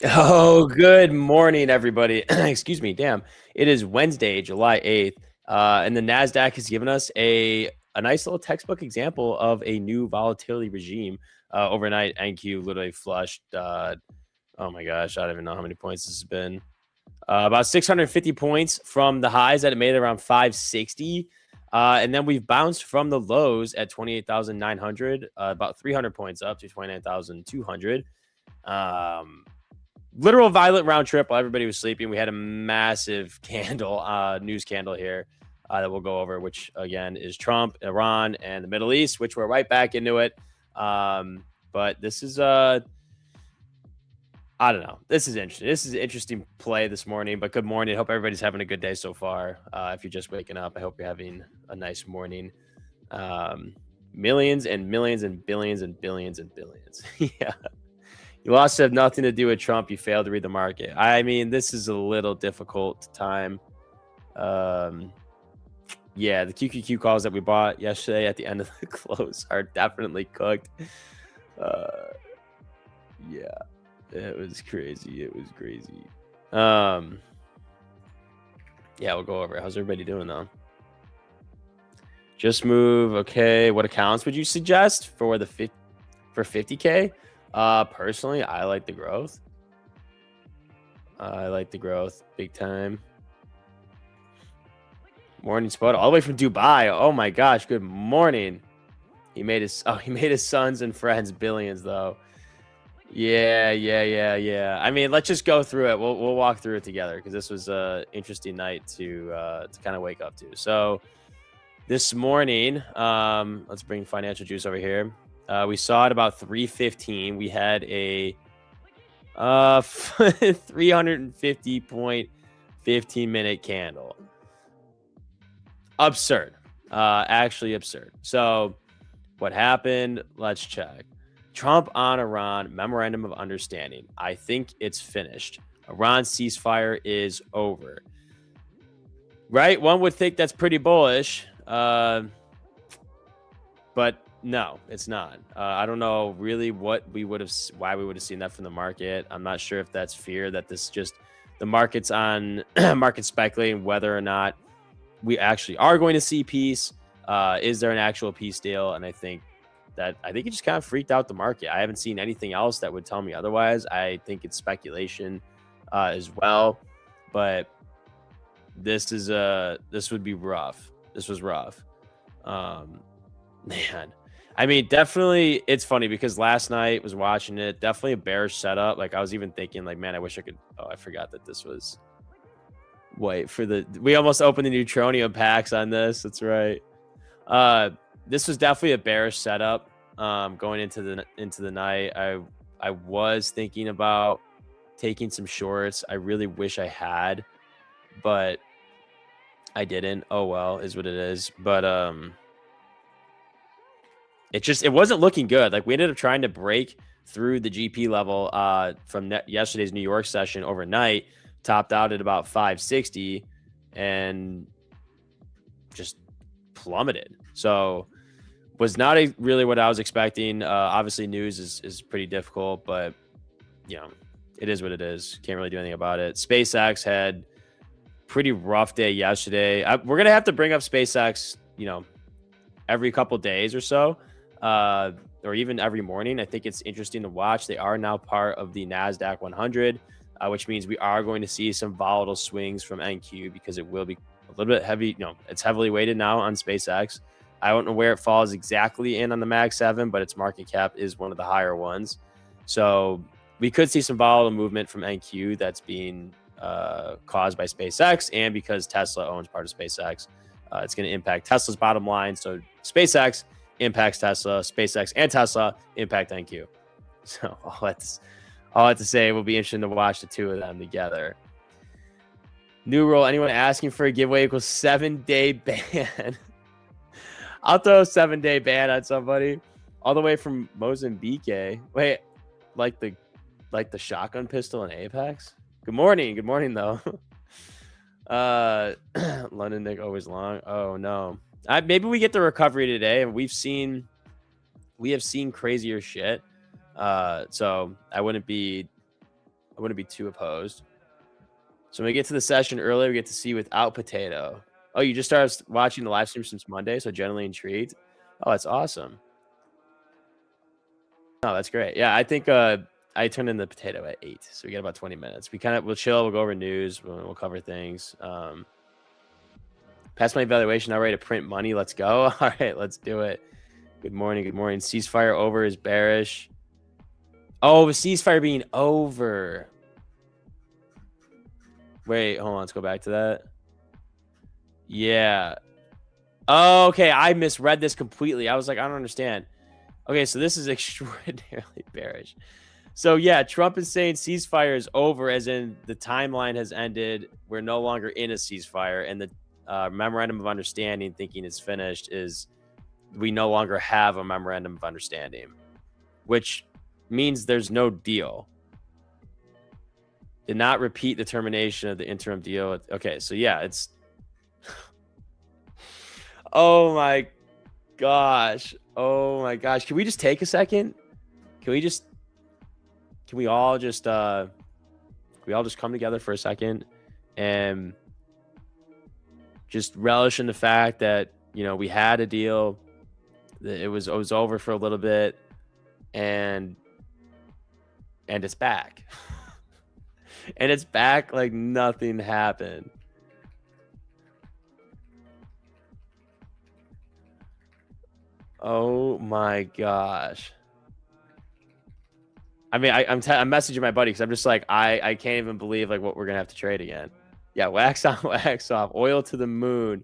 Oh, good morning, everybody. Excuse me. Damn. It is Wednesday, July 8th. And the NASDAQ has given us a nice little textbook example of a new volatility regime. Overnight, NQ literally flushed. Oh my gosh. I don't even know how many points this has been. About 650 points from the highs that it made around 560. And then we've bounced from the lows at 28,900, about 300 points up to 29,200. Literal violent round trip while everybody was sleeping. We had a massive news candle here that we'll go over, which again is Trump, Iran, and the Middle East, which we're right back into it. But this is I don't know. This is interesting. This is an interesting play this morning. But good morning. Hope everybody's having a good day so far. If you're just waking up, I hope you're having a nice morning. Millions and millions and billions and billions and billions. Yeah. You lost have nothing to do with Trump. You failed to read the market. I mean, this is a little difficult time. Yeah, the QQQ calls that we bought yesterday at the end of the close are definitely cooked. Yeah, it was crazy. It was crazy. Yeah, we'll go over it. How's everybody doing though? Just move. Okay, what accounts would you suggest for the for 50K? Personally, I like the growth. I like the growth big time. Morning spot all the way from Dubai. Oh my gosh, good morning. He made his sons and friends billions though. Yeah. I mean, let's just go through it. We'll walk through it together because this was a interesting night to kind of wake up to. So this morning, let's bring financial juice over here. We saw it about 3:15. We had a 350.15-minute candle. Absurd. Actually absurd. So what happened? Let's check. Trump on Iran, memorandum of understanding. I think it's finished. Iran ceasefire is over. Right? One would think that's pretty bullish. But no, it's not. I don't know really why we would have seen that from the market. I'm not sure if that's fear that this just the market's on market speculating whether or not we actually are going to see peace. Is there an actual peace deal? And I think it just kind of freaked out the market. I haven't seen anything else that would tell me otherwise. I think it's speculation as well. But this would be rough. This was rough. Man. I mean, definitely, it's funny because last night was watching it. Definitely a bearish setup. Like I was even thinking, like, man, I wish I could. Oh, I forgot that this was. Wait for we almost opened the neutronium packs on this. That's right. This was definitely a bearish setup. Going into the night, I was thinking about taking some shorts. I really wish I had, but I didn't. Oh well, is what it is. But it wasn't looking good. Like we ended up trying to break through the GP level from yesterday's New York session overnight, topped out at about 560 and just plummeted. So was not really what I was expecting. Obviously news is pretty difficult, but you know, it is what it is. Can't really do anything about it. SpaceX had pretty rough day yesterday. We're going to have to bring up SpaceX, you know, every couple days or so. Or even every morning. I think it's interesting to watch. They are now part of the NASDAQ 100, which means we are going to see some volatile swings from NQ because it will be a little bit heavy. You know, it's heavily weighted now on SpaceX. I don't know where it falls exactly in on the Mag 7, but its market cap is one of the higher ones. So we could see some volatile movement from NQ that's being caused by SpaceX, and because Tesla owns part of SpaceX, it's going to impact Tesla's bottom line. So SpaceX impacts Tesla, SpaceX and Tesla impact NQ. So all I have to say, it will be interesting to watch the two of them together. New rule: anyone asking for a giveaway equals 7-day ban. I'll throw a 7-day ban on somebody all the way from Mozambique. Wait, like the shotgun pistol in Apex. Good morning though. London Nick always long. Oh no. Maybe we get the recovery today, and we have seen crazier shit. So I wouldn't be I wouldn't be too opposed. So when we get to the session earlier, we get to see without potato. Oh, you just started watching the live stream since Monday, so generally intrigued. Oh, that's awesome. Oh, that's great. Yeah, I think I turned in the potato at 8, so we got about 20 minutes. We'll chill, we'll go over news, we'll cover things. Pass my evaluation, not ready to print money. Let's go. All right, let's do it. Good morning. Good morning. Ceasefire over is bearish. Oh, the ceasefire being over. Wait, hold on. Let's go back to that. Yeah. Oh, okay. I misread this completely. I was like, I don't understand. Okay, so this is extraordinarily bearish. So yeah, Trump is saying ceasefire is over, as in the timeline has ended. We're no longer in a ceasefire, and the memorandum of understanding, thinking it's finished, is we no longer have a memorandum of understanding, which means there's no deal. Did not repeat the termination of the interim deal. Okay, so yeah, it's oh my gosh. Oh my gosh. Can we just take a second? Can we all just come together for a second and just relish in the fact that, you know, we had a deal, that it was over for a little bit, and it's back. And it's back like nothing happened. Oh my gosh. I mean, I'm messaging my buddy because I'm just like, I can't even believe like what we're gonna have to trade again. Yeah, wax on, wax off. Oil to the moon.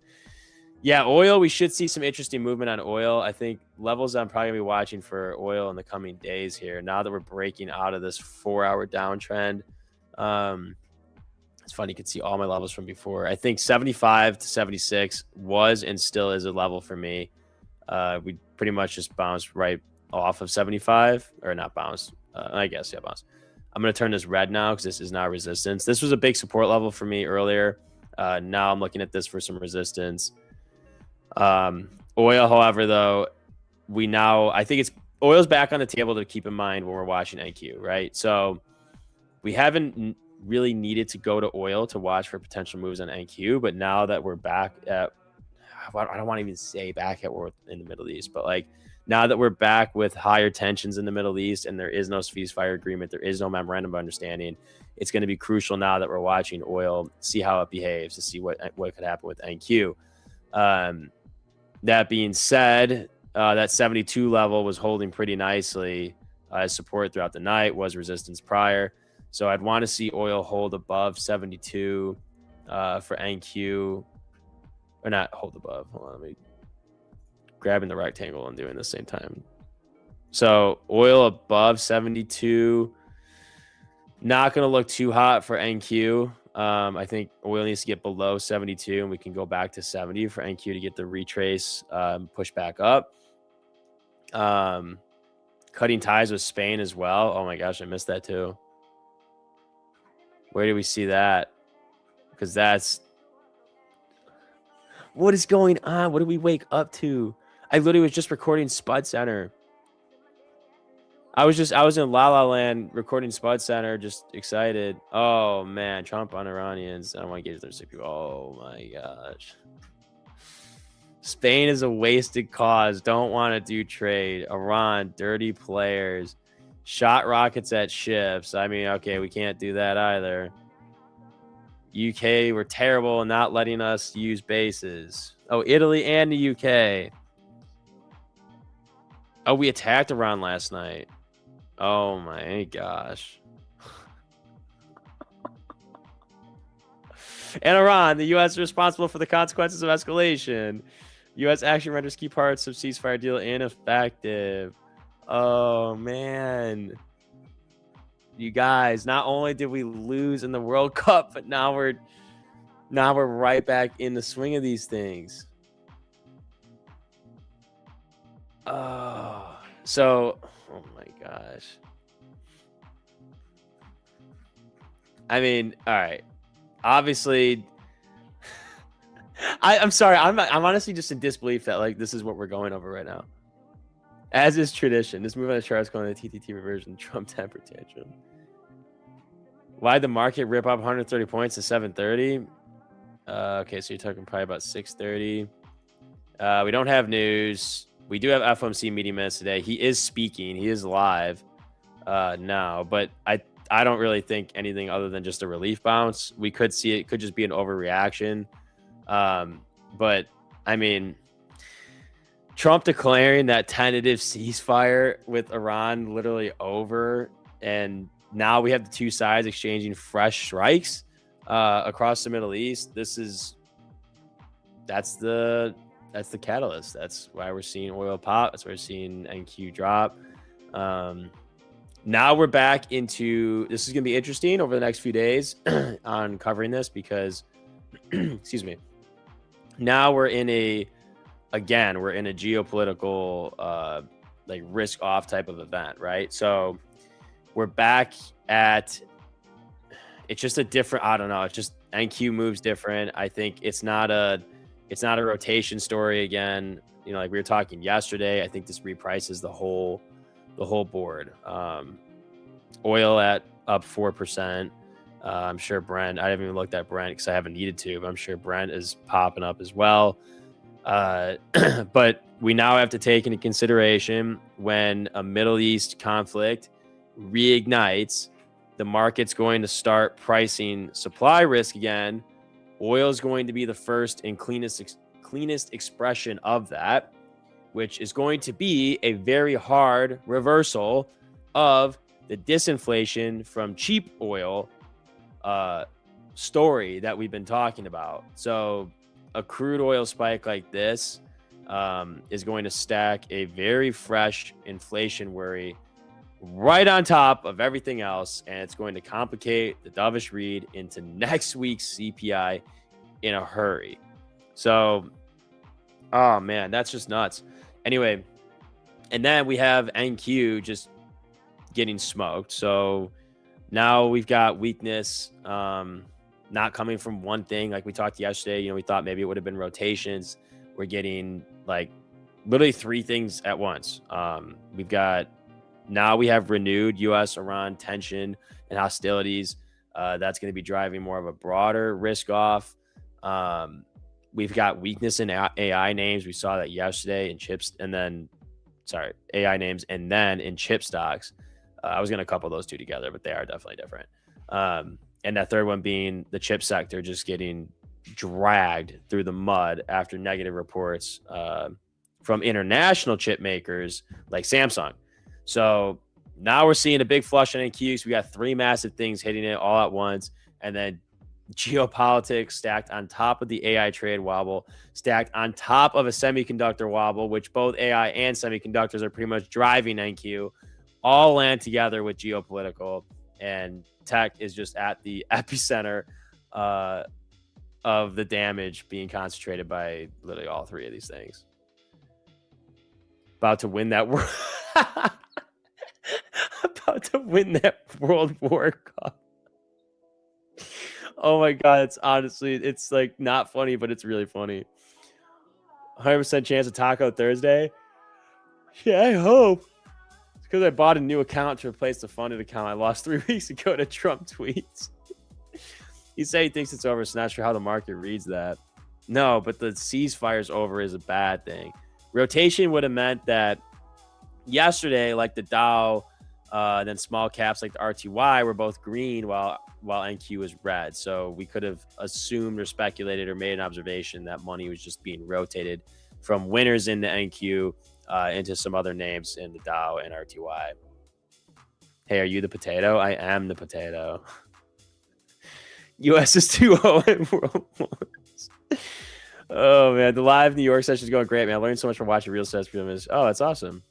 Yeah, oil, we should see some interesting movement on oil. I think levels I'm probably gonna be watching for oil in the coming days here, now that we're breaking out of this 4-hour downtrend. It's funny, you can see all my levels from before. I think 75 to 76 was and still is a level for me. We pretty much just bounced right off of 75, or not bounced. I guess, yeah, bounced. I'm going to turn this red now because this is now resistance. This was a big support level for me earlier. Now I'm looking at this for some resistance. Oil, however, though, I think oil's back on the table to keep in mind when we're watching NQ, right? So we haven't really needed to go to oil to watch for potential moves on NQ, but now that we're back at, I don't want to even say back at war in the Middle East, but like now that we're back with higher tensions in the Middle East and there is no ceasefire agreement, there is no memorandum of understanding, it's going to be crucial now that we're watching oil, see how it behaves, to see what could happen with NQ. That being said, that 72 level was holding pretty nicely as support throughout the night, was resistance prior. So I'd want to see oil hold above 72 for NQ. Or not hold above. Hold on, let me grabbing the rectangle and doing the same time. So oil above 72. Not going to look too hot for NQ. I think oil needs to get below 72, and we can go back to 70 for NQ to get the retrace, push back up. Cutting ties with Spain as well. Oh my gosh, I missed that too. Where do we see that? Because that's... What is going on? What did we wake up to? I literally was just recording Spud Center. I was in La La Land recording Spud Center, just excited. Oh man, Trump on Iranians. I don't want to get their sick people. Oh my gosh. Spain is a wasted cause. Don't want to do trade. Iran, dirty players. Shot rockets at ships. I mean, okay, we can't do that either. UK were terrible in not letting us use bases. Oh, Italy and the UK. Oh, we attacked Iran last night. Oh my gosh. And Iran, the U.S. is responsible for the consequences of escalation. U.S. action renders key parts of ceasefire deal ineffective. Oh man. You guys, not only did we lose in the World Cup, but now we're right back in the swing of these things. Oh, so, oh my gosh. I mean, all right. Obviously, I'm sorry. I'm honestly just in disbelief that like this is what we're going over right now. As is tradition, this move on the charts calling the TTT reversion Trump temper tantrum. Why'd the market rip up 130 points to 730? Okay, so you're talking probably about 630. We don't have news. We do have FOMC meeting minutes today. He is speaking. He is live now, but I don't really think anything other than just a relief bounce. We could see it could just be an overreaction. But I mean, Trump declaring that tentative ceasefire with Iran literally over, and now we have the two sides exchanging fresh strikes across the Middle East. That's the catalyst. That's why we're seeing oil pop. That's why we're seeing NQ drop. Now we're back into, this is going to be interesting over the next few days on covering this because, excuse me. Now we're in a geopolitical, like risk off type of event, right? So we're back at, it's just a different, I don't know. It's just NQ moves different. I think it's not a rotation story again. You know, like we were talking yesterday, I think this reprices the whole board. Oil at up 4%. I'm sure Brent, I haven't even looked at Brent because I haven't needed to, but I'm sure Brent is popping up as well. But we now have to take into consideration when a Middle East conflict reignites, the market's going to start pricing supply risk again. Oil is going to be the first and cleanest expression of that, which is going to be a very hard reversal of the disinflation from cheap oil story that we've been talking about. So a crude oil spike like this is going to stack a very fresh inflation worry right on top of everything else, and it's going to complicate the dovish read into next week's CPI in a hurry. So, oh man, that's just nuts. Anyway, and then we have NQ just getting smoked. So now we've got weakness not coming from one thing. Like we talked yesterday, you know, we thought maybe it would have been rotations. We're getting like literally three things at once. Now we have renewed U.S.-Iran tension and hostilities. That's going to be driving more of a broader risk off. We've got weakness in AI names. We saw that yesterday in chips, and then, AI names, and then in chip stocks. I was going to couple those two together, but they are definitely different. And that third one being the chip sector just getting dragged through the mud after negative reports from international chip makers like Samsung. So now we're seeing a big flush on NQs. We got three massive things hitting it all at once. And then geopolitics stacked on top of the AI trade wobble, stacked on top of a semiconductor wobble, which both AI and semiconductors are pretty much driving NQ, all land together with geopolitical. And tech is just at the epicenter of the damage being concentrated by literally all three of these things. About to win that world. About to win that World War Cup. Oh my God, it's like not funny, but it's really funny. 100% chance of Taco Thursday. Yeah, I hope. It's because I bought a new account to replace the funded account I lost 3 weeks ago to Trump tweets. He said he thinks it's over, so not sure how the market reads that. No, but the ceasefire's over is a bad thing. Rotation would have meant that yesterday, like the Dow, then small caps like the RTY were both green while NQ was red. So we could have assumed or speculated or made an observation that money was just being rotated from winners into NQ into some other names in the Dow and RTY. Hey, are you the potato? I am the potato. US is 2-0 in World Wars. Oh man, the live New York session is going great, man. I learned so much from watching real sets from him. Oh, that's awesome.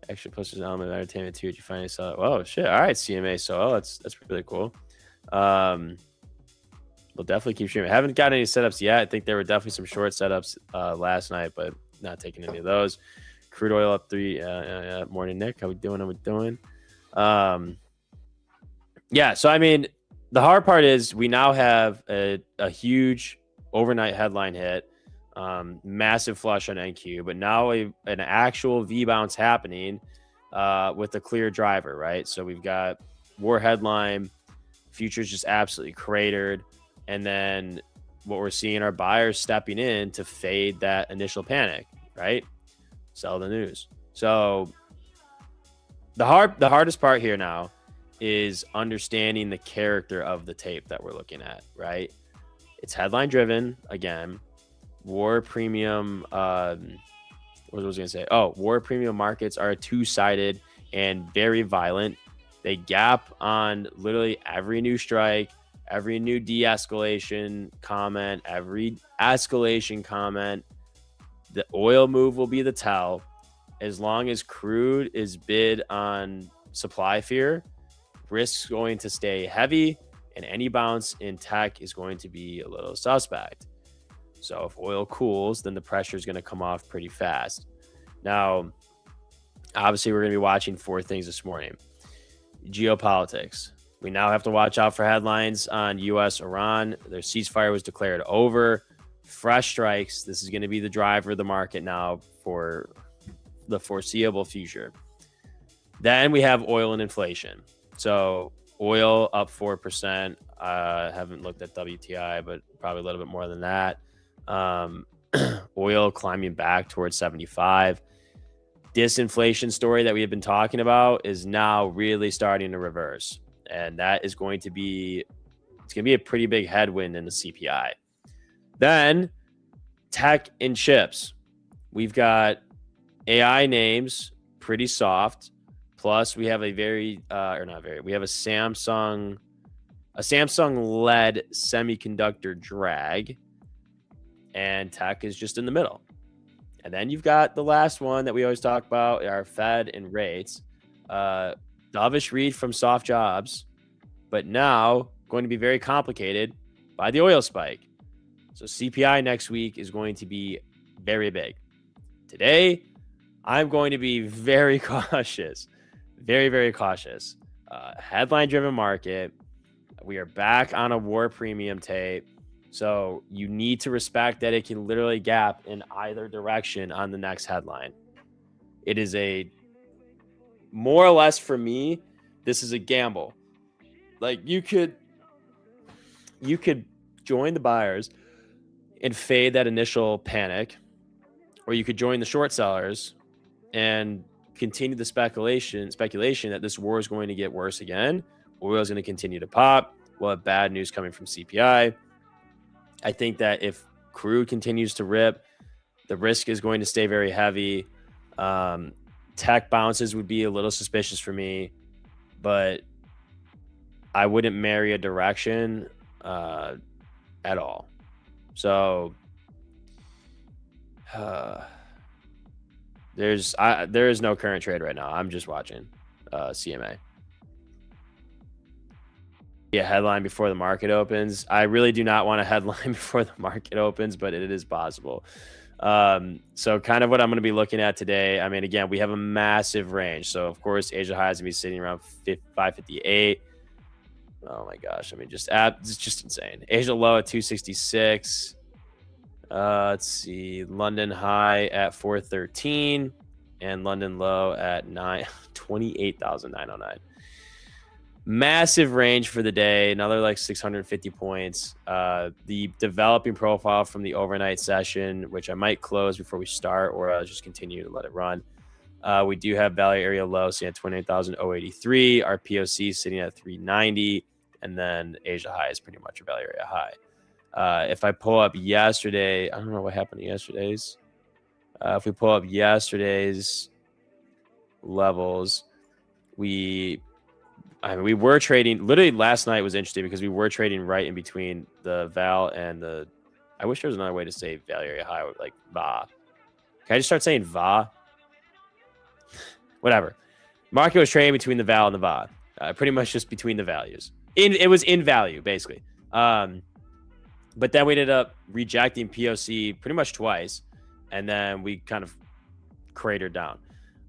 Extra plus an element of entertainment too. Did you finally saw it? Oh shit! All right, CMA. So that's really cool. We'll definitely keep streaming. I haven't got any setups yet. I think there were definitely some short setups last night, but not taking any of those. Crude oil up 3. Morning, Nick. How we doing? Yeah. So I mean, the hard part is we now have a huge overnight headline hit. Massive flush on NQ, but now an actual V bounce happening with a clear driver, right? So we've got war headline, futures just absolutely cratered. And then what we're seeing are buyers stepping in to fade that initial panic, right? Sell the news. So the hardest part here now is understanding the character of the tape that we're looking at, right? It's headline driven again. War premium what was I going to say? Oh, war premium markets are two-sided and very violent. They gap on literally every new strike, every new de-escalation comment, every escalation comment. The oil move will be the tell. As long as crude is bid on supply fear, risk's going to stay heavy, and any bounce in tech is going to be a little suspect. So if oil cools, then the pressure is going to come off pretty fast. Now, obviously, we're going to be watching 4 things this morning. Geopolitics. We now have to watch out for headlines on U.S.-Iran. Their ceasefire was declared over. Fresh strikes. This is going to be the driver of the market now for the foreseeable future. Then we have oil and inflation. So oil up 4%. Haven't looked at WTI, but probably a little bit more than that. Oil climbing back towards 75. Disinflation story that we have been talking about is now really starting to reverse. And that is going to be, it's going to be a pretty big headwind in the CPI. Then tech and chips. We've got AI names, pretty soft. Plus we have a we have a Samsung led semiconductor drag, and tech is just in the middle. And then you've got the last one that we always talk about, our Fed and rates. Dovish read from soft jobs, but now going to be very complicated by the oil spike. So CPI next week is going to be very big. Today, I'm going to be very cautious. Very, very cautious. Headline-driven market. We are back on a war premium tape. So you need to respect that it can literally gap in either direction on the next headline. It is a, more or less for me, this is a gamble. Like you could join the buyers and fade that initial panic, or you could join the short sellers and continue the speculation that this war is going to get worse again. Oil is going to continue to pop. We'll have bad news coming from CPI. I think that if crude continues to rip, the risk is going to stay very heavy. Tech bounces would be a little suspicious for me, but I wouldn't marry a direction at all. So there is no current trade right now. I'm just watching CMA. A headline before the market opens. I really do not want a headline before the market opens, but it is possible. So kind of what I'm going to be looking at today. I mean, again, we have a massive range. So of course, Asia high is going to be sitting around 558. Oh my gosh. I mean, it's just insane. Asia low at 266. Let's see. London high at 413 and London low at 28,909. Massive range for the day, another like 650 points. The developing profile from the overnight session, which I might close before we start, or I'll just continue to let it run. We do have value area low sitting at 28,083. Our POC sitting at 390, and then Asia high is pretty much a value area high. If I pull up yesterday, I don't know what happened to yesterday's. If we pull up yesterday's levels, we were trading. Literally last night was interesting because we were trading right in between the val and the. I wish there was another way to say value area high, like VA. Can I just start saying VA? Whatever. Market was trading between the val and the VA. Pretty much just between the values. It was in value basically. But then we ended up rejecting POC pretty much twice, and then we kind of cratered down.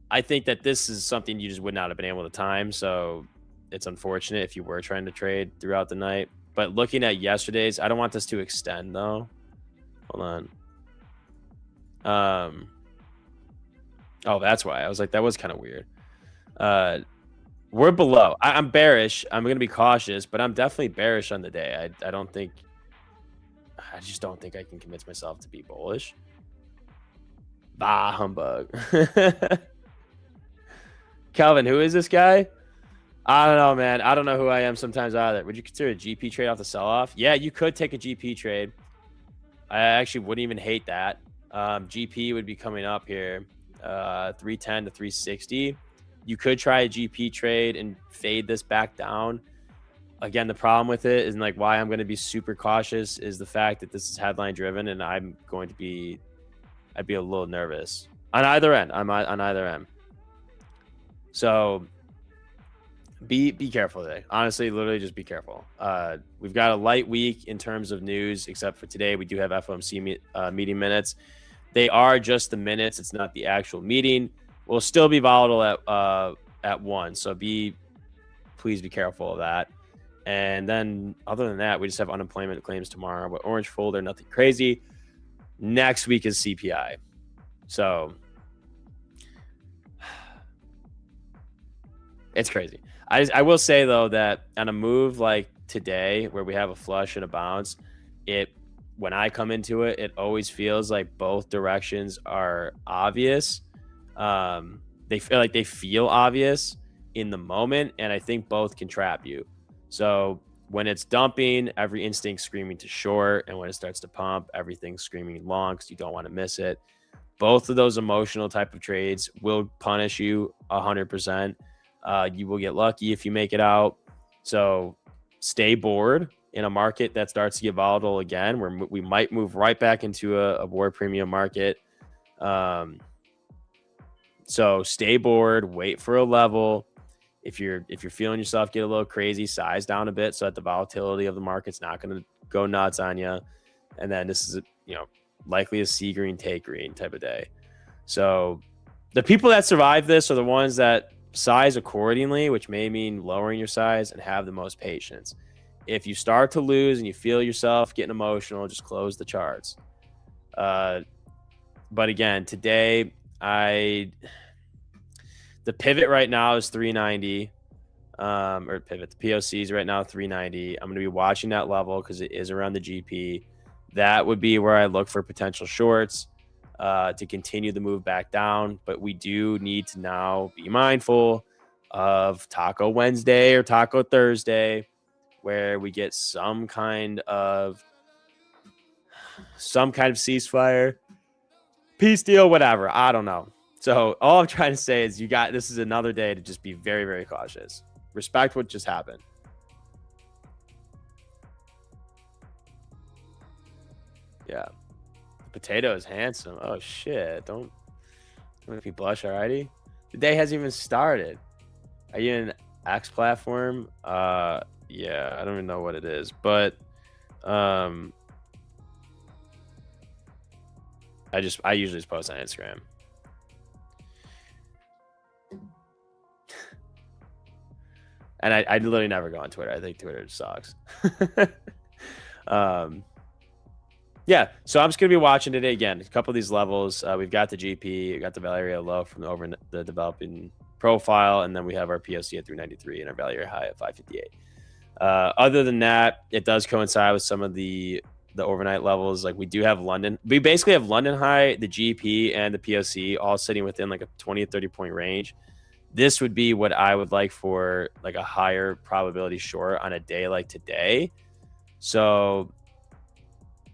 I think that this is something you just would not have been able to time. So it's unfortunate if you were trying to trade throughout the night. But looking at yesterday's, I don't want this to extend though. Hold on. Oh, that's why. I was like, that was kind of weird. We're below. I'm bearish. I'm going to be cautious, but I'm definitely bearish on the day. I don't think, I just don't think I can convince myself to be bullish. Bah, humbug. Calvin, who is this guy? I don't know, man. I don't know who I am sometimes either. Would you consider a GP trade off the sell-off? Yeah, you could take a GP trade. I actually wouldn't even hate that. GP would be coming up here, 310 to 360. You could try a GP trade and fade this back down. Again, the problem with it is, like, why I'm going to be super cautious is the fact that this is headline driven, and I'd be a little nervous on either end. I'm on either end. So be careful today. Honestly, literally just be careful. We've got a light week in terms of news, except for today. We do have FOMC meeting minutes. They are just the minutes. It's not the actual meeting. We'll still be volatile at 1. So please be careful of that. And then other than that, we just have unemployment claims tomorrow, but orange folder, nothing crazy. Next week is CPI. So it's crazy. I will say, though, that on a move like today where we have a flush and a bounce, when I come into it, it always feels like both directions are obvious. They feel obvious in the moment, and I think both can trap you. So when it's dumping, every instinct screaming to short, and when it starts to pump, everything's screaming long because you don't want to miss it. Both of those emotional type of trades will punish you 100%. You will get lucky if you make it out. So stay bored in a market that starts to get volatile again, where we might move right back into a war premium market. So stay bored, wait for a level. If you're feeling yourself get a little crazy, size down a bit so that the volatility of the market's not going to go nuts on you. And then this is likely a see green, take green type of day. So the people that survive this are the ones that size accordingly, which may mean lowering your size, and have the most patience. If you start to lose and you feel yourself getting emotional, just close the charts. But again, today, the pivot right now is 390, or pivot. The POC is right now 390. I'm going to be watching that level because it is around the GP. That would be where I look for potential shorts to continue the move back down. But we do need to now be mindful of Taco Wednesday or Taco Thursday, where we get some kind of ceasefire, peace deal, whatever. I don't know. So all I'm trying to say is this is another day to just be very, very cautious. Respect what just happened. Yeah. The potato is handsome. Oh, shit. Don't make me blush, alrighty? The day hasn't even started. Are you in X platform? Yeah, I don't even know what it is. But I usually just post on Instagram. And I literally never go on Twitter. I think Twitter sucks. Yeah, so I'm just going to be watching today again. A couple of these levels. We've got the GP. We got the value area low from over the developing profile. And then we have our POC at 393 and our value area high at 558. Other than that, it does coincide with some of the overnight levels. Like we do have London. We basically have London high, the GP, and the POC all sitting within like a 20 to 30 point range. This would be what I would like for like a higher probability short on a day like today. So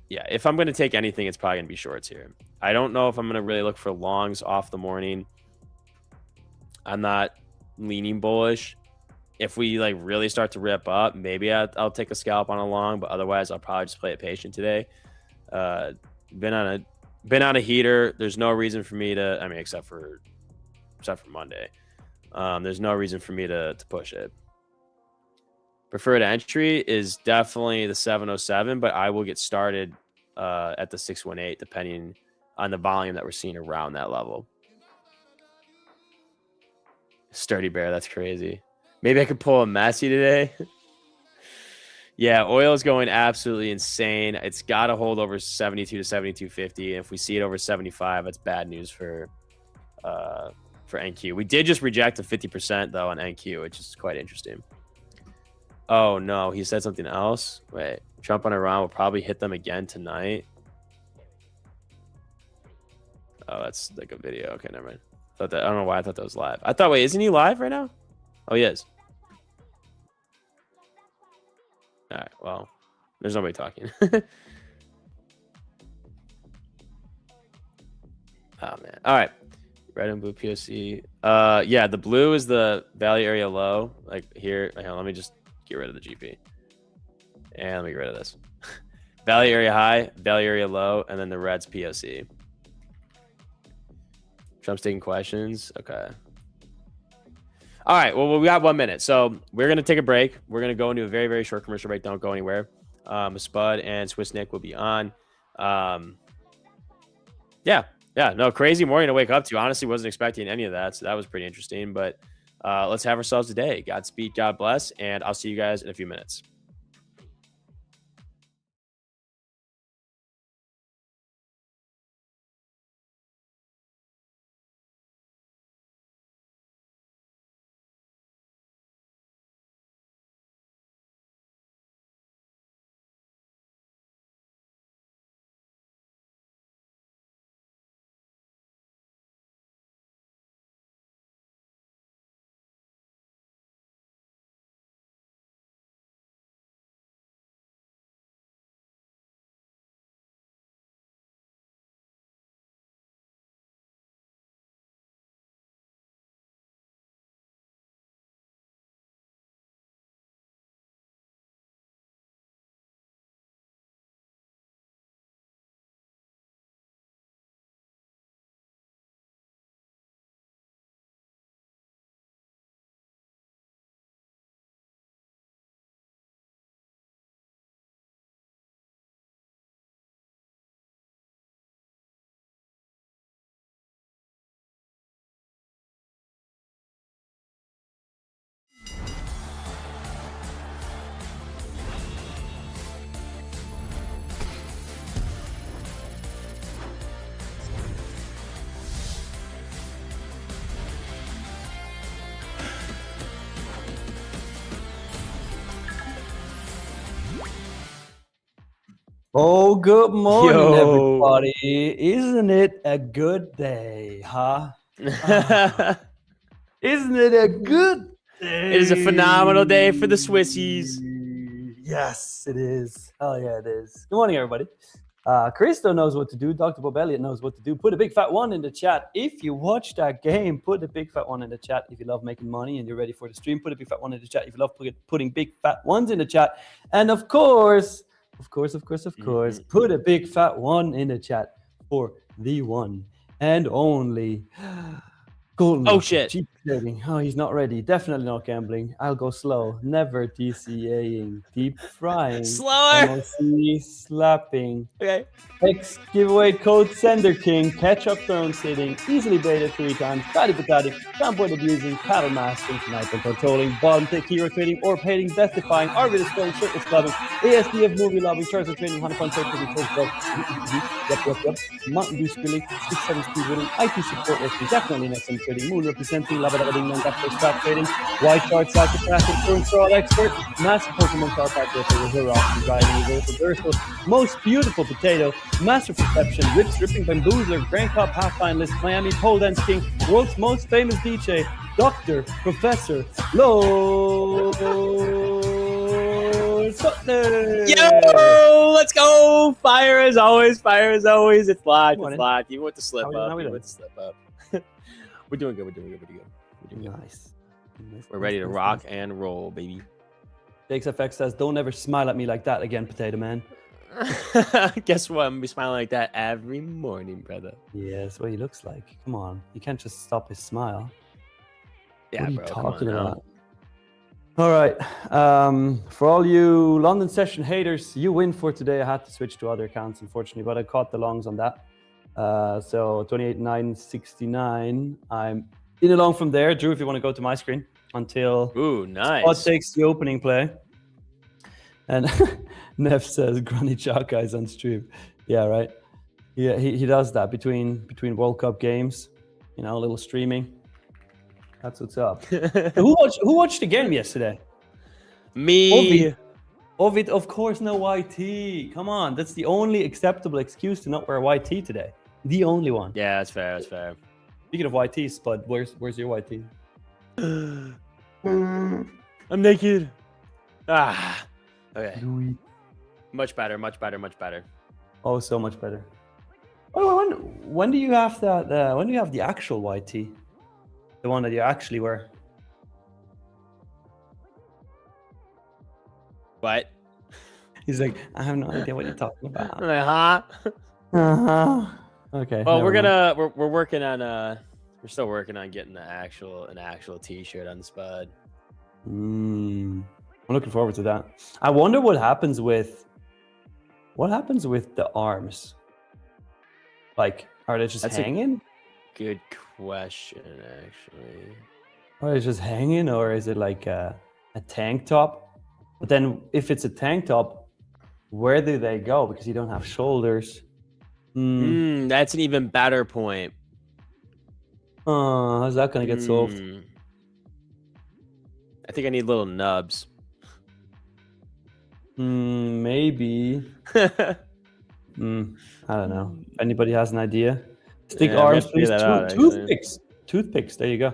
yeah, if I'm going to take anything, it's probably going to be shorts here. I don't know if I'm going to really look for longs off the morning. I'm not leaning bullish. If we like really start to rip up, maybe I'll take a scalp on a long, but otherwise I'll probably just play it patient today. Been on a heater. There's no reason for me to, except for Monday. There's no reason for me to push it. Preferred entry is definitely the 707, but I will get started at the 618 depending on the volume that we're seeing around that level. Sturdy bear, that's crazy. Maybe I could pull a Messi today. Yeah, oil is going absolutely insane. It's got to hold over 72 to 72.50. And if we see it over 75, that's bad news for for NQ. We did just reject a 50% though on NQ, which is quite interesting. Oh no, he said something else. Wait, Trump on Iran will probably hit them again tonight. Oh, that's like a video. Okay, never mind. I don't know why I thought that was live. I thought, wait, isn't he live right now? Oh, he is. All right, well, there's nobody talking. Oh man. All right. Red and blue POC. Yeah, the blue is the value area low. Like here. Hang on, let me just get rid of the GP. And let me get rid of this. Value area high, value area low, and then the red's POC. Trump's taking questions. Okay. All right. Well, we got 1 minute. So we're going to take a break. We're going to go into a very, very short commercial break. Don't go anywhere. Spud and Swiss Nick will be on. Yeah. No, crazy morning to wake up to. Honestly, wasn't expecting any of that. So that was pretty interesting. But let's have ourselves a day. Godspeed. God bless. And I'll see you guys in a few minutes. Oh, good morning, everybody. Isn't it a good day, huh? Isn't it a good day? It is a phenomenal day for the Swissies. Yes, it is. Oh, yeah, it is. Good morning, everybody. Christo knows what to do. Dr. Bob Elliott knows what to do. Put a big fat one in the chat. If you watch that game, put a big fat one in the chat. If you love making money and you're ready for the stream, put a big fat one in the chat. If you love putting big fat ones in the chat. And of course, put a big fat one in the chat for the one and only Golden. Oh, shit. Cheap trading. Oh, he's not ready. Definitely not gambling. I'll go slow. Never DCAing. Deep frying. Slower. MOC slapping. Okay. X giveaway code Sender King. Catch up throne sitting. Easily baited 3 times. Patty patati. Downboard abusing. Paddle mastering. Sniper controlling. Bottom pick hero trading. Orb hating. Death defying. RV destroying. Shirtless clubbing. ASDF movie lobbying. Charizard trading. 100 punch trading. Yep. Mountain Dew spilling. 6-7 speed winning. IT support listing. Definitely next time trading. Moon representing. Lava ding. Non-gap stop trading. White chart. Psychopath. Insurance fraud expert. Massive Pokemon card pack. Hero. Driving. Reversal. Most beautiful potato. Master Perception, Rips, Ripping Bamboozler, Grand Cup Half Finalist, Miami Pole Dance King, World's Most Famous DJ, Dr. Professor Lord Sutton. Yo, let's go! Fire as always. It's live. Even with the slip up. We're doing good. Nice. We're ready to rock and roll, baby. Jake'sFX says, don't ever smile at me like that again, Potato Man. Guess what? I'm gonna be smiling like that every morning, brother. Yeah, that's what he looks like. Come on. You can't just stop his smile. Yeah, what are you bro. talking about? All right. For all you London session haters, you win for today. I had to switch to other accounts, unfortunately, but I caught the longs on that. So 28,969. I'm in along from there. Drew, if you want to go to my screen until nice. Spot takes the opening play. And Neff says Granny Chaka is on stream. Yeah, right. Yeah, he does that between World Cup games, a little streaming. That's what's up. Who watched the game yesterday? Me. Ovid, of course, no YT. Come on, that's the only acceptable excuse to not wear YT today. The only one. Yeah, that's fair. That's fair. Speaking of YT, Spud, where's your YT? I'm naked. Ah. Okay. Much better. Much better. Much better. Oh, so much better. Oh, when do you have that? When do you have the actual YT? The one that you actually wear? What? He's like, I have no idea what you're talking about. I'm like, huh? Okay. Well, we're working on we're still working on getting an actual T-shirt on the Spud. I'm looking forward to that. I wonder what happens with the arms. Like, are they just hanging? Good question, actually. Are they just hanging, or is it like a tank top? But then, if it's a tank top, where do they go? Because you don't have shoulders. That's an even better point. How's that gonna get solved? I think I need little nubs. Maybe. I don't know. If anybody has an idea? Stick arms, please. Toothpicks. There you go.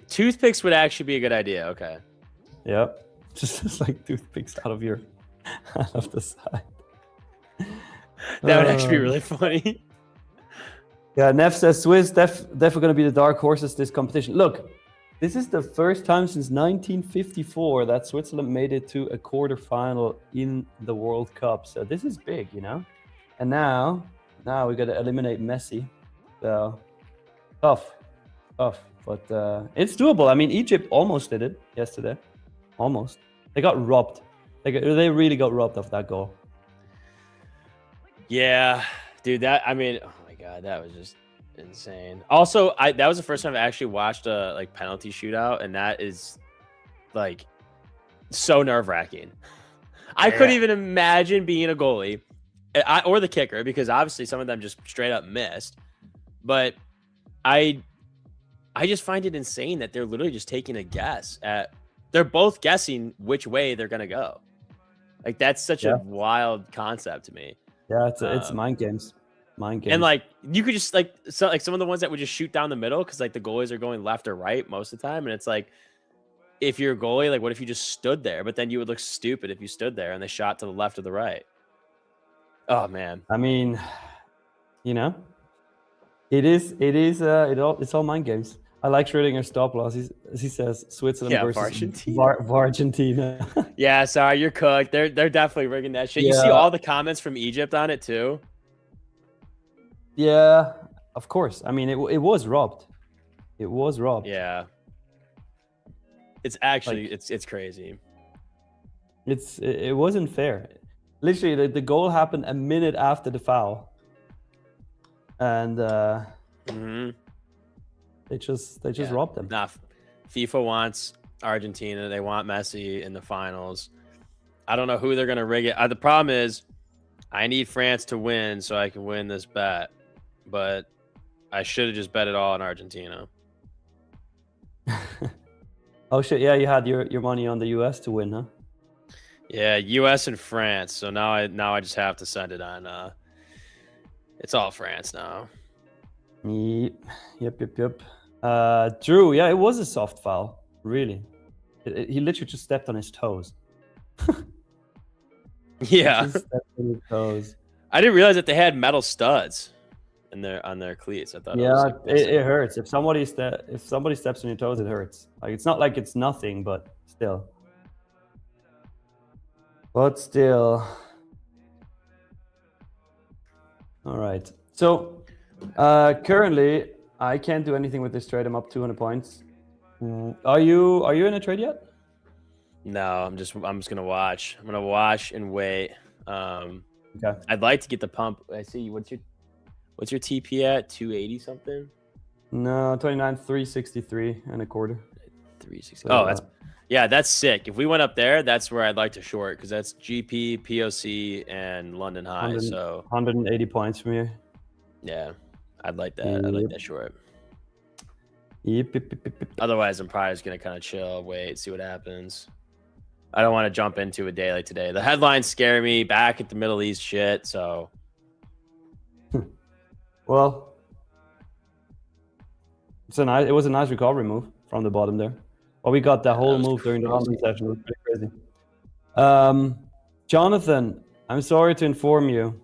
Toothpicks would actually be a good idea. Okay. Yep. Just like toothpicks out of the side. That would actually be really funny. Yeah, Neff says Swiss definitely going to be the dark horses this competition. Look, this is the first time since 1954 that Switzerland made it to a quarterfinal in the World Cup. So this is big, you know. And now we got to eliminate Messi. So tough. But it's doable. I mean, Egypt almost did it yesterday. Almost. They got robbed. They really got robbed of that goal. Yeah, dude. Oh my god, that was just insane. Also, that was the first time I actually watched a penalty shootout, and that is like so nerve-wracking. I couldn't even imagine being a goalie or the kicker, because obviously some of them just straight up missed. But I just find it insane that they're literally just taking a guess at. They're both guessing which way they're gonna go. Like, that's such a wild concept to me. Yeah, it's mind games. And you could just some of the ones that would just shoot down the middle, because the goalies are going left or right most of the time, and it's like, if you're a goalie, what if you just stood there? But then you would look stupid if you stood there and they shot to the left or the right. Oh man. I mean, you know, it's all mind games. I like Schrödinger's stop loss. He says Switzerland versus Argentina. Yeah, sorry, you're cooked. They're definitely rigging that shit. Yeah. You see all the comments from Egypt on it too. Yeah, of course. I mean, it was robbed. It was robbed. Yeah. It's actually it's crazy. It wasn't fair. Literally, the goal happened a minute after the foul, and they just robbed them. Nah, FIFA wants Argentina. They want Messi in the finals. I don't know who they're gonna rig it. The problem is, I need France to win so I can win this bet, but I should have just bet it all on Argentina. Oh shit! Yeah, you had your money on the US to win, huh? Yeah, US and France. So now I just have to send it on. It's all France now. Yep. Drew, yeah, it was a soft foul. Really, he literally just stepped on his toes. Yeah. Stepped on his toes. I didn't realize that they had metal studs on their cleats. I thought. Yeah, it hurts if somebody steps on your toes. It hurts. Like, it's not like it's nothing, but still. All right. So currently, I can't do anything with this trade. I'm up 200 points. Are you in a trade yet? No, I'm just gonna watch. I'm gonna watch and wait. Okay. I'd like to get the pump. I see. What's your TP at? 280 something? No, 29, 363 and a quarter. 360. So, that's sick. If we went up there, that's where I'd like to short, because that's GP, POC, and London High. So 180 points from you. Yeah, I'd like that. I'd like that short. Yep. Otherwise, I'm probably just gonna kind of chill, wait, see what happens. I don't want to jump into a day like today. The headlines scare me. Back at the Middle East shit. So, well, it was a nice recovery move from the bottom there. Well, we got that whole move during the London session. It was pretty crazy. Jonathan, I'm sorry to inform you,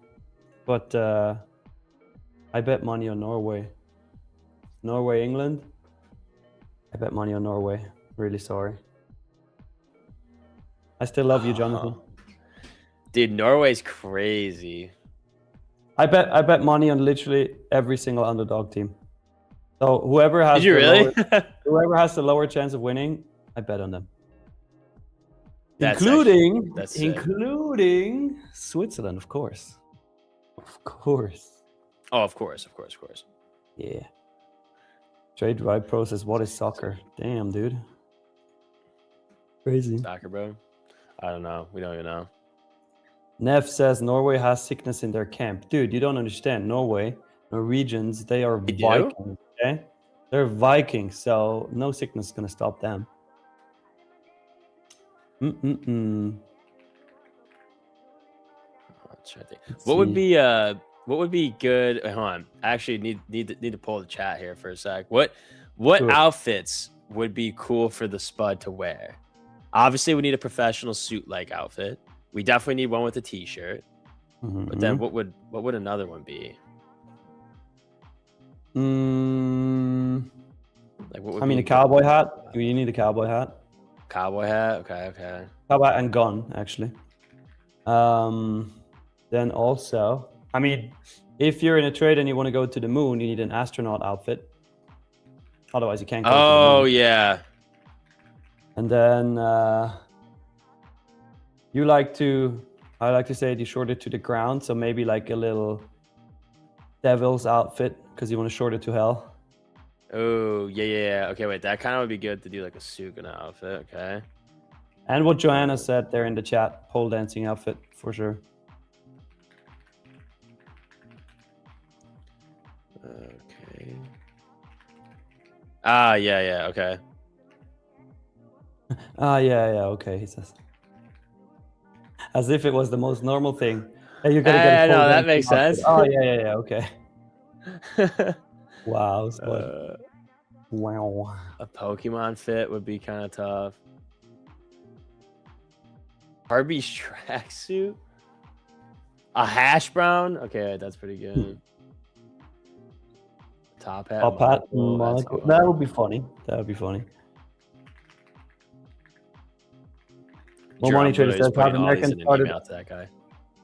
but I bet money on Norway. Norway, England. I bet money on Norway. Really sorry. I still love you, Jonathan. Dude, Norway's crazy. I bet money on literally every single underdog team. So whoever has whoever has the lower chance of winning, I bet on them. Including Switzerland, of course. Of course. Oh, of course. Yeah. Tradeify process. What is soccer? Damn, dude. Crazy. Soccer, bro. I don't know. We don't even know. Neff says Norway has sickness in their camp. Dude, you don't understand. Norwegians, they are Vikings. Okay? They're Vikings, so no sickness is going to stop them. What would be good? Hold on. I actually need to pull the chat here for a sec. What outfits would be cool for the Spud to wear? Obviously, we need a professional suit-like outfit. We definitely need one with a t-shirt. But then what would another one be? Like what would a cowboy hat. You need a cowboy hat. Cowboy hat. Okay. Cowboy hat and gun, actually. Then also, if you're in a trade and you want to go to the moon, you need an astronaut outfit. Otherwise, you can't go to the moon. Oh, yeah. And then I like to say you short it to the ground. So maybe like a little devil's outfit because you want to short it to hell. Oh, yeah. Okay, wait. That kind of would be good to do like a Sugana outfit. Okay. And what Joanna said there in the chat, pole dancing outfit for sure. Okay. Yeah. Okay. Yeah. Okay, he says. As if it was the most normal thing. Hey, you're gonna get a pole that makes sense. Oh, yeah. Okay. Wow. Wow. A Pokemon fit would be kind of tough. Harvey's tracksuit? A hash brown? Okay, that's pretty good. Top hat. Monocle. That would be funny. Well, Money Trader says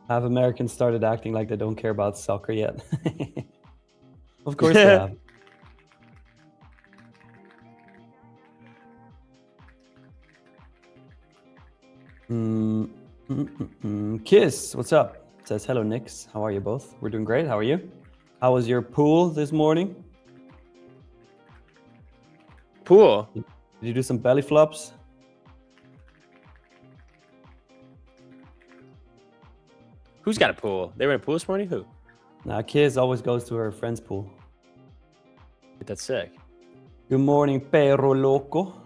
have Americans started acting like they don't care about soccer yet. Of course they have. Kiss, what's up? Says hello, Nix. How are you both? We're doing great. How are you? How was your pool this morning? Pool? Did you do some belly flops? Who's got a pool? They were in a pool this morning? Who? Nah, Kiz always goes to her friend's pool. That's sick. Good morning, Perro Loco.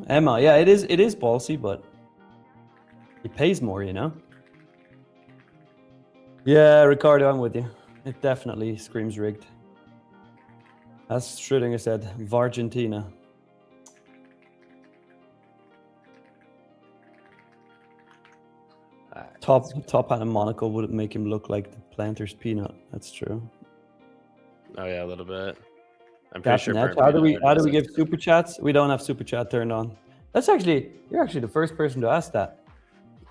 Emma, yeah, it is ballsy, but it pays more, you know? Yeah, Ricardo, I'm with you. It definitely screams rigged. As Schrödinger said, Vargentina. Top hat and monocle would make him look like the planter's peanut. That's true. Oh yeah, a little bit. I'm pretty sure. How do we give super chats? We don't have super chat turned on. You're actually the first person to ask that.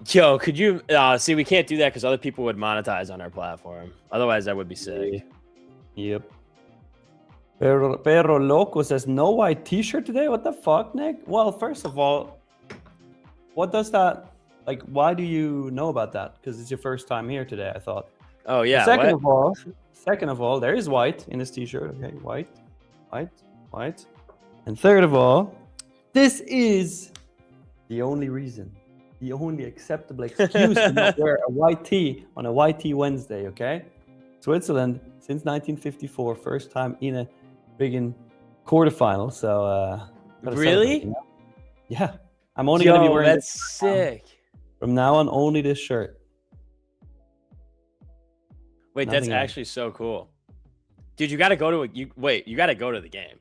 Yo, could you see? We can't do that because other people would monetize on our platform. Otherwise, that would be sick. Yep. Perro Loco says no white T-shirt today. What the fuck, Nick? Well, first of all, what does that? Like, why do you know about that? Because it's your first time here today, I thought. Oh, yeah. Second of all, there is white in this t-shirt. Okay, white. And third of all, this is the only reason the only acceptable excuse to not wear a white tee on a white tee Wednesday, okay? Switzerland, since 1954, first time in a friggin' quarterfinal. So, Really? you know? Yeah. I'm only going to be wearing that's this sick. from now on, only this shirt. Wait, Nothing that's else. actually so cool. Dude, you got to go to you got to go to the game.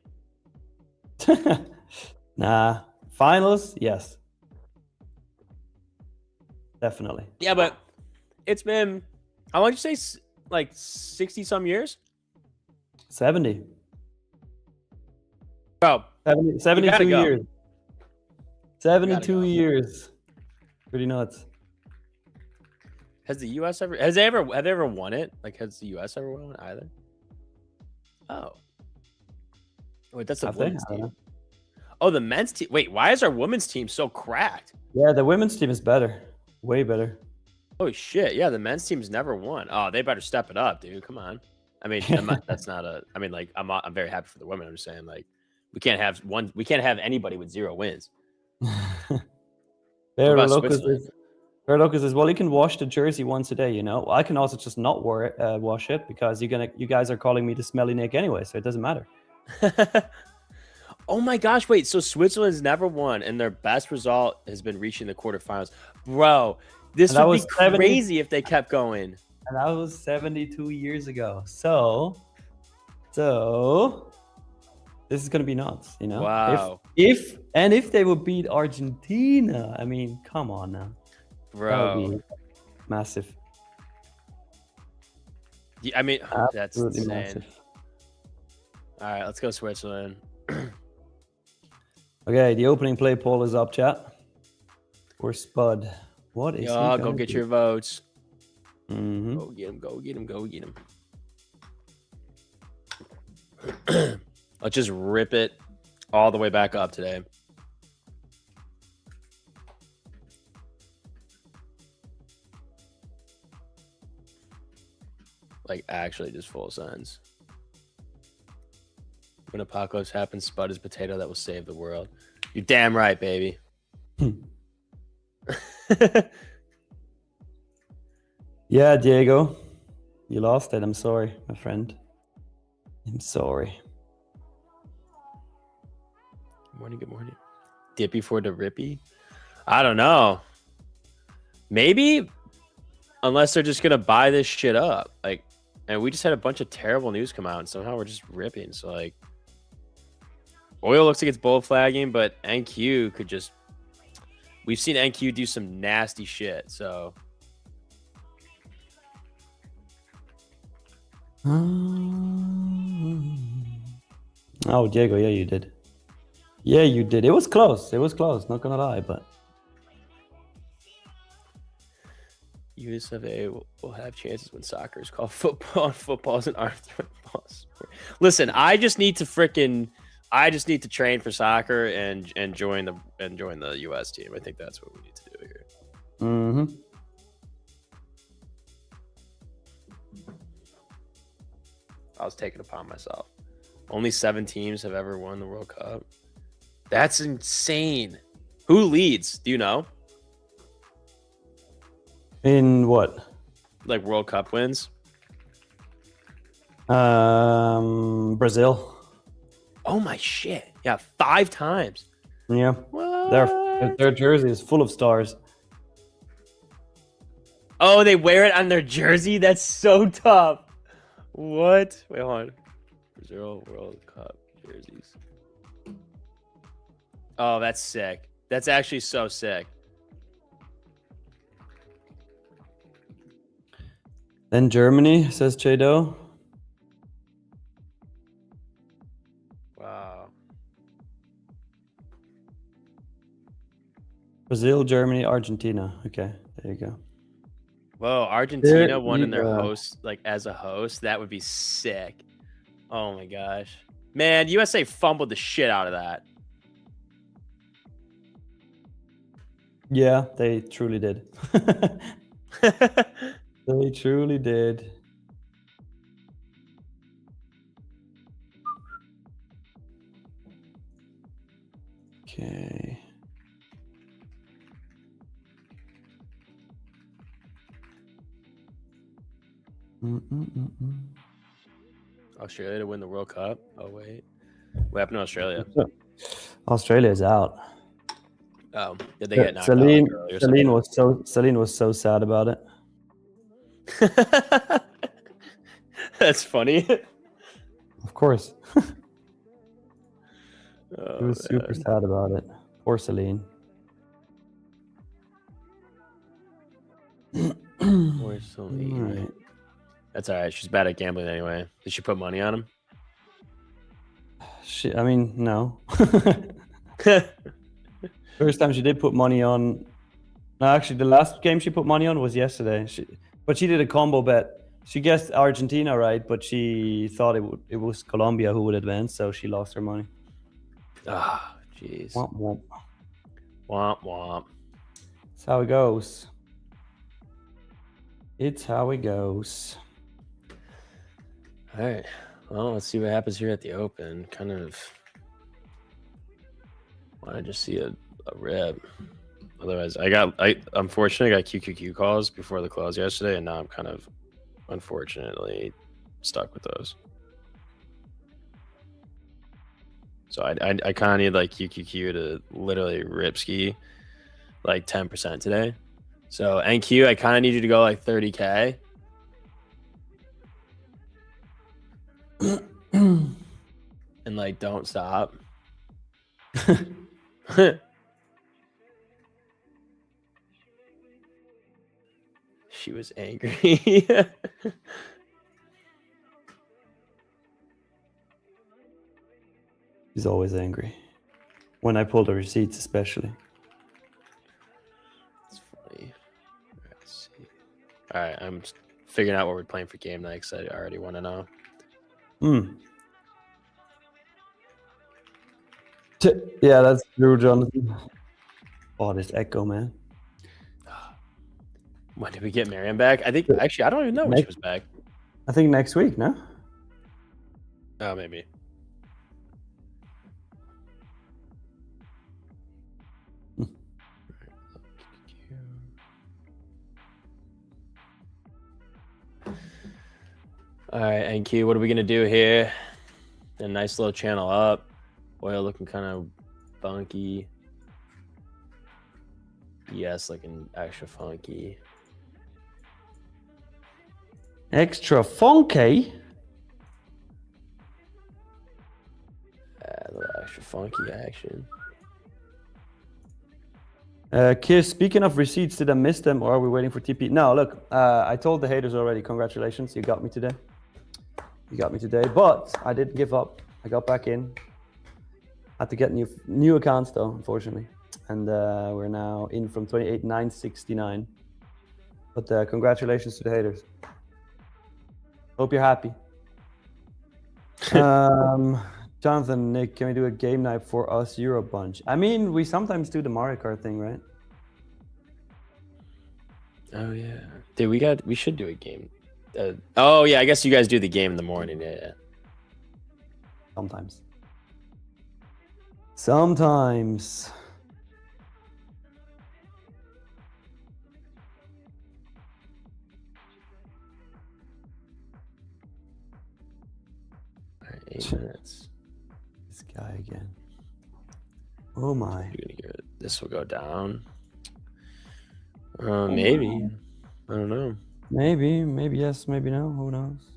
Nah. Finals, yes. Definitely. Yeah, but it's been, how long did you say, like 60 some years? 70. Bro, 72 go. years. 72 years. Pretty nuts. Has the U.S. ever, have they ever won it? Like, has the U.S. ever won it either? Oh. Wait, that's the women's team. Oh, the men's team. Wait, why is our women's team so cracked? Yeah, the women's team is better. Way better. Oh, shit. Yeah, the men's team's never won. Oh, they better step it up, dude. Come on. I mean, that's not a, I mean, like, I'm very happy for the women. I'm just saying, like, we can't have anybody with 0 wins. Lucas says, well, you can wash the jersey once a day, you know. I can also just not wash it because you guys are calling me the smelly Nick anyway, so it doesn't matter. Oh my gosh, wait, so Switzerland's never won and their best result has been reaching the quarterfinals. Bro, this would be crazy if they kept going. And that was 72 years ago. So this is gonna be nuts, you know. Wow. If they would beat Argentina, I mean, come on now, bro, that would be massive. Yeah, I mean, that's absolutely insane. Massive. All right, let's go Switzerland. Okay, the opening play poll is up, chat. Or Spud. What is he go get your votes. Mm-hmm. Go get him. Let's just rip it all the way back up today. Like, actually just full sense. When apocalypse happens, Spud is potato that will save the world. You're damn right, baby. Yeah, Diego. You lost it. I'm sorry, my friend. I'm sorry. Good morning. Dippy for the rippy? I don't know. Maybe, unless they're just gonna buy this shit up. Like, and we just had a bunch of terrible news come out, and somehow we're just ripping. So, like, oil looks like it's bull flagging, but NQ could just. We've seen NQ do some nasty shit. So. Oh, Diego, yeah, you did. Yeah, you did. It was close. Not gonna lie, but US of A will have chances when soccer is called football, and football is an arm throwing balls. Listen, I just need to train for soccer and join the US team. I think that's what we need to do here. Mm-hmm. I was taking it upon myself. Only 7 teams have ever won the World Cup. That's insane. Who leads? Do you know? In what? Like World Cup wins? Brazil. Oh my shit. Yeah, 5 times. Yeah. What? Their jersey is full of stars. Oh, they wear it on their jersey? That's so tough. What? Wait, hold on. Brazil World Cup jerseys. Oh, that's sick. That's actually so sick. Then Germany, says Chado. Wow. Brazil, Germany, Argentina. Okay, there you go. Whoa, Argentina won in their host, like as a host. That would be sick. Oh my gosh. Man, USA fumbled the shit out of that. Yeah, they truly did. They truly did. Okay. Australia to win the World Cup. Oh wait, what happened to Australia? Australia is out. Oh, did they get knocked out like early or something? Celine was so sad about it. That's funny. Of course. Oh, He was super sad about it. Poor Celine. Poor Celine. Right. That's all right. She's bad at gambling anyway. Did she put money on him? I mean, no. First time she did put money on. No, actually, the last game she put money on was yesterday. But she did a combo bet. She guessed Argentina right, but she thought it was Colombia who would advance, so she lost her money. Ah, jeez. Womp womp. Womp womp. That's how it goes. It's how it goes. All right. Well, let's see what happens here at the Open. Kind of want to just see a rip. Otherwise, I unfortunately got QQQ calls before the close yesterday, and now I'm kind of unfortunately stuck with those. So I kind of need like QQQ to literally rip ski like 10% today. So NQ, I kind of need you to go like 30K. And like don't stop. She was angry. She's always angry. When I pull the receipts, especially. It's funny. Let's see. All right, I'm figuring out what we're playing for game night because I already want to know. Yeah, that's true, Jonathan. Oh, this echo, man. When did we get Miriam back? I think actually I don't even know when she was back. I think next week, no? Oh, maybe. All right, NQ, what are we gonna do here? A nice little channel up. Oil looking kind of funky. Yes, looking extra funky. Extra funky? A little extra funky action. Kiss, speaking of receipts, did I miss them or are we waiting for TP? No, look, I told the haters already, congratulations, you got me today. You got me today, but I didn't give up. I got back in. Had to get new accounts though, unfortunately. And we're now in from 28,969. But congratulations to the haters. Hope you're happy. Jonathan, Nick, can we do a game night for us Euro bunch? I mean, we sometimes do the Mario Kart thing, right? Oh yeah, dude, we should do a game. Oh yeah, I guess you guys do the game in the morning. Yeah. Sometimes. Sometimes. All right, 8 minutes. This guy again. Oh my. This will go down. Maybe. I don't know. Maybe yes, maybe no. Who knows?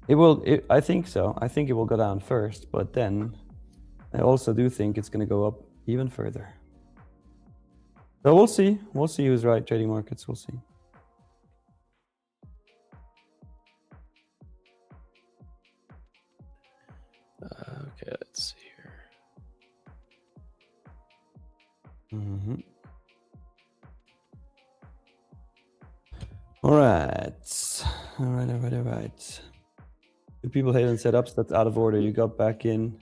It will. I think so. I think it will go down first, but then I also do think it's going to go up even further. So we'll see. We'll see who's right. Trading markets. We'll see. Okay, let's see here. All right. All right. Do people hate on setups? That's out of order. You got back in,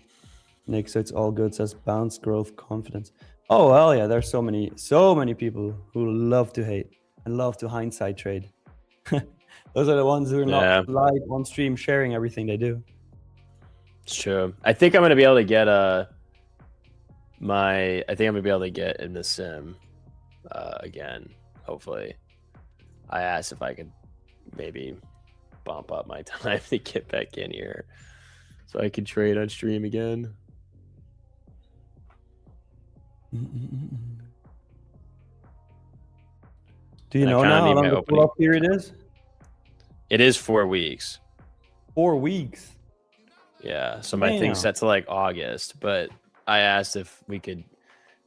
Nick, so it's all good. Says bounce, growth, confidence. Oh, hell yeah. There's so many people who love to hate and love to hindsight trade. Those are the ones who are not live on stream sharing everything they do. It's true. I think I'm going to be able to get I think I'm going to be able to get in the sim again, hopefully. I asked if I could maybe bump up my time to get back in here so I could trade on stream again. Do you know now how long the pull-up period is? It is 4 weeks. 4 weeks? Yeah, so my thing's set to like August, but I asked if we could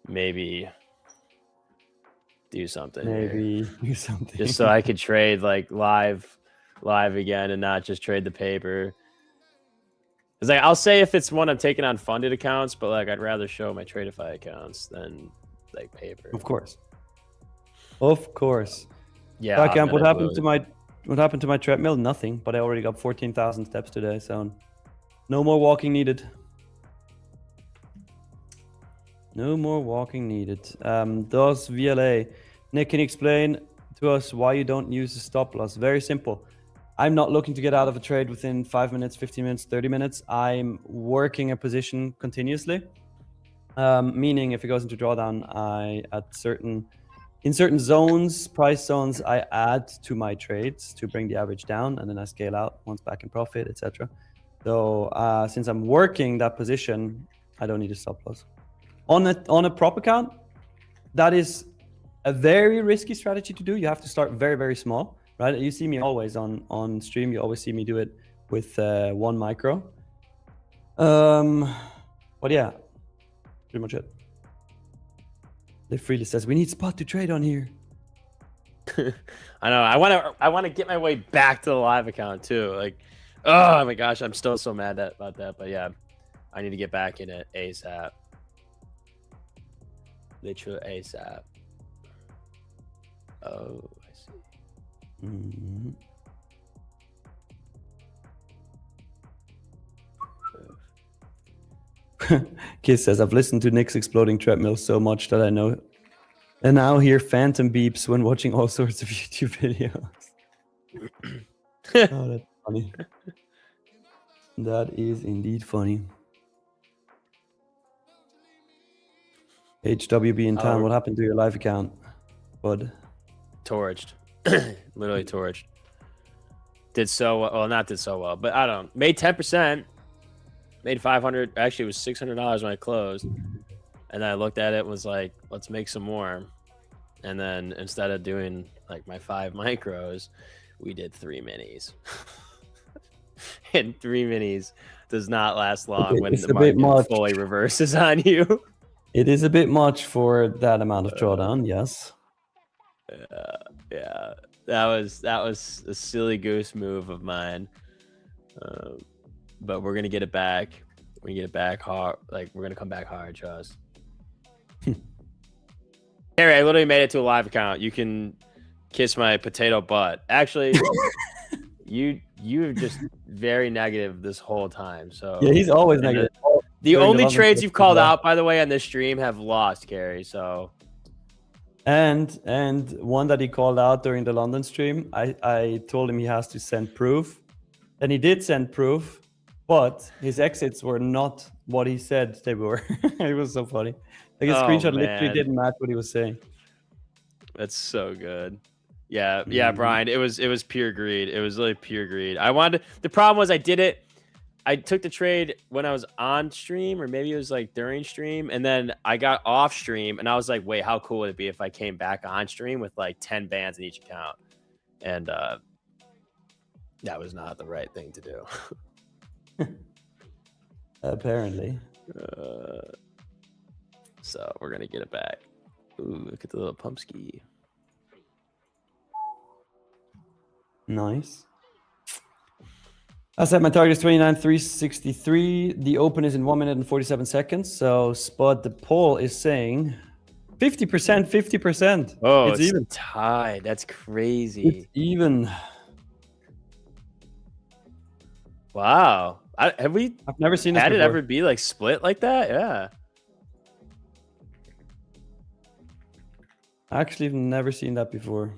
maybe do something. Do something. Just so I could trade like live again and not just trade the paper. It's like I'll say if it's one I'm taking on funded accounts, but like I'd rather show my Tradeify accounts than like paper. Of course. Of course. Yeah. Camp, what happened to my treadmill? Nothing, but I already got 14,000 steps today, so no more walking needed. No more walking needed. Does VLA. Nick, can you explain to us why you don't use the stop loss? Very simple. I'm not looking to get out of a trade within 5 minutes, 15 minutes, 30 minutes. I'm working a position continuously. Meaning if it goes into drawdown, in certain zones, price zones, I add to my trades to bring the average down, and then I scale out once back in profit, etc. So since I'm working that position, I don't need a stop loss. On a prop account, that is a very risky strategy to do. You have to start very, very small, right? You see me always on stream. You always see me do it with 1 micro. But yeah, pretty much it. They freely says we need spot to trade on here. I know. I want to get my way back to the live account too. Like, oh my gosh, I'm still so mad about that. But yeah, I need to get back in it ASAP. Literal ASAP. Oh, I see. Mm-hmm. Kiss says, I've listened to Nick's exploding treadmill so much that I know and now hear phantom beeps when watching all sorts of YouTube videos. Oh, that's funny. That is indeed funny. HWB in town, what happened to your live account, bud? Torched. Literally torched. Did so well, not did so well, but I don't know. Made 10%. Made 500. Actually, it was $600 when I closed. And then I looked at it and was like, let's make some more. And then instead of doing like my 5 micros, we did 3 minis. And 3 minis does not last long when the market fully reverses on you. It is a bit much for that amount of drawdown, yes. Yeah. That was a silly goose move of mine. But we're gonna get it back. We're gonna get it back hard. Like we're gonna come back hard, trust. Harry, I literally made it to a live account. You can kiss my potato butt. Actually, you're just very negative this whole time. So yeah, he's always negative. The only trades you've called out, by the way, on this stream have lost, Gary. So and one that he called out during the London stream, I told him he has to send proof. Then he did send proof, but his exits were not what he said they were. It was so funny. Like his screenshot literally didn't match what he was saying. That's so good. Yeah, Brian. It was pure greed. It was really pure greed. The problem was I took the trade when I was on stream, or maybe it was like during stream, and then I got off stream, and I was like, wait, how cool would it be if I came back on stream with like 10 bans in each account? And that was not the right thing to do. Apparently. So we're gonna get it back. Ooh, look at the little pump ski. Nice. I said my target is 29,363. The open is in 1 minute and 47 seconds. So Spud, the poll is saying 50%, 50%. Oh, it's even tied. That's crazy. It's even. Wow. I've never seen this had before. It ever be like split like that? Yeah. Actually, I've never seen that before.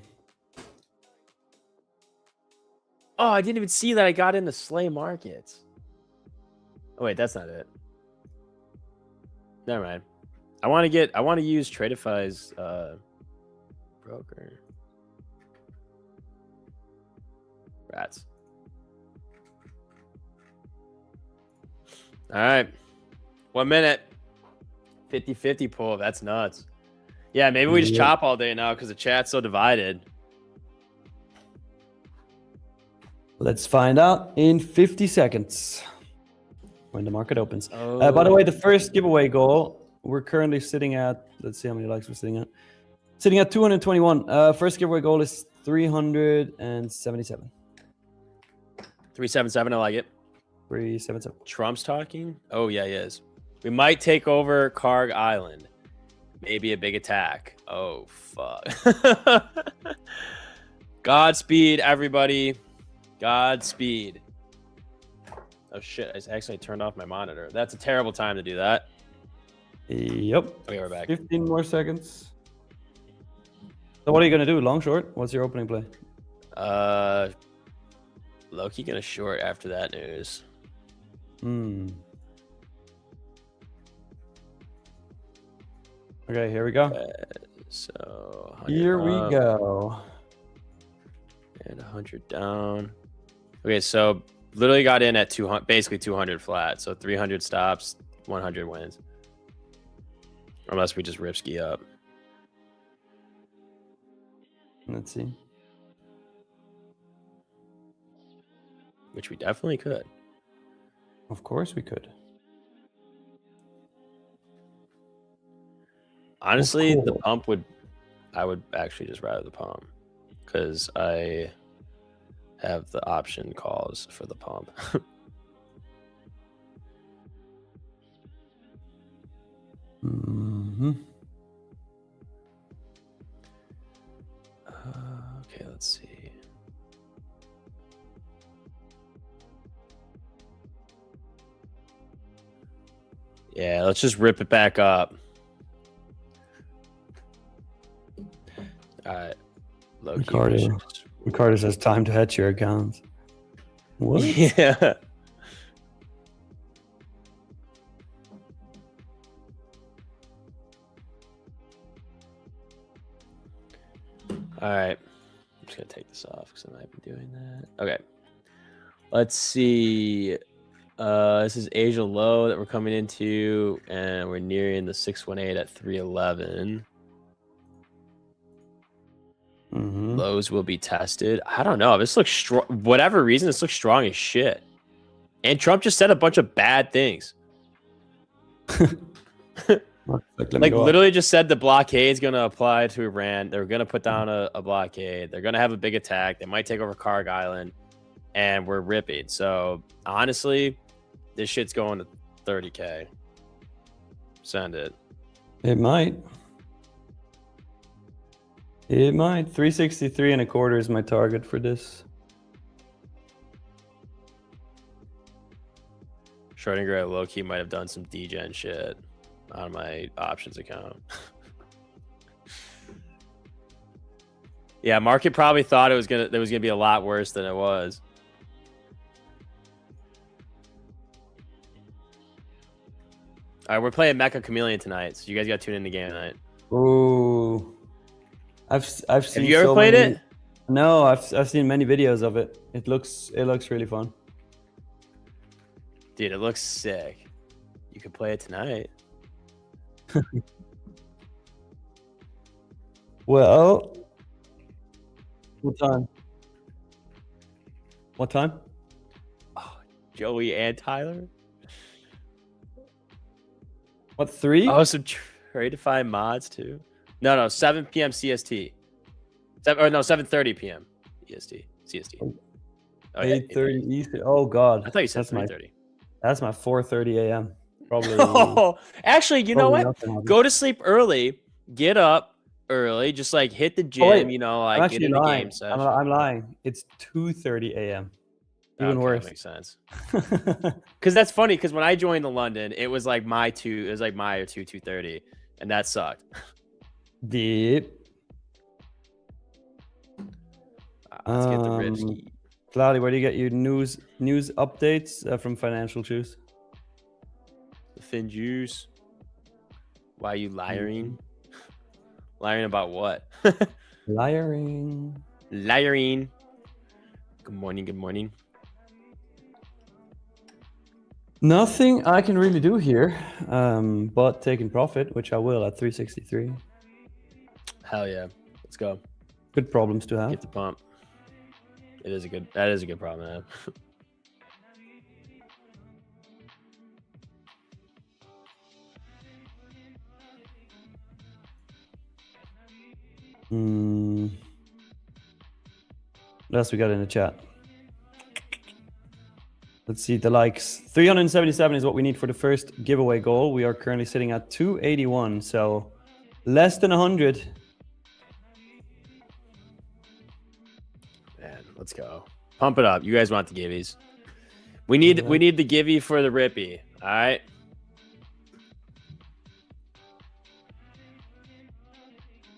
Oh, I didn't even see that I got into Slay Markets. Oh wait, that's not it. Never mind. I want to use Tradeify's broker. Rats. All right. 1 minute. 50-50 pull. That's nuts. Yeah, maybe we just chop all day now because the chat's so divided. Let's find out in 50 seconds when the market opens. By the way, the first giveaway goal, we're currently sitting at, let's see how many likes we're sitting at. Sitting at 221. First giveaway goal is 377. 377, I like it. 377. Trump's talking? Oh, yeah, he is. We might take over Karg Island. Maybe a big attack. Oh, fuck. Godspeed, everybody. Godspeed. Oh, shit. I actually turned off my monitor. That's a terrible time to do that. Yep. Okay, we're back. 15 more seconds. So what are you going to do? Long, short? What's your opening play? Loki gonna short after that news. Okay, here we go. So here we go. And 100 down. Okay, so literally got in at 200, basically 200 flat. So 300 stops, 100 wins. Unless we just rip ski up. Let's see. Which we definitely could. Of course we could. Honestly, the pump I would actually just rather the pump because I have the option calls for the pump. Okay, let's see. Yeah, let's just rip it back up. All right. Ricardo says time to hedge your accounts. What? Yeah. All right. I'm just going to take this off because I might be doing that. Okay. Let's see. This is Asia low that we're coming into, and we're nearing the 618 at 311. Lows will be tested. I don't know. This looks strong. Whatever reason, this looks strong as shit. And Trump just said a bunch of bad things. Like literally just said the blockade is going to apply to Iran. They're going to put down a blockade. They're going to have a big attack. They might take over Karg Island, and we're ripping. So honestly, this shit's going to 30K. Send it. It might. It might. 363 and a quarter is my target for this. Schrodinger low-key might have done some degen shit on my options account. Yeah, market probably thought it was gonna be a lot worse than it was. All right, we're playing Mecha Chameleon tonight, so you guys got to tune in the game tonight. Ooh. I've seen. Have you ever played it? No, I've seen many videos of it. It looks really fun. Dude, it looks sick. You could play it tonight. Well, what time? What time? Oh, Joey and Tyler. What, 3? Oh, some Tradeify mods too. No, 7 p.m. CST. 7:30 p.m. EST. CST. Oh, 8:30 Eastern. Oh God. I thought you said 3:30. That's my 4:30 a.m. Probably. Oh, actually, you know what? Go to sleep early. Get up early. Just like hit the gym. Wait, you know, like get in the game session. I'm lying. It's 2:30 a.m. Even worse. That makes sense. Because that's funny. Because when I joined the London, it was like my 2:30, and that sucked. Deep. Let's get the Rivski. Cloudy, where do you get your news updates from Financial Juice? The Fin Juice. Why are you lying? Lying about what? Lying. Lying. Good morning. Good morning. Nothing I can really do here, but taking profit, which I will at 363. Hell yeah. Let's go. Good problems to have. Get the pump. That is a good problem to have. What else we got in the chat? Let's see the likes. 377 is what we need for the first giveaway goal. We are currently sitting at 281, so less than 100. Man, let's go. Pump it up. You guys want the givvies. We need the givvy for the rippy. All right.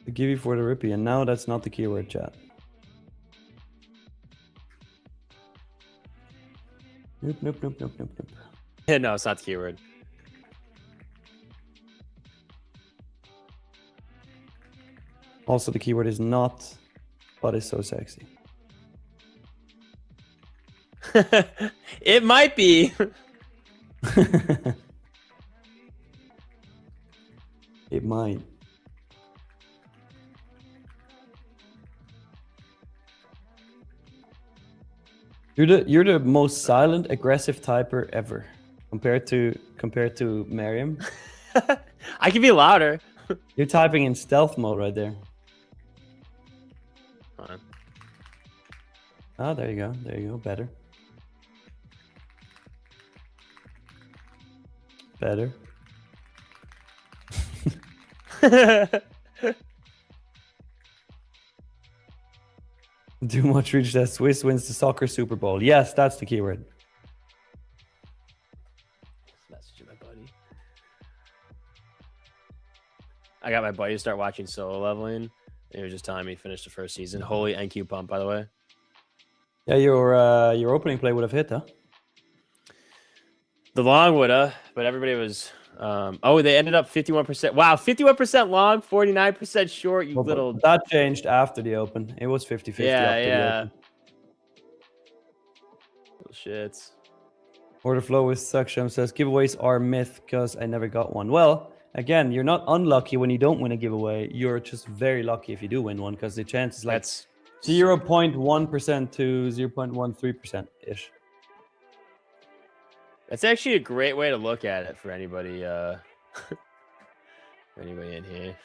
The givvy for the rippy, and now that's not the keyword, chat. Nope. Yeah, no, it's not the keyword. Also, the keyword is not, but is so sexy. It might be. It might. You're the most silent, aggressive typer ever, compared to Miriam. I can be louder. You're typing in stealth mode right there. Hold on. Oh, there you go. There you go. Better. Better. Too much reach that Swiss wins the soccer Super Bowl. Yes, that's the keyword. Messaging my buddy. I got my buddy to start watching Solo Leveling. He was just telling me he finished the first season. Holy NQ pump, by the way. Yeah, your opening play would have hit, huh? The long woulda, but everybody was. They ended up 51%. Wow, 51% long, 49% short. You little. That changed after the open. It was 50-50 after the open. Little shits. Order flow with Suction says giveaways are myth because I never got one. Well, again, you're not unlucky when you don't win a giveaway. You're just very lucky if you do win one because the chance is like 0.1% to 0.13% ish. That's actually a great way to look at it for anybody for anybody in here.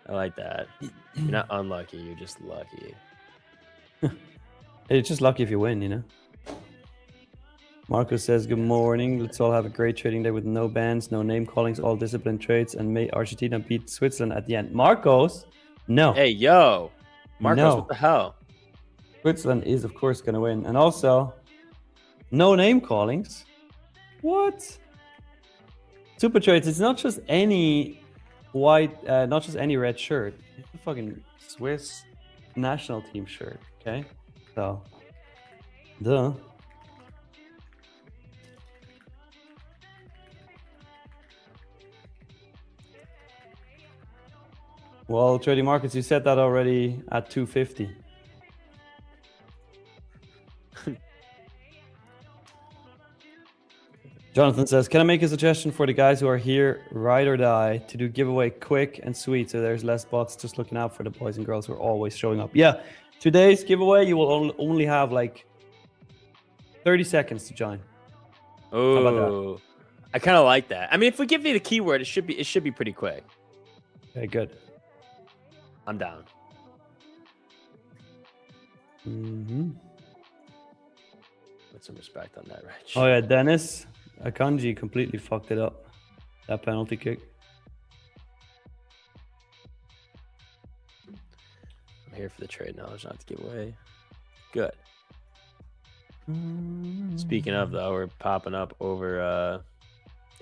I like that. You're not unlucky, you're just lucky. It's just lucky if you win, you know. Marco says, good morning. Let's all have a great trading day with no bans, no name callings, all disciplined trades, and may Argentina beat Switzerland at the end. Marcos? No. Hey, yo. Marcos, no. What the hell? Switzerland is, of course, going to win. And also, no name callings. What? Super trades. It's not just any not just any red shirt. It's a fucking Swiss national team shirt. Okay, so, duh. Well, trading markets, you said that already at 250. Jonathan says, can I make a suggestion for the guys who are here, ride or die, to do giveaway quick and sweet so there's less bots just looking out for the boys and girls who are always showing up? Yeah, today's giveaway, you will only have like 30 seconds to join. Oh, I kind of like that. I mean, if we give you the keyword, it should be pretty quick. Okay, good. I'm down. Put some respect on that, right? Oh yeah, Dennis Akanji completely fucked it up. That penalty kick. I'm here for the trade knowledge, not the giveaway. Good. Speaking of, though, we're popping up over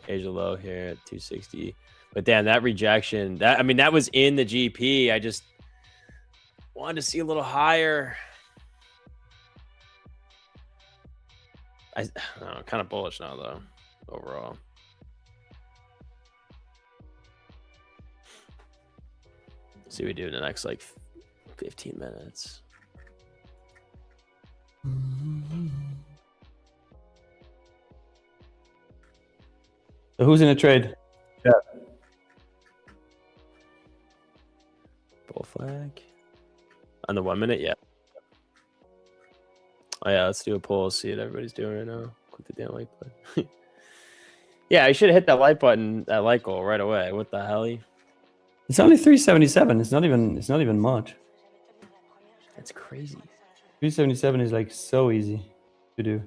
Asia low here at 260. But damn, that rejection, that was in the GP. I just wanted to see a little higher. I don't know, kind of bullish now, though, overall. See what we do in the next, like, 15 minutes. who's in a trade? Yeah. Bull flag. On the 1 minute, yeah. Oh yeah, let's do a poll. See what everybody's doing right now. Click the damn like button. Yeah, I should have hit that like button, that like goal right away. What the hell? It's only 377. It's not even much. That's crazy. 377 is like so easy to do.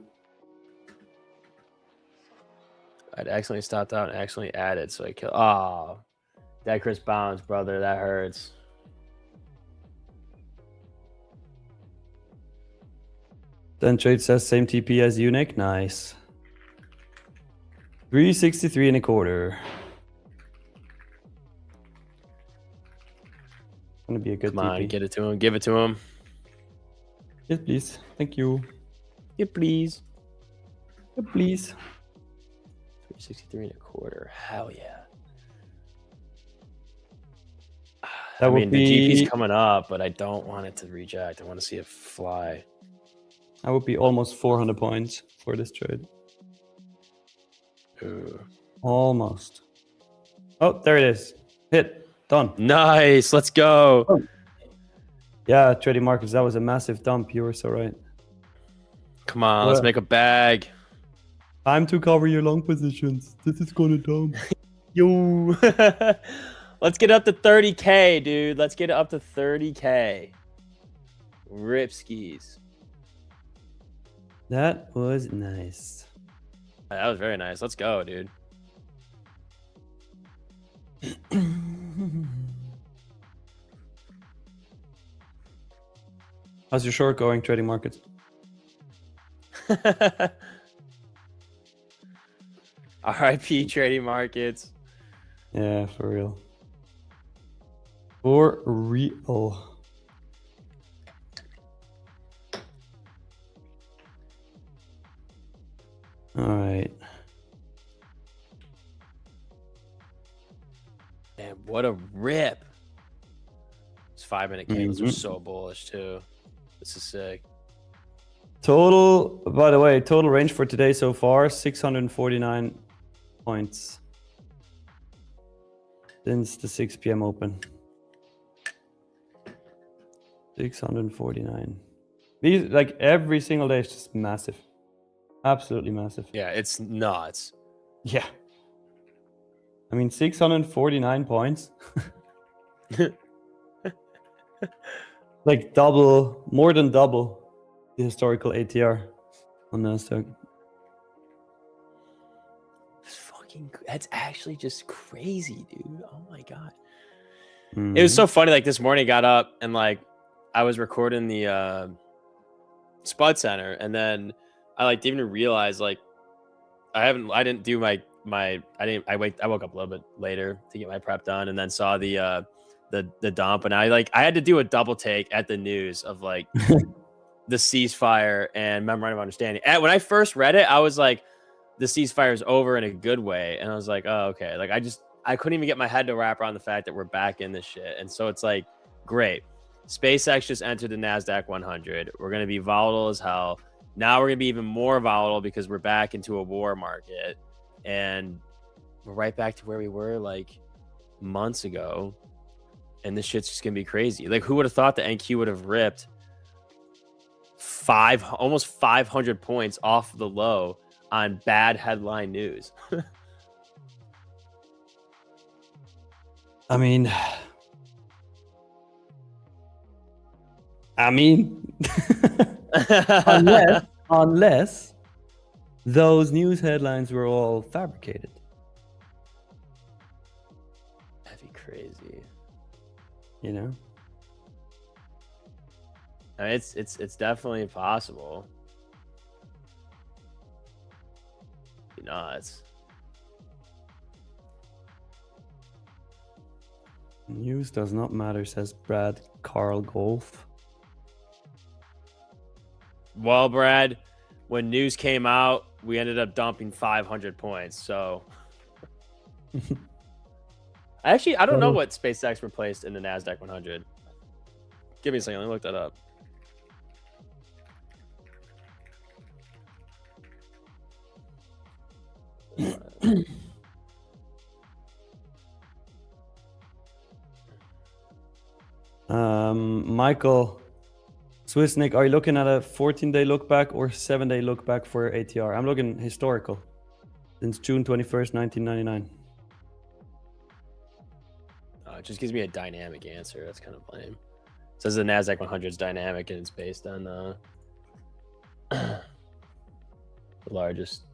I'd accidentally stopped out and accidentally added, so I killed. Oh, that Chris Bounds, brother, that hurts. Then trade says same TP as Unique. Nice. 363 and a quarter. Gonna be a good Come on, TP. get it to him. Give it to him. Yes, please. Thank you. Yeah, please. Yeah, please. 363 and a quarter. Hell yeah. That I would mean, be... the GP's coming up, but I don't want it to reject. I want to see it fly. That would be almost 400 points for this trade. Ooh. Almost. Oh, there it is. Hit. Done. Nice. Let's go. Oh. Yeah, trading markets. That was a massive dump. You were so right. Come on, let's make a bag. Time to cover your long positions. This is gonna dump. Yo. Let's get up to 30K, dude. Let's get it up to 30K. Rip skis. That was nice. That was very nice. Let's go, dude. How's your short going, trading markets? RIP trading markets. Yeah, for real. For real. All right. Man, what a rip. These 5-minute candles are so bullish too. This is sick. Total, by the way, total range for today so far, 649 points. Since the 6 p.m. open. 649. These, like, every single day is just massive. Absolutely massive. Yeah, it's nuts. Yeah. I mean, 649 points. Like double, more than double the historical ATR on NASDAQ. That's actually just crazy, dude. Oh my God. It was so funny. Like this morning I got up and like I was recording the Spud Center, and then I like didn't even realize like I didn't do I woke up a little bit later to get my prep done, and then saw the dump, and I had to do a double take at the news of like the ceasefire and memorandum of understanding. And when I first read it, I was like, the ceasefire is over in a good way, and I was like, oh, okay. Like I couldn't even get my head to wrap around the fact that we're back in this shit. And so it's like, great. SpaceX just entered the NASDAQ 100. We're going to be volatile as hell. Now we're going to be even more volatile because we're back into a war market. And we're right back to where we were like months ago. And this shit's just going to be crazy. Like, who would have thought the NQ would have ripped almost 500 points off the low on bad headline news? I mean, unless those news headlines were all fabricated. That'd be crazy. You know? I mean, it's definitely possible. Nuts. News does not matter, says Brad Carl Golf. Well, Brad, when news came out, we ended up dumping 500 points. So, I don't know what SpaceX replaced in the NASDAQ 100. Give me a second. Let me look that up. Michael, Swiss Nick, are you looking at a 14-day look back or 7-day look back for ATR? I'm looking historical since June 21st, 1999. It just gives me a dynamic answer. That's kind of lame. It says the NASDAQ 100 is dynamic and it's based on the largest,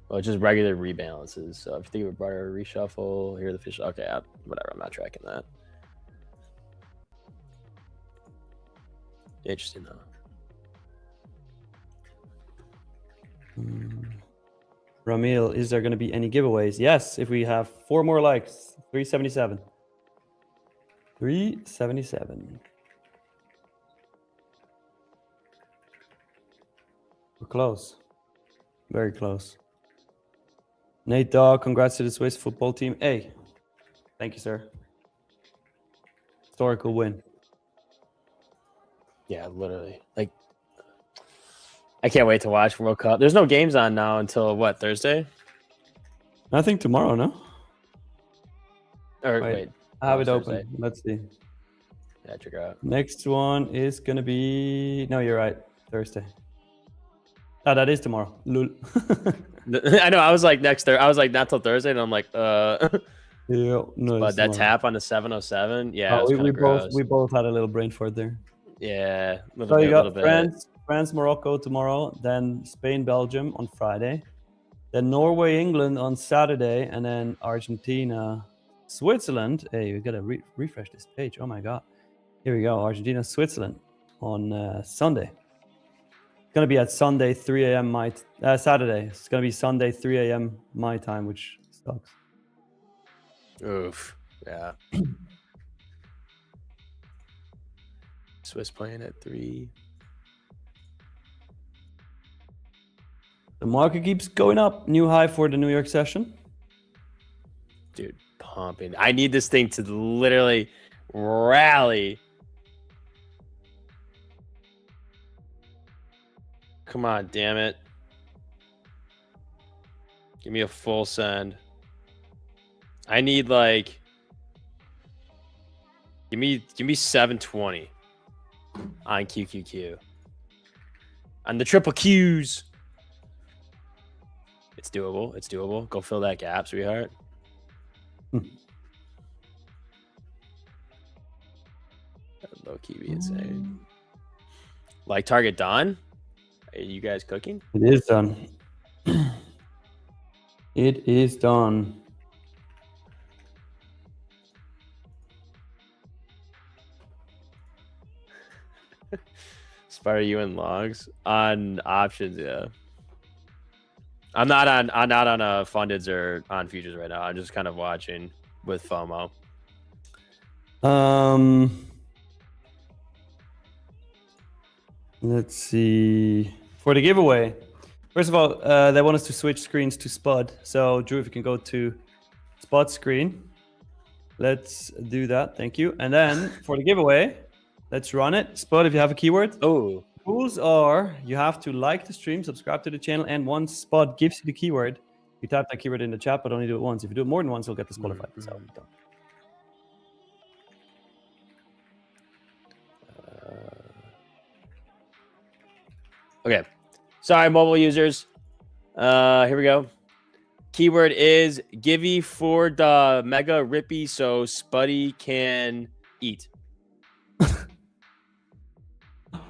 well, it's just regular rebalances. So if you think of a broader reshuffle, here are the fish. Okay, whatever. I'm not tracking that. Interesting though. Ramil, is there going to be any giveaways? Yes, if we have 4 more likes. 377. 377. We're close. Very close. Nate Dogg, congrats to the Swiss football team. Hey, thank you, sir. Historical win. Yeah, literally. Like, I can't wait to watch World Cup. There's no games on now until what, Thursday? I think tomorrow, no? Or wait, I have it Thursday. open. Let's see. Yeah, check it out. Next one is going to be... No, you're right. Thursday. Oh, that is tomorrow. Lul. I know. I was like I was like not till Thursday, and I'm like, Yeah, no. But that tap on the 707, yeah, we both had a little brain fart there. Yeah, So you got France, Morocco tomorrow, then Spain, Belgium on Friday, then Norway, England on Saturday, and then Argentina, Switzerland. Hey, we gotta refresh this page. Oh my god, here we go. Argentina, Switzerland on Sunday. It's gonna be at Sunday 3 a.m. Saturday. It's gonna be Sunday 3 a.m. my time, which sucks. Oof. Yeah. Swiss playing at 3. The market keeps going up. New high for the New York session. Dude, pumping. I need this thing to literally rally. Come on, damn it. Give me a full send. I need like give me 720 on QQQ. On the triple Qs. It's doable. It's doable. Go fill that gap, sweetheart. Low key be insane. Like target done? Are you guys cooking? It is done. It is done. Spire you in logs on options, yeah. I'm not on fundeds or on futures right now. I'm just kind of watching with FOMO. Let's see. For the giveaway, first of all, they want us to switch screens to Spud. So Drew, if you can go to Spud screen, let's do that. Thank you. And then for the giveaway, let's run it. Spud, if you have a keyword. Oh. Rules are you have to like the stream, subscribe to the channel, and once Spud gives you the keyword, you type that keyword in the chat, but only do it once. If you do it more than once, you'll get disqualified. So don't. Okay. Sorry, mobile users. Here we go. Keyword is Givey for the mega rippy so Spuddy can eat.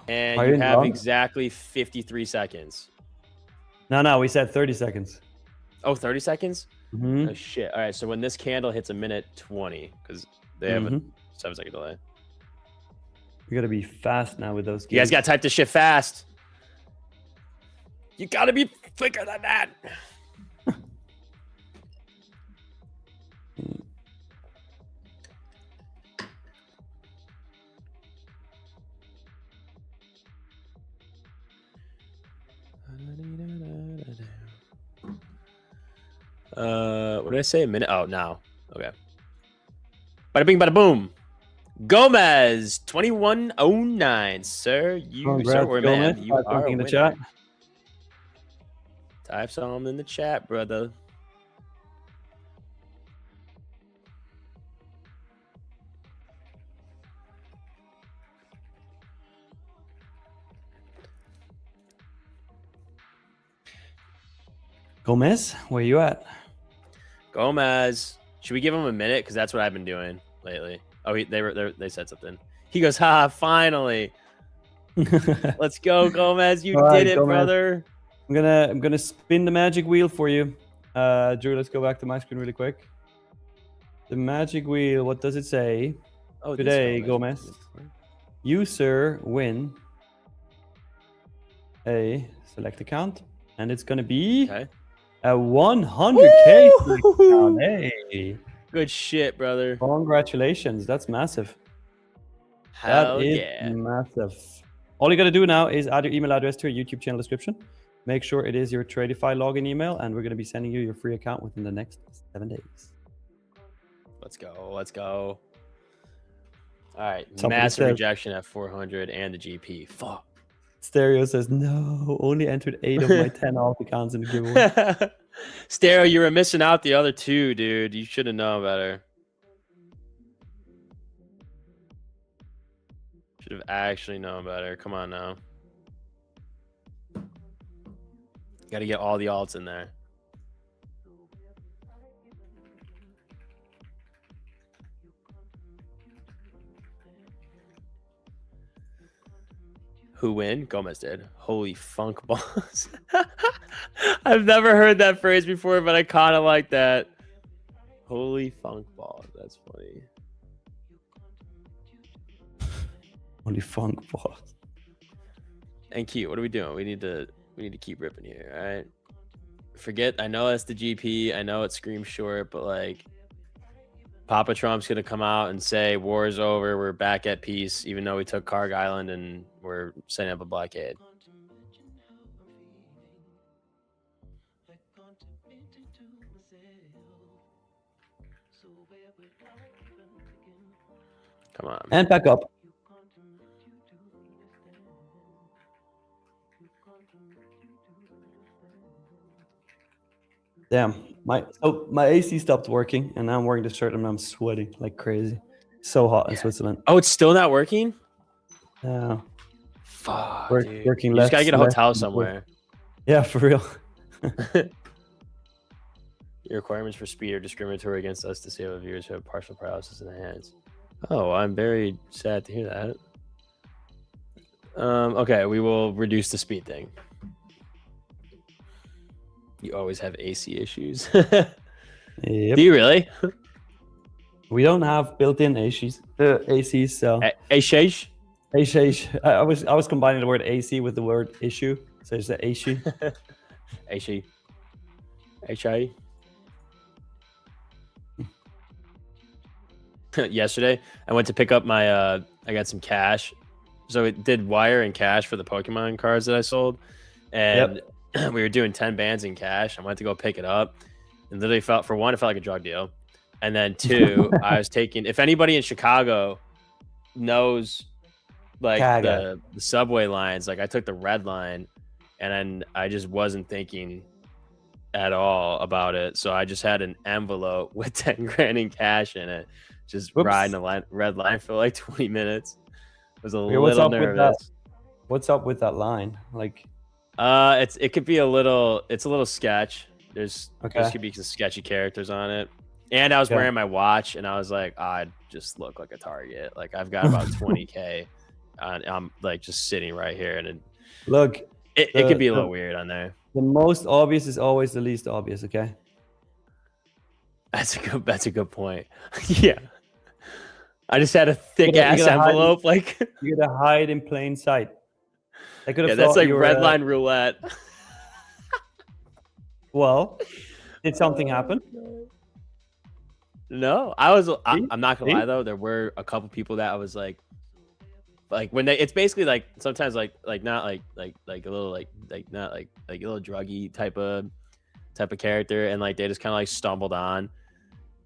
And you have exactly 53 seconds. No, we said 30 seconds. Oh, 30 seconds? Mm-hmm. Oh, shit. All right, so when this candle hits a minute 20, because they have a 7-second delay. You got to be fast now with those games. You guys got to type this shit fast. You got to be quicker than that. What did I say? A minute? Oh, now. Okay. Bada bing, bada boom. Gomez, 2109, sir. Sir, or man, you are in the chat. Type something in the chat, brother. Gomez, where you at? Gomez. Should we give him a minute? Because that's what I've been doing lately. Oh, they said something. He goes, ha, finally. Let's go, Gomez. You did it, Gomez. Brother. I'm gonna spin the magic wheel for you. Drew, let's go back to my screen really quick. The magic wheel, what does it say? Oh, today, Gomez. You, sir, win a select account, and it's gonna be a 100K account. Hey, good shit, brother. Congratulations, that's massive. Hell that is massive. All you gotta do now is add your email address to your YouTube channel description. Make sure it is your Tradeify login email, and we're gonna be sending you your free account within the next 7 days. Let's go. Let's go. All right. Massive rejection at 400 and the GP. Fuck. Stereo says, no, only entered 8 of my 10 alt accounts in the giveaway. Stereo, you were missing out the other 2, dude. You should have known better. Should have actually known better. Come on now. Got to get all the alts in there. Who win? Gomez did. Holy funk balls. I've never heard that phrase before, but I kind of like that. Holy funk balls. That's funny. Holy funk balls. And Q, what are we doing? We need to keep ripping here, all right? Forget, I know that's the GP. I know it screams short, but like Papa Trump's going to come out and say war's over. We're back at peace, even though we took Karg Island and we're setting up a blockade. Come on. And back up. Damn, my AC stopped working, and now I'm wearing the shirt and I'm sweating like crazy. So hot in Switzerland. Oh, it's still not working? Yeah. Fuck, working you less. just gotta get a hotel somewhere. Yeah, for real. Your requirements for speed are discriminatory against us disabled viewers who have partial paralysis in their hands. Oh, I'm very sad to hear that. Okay, we will reduce the speed thing. You always have AC issues. Yep. Do you really? We don't have built-in ACs. ACs, so ACs. I was combining the word AC with the word issue, so it's the AC. AC. HI. Yesterday, I went to pick up my. I got some cash, so it did wire and cash for the Pokemon cards that I sold, and. Yep. We were doing 10 bands in cash. I went to go pick it up and literally it felt like a drug deal. And then 2, I was taking, if anybody in Chicago knows like the subway lines, like I took the red line and then I just wasn't thinking at all about it. So I just had an envelope with 10 grand in cash in it, just riding a red line for like 20 minutes. It was a little nervous. What's up with that line? Like, it could be it's a little sketch. There could be some sketchy characters on it. And I was wearing my watch and I was like, I just look like a target. Like I've got about 20K and I'm like just sitting right here and it could be a little weird on there. The most obvious is always the least obvious, okay? That's a good point. Yeah. I just had a thick ass envelope. Like you gotta hide in plain sight. That's like red line roulette. Well, did something happen? No, I'm not gonna lie though. There were a couple people that I was like when it's basically like sometimes like not like a little like not like a little druggy type of character, and like they just kind of like stumbled on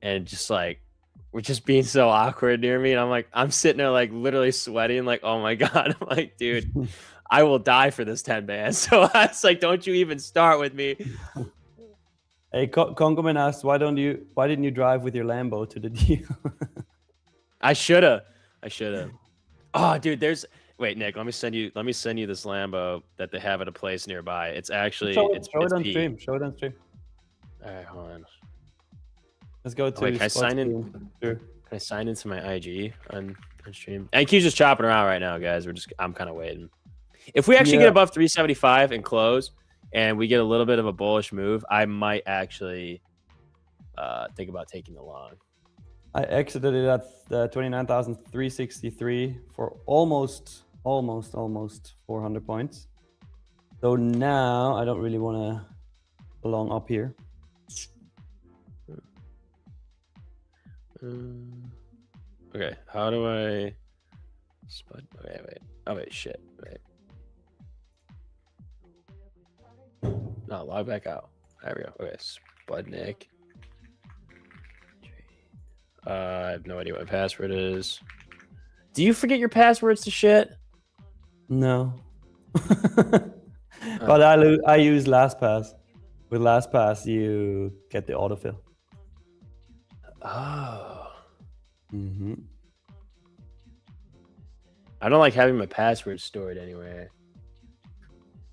and just like were just being so awkward near me, and I'm sitting there like literally sweating, like oh my god, I'm like dude. I will die for this 10 bands. So I was like, don't you even start with me. Hey, Congoman asked, why didn't you drive with your Lambo to the deal? I should have. Oh, dude, wait, Nick, let me send you this Lambo that they have at a place nearby. It's actually show it on stream. All right, hold on. Let's go to. Wait, can I spot sign in? stream. Sure. Can I sign into my IG on stream? And Q's just chopping around right now, guys. I'm kind of waiting. If we actually get above 375 and close, and we get a little bit of a bullish move, I might actually think about taking the long. I exited it at 29,363 for almost 400 points. So now I don't really want to belong up here. Okay, how do I spud? Okay, wait. Oh wait, shit. Wait. No, log back out. There we go. Okay, Spudnik. I have no idea what my password is. Do you forget your passwords to shit? No. But I use LastPass. With LastPass, you get the autofill. Oh. Mm-hmm. I don't like having my password stored anywhere.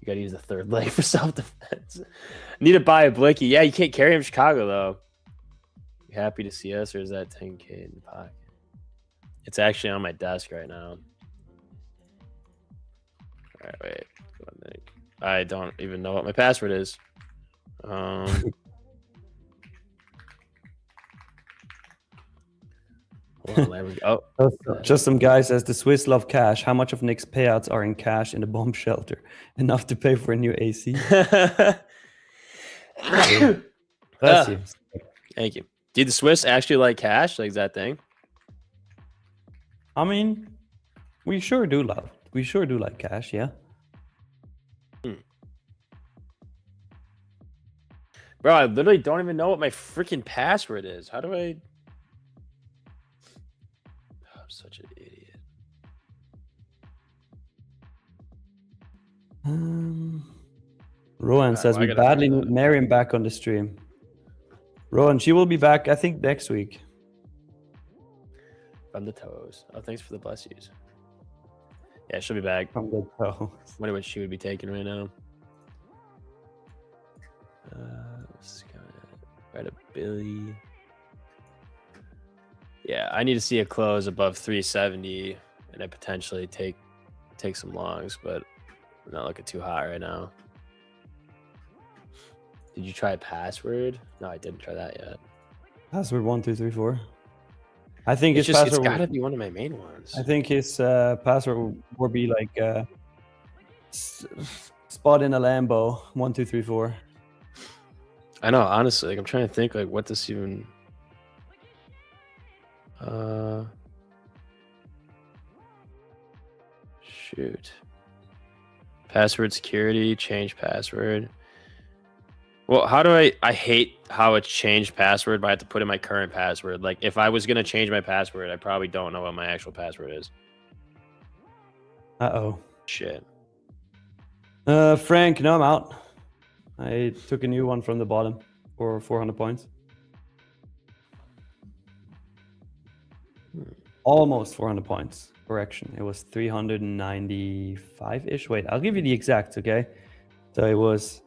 You gotta use the third leg for self-defense. Need to buy a blicky. Yeah, you can't carry him in Chicago, though. You happy to see us, or is that 10K in the pocket? It's actually on my desk right now. All right, wait. I don't even know what my password is. Just some guy says the Swiss love cash. How much of Nick's payouts are in cash in the bomb shelter? Enough to pay for a new AC. Bless you. Thank you. Did the Swiss actually like cash? Like that thing? I mean, we sure do like cash, yeah. Bro, I literally don't even know what my freaking password is. How do I? Oh, I'm such an idiot. Rowan says we badly need Marion back on the stream. Rowan, she will be back, I think, next week. From the toes. Oh, thanks for the bless yous. Yeah, she'll be back. From the toes. Wonder what she would be taking right now. Right up Billy. Yeah, I need to see a close above 370 and I potentially take some longs, but I'm not looking too hot right now. Did you try password? No, I didn't try that yet. Password 1234. I think it's his password. It's gotta be one of my main ones. I think his password would be like spot in a Lambo 1234. I know, honestly, like I'm trying to think like what this even shoot. Password security, change password. Well, how do I hate how it's changed password, but I have to put in my current password. Like if I was gonna change my password, I probably don't know what my actual password is. Uh-oh. Shit. Frank, no, I'm out. I took a new one from the bottom for 400 points. Almost 400 points. Correction. It was 395-ish. Wait, I'll give you the exact, okay? So it was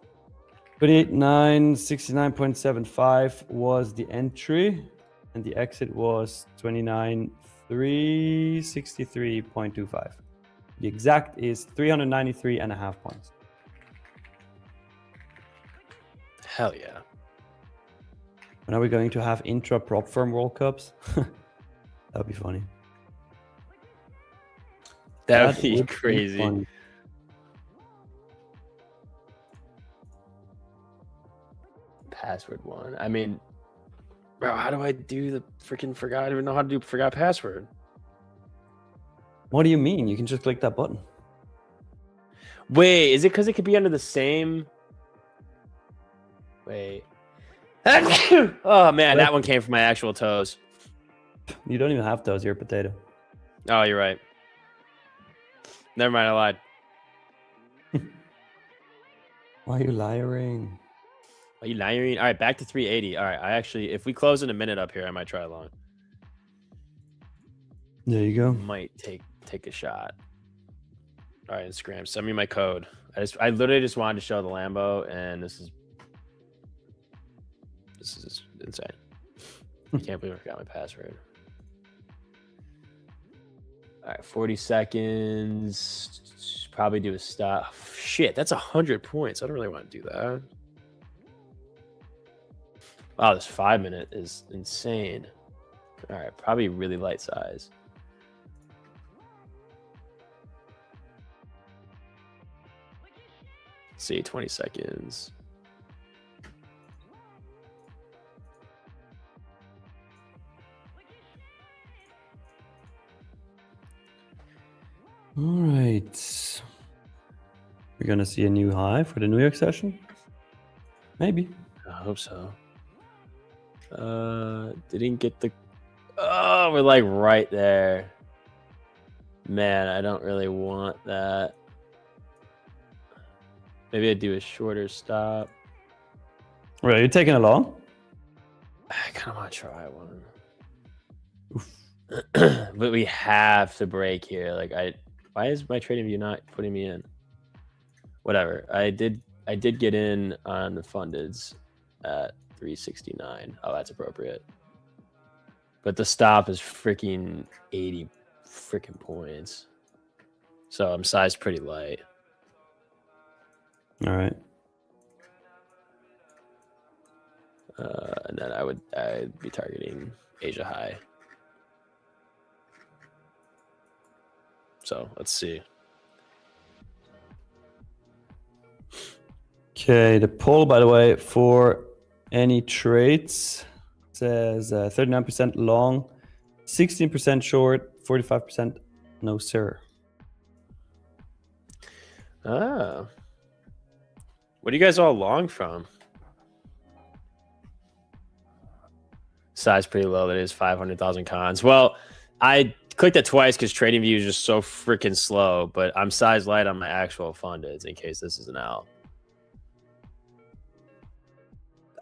29,69.75 was the entry, and the exit was 29,363.25. The exact is 393.5 points. Hell yeah. When are we going to have intra prop firm World Cups? That would be funny. That would be crazy. Funny. Password one. I mean, bro, how do I do the freaking forgot? I don't even know how to do forgot password. What do you mean? You can just click that button. Wait, is it because it could be under the same? Wait. Oh man, that one came from my actual toes. You don't even have toes. You're a potato. Oh, you're right. Never mind, I lied. Why are you lying? Are you lying? All right, back to 380. All right, I actually, if we close in a minute up here, I might try long. There you go. Might take a shot. All right, Instagram, send me my code. I literally just wanted to show the Lambo, and this is This is insane. I can't believe I forgot my password. All right, 40 seconds. Probably do a stop. Shit, that's 100 points. I don't really want to do that. Wow, this 5 minute is insane. All right, probably really light size. Let's see, 20 seconds. All right. We're going to see a new high for the New York session? Maybe. I hope so. Didn't get the... Oh, we're like right there. Man, I don't really want that. Maybe I'd do a shorter stop. Right, you're taking it long? I kind of want to try one. Oof. But we have to break here. Like, why is my trading view not putting me in? Whatever. I did get in on the fundeds at 369. Oh, that's appropriate. But the stop is freaking 80 freaking points. So I'm sized pretty light. All right. And then I'd be targeting Asia high. So let's see. Okay, the poll, by the way, for any trades says 39% long, 16% short, 45% no sir. Oh. What are you guys all long from? Size pretty low. That is 500,000 cons. Well, I clicked it twice because trading view is just so freaking slow, but I'm size light on my actual fundeds in case this is an out.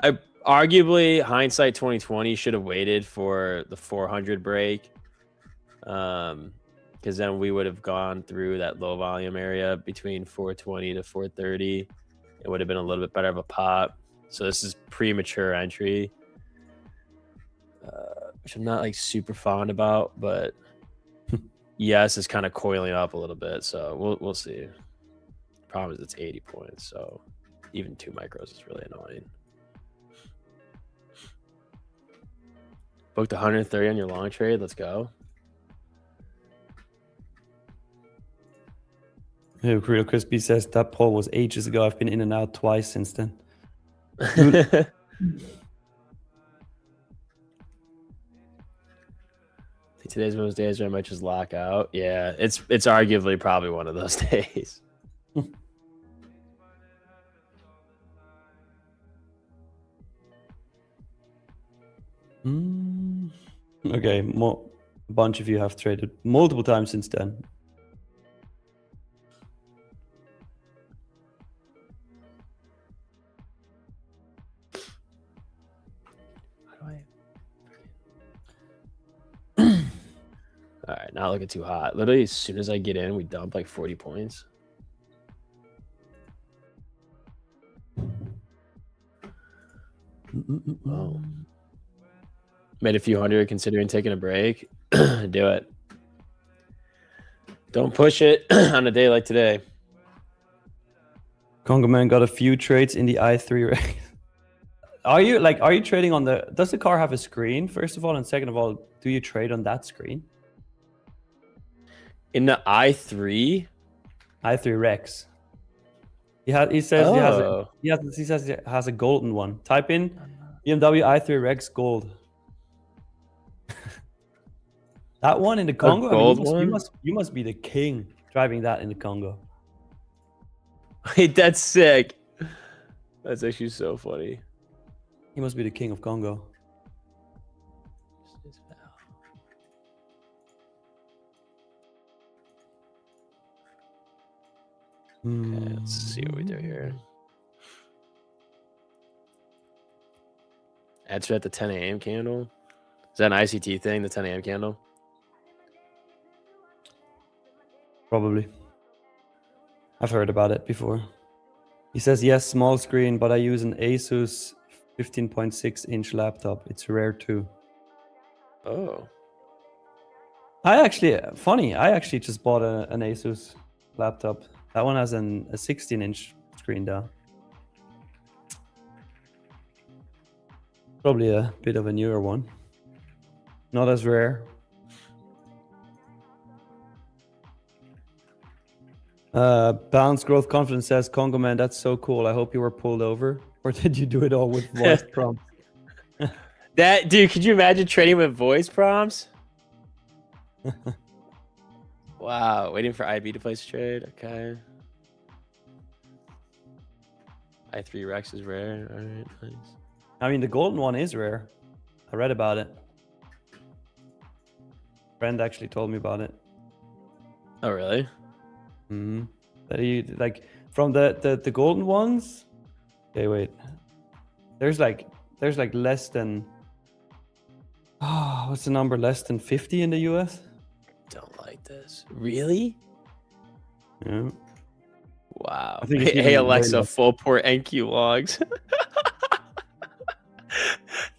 I arguably, hindsight 2020, should have waited for the 400 break, because then we would have gone through that low volume area between 420 to 430. It would have been a little bit better of a pop. So this is premature entry, which I'm not like super fond about, but yes, it's kind of coiling up a little bit. So we'll see. Problem is it's 80 points, so even 2 micros is really annoying. Booked 130 on your long trade. Let's go. Hey, Real Crispy says that poll was ages ago. I've been in and out twice since then. Today's one of those days where I might just lock out. Yeah, it's arguably probably one of those days. Okay, a bunch of you have traded multiple times since then. All right, not looking too hot. Literally, as soon as I get in, we dump like 40 points. Oh. Made a few hundred considering taking a break. Do it. Don't push it on a day like today. Congo Man got a few trades in the i3 race. Are you trading on does the car have a screen, first of all? And second of all, do you trade on that screen? In the i3? i3 Rex. He says he has a golden one. Type in BMW i3 Rex gold. That one in the Congo? You must be the king driving that in the Congo. Wait, that's sick. That's actually so funny. He must be the king of Congo. Okay, let's see what we do here. Answer at the 10 a.m. candle. Is that an ICT thing, the 10 a.m. candle? Probably. I've heard about it before. He says, yes, small screen, but I use an Asus 15.6-inch laptop. It's rare too. Oh. I actually just bought an Asus laptop. That one has a 16-inch screen though. Probably a bit of a newer one. Not as rare. Balance Growth Confidence says, Congo man, that's so cool. I hope you were pulled over. Or did you do it all with voice prompts? That dude, could you imagine trading with voice prompts? Wow, waiting for IB to place a trade. Okay. i3 Rex is rare. All right, nice. I mean, the golden one is rare. I read about it. Friend actually told me about it. Oh, really? Mm-hmm. That he like from the golden ones. Okay, wait. There's like less than. Oh, what's the number? Less than 50 in the US. Don't like this. Really? Yeah. Wow. I think it's Hey even Alexa, way less. full port NQ logs.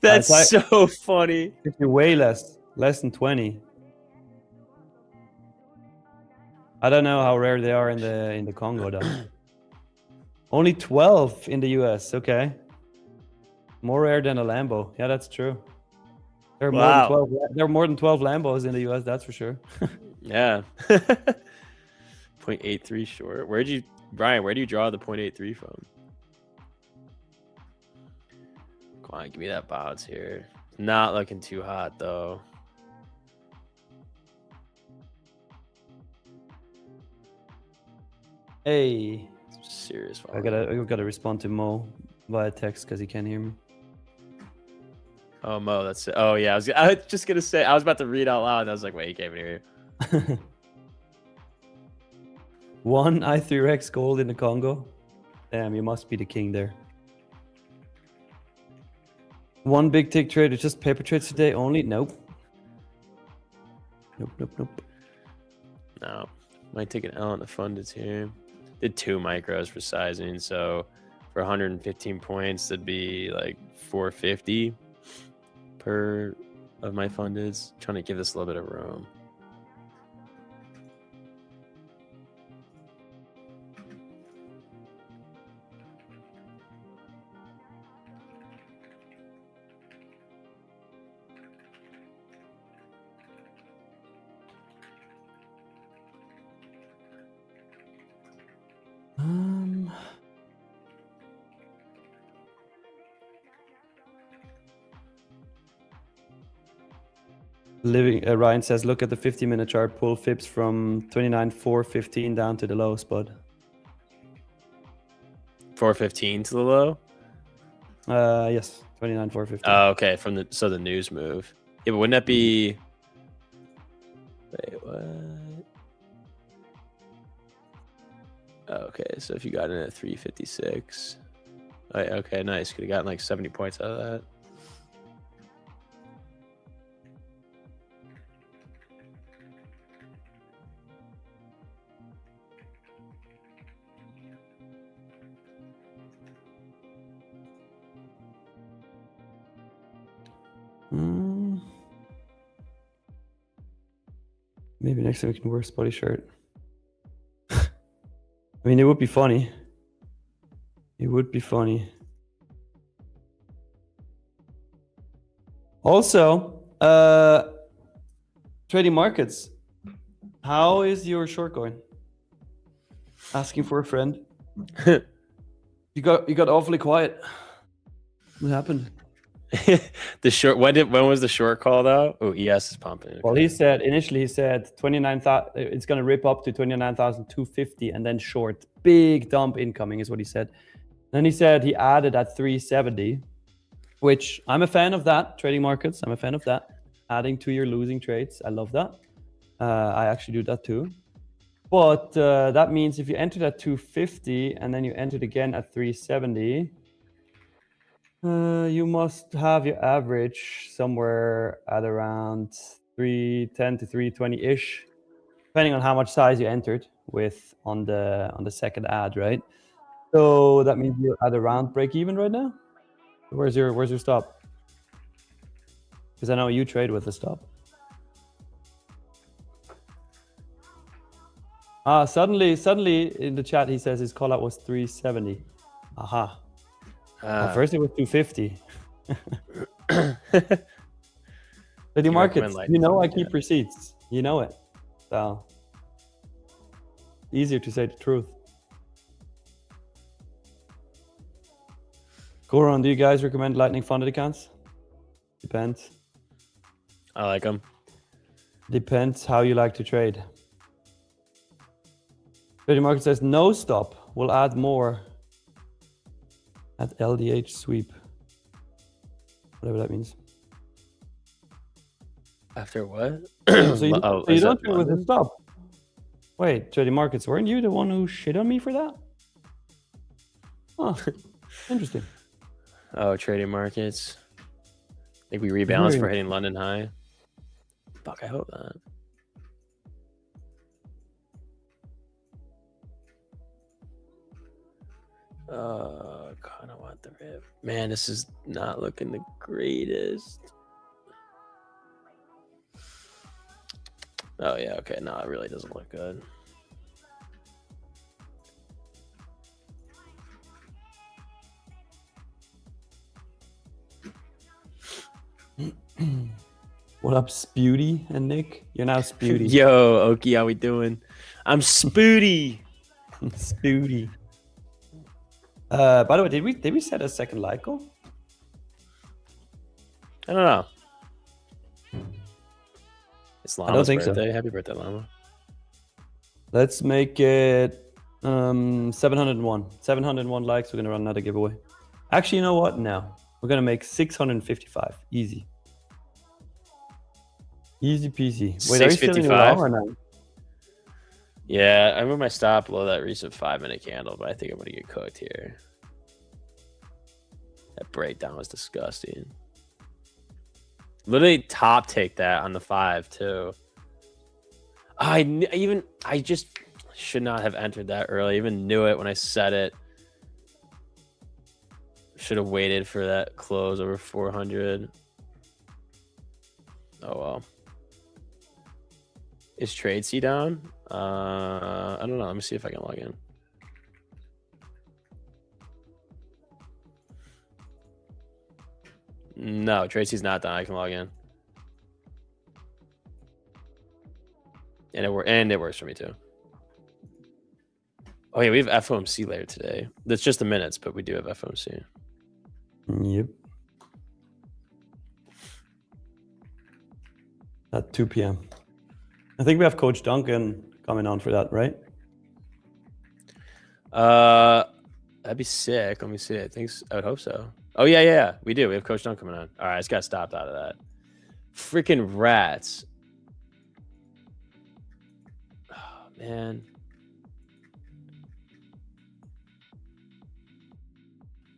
That's It's like- so funny. It's way less than 20. I don't know how rare they are in the Congo though. Only 12 in the US. Okay. More rare than a Lambo. Yeah, that's true. There are Wow. more than 12. There are more than 12 Lambos in the US. That's for sure. Yeah. 0.83 short. Brian, where do you draw the 0.83 from? Come on, give me that bounce here. Not looking too hot though. Hey, Serious I gotta respond to Mo via text because he can't hear me. Oh, Mo, that's it. Oh, yeah. I was just going to say, I was about to read out loud. And I was like, wait, you can't even hear you. One i3 Rex gold in the Congo. Damn, you must be the king there. One big tick trade is just paper trades today only? Nope. Nope. No. Might take an L on the fundeds here. Did 2 micros for sizing. So for 115 points, that'd be like 450 per of my fundeds. Trying to give this a little bit of room. Ryan says, look at the 50-minute chart. Pull Fips from 29.415 down to the low spot. 415 to the low? Yes, 29.415. Oh, okay. So the news move. Yeah, but wouldn't that be? Wait, what? Oh, okay, so if you got in at 356, okay, nice. Could have gotten like 70 points out of that. Maybe next time we can wear a spotty shirt. I mean, it would be funny. It would be funny. Also, trading markets. How is your short going? Asking for a friend. You got awfully quiet. What happened? The short. When was the short called out? Oh, ES is pumping. Okay. Well, initially he said 29,000. It's gonna rip up to 29,250 and then short. Big dump incoming is what he said. Then he said he added at 370, which I'm a fan of that. Trading markets, I'm a fan of that. Adding to your losing trades, I love that. I actually do that too. But that means if you entered at 250 and then you entered again at 370. You must have your average somewhere at around 310 to 320-ish, depending on how much size you entered with on the second ad, right? So that means you're at around break even right now. Where's your stop? Because I know you trade with the stop. Suddenly in the chat he says his call out was 370. Aha. At first it was 250. The markets, you know I keep receipts. You know it. So easier to say the truth. Goran, do you guys recommend Lightning funded accounts? Depends. I like them. Depends how you like to trade. Trading Market says no stop. We'll add more at LDH sweep. Whatever that means. After what? So you don't trade with a stop. Wait, Trading Markets, weren't you the one who shit on me for that? Oh, interesting. Oh, Trading Markets. I think we rebalanced for hitting London high. Fuck, I hope not. Kind of want the rip. Man, this is not looking the greatest. Oh yeah, okay. No, it really doesn't look good. What up, Spooty and Nick? You're now Spooty. Yo, Oki, how we doing? I'm Spooty. Spooty. By the way, did we set a second light goal? I don't know. It's Llama's birthday. So. Happy birthday, Llama. Let's make it 701. 701 likes. We're gonna run another giveaway. Actually, you know what? No, we're gonna make 655. Easy. Easy peasy. Wait, are you still in your Llama now? Yeah, I moved my stop below that recent 5-minute candle, but I think I'm gonna get cooked here. That breakdown was disgusting. Literally top take that on the 5 too. I just should not have entered that early. I even knew it when I said it. Should have waited for that close over 400. Oh well. Is TradeC down? I don't know. Let me see if I can log in. No, TradeC's not down. I can log in. And it works for me too. Oh yeah, we have FOMC later today. That's just the minutes, but we do have FOMC. Yep. At 2 p.m. I think we have Coach Duncan coming on for that, right? That'd be sick. Let me see. I would hope so. Oh yeah. We do. We have Coach Duncan coming on. All right, I just got stopped out of that. Freaking rats. Oh man.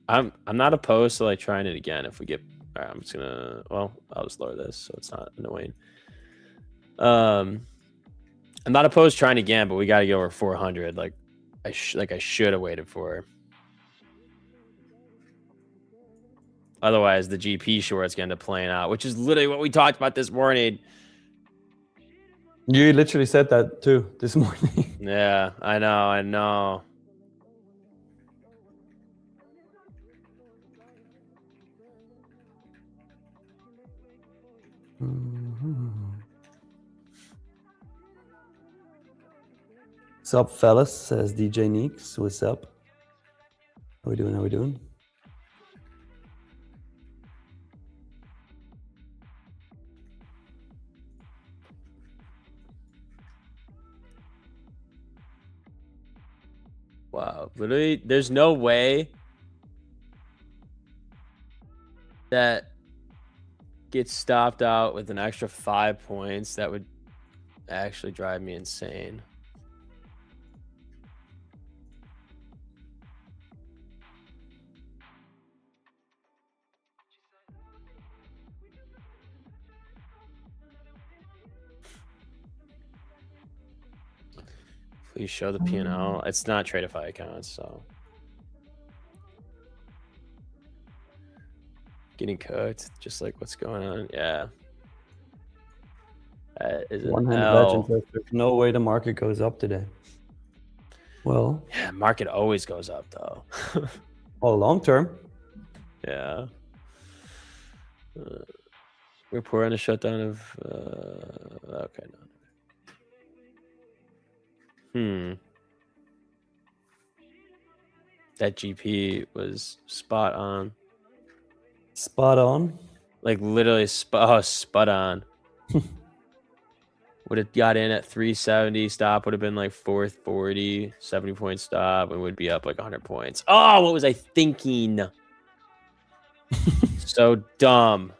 I'm not opposed to like trying it again if we get. All right, I'm just gonna. Well, I'll just lower this so it's not annoying. I'm not opposed to trying again, but we got to go over 400. Like I should have waited for. Otherwise, the GP short's going to end up playing out, which is literally what we talked about this morning. You literally said that too this morning. Yeah, I know. What's up, fellas? Says DJ Neeks. What's up? How we doing? Wow, literally, there's no way that gets stopped out with an extra 5 points. That would actually drive me insane. Please show the P&L. It's not Tradeify accounts, so. getting cooked, just like what's going on. Yeah. Is it One-handed L? legend says there's no way the market goes up today. Well, Yeah, market always goes up though. long term. Yeah. Report on a shutdown of. Okay. No. That GP was spot on. Spot on. Like literally spot on. Would have got in at 370. Stop would have been like 440, 70-point stop, and would be up like 100 points. Oh, what was I thinking? So dumb.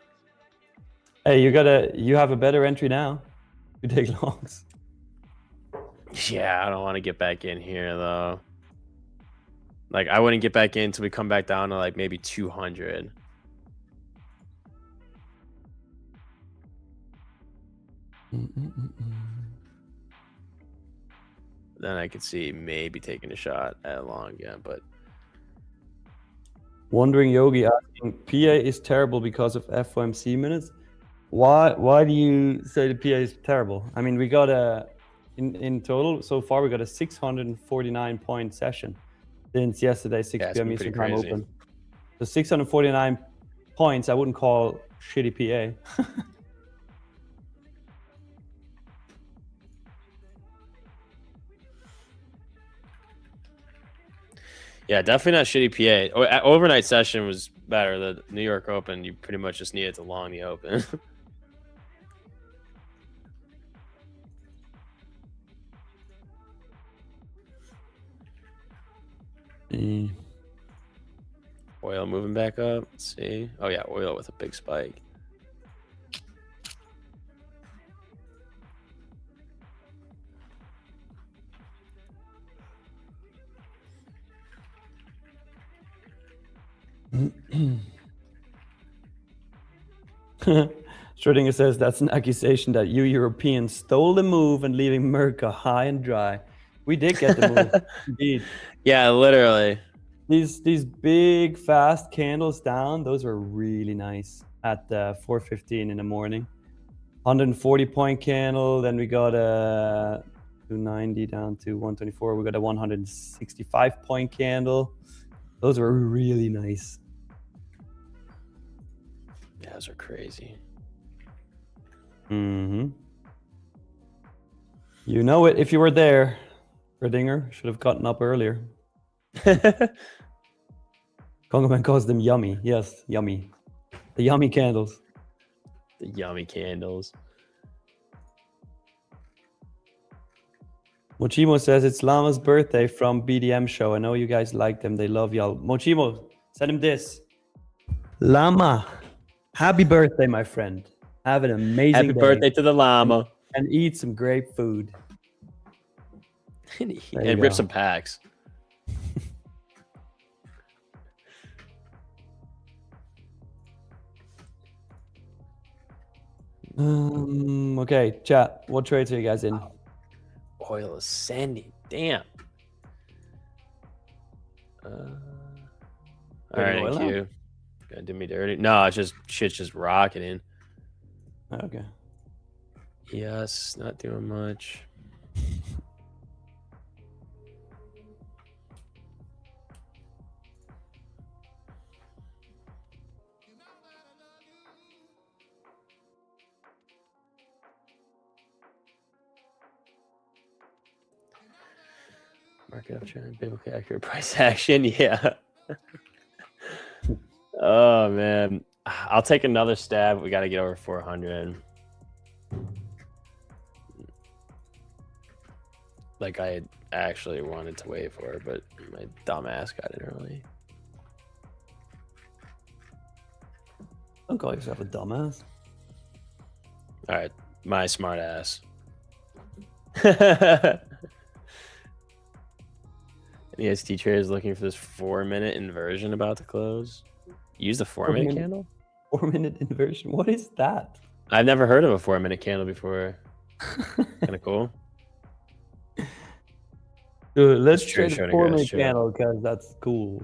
Hey, you have a better entry now. You take longs. Yeah, I don't want to get back in here though. Like I wouldn't get back in until we come back down to like maybe 200. Then I could see maybe taking a shot at long again, but Wondering Yogi asking, PA is terrible because of FOMC minutes. Why do you say the PA is terrible? I mean, we got in total so far we got a 649 point session since yesterday 6 p.m. Eastern time open. So 649 points I wouldn't call shitty PA. Yeah, definitely not shitty PA. Overnight session was better. The New York Open, you pretty much just needed to long the Open. Oil moving back up. Let's see. Oh yeah, oil with a big spike. Schrödinger says that's an accusation that you Europeans stole the move and leaving America high and dry. We did get the move, indeed. Yeah, literally. These big fast candles down, those were really nice at 4:15 in the morning. 140 point candle, then we got a 290 down to 124. We got a 165 point candle. Those were really nice. Yeah, those are crazy. You know it if you were there. Schrödinger should have gotten up earlier. Congoman calls them yummy. Yes, yummy. The yummy candles. The yummy candles. Mochimo says it's Llama's birthday from BDM show. I know you guys like them. They love y'all. Mochimo, send him this. Llama, happy birthday, my friend. Have an amazing Happy birthday to the llama. And eat some great food. And rip some packs. Okay, chat. What trades are you guys in? Oil ascending. Damn. All right, thank you. Gotta do me dirty. No, it's just shit's just rocketing. Okay. Yes, not doing much. Market uptrend, biblically accurate price action. Yeah. Oh man, I'll take another stab. We got to get over 400. Like I actually wanted to wait for it, but my dumb ass got in early. Don't call yourself a dumbass. All right, my smart ass. EST trader is looking for this 4-minute inversion about to close. Use the 4-minute candle? 4-minute inversion? What is that? I've never heard of a 4-minute candle before. Kind of cool. Dude, let's trade a 4-minute candle because that's cool.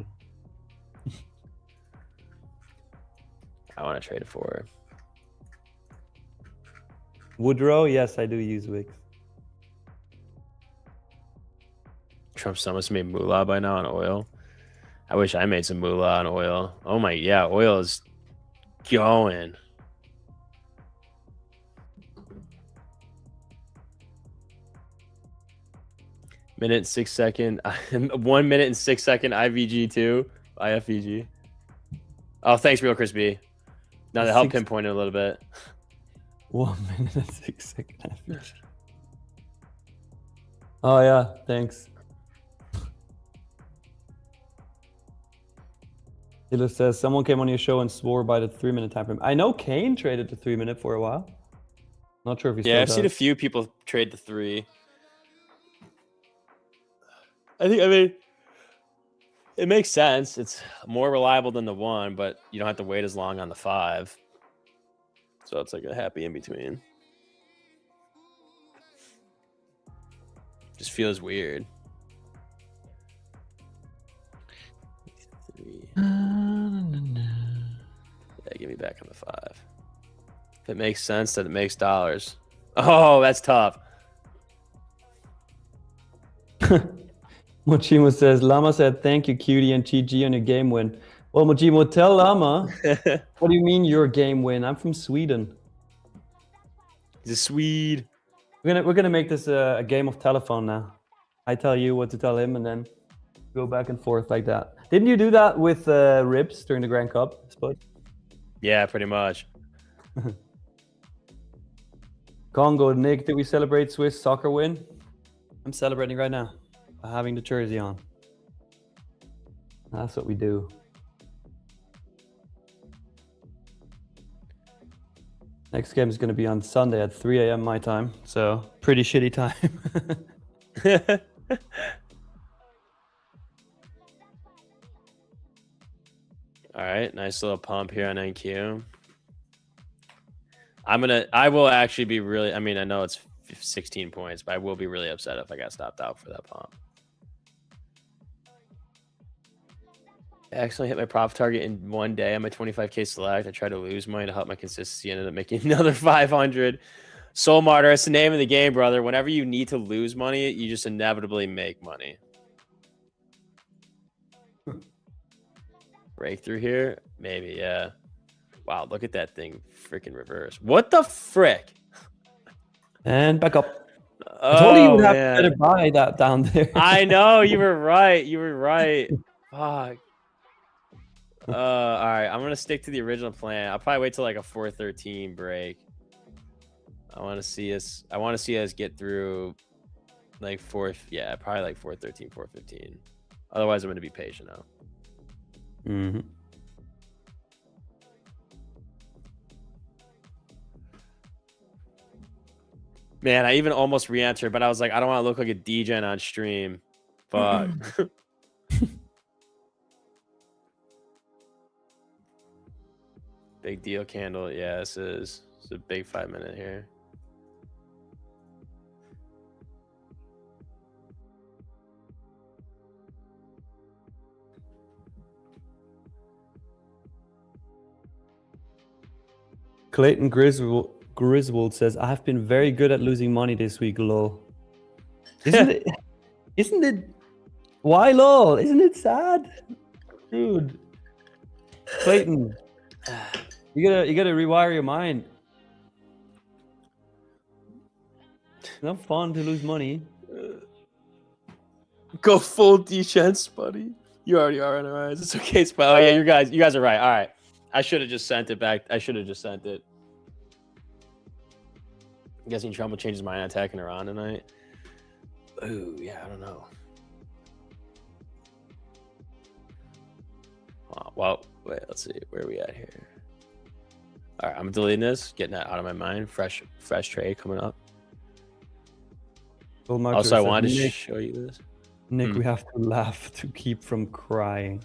I want to trade it for. Woodrow, yes, I do use Wix. Trump's almost made moolah by now on oil. I wish I made some moolah on oil. Oh my, yeah, oil is going. Minute and 6 second, 1 minute and 6 second IVG2, IFVG. Oh, thanks, Real Crispy. Now to help pinpoint it a little bit. 1 minute and 6 seconds. Oh yeah, thanks. Hilo says someone came on your show and swore by the 3-minute time frame. I know Kane traded the 3-minute for a while. Not sure if he's. Yeah, I've seen a few people trade the 3. I mean, it makes sense. It's more reliable than the 1, but you don't have to wait as long on the 5. So it's like a happy in between. Just feels weird. 3. Yeah, give me back on the 5. If it makes sense, then it makes dollars. Oh, that's tough. Mochimo says, Llama said, thank you, Cutie and GG on your game win. Well, Mochimo, tell Llama, what do you mean your game win? I'm from Sweden. He's a Swede. We're gonna make this a game of telephone now. I tell you what to tell him, and then go back and forth like that. Didn't you do that with Ribs during the Grand Cup, I suppose? Yeah, pretty much. Congo, Nick, did we celebrate Swiss soccer win? I'm celebrating right now by having the jersey on. That's what we do. Next game is going to be on Sunday at 3 a.m. my time, so pretty shitty time. All right, nice little pump here on NQ. I will actually be really, I mean, I know it's 16 points, but I will be really upset if I got stopped out for that pump. I accidentally hit my profit target in one day on my 25K select. I tried to lose money to help my consistency. Ended up making another 500. Soul Martyr, it's the name of the game, brother. Whenever you need to lose money, you just inevitably make money. Breakthrough here? Maybe, yeah. Wow, look at that thing freaking reverse. What the frick? And back up. Oh, I told you would have to better buy that down there. I know, you were right. You were right. Fuck. All right, I'm gonna stick to the original plan. I'll probably wait till like a 413 break. I want to see us get through like probably like 413, 415. Otherwise, I'm gonna be patient now. Mm-hmm. Man, I even almost re-entered, but I was like, I don't want to look like a degen on stream. Fuck. Big deal candle. Yeah, this is a big 5-minute here. Clayton Griswold says, I have been very good at losing money this week, lol. Isn't it? Why, lol? Isn't it sad? Dude. Clayton, you gotta rewire your mind. It's not fun to lose money. Go full defense, buddy. You already are on our eyes. It's okay, Spell. Oh, yeah, you guys are right. All right. I should have just sent it back. I should have just sent it. I'm guessing Trump will change his mind on attacking Iran tonight. Ooh, yeah, I don't know. Well, wait, let's see. Where are we at here? All right, I'm deleting this, getting that out of my mind. Fresh trade coming up. Also, I wanted to show you this. Nick, we have to laugh to keep from crying.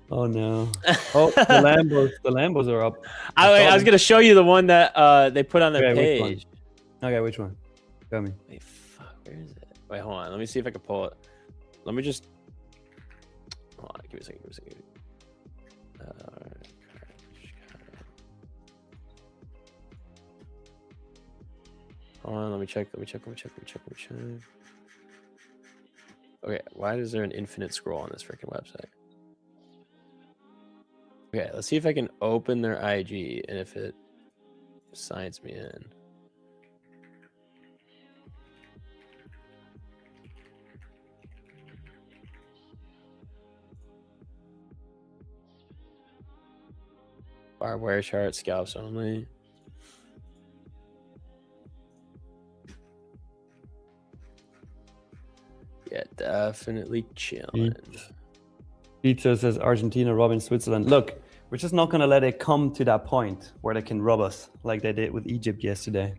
Oh no! Oh, the Lambos are up. I was gonna show you the one that they put on their page. Okay, which one? Tell me. Wait, fuck, where is it? Wait, hold on. Let me see if I can pull it. Let me just. Hold on. Give me a second. Hold on, let me check. Okay, why is there an infinite scroll on this freaking website? Okay, let's see if I can open their IG and if it signs me in. Barbed wire chart, scalps only. Yeah, definitely chilling. Pizza says Argentina robbing Switzerland. Look, we're just not going to let it come to that point where they can rob us like they did with Egypt yesterday.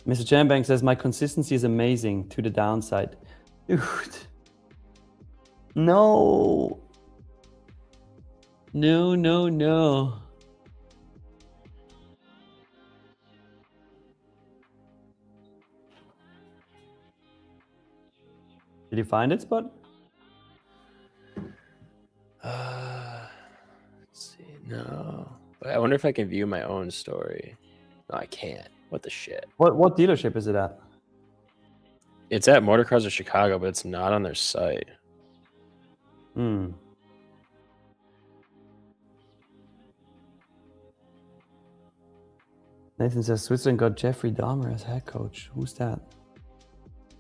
Mr. Jambank says, my consistency is amazing to the downside. Dude. No. No. Did you find it, Spot? Let's see. No. But I wonder if I can view my own story. No, I can't. What the shit? What dealership is it at? It's at Motocross of Chicago, but it's not on their site. Nathan says Switzerland got Jeffrey Dahmer as head coach. Who's that?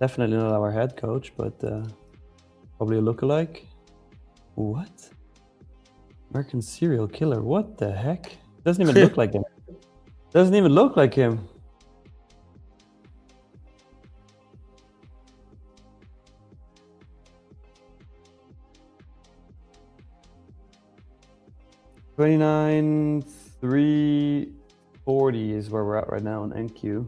Definitely not our head coach, but probably a lookalike. What? American serial killer. What the heck? Doesn't even look like him. Doesn't even look like him. $29,340 is where we're at right now on NQ.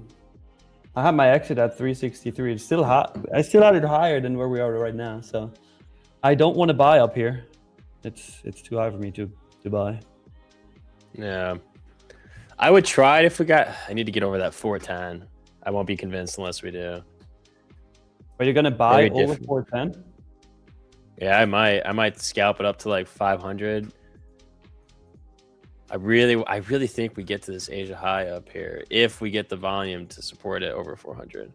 I have my exit at 363. It's still hot. I still had it higher than where we are right now. So I don't want to buy up here. It's too high for me to buy. Yeah. I would try it if we got... I need to get over that 410. I won't be convinced unless we do. Are you going to buy over 410? Yeah, I might scalp it up to like 500. I really think we get to this Asia high up here if we get the volume to support it over 400.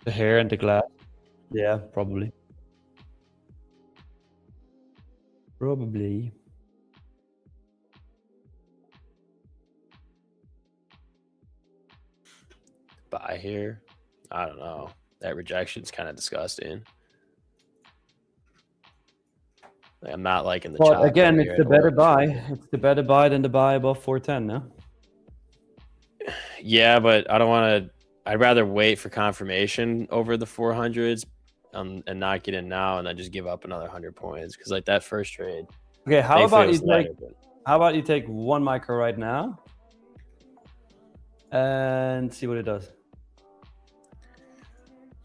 The hair and the glass. Yeah, probably. Probably. Buy here. I don't know. That rejection's kind of disgusting. Like, I'm not liking the chop. Again, it's the better buy. It's the better buy than the buy above 410, no? Yeah, but I don't want to. I'd rather wait for confirmation over the 400s and not get in now and then just give up another 100 points because like that first trade. Okay, how about you take one micro right now and see what it does?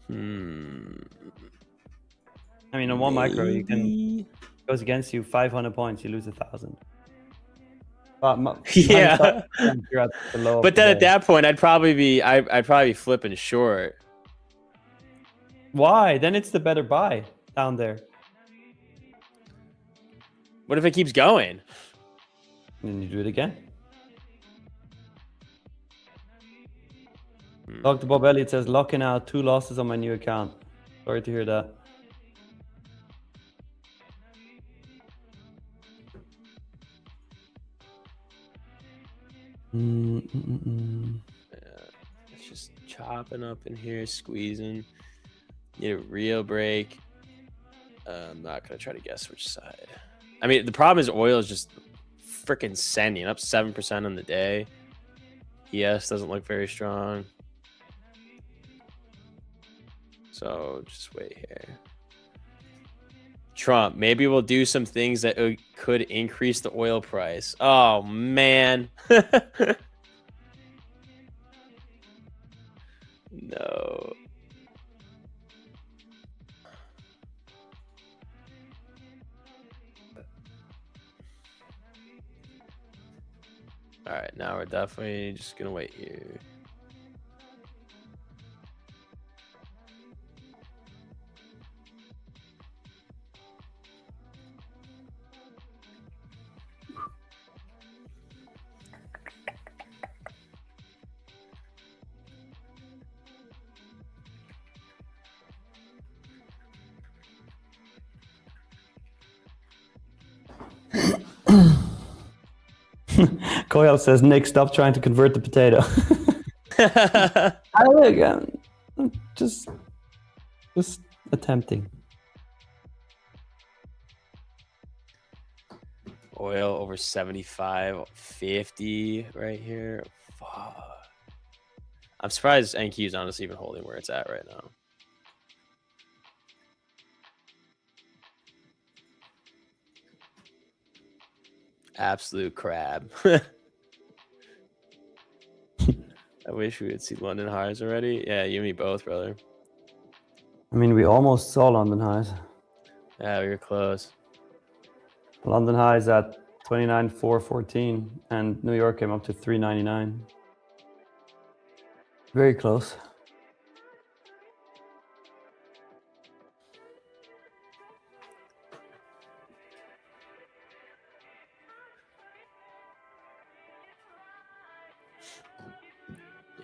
I mean, on one micro, you can goes against you 500 points, you lose 1,000. Yeah, you're at the low but then at that point, I'd probably be flipping short. Why? Then it's the better buy down there. What if it keeps going? And then you do it again. Dr. Bob Elliott says, locking out 2 losses on my new account. Sorry to hear that. It's just chopping up in here, squeezing. Need a real break. I'm not gonna try to guess which side. I mean, the problem is oil is just freaking sending up 7% on the day. ES doesn't look very strong. So just wait here. Trump, maybe we'll do some things that could increase the oil price. Oh, man. No. All right, now we're definitely just gonna wait here. Koyal says, Nick, stop trying to convert the potato. I'm just attempting. Oil over 75.50 right here. Fuck. I'm surprised NQ is honestly even holding where it's at right now. Absolute crab. I wish we would see London highs already. Yeah, you and me both, brother. I mean, we almost saw London highs. Yeah, we were close. London highs at 29,414, and New York came up to 399. Very close.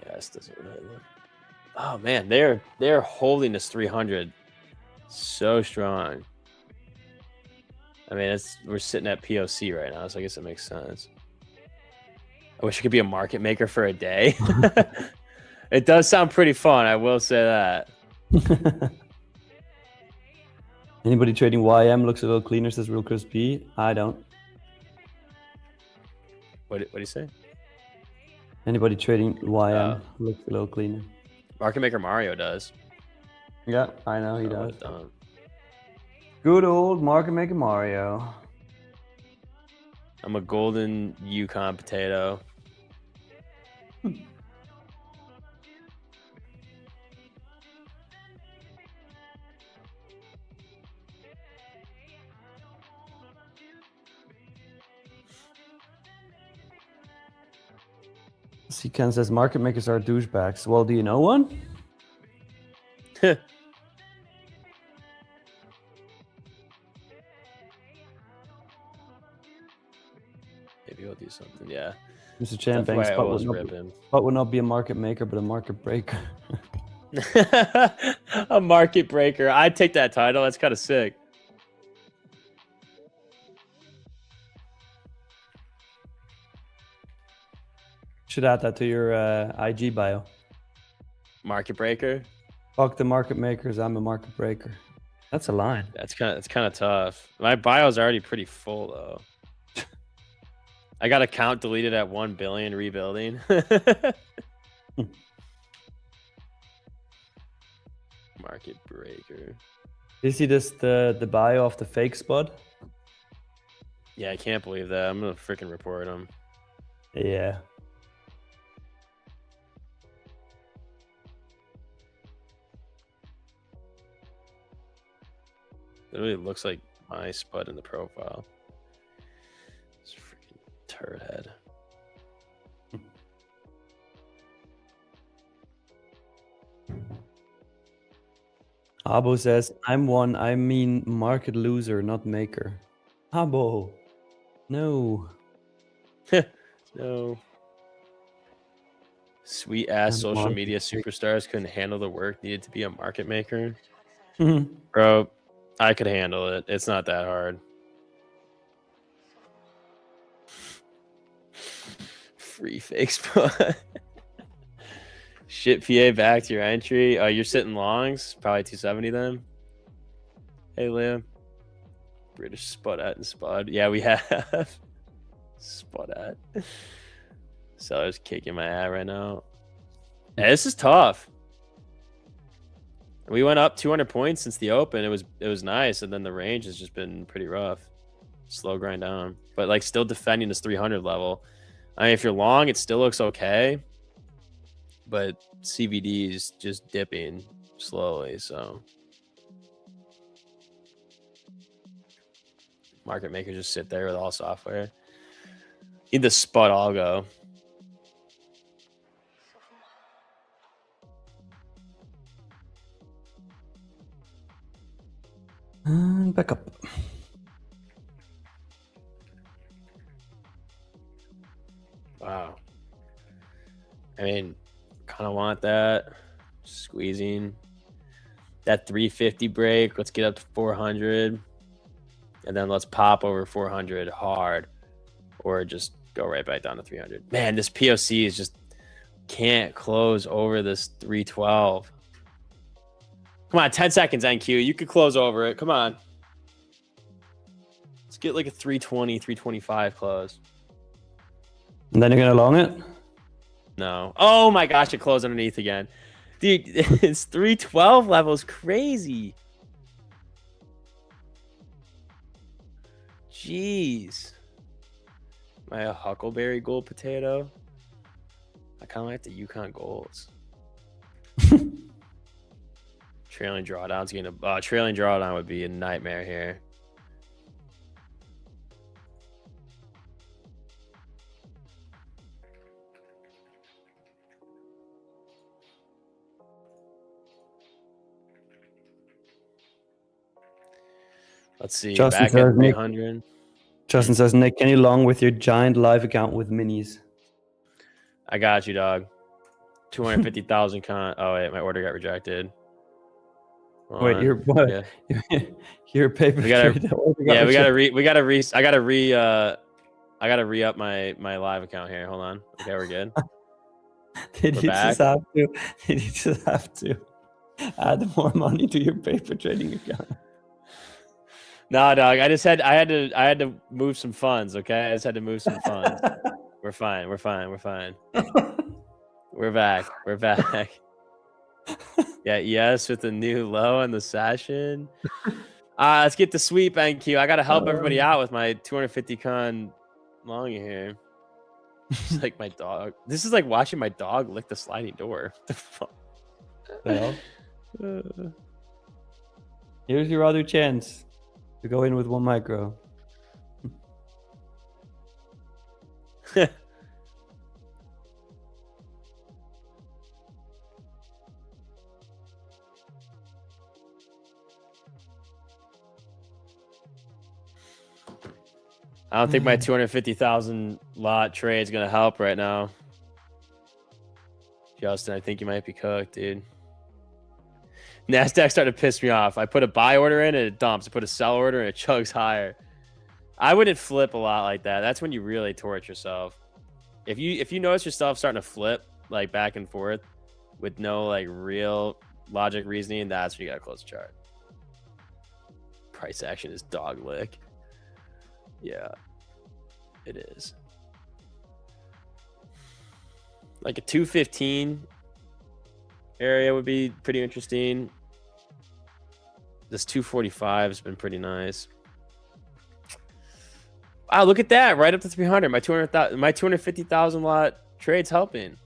Yeah, this doesn't really look. Oh man, they're holding this 300 so strong. I mean, we're sitting at POC right now, so I guess it makes sense. I wish I could be a market maker for a day. It does sound pretty fun, I will say that. Anybody trading YM looks a little cleaner, says Real Crispy. I don't. What do you say? Anybody trading YM looks a little cleaner. Market maker Mario does. Yeah, I know he Oh, does. Good old market maker Mario. I'm a golden Yukon potato. Ken says market makers are douchebags. Well, do you know one? Maybe he'll do something. Yeah. Mr. Chan Banks, but would not be a market maker, but a market breaker. A market breaker. I'd take that title. That's kind of sick. Should add that to your IG bio. Market breaker. Fuck the market makers. I'm a market breaker. That's a line. It's kind of tough. My bio's already pretty full though. I got account deleted at 1 billion rebuilding. Market breaker. You see this the bio of the fake spot? Yeah, I can't believe that. I'm gonna freaking report him. Yeah. It really looks like my spud in the profile. It's freaking turd head. Abo says, I'm one. I mean market loser, not maker. Abo. No. No. Sweet ass social media superstars couldn't handle the work needed to be a market maker. Bro, I could handle it. It's not that hard. Free fake spot. Shit, PA, back to your entry. You're sitting longs, probably 270 then. Hey, Liam. British spud at and spud. Yeah, we have spud at. Seller's kicking my ad right now. Yeah, this is tough. We went up 200 points since the open. It was nice, and then the range has just been pretty rough. Slow grind down, but like still defending this 300 level. I mean, if you're long, it still looks okay, but CVD is just dipping slowly. So market makers just sit there with all software. Need the spot algo. Back up. Wow. I mean, kind of want that. Squeezing. That 350 break. Let's get up to 400. And then let's pop over 400 hard. Or just go right back down to 300. Man, this POC is just can't close over this 312. Come on, 10 seconds, NQ. You could close over it. Come on. Let's get like a 320, 325 close. And then you're going to long it? No. Oh my gosh, it closed underneath again. Dude, it's 312 levels. Crazy. Jeez. Am I a Huckleberry Gold potato? I kind of like the Yukon Golds. Trailing drawdown's getting a trailing drawdown would be a nightmare here. Let's see. Justin Back at says, 300. Justin says, Nick, can you long with your giant live account with minis? I got you, dog. 250,000 con. Oh wait, my order got rejected. Hold Wait, on. you're what? Yeah. You're paper. We gotta. trade. Yeah, we gotta re up my live account here. Hold on. Okay, we're good. Did you just have to add more money to your paper trading account? No, dog. I had to move some funds. Okay, I just had to move some funds. We're fine. We're fine. We're back. Yeah, yes, with the new low and the session. Let's get the sweep, NQ. I gotta help everybody out with my 250 con long here. It's like my dog. This is like watching my dog lick the sliding door. What the fuck? Well, here's your other chance to go in with 1 micro. I don't think my 250,000 lot trade is gonna help right now. Justin, I think you might be cooked, dude. NASDAQ started to piss me off. I put a buy order in and it dumps. I put a sell order and it chugs higher. I wouldn't flip a lot like that. That's when you really torch yourself. If you notice yourself starting to flip like back and forth with no like real logic reasoning, that's when you gotta close the chart. Price action is dog lick. Yeah, it is. Like a 215 area would be pretty interesting. This 245 has been pretty nice. Wow, look at that. Right up to 300. My 250,000 lot trade's helping.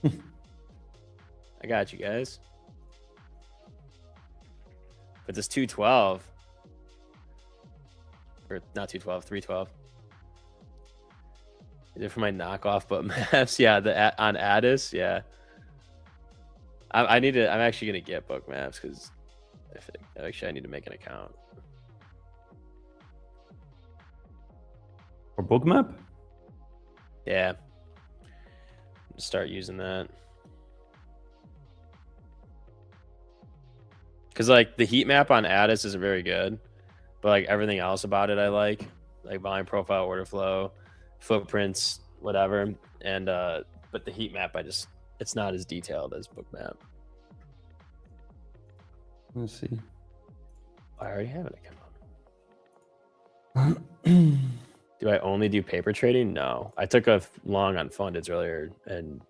I got you guys. But this 212. Or not 212, 312. Is it for my knockoff but maps? Yeah, on Addis, yeah. I'm actually gonna get book maps because I need to make an account. Or book map? Yeah. Start using that. Because like the heat map on Addis isn't very good. But like everything else about it I like volume profile, order flow, footprints, whatever. And but the heat map it's not as detailed as book map. Let's see. I already have an account. Do I only do paper trading? No. I took a long on fundeds earlier and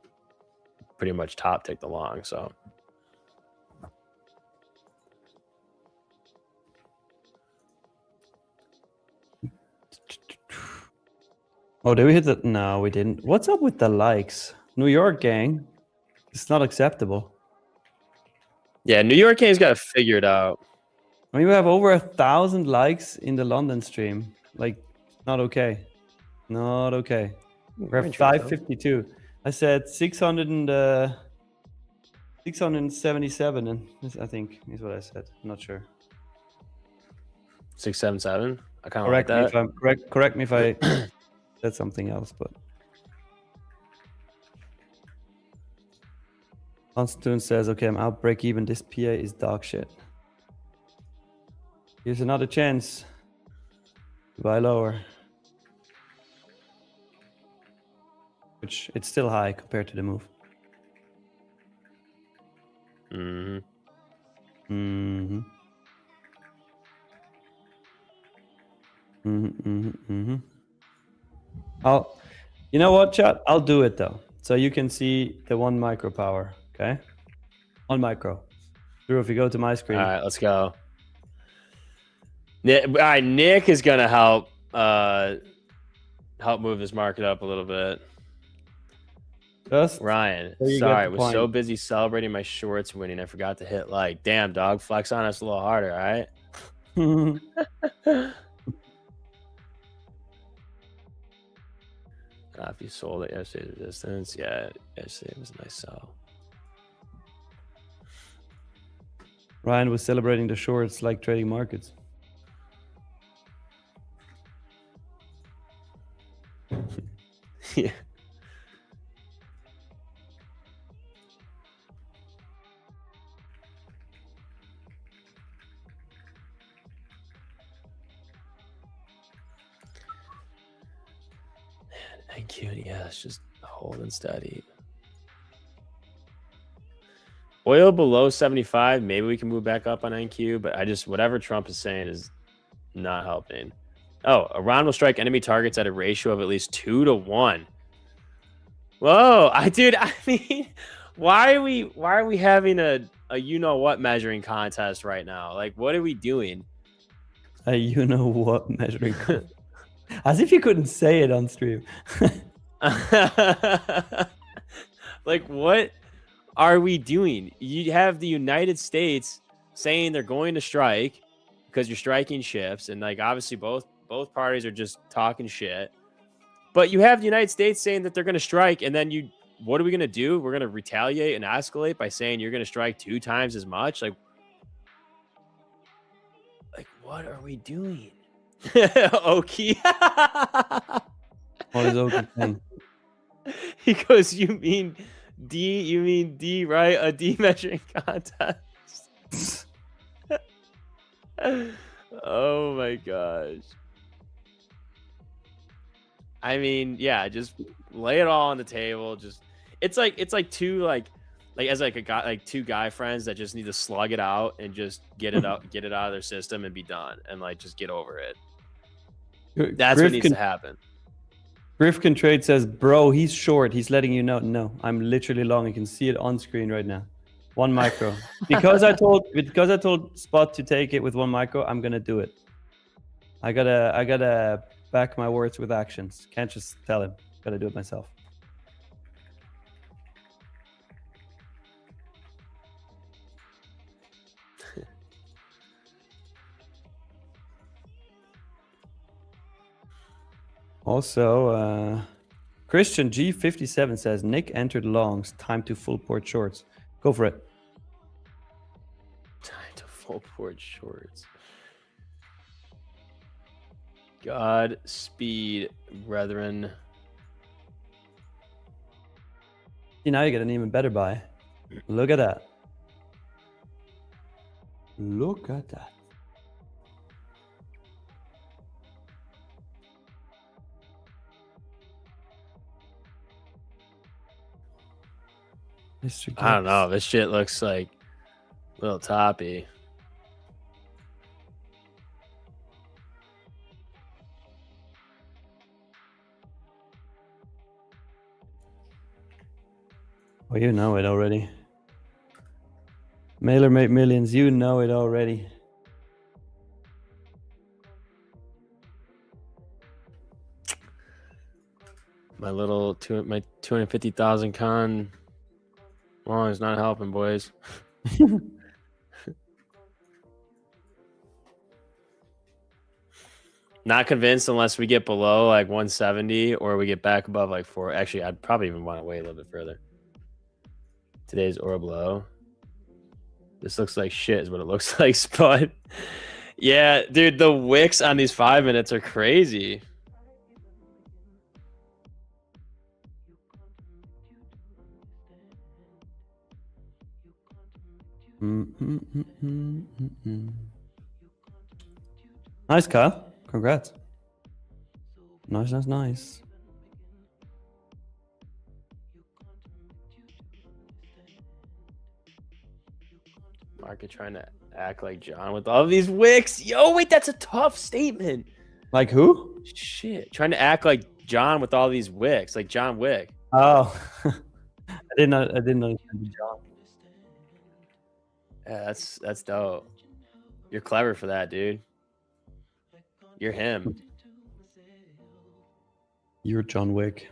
pretty much top ticked the long, so. Oh, did we hit that? No, we didn't. What's up with the likes? New York gang. It's not acceptable. Yeah, New York gang's got to figure it out. I mean, we have over 1,000 likes in the London stream. Like, not okay. Not okay. We're in at truth, though. 552. I said 677, and I think is what I said. I'm not sure. 677. I kind of like that. Correct me if I said something else, but Constantine says, okay, I'm out break even. This PA is dog shit. Here's another chance to buy lower. Which it's still high compared to the move. You know what, chat? I'll do it though. So you can see the 1 micro power, okay? 1 micro. Drew, if you go to my screen. All right, let's go. All right, Nick is gonna help move this market up a little bit. Just Ryan, sorry, I was so busy celebrating my shorts winning, I forgot to hit like. Damn, dog, flex on us a little harder, all right? If you sold it yesterday's resistance, yeah, yesterday was a nice sell. Ryan was celebrating the shorts like trading markets. Yeah. NQ, yeah, it's just holding steady. Oil below 75, maybe we can move back up on NQ, but whatever Trump is saying is not helping. Oh, Iran will strike enemy targets at a ratio of at least 2 to 1. Whoa, I mean, why are we having a you know what measuring contest right now? Like, what are we doing? A you know what measuring contest. As if you couldn't say it on stream. Like, what are we doing? You have the United States saying they're going to strike because you're striking ships, and like obviously both parties are just talking shit. But you have the United States saying that they're going to strike, and then what are we going to do? We're going to retaliate and escalate by saying you're going to strike 2 times as much. Like what are we doing? Oki. What is Oki saying? He goes, you mean D, right? A D measuring contest. Oh my gosh. I mean, yeah, just lay it all on the table. Just it's like two two guy friends that just need to slug it out and just get it out of their system and be done and like just get over it. That's what needs to happen. Griffin Trade says, bro, he's short. He's letting you know. No, I'm literally long. You can see it on screen right now. 1 micro. because I told Spot to take it with 1 micro, I'm gonna do it. I gotta back my words with actions. Can't just tell him. Gotta do it myself. Also, Christian G57 says, Nick entered longs. Time to full port shorts. Go for it. Time to full port shorts. Godspeed, brethren. See, now you get an even better buy. Look at that. Look at that. I don't know. This shit looks like a little toppy. Oh, you know it already. Mailer made millions. You know it already. My 250,000 con. Long is not helping, boys. Not convinced unless we get below like 170 or we get back above like 4. Actually, I'd probably even want to wait a little bit further. Today's or below. This looks like shit is what it looks like, Spud. Yeah, dude, the wicks on these 5 minutes are crazy. Nice, Kyle. Congrats. Nice. Market trying to act like John with all of these wicks. Yo, wait, that's a tough statement. Like who? Shit, trying to act like John with all these wicks, like John Wick. Oh, I didn't understand the John. Yeah, that's dope. You're clever for that, dude. You're him. You're John Wick.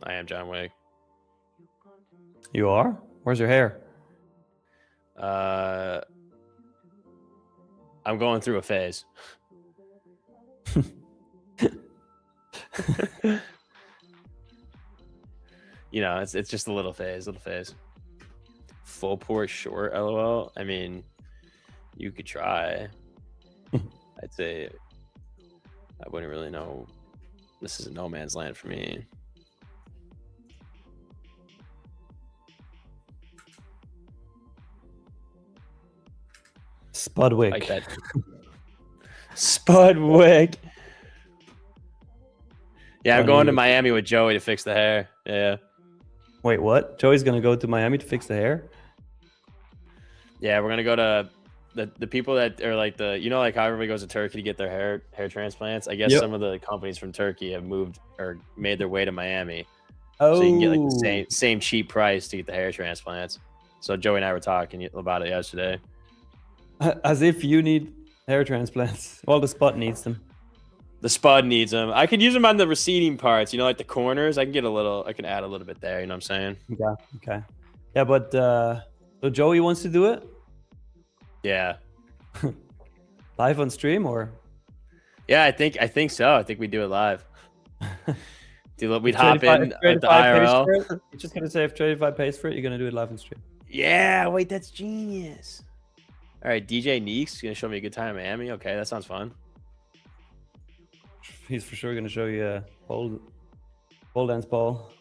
I am John Wick. You are? Where's your hair? I'm going through a phase. You know, it's just a little phase. Full port short, LOL. I mean, you could try. I'd say I wouldn't really know. This is a no man's land for me. Spudwick. Like that. Spudwick. Yeah, I'm going to Miami with Joey to fix the hair. Yeah. Wait, what? Joey's gonna go to Miami to fix the hair? Yeah, we're gonna go to the people that are like like how everybody goes to Turkey to get their hair transplants. I guess some of the companies from Turkey have moved or made their way to Miami. Oh, so you can get like the same cheap price to get the hair transplants. So Joey and I were talking about it yesterday. As if you need hair transplants. Well, the spot needs them. The Spud needs them. I could use them on the receding parts, like the corners. I can add a little bit there. You know what I'm saying? Okay. Yeah, but so Joey wants to do it? Yeah. Live on stream or? Yeah, I think so. I think we do it live. We'd hop in at the IRL. You're just gonna say if Tradeify pays for it, you're gonna do it live on stream. Yeah, wait, that's genius. All right, DJ Neek's gonna show me a good time in Miami. Okay, that sounds fun. He's for sure gonna show you a pole dance ball.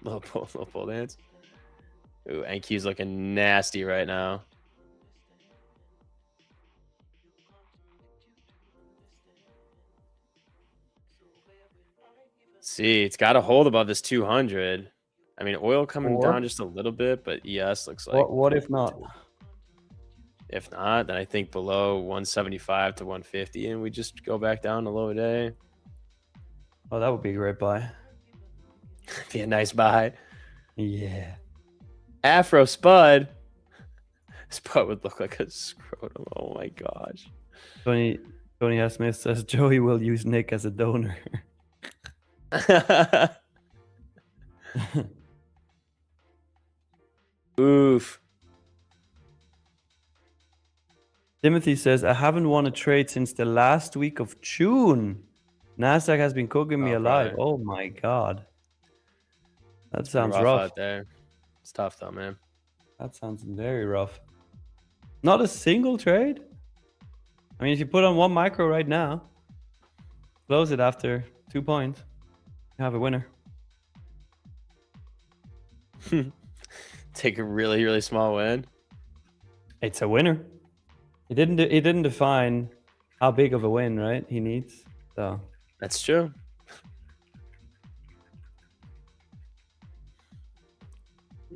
Little pole dance. Ooh, NQ's looking nasty right now. See, it's got to hold above this 200. I mean, oil coming down just a little bit, but ES looks like. What if not? If not, then I think below 175 to 150, and we just go back down to low day. Oh, that would be a great buy. Be a nice buy. Yeah. Afro Spud. Spud would look like a scrotum. Oh my gosh. Tony S. Smith says Joey will use Nick as a donor. Oof. Timothy says, I haven't won a trade since the last week of June. NASDAQ has been cooking me alive. Right. Oh my God. That sounds rough rough. out there. It's tough though, man. That sounds very rough. Not a single trade? I mean, if you put on one micro right now, close it after 2 points, you have a winner. Take a really, really small win. It's a winner. He didn't define how big of a win, right? He needs. So that's true.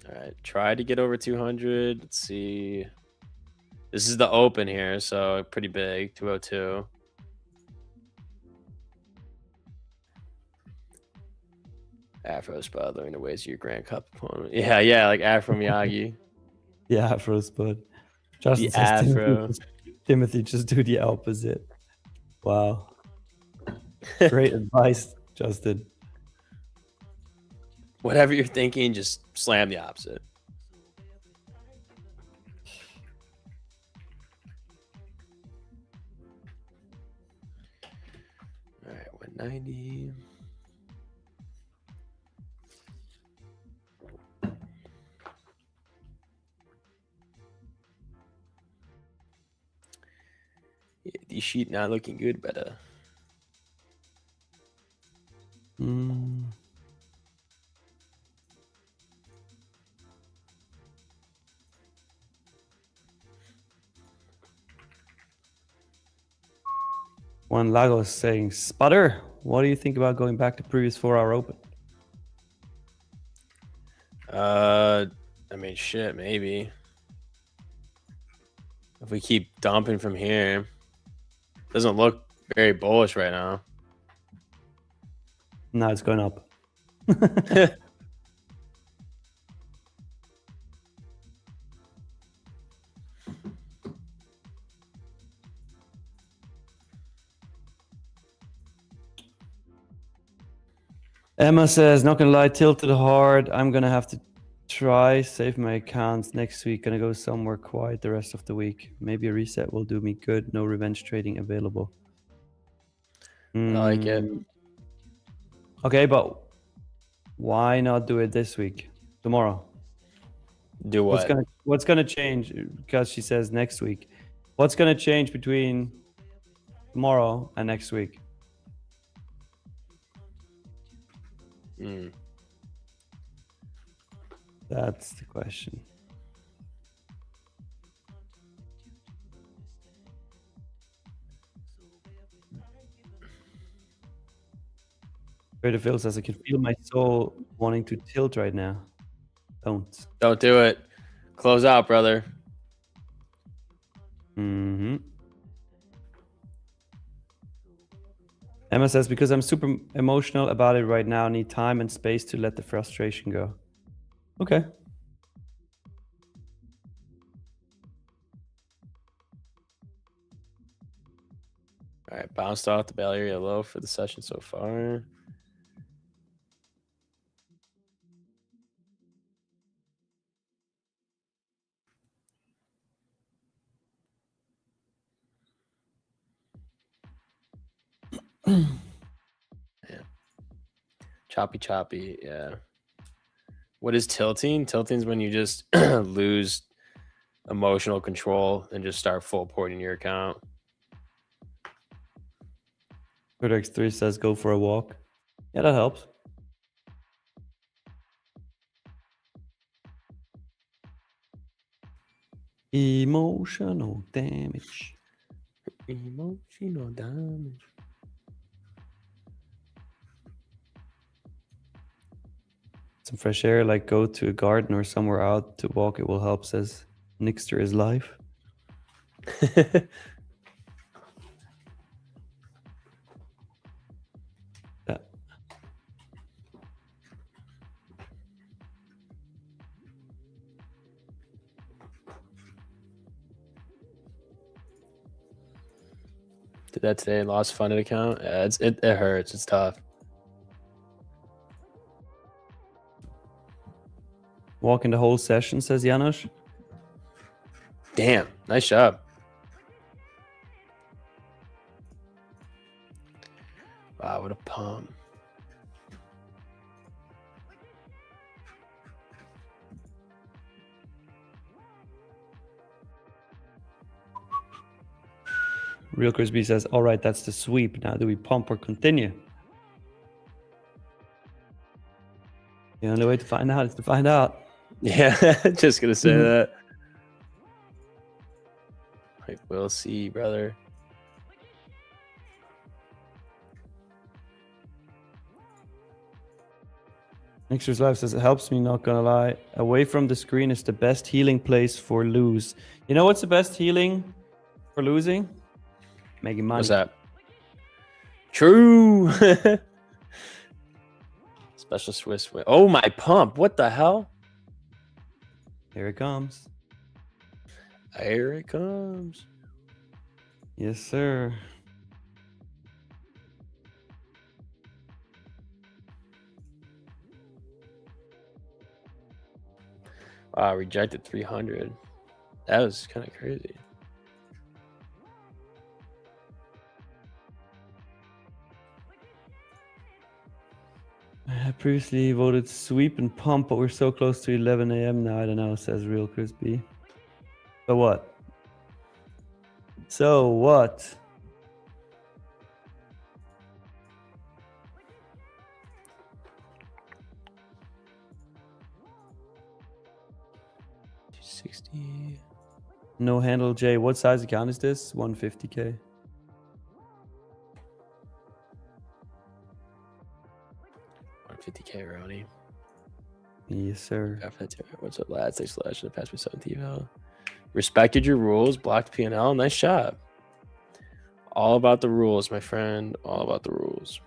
All right, try to get over 200. Let's see. This is the open here, so pretty big. 202. Afro Spud learning to waste your Grand Cup opponent. Yeah, like Afro Miyagi. Yeah, Afro Spud. Justin the Afro. Timothy, just do the opposite. Wow. Great advice, Justin. Whatever you're thinking, just slam the opposite. 90. Yeah, this sheet not looking good, but Juan Lagos saying, Sputter, what do you think about going back to previous 4-hour open? I mean, shit, maybe. If we keep dumping from here, doesn't look very bullish right now. No, it's going up. Emma says, not gonna lie, tilted hard. I'm gonna have to try save my accounts next week. Gonna go somewhere quiet the rest of the week. Maybe a reset will do me good. No revenge trading available. I like it. Okay, but why not do it this week? Tomorrow? Do what? What's gonna change? Because she says next week. What's gonna change between tomorrow and next week? That's the question. Creative Phil says, I can feel my soul wanting to tilt right now. Don't do it. Close out, brother. Emma says, because I'm super emotional about it right now, I need time and space to let the frustration go. Okay. All right, bounced off the Bay Area low for the session so far. Yeah. Choppy. Yeah. What is tilting? Tilting is when you just lose emotional control and just start full porting your account. X3 says, go for a walk. Yeah, that helps. Emotional damage. Emotional damage. Some fresh air, like go to a garden or somewhere out to walk. It will help, says Nixter is live. Yeah. Did that today? Lost funded account. Yeah, it hurts. It's tough. Walking the whole session, says Janos. Damn, nice job. Wow, what a pump. Real Crispy says, all right, that's the sweep. Now do we pump or continue? The only way to find out is to find out. Yeah, just gonna say that. Like, we'll see, brother. Nixter's Life says, it helps me, not gonna lie. Away from the screen is the best healing place for lose. You know what's the best healing for losing? Making money. What's that? True. Special Swiss win. Oh, my pump. What the hell? Here it comes. Here it comes. Yes, sir. Wow, rejected 300. That was kind of crazy. I previously voted sweep and pump, but we're so close to 11 a.m. now. I don't know, says Real Crispy. So what? So what? $260. No handle, Jay. What size account is this? 150K. $150K, Ronnie. Yes, sir. What's up, lads? Thanks for the pass me 17. Respected your rules, blocked P&L. Nice job. All about the rules, my friend. All about the rules.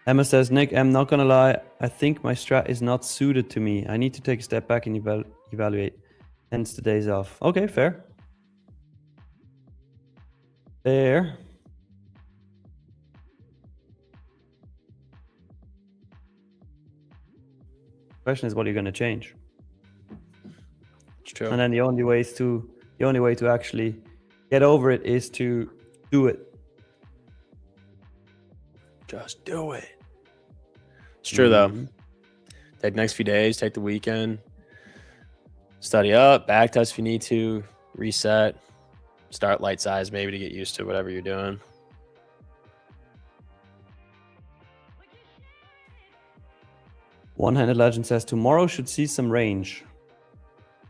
Emma says, Nick, I'm not going to lie. I think my strat is not suited to me. I need to take a step back and evaluate. Hence the days off. Okay, fair. Fair. Question is, what are you going to change? It's true. And then the only way to actually get over it is to do it. Just do it. It's true, though. Take the next few days, take the weekend, study up, back test if you need to, reset, start light size maybe to get used to whatever you're doing. One-handed legend says tomorrow should see some range.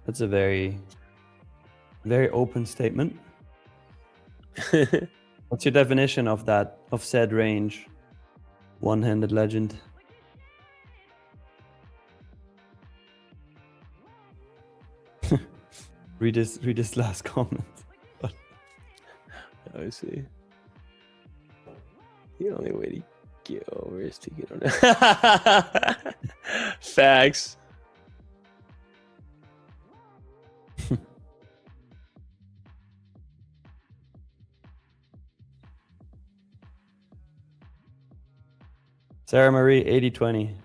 That's a very, very open statement. What's your definition of that, of said range? One-handed legend. read this last comment. I see. The only way to get over is to get on. Facts. Sarah Marie, 80-20.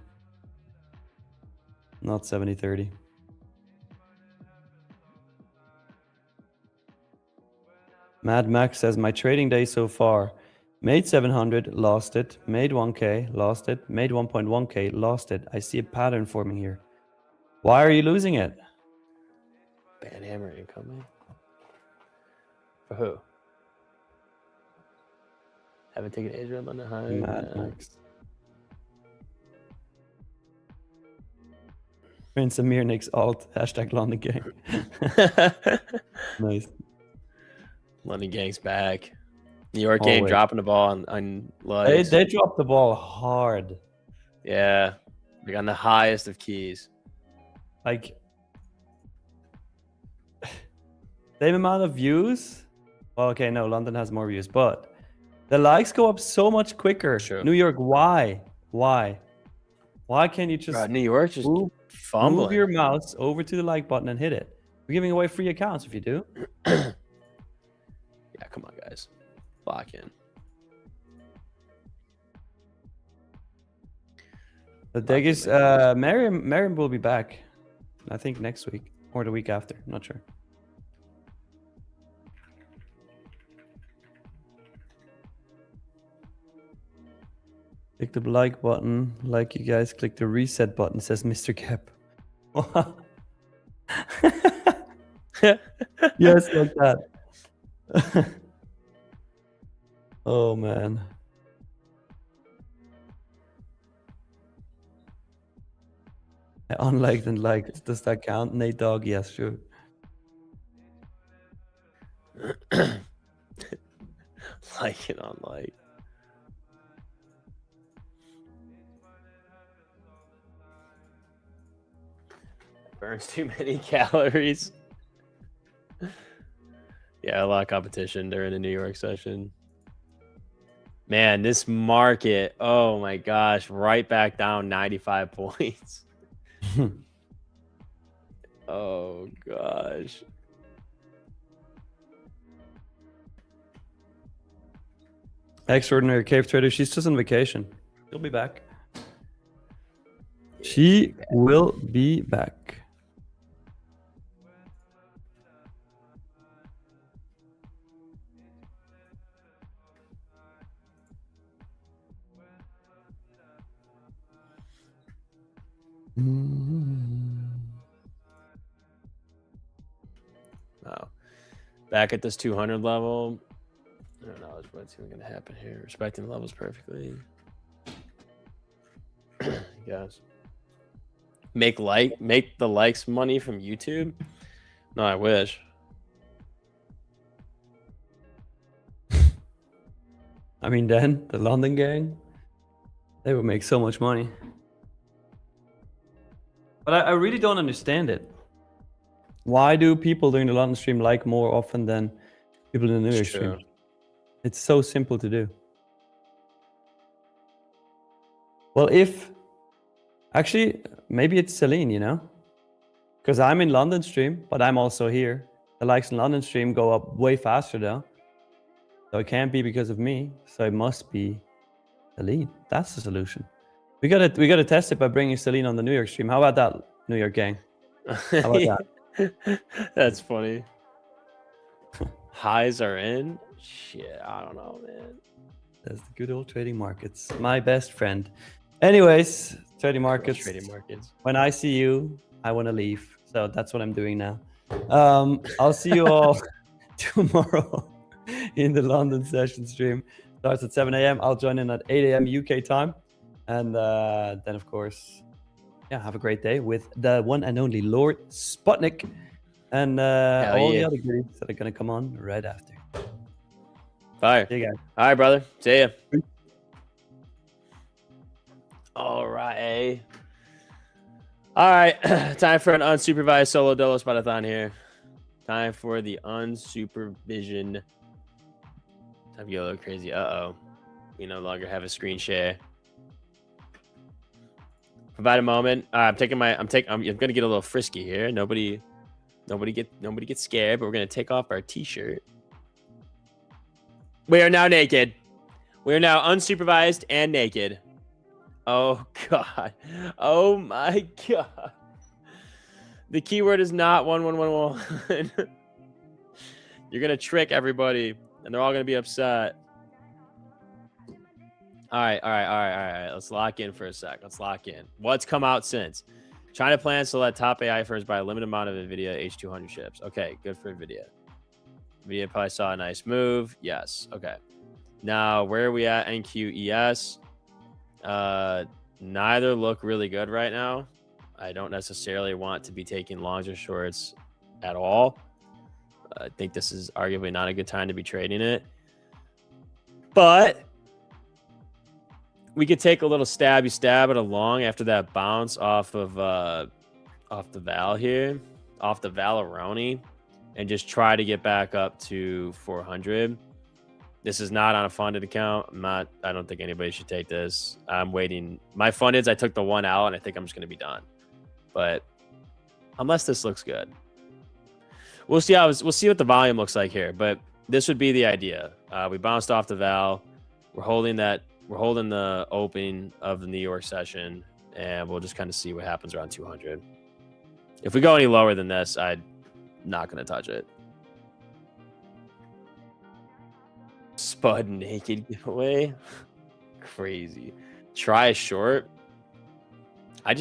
Not 70-30. Mad Max says, my trading day so far. Made 700, lost it. Made 1K, lost it. Made 1.1K, lost it. I see a pattern forming here. Why are you losing it? Ban hammer incoming. For who? Haven't taken Israel on the high. Mad Max. Prince Amir Nick's alt. Hashtag London Gang. Nice. London Gang's back. New York game dropping the ball on legs. They dropped the ball hard. Yeah. Like on the highest of keys. Like, same amount of views. Well, okay, no, London has more views, but the likes go up so much quicker. True. New York, why? Why can't you just New York just move your mouse over to the like button and hit it? We're giving away free accounts if you do. Yeah, come on, guys. Lock in. The dig is Miriam will be back. I think next week or the week after. Not sure. Click the like button. Like you guys click the reset button, says Mr. Cap. Yes, like that. Oh man. I unliked and liked. Does that count? Nate Dog, yes, sure. Like and unlike. Burns too many calories. Yeah, a lot of competition during the New York session. Man, this market, oh my gosh, right back down 95 points. Oh gosh. Extraordinary Cave Trader, she's just on vacation. She'll be back. She will be back. Wow. Back at this 200 level. I don't know what's even going to happen here. Respecting the levels perfectly. Yes. Make the likes money from YouTube? No, I wish. I mean, then the London gang, they would make so much money. But I really don't understand it. Why do people during the London stream like more often than people in the New York stream? It's so simple to do. Well, actually, maybe it's Celine, you know? Because I'm in London stream, but I'm also here. The likes in London stream go up way faster though. So it can't be because of me. So it must be Celine. That's the solution. We gotta test it by bringing Celine on the New York stream. How about that, New York gang? How about that? That's funny. Highs are in? Shit, I don't know, man. That's the good old trading markets. My best friend. Anyways, trading markets. Trading markets. When I see you, I want to leave. So that's what I'm doing now. I'll see you all tomorrow in the London session stream. Starts at 7 a.m. I'll join in at 8 a.m. UK time. And then, of course, yeah, have a great day with the one and only Lord Sputnik. And all the other goodies that are going to come on right after. Bye. See you guys. All right, brother. See ya. All right. All right. Time for an unsupervised solo dolo spotathon here. Time for the unsupervision. Time to get a little crazy. Uh-oh. We no longer have a screen share. Provide a moment. I'm gonna get a little frisky here. Nobody get scared, but we're gonna take off our t-shirt. We are now naked. We are now unsupervised and naked. Oh god. Oh my god. The keyword is not 1111. You're gonna trick everybody, and they're all gonna be upset. All right. Let's lock in for a sec. Let's lock in. What's come out since? China plans to let top AI firms buy a limited amount of NVIDIA H200 chips. Okay, good for NVIDIA. NVIDIA probably saw a nice move. Yes. Okay. Now, where are we at NQES? Neither look really good right now. I don't necessarily want to be taking longs or shorts at all. I think this is arguably not a good time to be trading it. But we could take a little stab at a long after that bounce off the Val here, off the Valeroni, and just try to get back up to 400. This is not on a funded account. I don't think anybody should take this. I'm waiting. My fundeds, I took the one out, and I think I'm just going to be done. But unless this looks good, we'll see what the volume looks like here. But this would be the idea. We bounced off the Val. We're holding the opening of the New York session, and we'll just kind of see what happens around 200. If we go any lower than this, I'm not going to touch it. Spud naked giveaway. Crazy. Try a short. I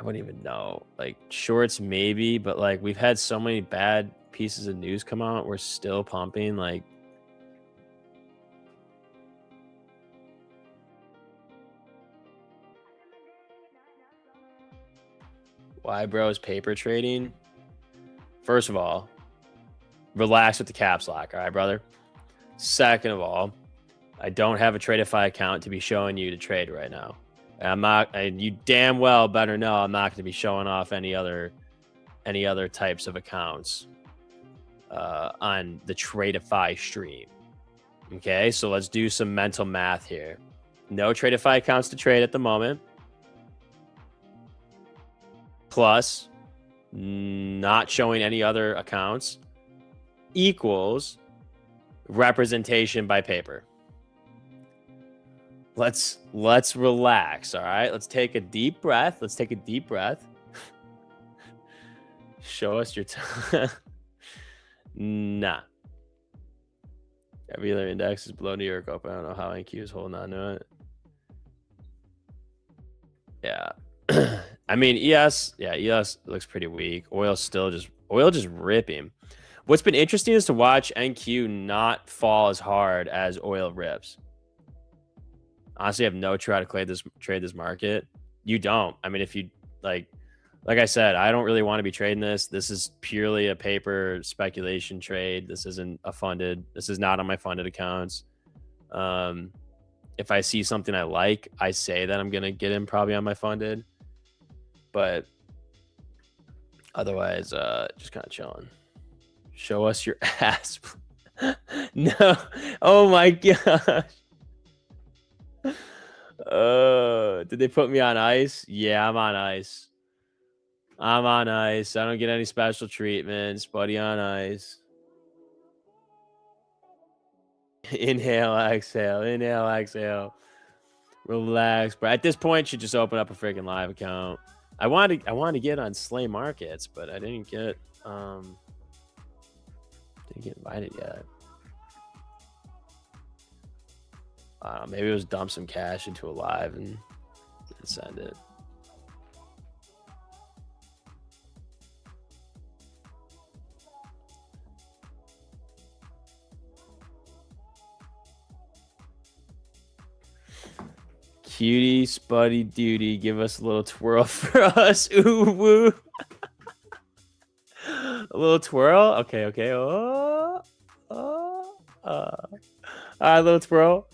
wouldn't even know. Like shorts maybe, but like we've had so many bad pieces of news come out. We're still pumping. Like why bros paper trading? First of all, relax with the caps lock, all right, brother? Second of all, I don't have a Tradeify account to be showing you to trade right now. And you damn well better know I'm not going to be showing off any other types of accounts on the Tradeify stream. Okay, so let's do some mental math here. No Tradeify accounts to trade at the moment. Plus, not showing any other accounts equals representation by paper. Let's relax, all right? Let's take a deep breath. Show us your time. Nah. Every other index is below New York open. I don't know how NQ is holding on to it. Yeah. I mean, ES looks pretty weak. Oil just ripping. What's been interesting is to watch NQ not fall as hard as oil rips. Honestly, I have no try to trade this market. You don't. I mean, if you like I said, I don't really want to be trading this. This is purely a paper speculation trade. This is not on my funded accounts. If I see something I like, I say that I'm gonna get in probably on my funded. But otherwise, just kind of chilling. Show us your ass. No. Oh my gosh. Did they put me on ice? Yeah, I'm on ice. I don't get any special treatments. Buddy on ice. Inhale, exhale. Inhale, exhale. Relax. But at this point, you should just open up a freaking live account. I wanted to get on Slay Markets, but I didn't get invited yet. Maybe it was dump some cash into a live and send it. Cutie, Spuddy Duty, give us a little twirl for us. Ooh, woo. A little twirl? Okay. All right, little twirl.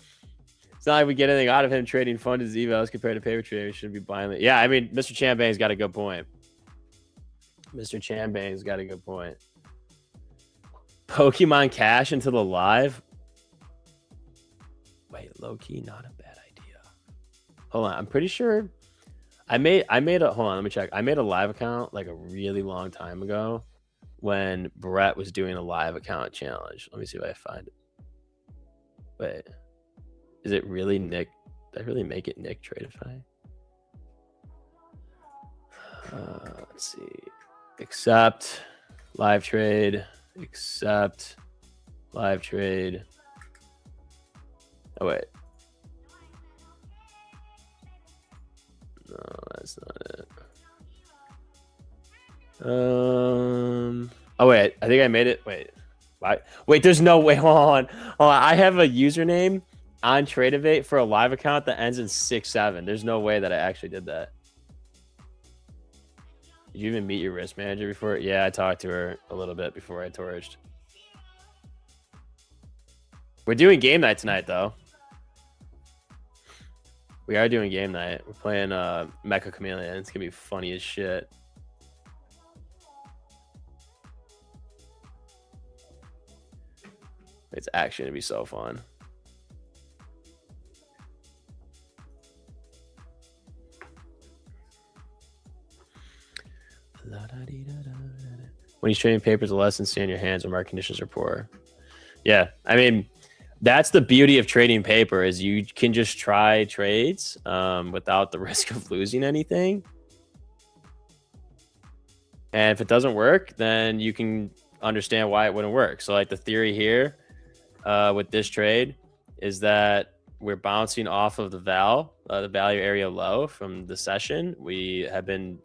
It's not like we get anything out of him trading funded evos compared to paper trading. We shouldn't be buying it. Yeah, I mean, Mr. Chambane's got a good point. Pokemon Cash into the live? Wait, low-key, not a bad idea. Hold on, I'm pretty sure I made a hold on, let me check. I made a live account like a really long time ago when Brett was doing a live account challenge. Let me see if I find it. Wait, is it really Nick? Did I really make it Nick Tradeify? Let's see. Accept live trade. Accept live trade. Oh wait. No, that's not it. Oh wait, I think I made it. Wait, there's no way. Hold on. I have a username on Tradeify for a live account that ends in 67. There's no way that I actually did that. Did you even meet your risk manager before? Yeah, I talked to her a little bit before I torched. We're doing game night tonight, though. We are doing game night. We're playing Mecha Chameleon. It's gonna be funny as shit. It's actually gonna be so fun. When he's trading papers, the lessons stay in your hands when market conditions are poor. Yeah, I mean, that's the beauty of trading paper is you can just try trades without the risk of losing anything. And if it doesn't work, then you can understand why it wouldn't work. So like the theory here with this trade is that we're bouncing off of the value area low from the session. We have been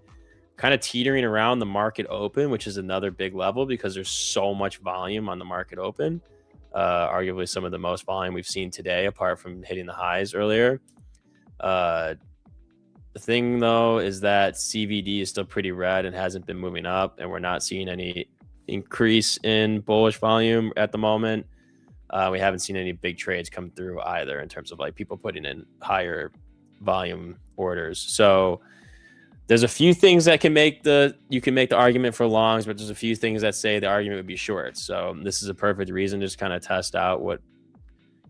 kind of teetering around the market open, which is another big level because there's so much volume on the market open. Arguably some of the most volume we've seen today, apart from hitting the highs earlier. The thing, though, is that CVD is still pretty red and hasn't been moving up, and we're not seeing any increase in bullish volume at the moment. We haven't seen any big trades come through either in terms of like people putting in higher volume orders. So there's a few things that you can make the argument for longs, but there's a few things that say the argument would be shorts. So this is a perfect reason to just kind of test out what,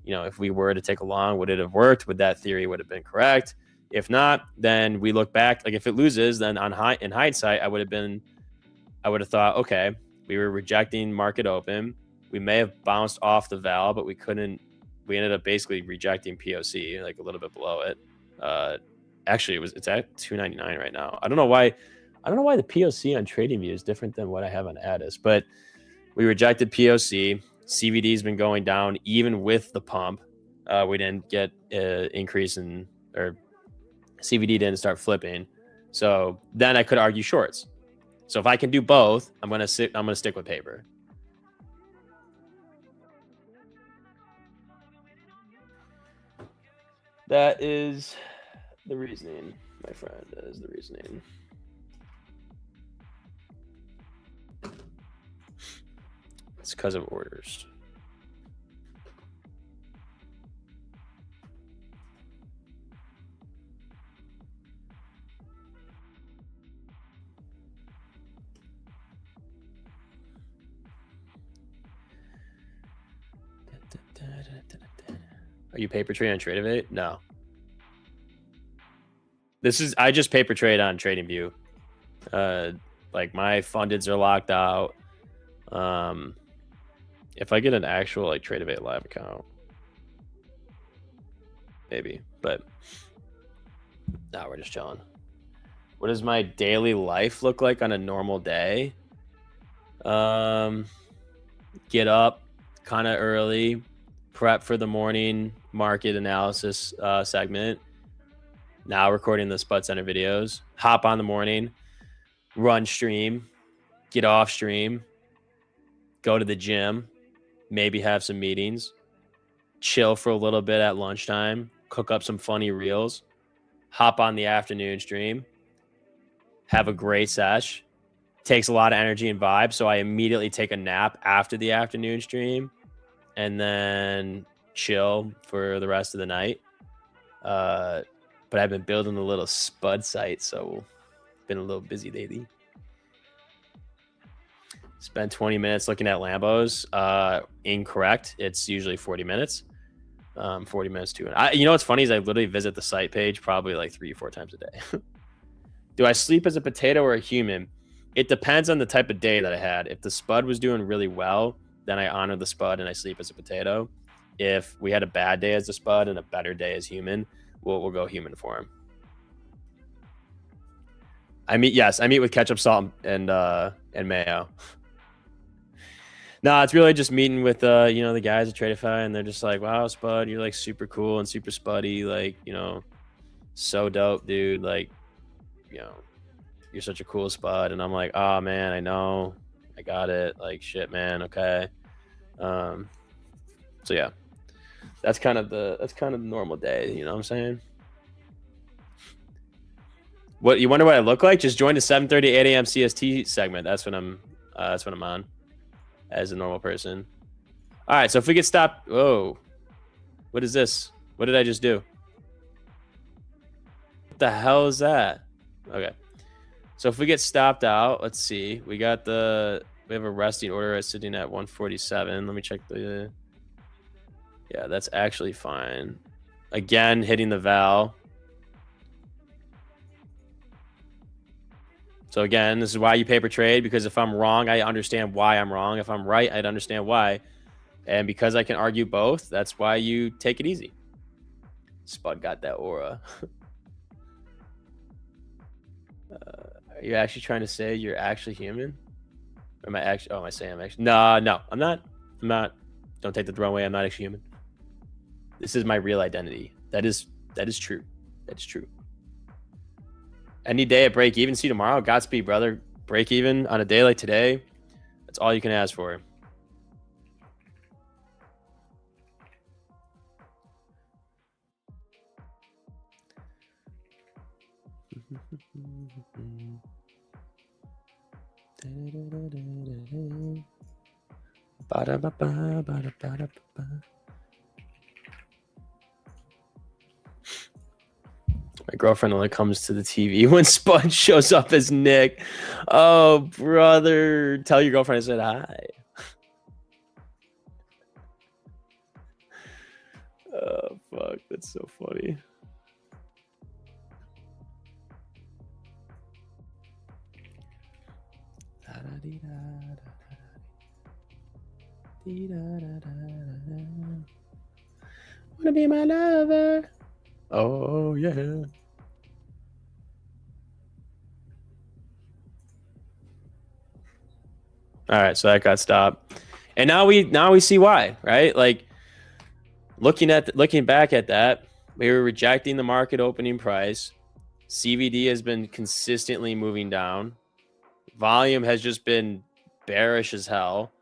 if we were to take a long, would it have worked? Would that theory would have been correct? If not, then we look back. Like if it loses, then in hindsight, I would have thought, okay, we were rejecting market open. We may have bounced off the val, but we ended up basically rejecting POC, like a little bit below it. Actually, it's at 299 right now. I don't know why the POC on TradingView is different than what I have on Addis, but we rejected POC. CVD has been going down even with the pump. We didn't get an increase in or CVD didn't start flipping. So then I could argue shorts. So if I can do both, I'm gonna stick with paper. That is the reasoning, my friend. That is the reasoning. It's because of orders. Are you paper trade on Tradeify? No. I just paper trade on TradingView. Like my fundeds are locked out. If I get an actual like Tradeify live account, maybe, but no, we're just chilling. What does my daily life look like on a normal day? Get up kind of early, prep for the morning market analysis segment. Now recording the Spud Center videos. Hop on the morning, run stream, get off stream, go to the gym, maybe have some meetings, chill for a little bit at lunchtime, cook up some funny reels, hop on the afternoon stream, have a great sesh. Takes a lot of energy and vibe, so I immediately take a nap after the afternoon stream and then chill for the rest of the night. But I've been building a little Spud site, so been a little busy lately. Spent 20 minutes looking at Lambos. Incorrect. It's usually 40 minutes. 40 minutes too. You know what's funny is I literally visit the site page probably like 3 or 4 times a day. Do I sleep as a potato or a human? It depends on the type of day that I had. If the Spud was doing really well, then I honor the Spud and I sleep as a potato. If we had a bad day as a Spud and a better day as human, we'll go human for him. I meet with ketchup, salt, and mayo. No, it's really just meeting with the guys at Tradeify, and they're just like, wow, Spud, you're like super cool and super spuddy, like, so dope, dude. Like, you're such a cool Spud. And I'm like, oh man, I know, I got it. Like, shit, man. Okay. So yeah, that's kind of the normal day. You know what I'm saying? What you wonder what I look like? Just join the 7:30 8 a.m. CST segment. That's what I'm on as a normal person. All right. So if we get stopped, whoa, what is this? What did I just do? What the hell is that? Okay. So if we get stopped out, let's see. We have a resting order sitting at 147. Let me check the. Yeah, that's actually fine. Again, hitting the val. So again, this is why you paper trade, because if I'm wrong, I understand why I'm wrong. If I'm right, I'd understand why. And because I can argue both, that's why you take it easy. Spud got that aura. Are you actually trying to say you're actually human? Or am I actually? Oh, am I saying I'm actually? No, I'm not. I'm not. Don't take the wrong way. I'm not actually human. This is my real identity. That is true. That is true. Any day at break even. See you tomorrow. Godspeed, brother. Break even on a day like today. That's all you can ask for. My girlfriend only comes to the TV when Spud shows up as Nick. Oh, brother. Tell your girlfriend I said hi. Oh, fuck. That's so funny. Wanna be my lover? Oh yeah. All right, so that got stopped, and now we see why, right? Like looking back at that, we were rejecting the market opening price. CVD has been consistently moving down. Volume has just been bearish as hell.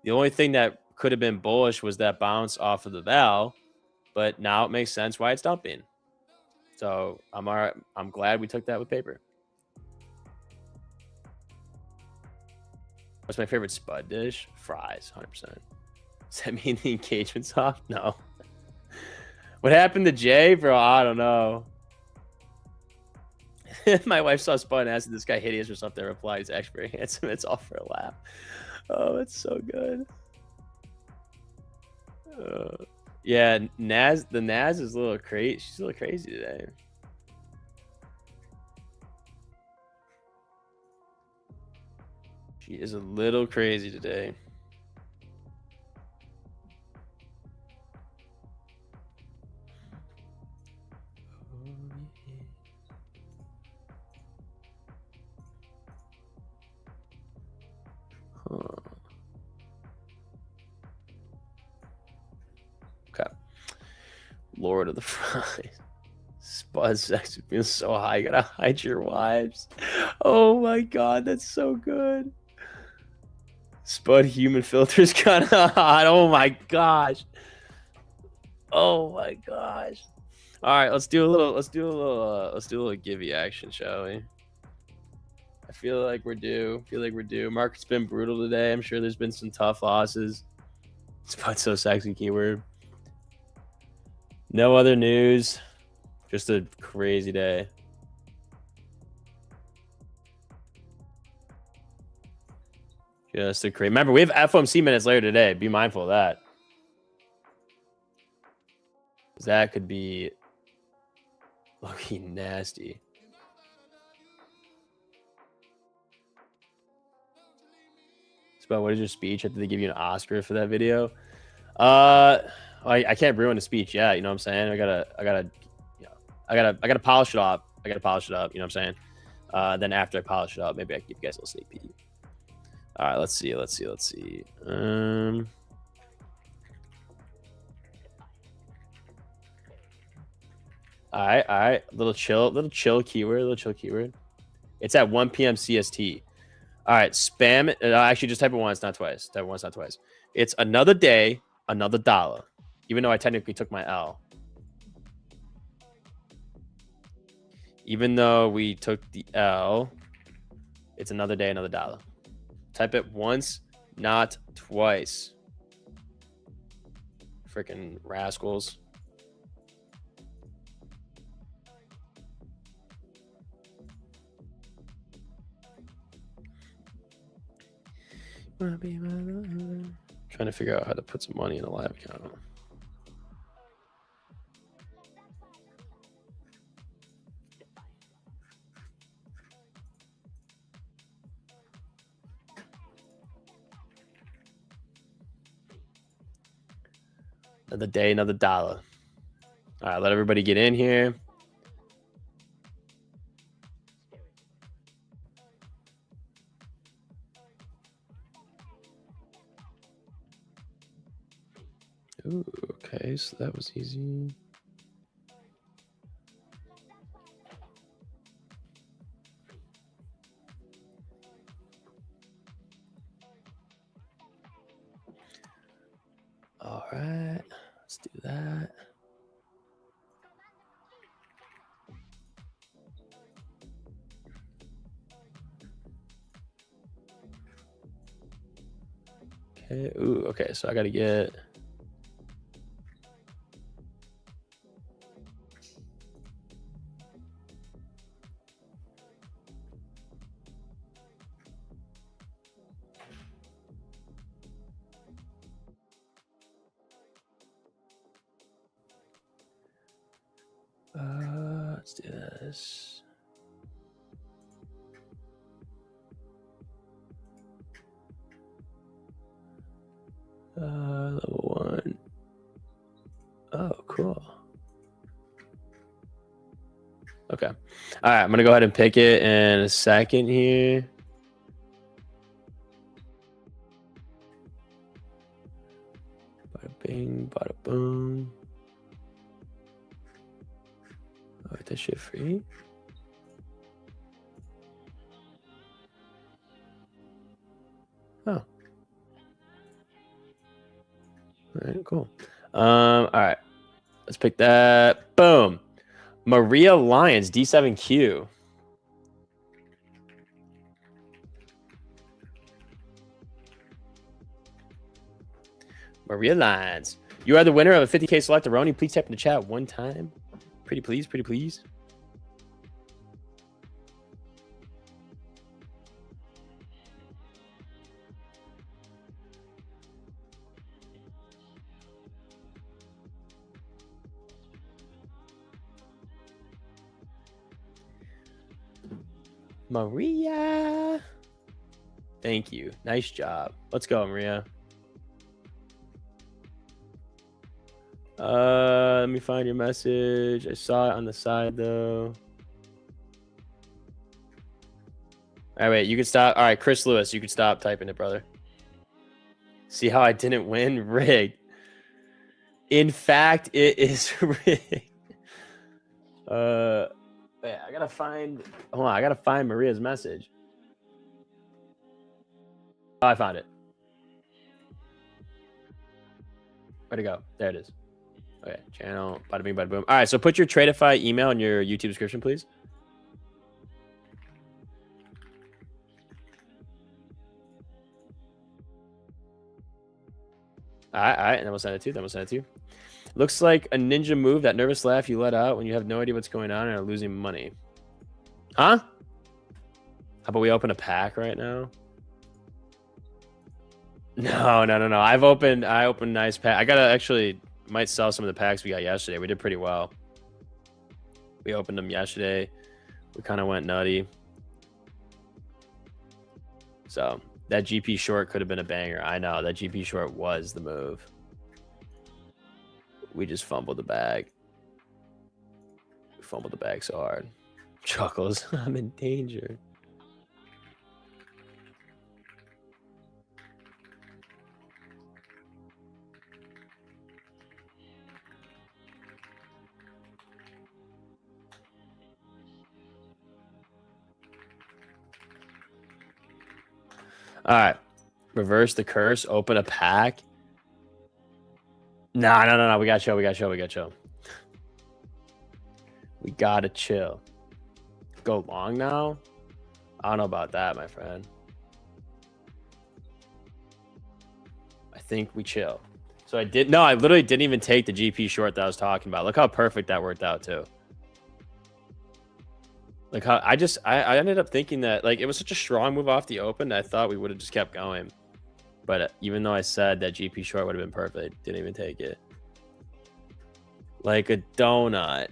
The only thing that could have been bullish was that bounce off of the Val, but now it makes sense why it's dumping. So I'm all right. I'm glad we took that with paper. What's my favorite spud dish? Fries, 100%. Does that mean the engagement's off? No. What happened to Jay, bro? I don't know. My wife saw spud and asked, "This guy hideous or something?" I replied, "He's actually very handsome. It's all for a laugh." Oh, it's so good. Yeah, Naz. The Naz is a little crazy. She's a little crazy today. She is a little crazy today. Okay. Lord of the Fries. Spud sex feels so high. You gotta hide your wives. Oh my god, that's so good. Spud human filters kind of hot. Oh my gosh. Oh my gosh. All right, let's do a little givey action, shall we? I feel like we're due. Market's been brutal today. I'm sure there's been some tough losses. Spud so sexy keyword. No other news. Just a crazy day. Just a crazy. Remember, we have FOMC minutes later today. Be mindful of that. That could be looking nasty. But what is your speech? Did they give you an Oscar for that video? I can't ruin a speech yet. You know what I'm saying? I gotta polish it up. You know what I'm saying? Then after I polish it up, maybe I can give you guys a little sneak peek. All right, let's see. All right. Little chill keyword. It's at 1 p.m. CST. All right, spam it. Actually, just type it once, not twice. It's another day, another dollar. Even though I technically took my L. Even though we took the L, it's another day, another dollar. Type it once, not twice. Freaking rascals. Trying to figure out how to put some money in a live account. Another day, another dollar. All right, let everybody get in here. Ooh, okay, so that was easy. All right, let's do that. Okay, ooh, okay, so I gotta get... let's do this. Level 1. Oh, cool. Okay. All right, I'm gonna go ahead and pick it in a second here. Bada bing, bada boom. Oh, is that shit free? right, cool. All right. Let's pick that. Boom. Maria Lyons, D7Q. Maria Lyons. You are the winner of a 50K select Aroni. Please tap in the chat one time. Pretty please, pretty please. Maria. Thank you. Nice job. Let's go, Maria. Let me find your message. I saw it on the side though. All right, wait, you can stop. All right, Chris Lewis, you can stop typing it, brother. See how I didn't win? Rigged. In fact, it is rigged. Wait, I gotta find. Hold on, I gotta find Maria's message. Oh, I found it. Where'd it go? There it is. Okay, channel, bada bing, bada boom. All right, so put your Tradeify email in your YouTube description, please. All right, and then we'll send it to you. Looks like a ninja move, that nervous laugh you let out when you have no idea what's going on and are losing money. Huh? How about we open a pack right now? No. I opened nice pack. I gotta actually might sell some of the packs we got yesterday. We did pretty well. We opened them yesterday. We kind of went nutty. So that GP short could have been a banger. I know that GP short was the move. We just fumbled the bag. We fumbled the bag so hard. Chuckles. I'm in danger. All right. Reverse the curse. Open a pack. No. We got to chill. We got to chill. Go long now? I don't know about that, my friend. I think we chill. So I literally didn't even take the GP short that I was talking about. Look how perfect that worked out too. Like how I ended up thinking that like it was such a strong move off the open that I thought we would have just kept going. But even though I said that GP short would have been perfect, didn't even take it. Like a donut.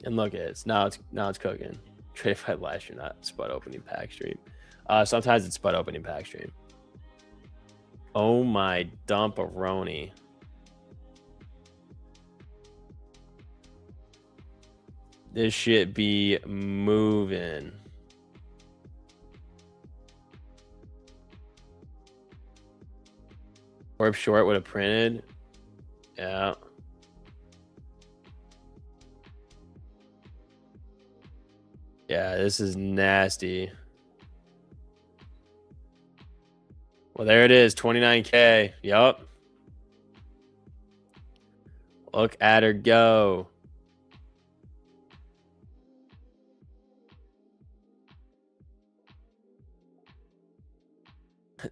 And look at it. Now it's cooking. Tradeify last year, not spot opening pack stream. Sometimes it's spot opening pack stream. Oh my dump-a-roni. This shit be moving. Orb short would have printed. Yeah. Yeah, this is nasty. Well, there it is, 29K. Yup. Look at her go.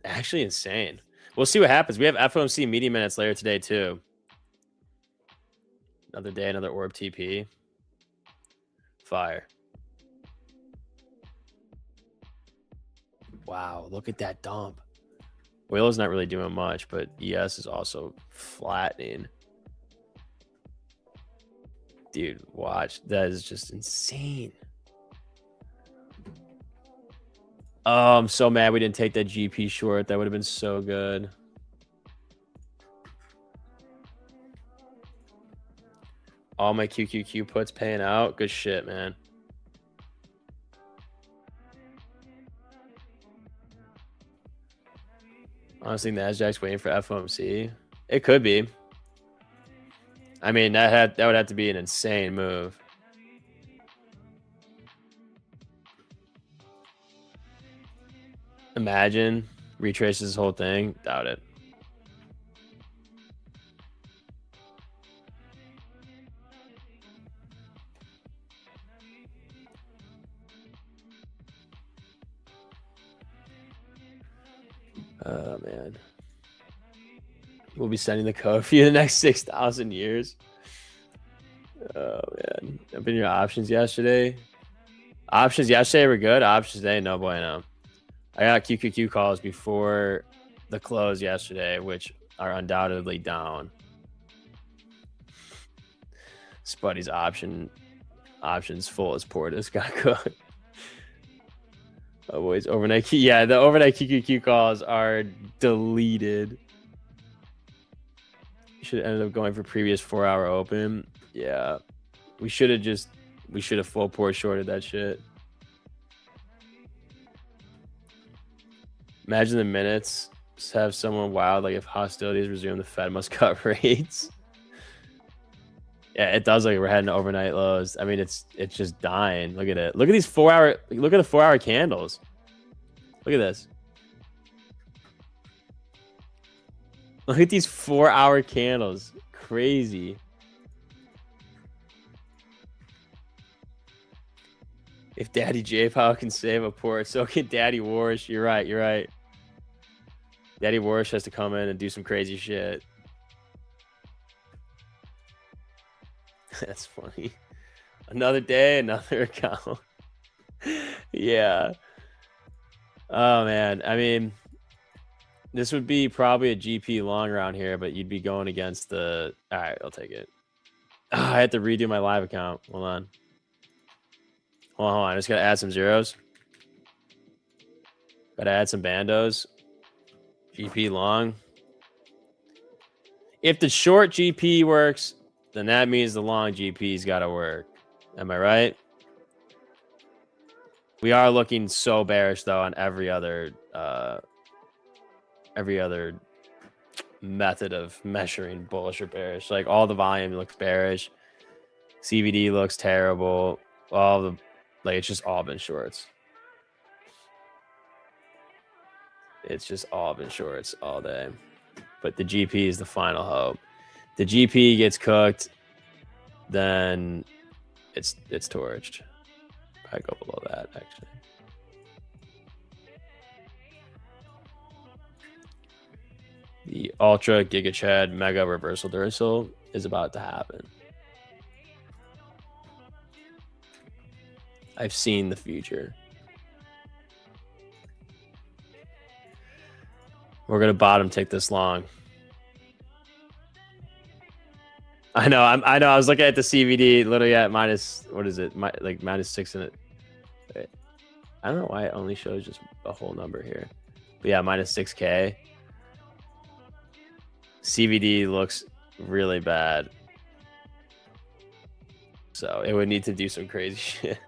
Actually insane. We'll see what happens. We have FOMC media minutes later today, too. Another day, another orb TP. Fire. Wow, look at that dump. Wheeler's not really doing much, but ES is also flattening. Dude, watch. That is just insane. Oh, I'm so mad we didn't take that GP short. That would have been so good. All my QQQ puts paying out. Good shit, man. Honestly, Nasdaq's waiting for FOMC. It could be. I mean, that would have to be an insane move. Imagine retraces this whole thing. Doubt it. Oh, man. We'll be sending the code for you the next 6,000 years. Oh, man. Up in your options yesterday. Options yesterday were good. Options today, no bueno. I got QQQ calls before the close yesterday, which are undoubtedly down. Spuddy's options full as Portis got good. Oh, boys, overnight. Yeah, the overnight QQQ calls are deleted. Should have ended up going for previous 4-hour open. Yeah, we should have full port shorted that shit. Imagine the minutes. Just have someone wild, like if hostilities resume, the Fed must cut rates. Yeah, it does look like we're heading to overnight lows. I mean, it's just dying. Look at it. Look at these 4-hour. Look at the 4-hour candles. Look at this. Look at these 4-hour candles. Crazy. If Daddy J-Pow can save a port, so can Daddy Warsh. You're right. You're right. Daddy Warsh has to come in and do some crazy shit. That's funny. Another day, another account. Yeah. Oh, man. I mean, this would be probably a GP long round here, but you'd be going against the... All right, I'll take it. Oh, I had to redo my live account. Hold on. Hold on. I just got to add some zeros. Got to add some bandos. GP long. If the short GP works, then that means the long GP's got to work. Am I right? We are looking so bearish, though, on every other method of measuring bullish or bearish. Like, all the volume looks bearish. CVD looks terrible. It's just all been shorts. It's just all been shorts all day. But the GP is the final hope. The GP gets cooked, then it's torched. I go below that, actually. The Ultra Giga Chad Mega Reversal is about to happen. I've seen the future. We're gonna bottom take this long. I know. I was looking at the CVD literally at minus. What is it? Like -6 in it. Wait. I don't know why it only shows just a whole number here. But yeah, -6K. CVD looks really bad. So it would need to do some crazy shit.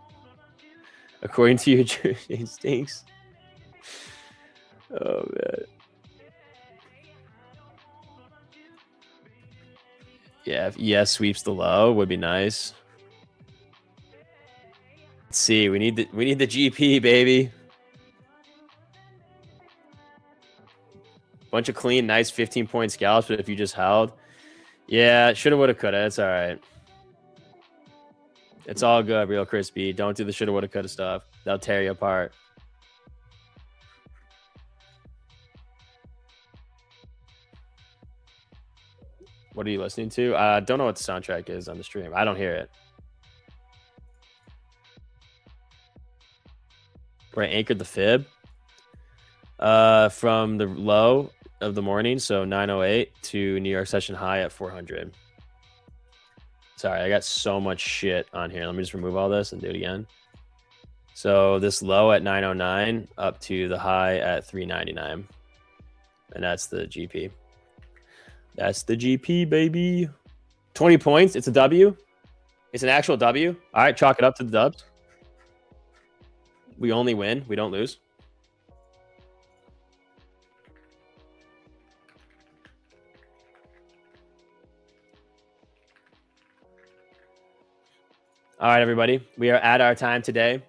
According to your instincts. Oh, man. Yeah, if ES sweeps the low, would be nice. Let's see. We need the GP, baby. Bunch of clean, nice 15-point scalps, but if you just held, yeah, shoulda, woulda, coulda. It's all right. It's all good, real crispy. Don't do the shoulda, woulda, coulda stuff. That'll tear you apart. What are you listening to? I don't know what the soundtrack is on the stream. I don't hear it. Where I anchored the fib from the low of the morning, so 908 to New York session high at 400. Sorry, I got so much shit on here. Let me just remove all this and do it again. So this low at 909 up to the high at 399. And that's the GP. That's the GP, baby. 20 points. It's a W. It's an actual W. All right, chalk it up to the dubs. We only win. We don't lose. All right, everybody. We are at our time today.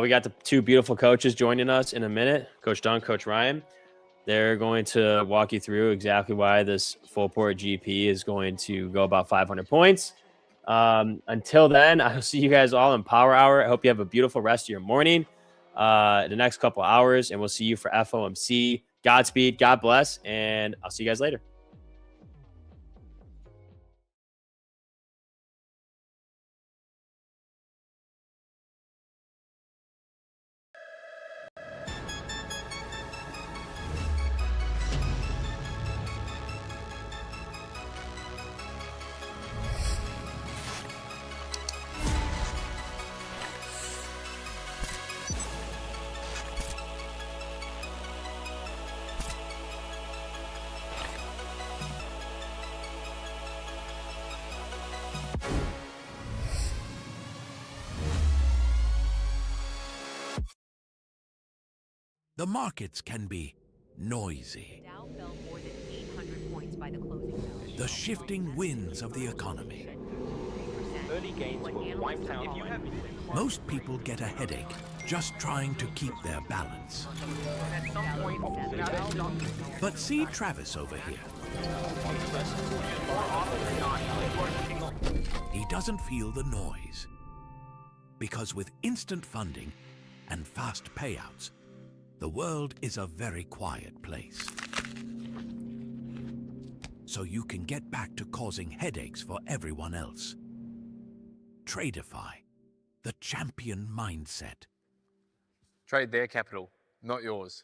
We got the two beautiful coaches joining us in a minute. Coach Dunn, Coach Ryan. They're going to walk you through exactly why this full port GP is going to go about 500 points. Until then, I'll see you guys all in Power Hour. I hope you have a beautiful rest of your morning, the next couple hours, and we'll see you for FOMC Godspeed, God bless, and I'll see you guys later. The markets can be noisy. Dow fell more than 800 points by the closing bell. The shifting winds of the economy. Early gains were wiped out. Most people get a headache just trying to keep their balance. But see Travis over here. He doesn't feel the noise. Because with instant funding and fast payouts, the world is a very quiet place. So you can get back to causing headaches for everyone else. Tradeify, the champion mindset. Trade their capital, not yours.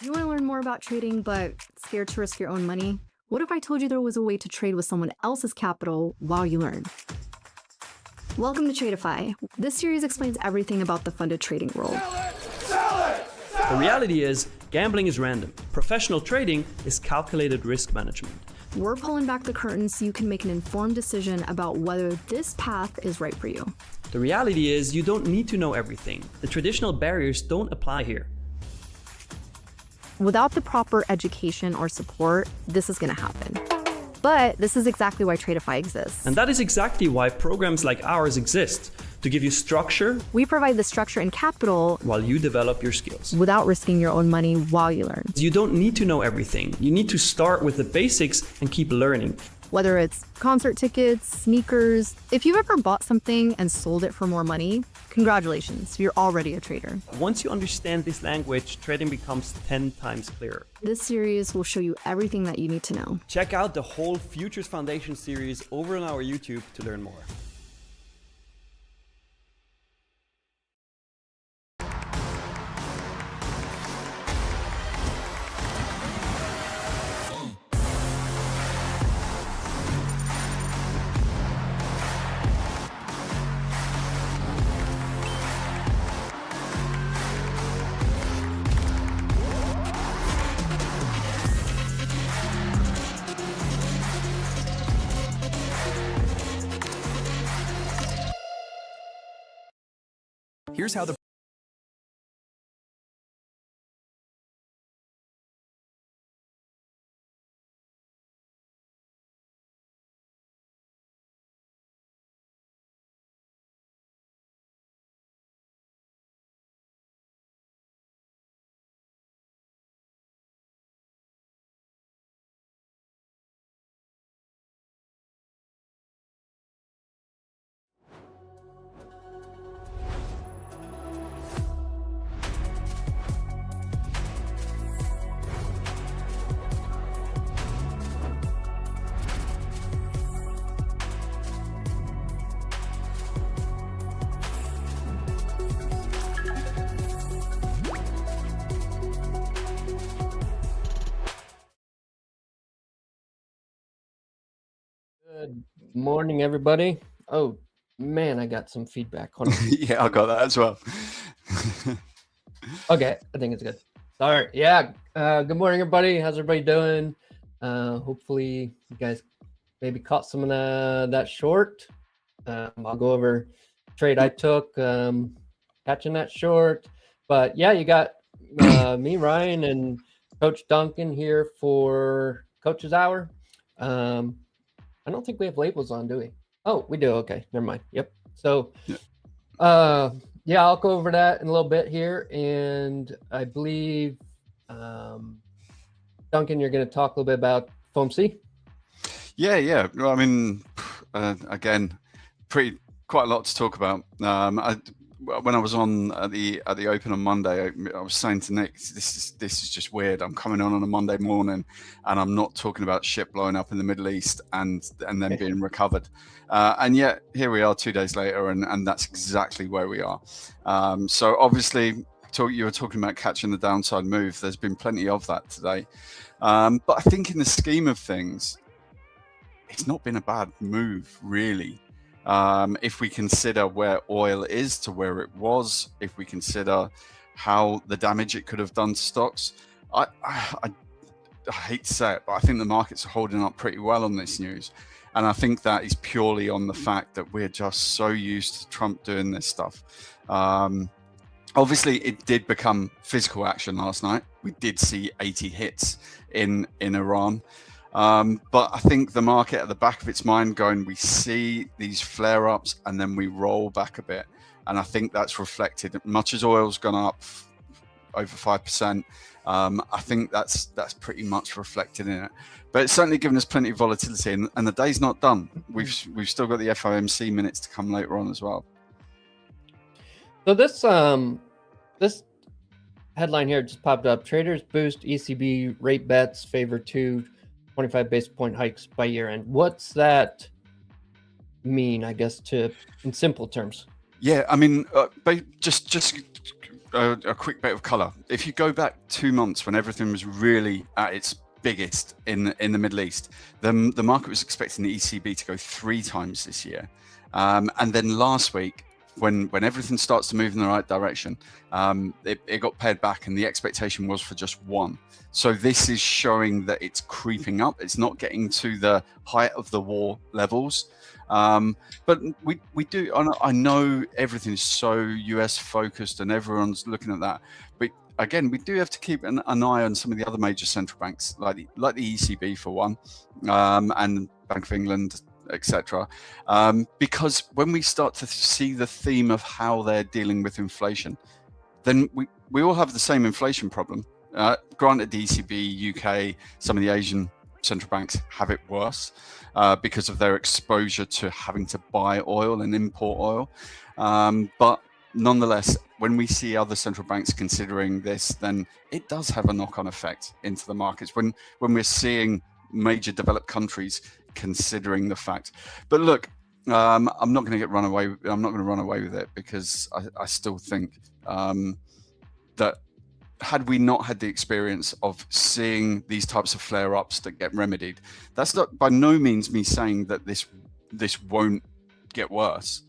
You want to learn more about trading but scared to risk your own money? What if I told you there was a way to trade with someone else's capital while you learn? Welcome to Tradeify. This series explains everything about the funded trading world. The reality is, gambling is random. Professional trading is calculated risk management. We're pulling back the curtain so you can make an informed decision about whether this path is right for you. The reality is, you don't need to know everything. The traditional barriers don't apply here. Without the proper education or support, this is going to happen. But this is exactly why Tradeify exists. And that is exactly why programs like ours exist, to give you structure. We provide the structure and capital while you develop your skills. Without risking your own money while you learn. You don't need to know everything. You need to start with the basics and keep learning. Whether it's concert tickets, sneakers, if you've ever bought something and sold it for more money, congratulations, you're already a trader. Once you understand this language, trading becomes 10 times clearer. This series will show you everything that you need to know. Check out the whole Futures Foundation series over on our YouTube to learn more. Here's how the Good morning, everybody. Oh, man, I got some feedback. Hold on. Yeah, I got that as well. Okay, I think it's good. Sorry. Yeah. Good morning, everybody. How's everybody doing? Hopefully, you guys maybe caught some of that short. I'll go over trade I took, catching that short. But yeah, you got me, Ryan, and Coach Duncan here for Coach's Hour. I don't think we have labels on, do we? Oh, we do. Okay, never mind. Yep. So, yeah, I'll go over that in a little bit here, and I believe Duncan, you're going to talk a little bit about FOMC. Yeah. Well, I mean, again, quite a lot to talk about. when I was on at the Open on Monday, I was saying to Nick, this is just weird. I'm coming on a Monday morning, and I'm not talking about shit blowing up in the Middle East and then being recovered. And yet here we are 2 days later, and that's exactly where we are. So obviously, you were talking about catching the downside move. There's been plenty of that today, but I think in the scheme of things, it's not been a bad move, really. If we consider where oil is to where it was, if we consider how the damage it could have done to stocks, I hate to say it, but I think the markets are holding up pretty well on this news. And I think that is purely on the fact that we're just so used to Trump doing this stuff. Obviously, it did become physical action last night. We did see 80 hits in Iran. But I think the market at the back of its mind going, we see these flare-ups and then we roll back a bit. And I think that's reflected, much as oil's gone up over 5%, I think that's pretty much reflected in it. But it's certainly given us plenty of volatility, and the day's not done. We've still got the FOMC minutes to come later on as well. So this headline here just popped up. Traders boost ECB rate bets, favor 25 basis point hikes by year end. What's that mean, I guess, in simple terms? Yeah, I mean, just a quick bit of color. If you go back 2 months when everything was really at its biggest in the Middle East, then the market was expecting the ECB to go 3 times this year. And then last week, when everything starts to move in the right direction, it got pared back, and the expectation was for just 1. So this is showing that it's creeping up. It's not getting to the height of the war levels. But we do, I know everything's so US focused and everyone's looking at that. But again, we do have to keep an eye on some of the other major central banks, like the ECB for one, and Bank of England, etc. Because when we start to see the theme of how they're dealing with inflation, then we all have the same inflation problem. Granted, the ECB, UK, some of the Asian central banks have it worse because of their exposure to having to buy oil and import oil. But nonetheless, when we see other central banks considering this, then it does have a knock-on effect into the markets when we're seeing major developed countries considering the fact. But look, I'm not going to get run away. I'm not going to run away with it, because I still think that had we not had the experience of seeing these types of flare-ups that get remedied, that's not by no means me saying that this won't get worse,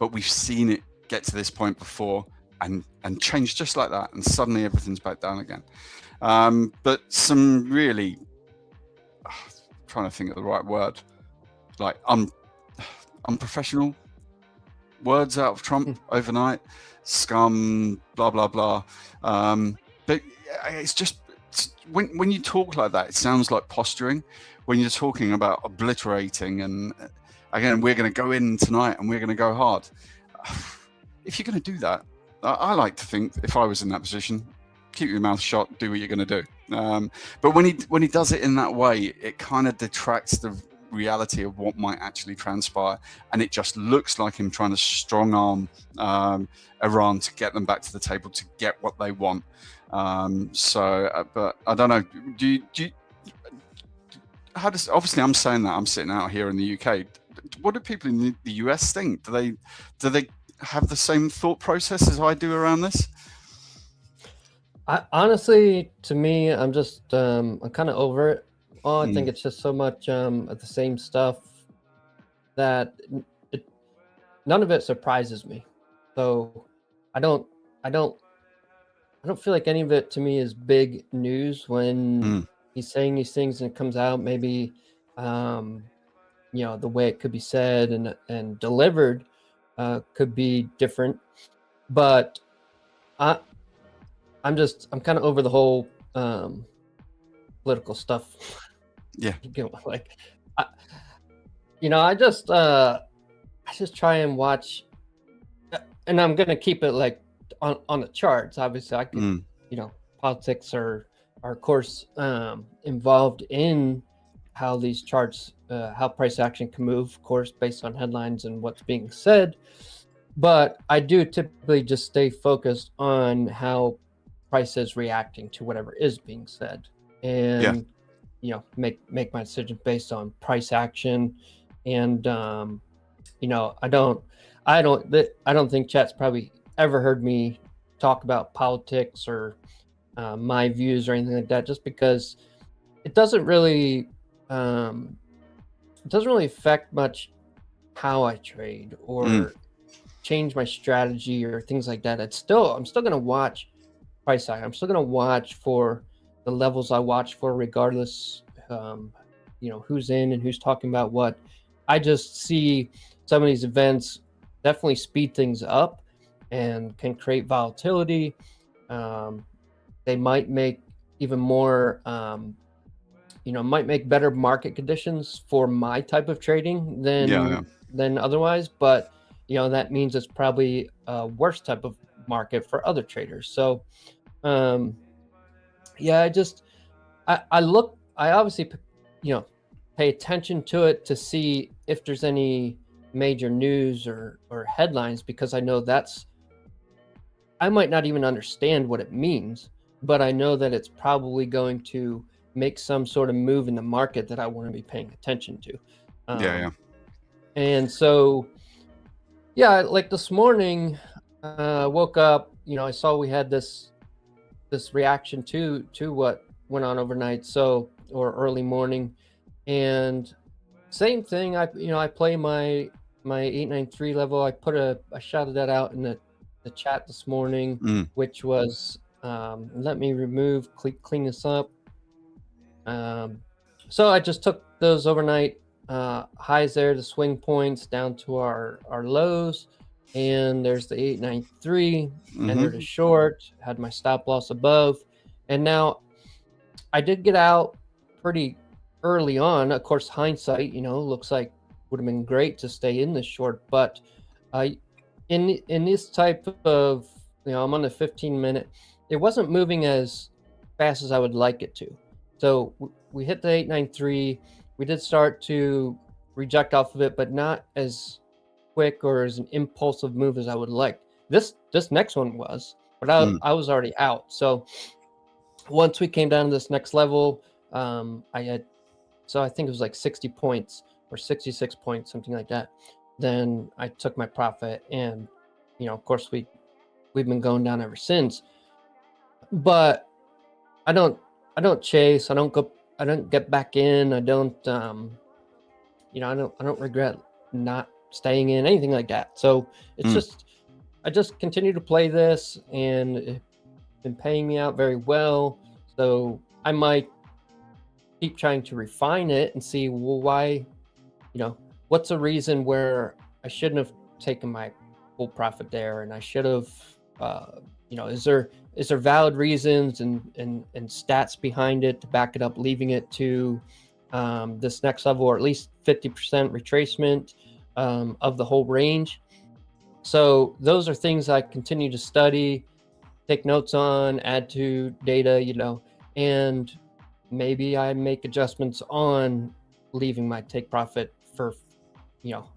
but we've seen it get to this point before and change just like that, and suddenly everything's back down again. But some really, trying to think of the right word, like unprofessional words out of Trump overnight, scum, blah blah blah. But it's just when you talk like that, it sounds like posturing. When you're talking about obliterating, and again, we're going to go in tonight and we're going to go hard. If you're going to do that, I like to think, if I was in that position, keep your mouth shut, do what you're going to do. But when he does it in that way, it kind of detracts the reality of what might actually transpire, and it just looks like him trying to strong arm Iran to get them back to the table to get what they want. But I don't know. Do you? How does? Obviously, I'm saying that I'm sitting out here in the UK. What do people in the US think? Do they have the same thought process as I do around this? Honestly, to me, I'm just I'm kind of over it. I think it's just so much of the same stuff that none of it surprises me. So I don't feel like any of it to me is big news when he's saying these things and it comes out. Maybe the way it could be said and delivered could be different, but I'm kind of over the whole political stuff. Yeah, like I just try and watch, and I'm gonna keep it like on the charts. Obviously, I can, politics are of course involved in how these charts, how price action can move, of course, based on headlines and what's being said. but I do typically just stay focused on how price is reacting to whatever is being said, and make my decision based on price action. And I don't think chat's probably ever heard me talk about politics or my views or anything like that, just because it doesn't really affect much how I trade or change my strategy or things like that. I'm still going to watch price action. I'm still going to watch for the levels I watch for, regardless who's in and who's talking about what. I just see some of these events definitely speed things up and can create volatility. They might make even more might make better market conditions for my type of trading than otherwise, but that means it's probably a worse type of market for other traders. So I obviously pay attention to it to see if there's any major news or headlines, because I know I might not even understand what it means, but I know that it's probably going to make some sort of move in the market that I want to be paying attention to. And so like this morning, woke up, I saw we had this reaction to what went on overnight, or early morning, and same thing. I play my 893 level. I shouted that out in the chat this morning, which was let me clean this up. So I just took those overnight highs there, the swing points, down to our lows, and there's the 893, entered a short, had my stop loss above, and now I did get out pretty early on. Of course, hindsight, looks like would have been great to stay in this short, but in this type of, I'm on the 15-minute, it wasn't moving as fast as I would like it to. So we hit the 893. We did start to reject off of it, but not as quick or as an impulsive move as I would like. This next one was, but I was already out. So once we came down to this next level, I think it was like 60 points or 66 points, something like that. Then I took my profit, and of course we've been going down ever since. But I don't chase. I don't get back in. I don't I don't regret not staying in, anything like that. So it's I just continue to play this, and it's been paying me out very well. So I might keep trying to refine it and see, well, why, what's a reason where I shouldn't have taken my full profit there, and I should have, is there valid reasons and stats behind it to back it up, leaving it to this next level, or at least 50% retracement of the whole range. So those are things I continue to study, take notes on, add to data, and maybe I make adjustments on leaving my take profit for,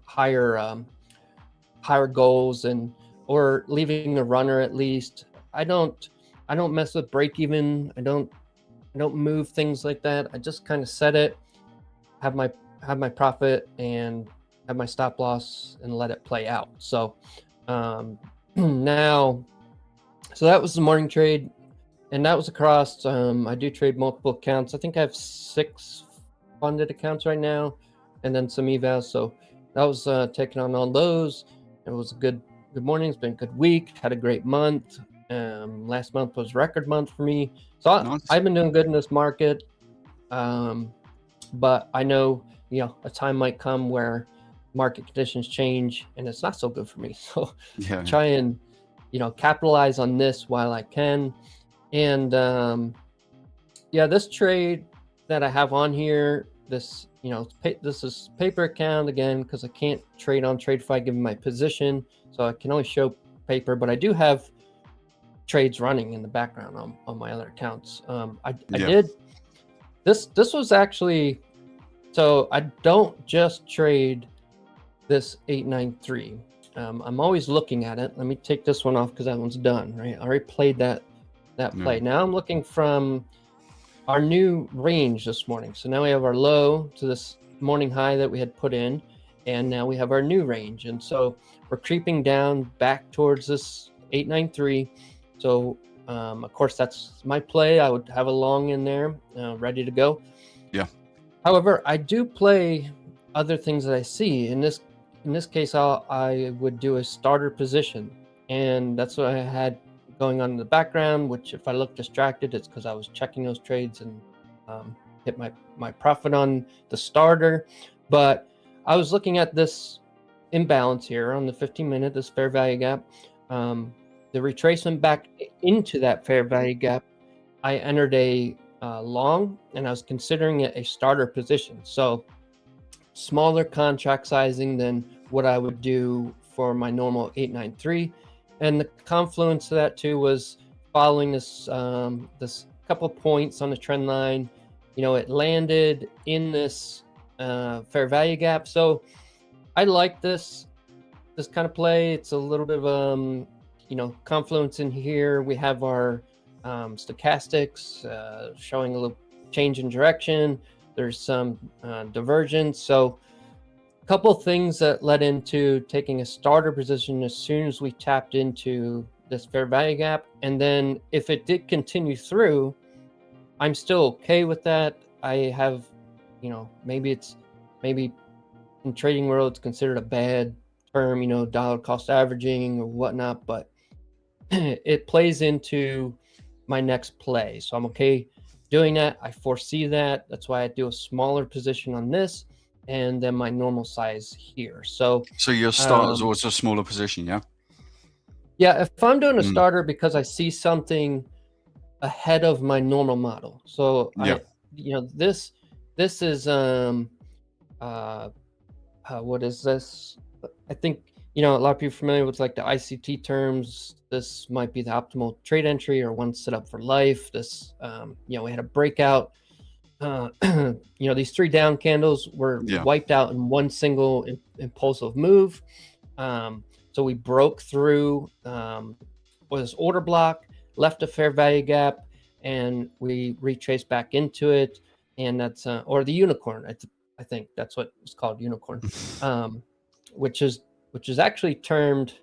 higher goals, or leaving the runner at least. I don't mess with break even. I don't move things like that. I just kind of set it, have my profit, and have my stop loss, and let it play out. So now, so that was the morning trade, and that was across. I do trade multiple accounts. I think I have 6 funded accounts right now, and then some evals. So that was taking on all those. It was a good morning. It's been a good week. Had a great month. Last month was record month for me. So nice. I've been doing good in this market. But I know, a time might come where market conditions change and it's not so good for me. So try and, capitalize on this while I can. And this trade that I have on here, this, this is paper account again, because I can't trade on Tradeify given my position. So I can only show paper, but I do have trades running in the background on my other accounts. I did this was actually, so I don't just trade this 893. I'm always looking at it. Let me take this one off because that one's done, right? I already played that play. Now I'm looking from our new range this morning. So now we have our low to this morning high that we had put in, and now we have our new range. And so we're creeping down back towards this 893. So of course that's my play. I would have a long in there, ready to go. Yeah. However, I do play other things that I see. In this case, I would do a starter position, and that's what I had going on in the background, which if I look distracted, it's because I was checking those trades and hit my profit on the starter. But I was looking at this imbalance here on the 15-minute, this fair value gap. The retracement back into that fair value gap, I entered a long, and I was considering it a starter position. So smaller contract sizing than what I would do for my normal 893. And the confluence of that too was following this this couple points on the trend line. It landed in this fair value gap. So I like this kind of play. It's a little bit of confluence in here. We have our stochastics showing a little change in direction. There's some divergence. So a couple of things that led into taking a starter position as soon as we tapped into this fair value gap. And then if it did continue through, I'm still okay with that. I have, maybe in trading world, it's considered a bad term, dollar cost averaging or whatnot, but it plays into my next play. So I'm okay doing that. I foresee that. That's why I do a smaller position on this, and then my normal size here. So your start is always a smaller position, yeah? Yeah, if I'm doing a starter because I see something ahead of my normal model. So yeah. This is what is this? I think a lot of people are familiar with like the ICT terms. This might be the optimal trade entry or one set up for life. This we had a breakout. These three down candles were wiped out in one single impulsive move. So we broke through this order block, left a fair value gap, and we retraced back into it. And that's or the unicorn. I think that's what it's called, unicorn, which is actually termed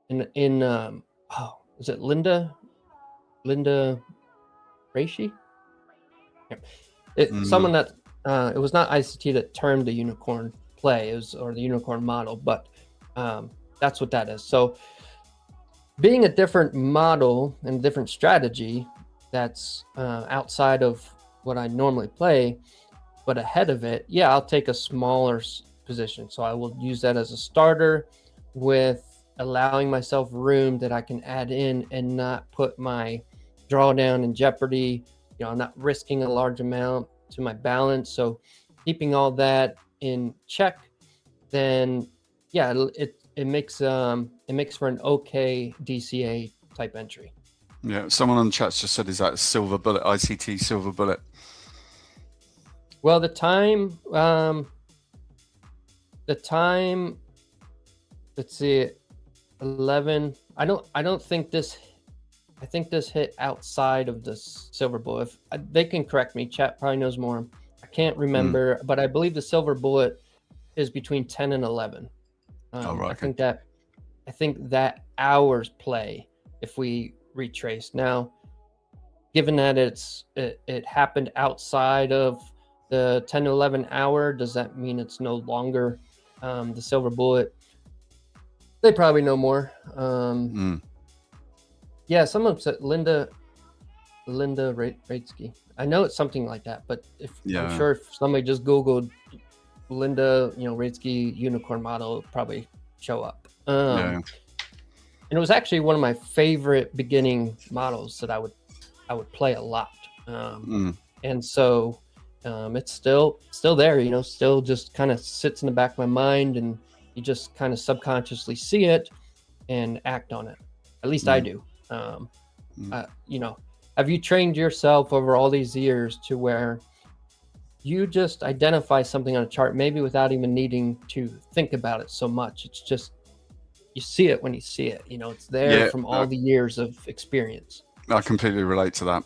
is it Linda Reishi? Someone that it was not ICT that termed the unicorn play, or the unicorn model, but that's what that is. So being a different model and different strategy that's outside of what I normally play, but ahead of it, I'll take a smaller position. So I will use that as a starter with allowing myself room that I can add in and not put my drawdown in jeopardy. I'm not risking a large amount to my balance. So keeping all that in check, then it makes for an okay DCA type entry. Yeah, someone on the chat just said, is that a silver bullet, ICT silver bullet? Well, the time, let's see, 11. I don't think this. I think this hit outside of this silver bullet. They can correct me. Chat probably knows more. I can't remember, but I believe the silver bullet is between 10 and 11. Right. I think that hour's play, if we retrace now, given that it happened outside of the 10 to 11 hour, does that mean it's no longer the silver bullet? They probably know more. Yeah, someone said Linda Reitzky. I know it's something like that, but I'm sure if somebody just Googled Linda, Reitzky unicorn model, it'll probably show up. And it was actually one of my favorite beginning models that I would play a lot. And so it's still there, still just kind of sits in the back of my mind, and you just kind of subconsciously see it and act on it. At least I do. Have you trained yourself over all these years to where you just identify something on a chart, maybe without even needing to think about it so much. It's just, you see it when you see it. You know, it's there from all the years of experience. I completely relate to that.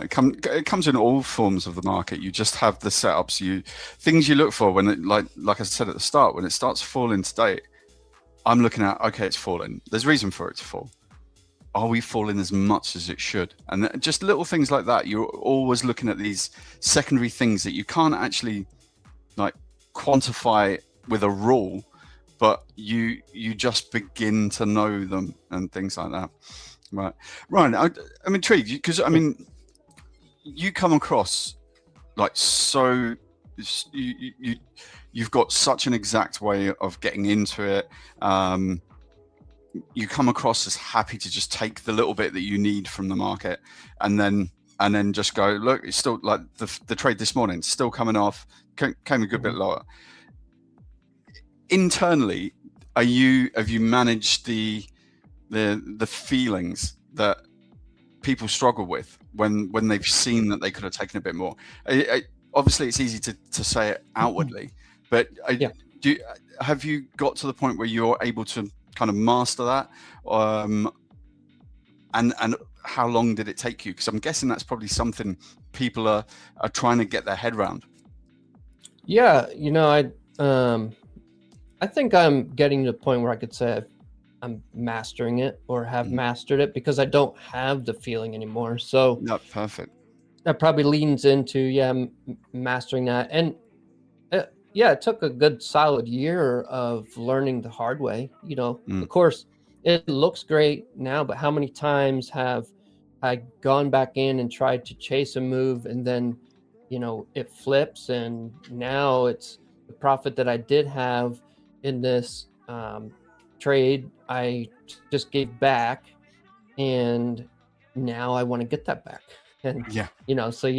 It comes in all forms of the market. You just have the setups, things you look for when it, like I said at the start, when it starts falling today, I'm looking at, okay, it's falling. There's reason for it to fall. Are we falling as much as it should? And just little things like that. You're always looking at these secondary things that you can't actually like quantify with a rule, but you just begin to know them and things like that. Right, Ryan, I'm intrigued because I mean, you come across like so. You've got such an exact way of getting into it. You come across as happy to just take the little bit that you need from the market, and then just go, look, it's still like the trade this morning, still coming off, came a good bit lower. Internally, have you managed the feelings that people struggle with when they've seen that they could have taken a bit more? Obviously, it's easy to say it outwardly, but have you got to the point where you're able to kind of master that? And how long did it take you? Because I'm guessing that's probably something people are trying to get their head around. Yeah, you know, I think I'm getting to the point where I could say I'm mastering it or have mastered it, because I don't have the feeling anymore. So no, perfect. That probably leans into mastering that. And it took a good solid year of learning the hard way. You know, of course, it looks great now, but how many times have I gone back in and tried to chase a move, and then, you know, it flips, and now it's the profit that I did have in this trade I just gave back, and now I want to get that back. And you know, so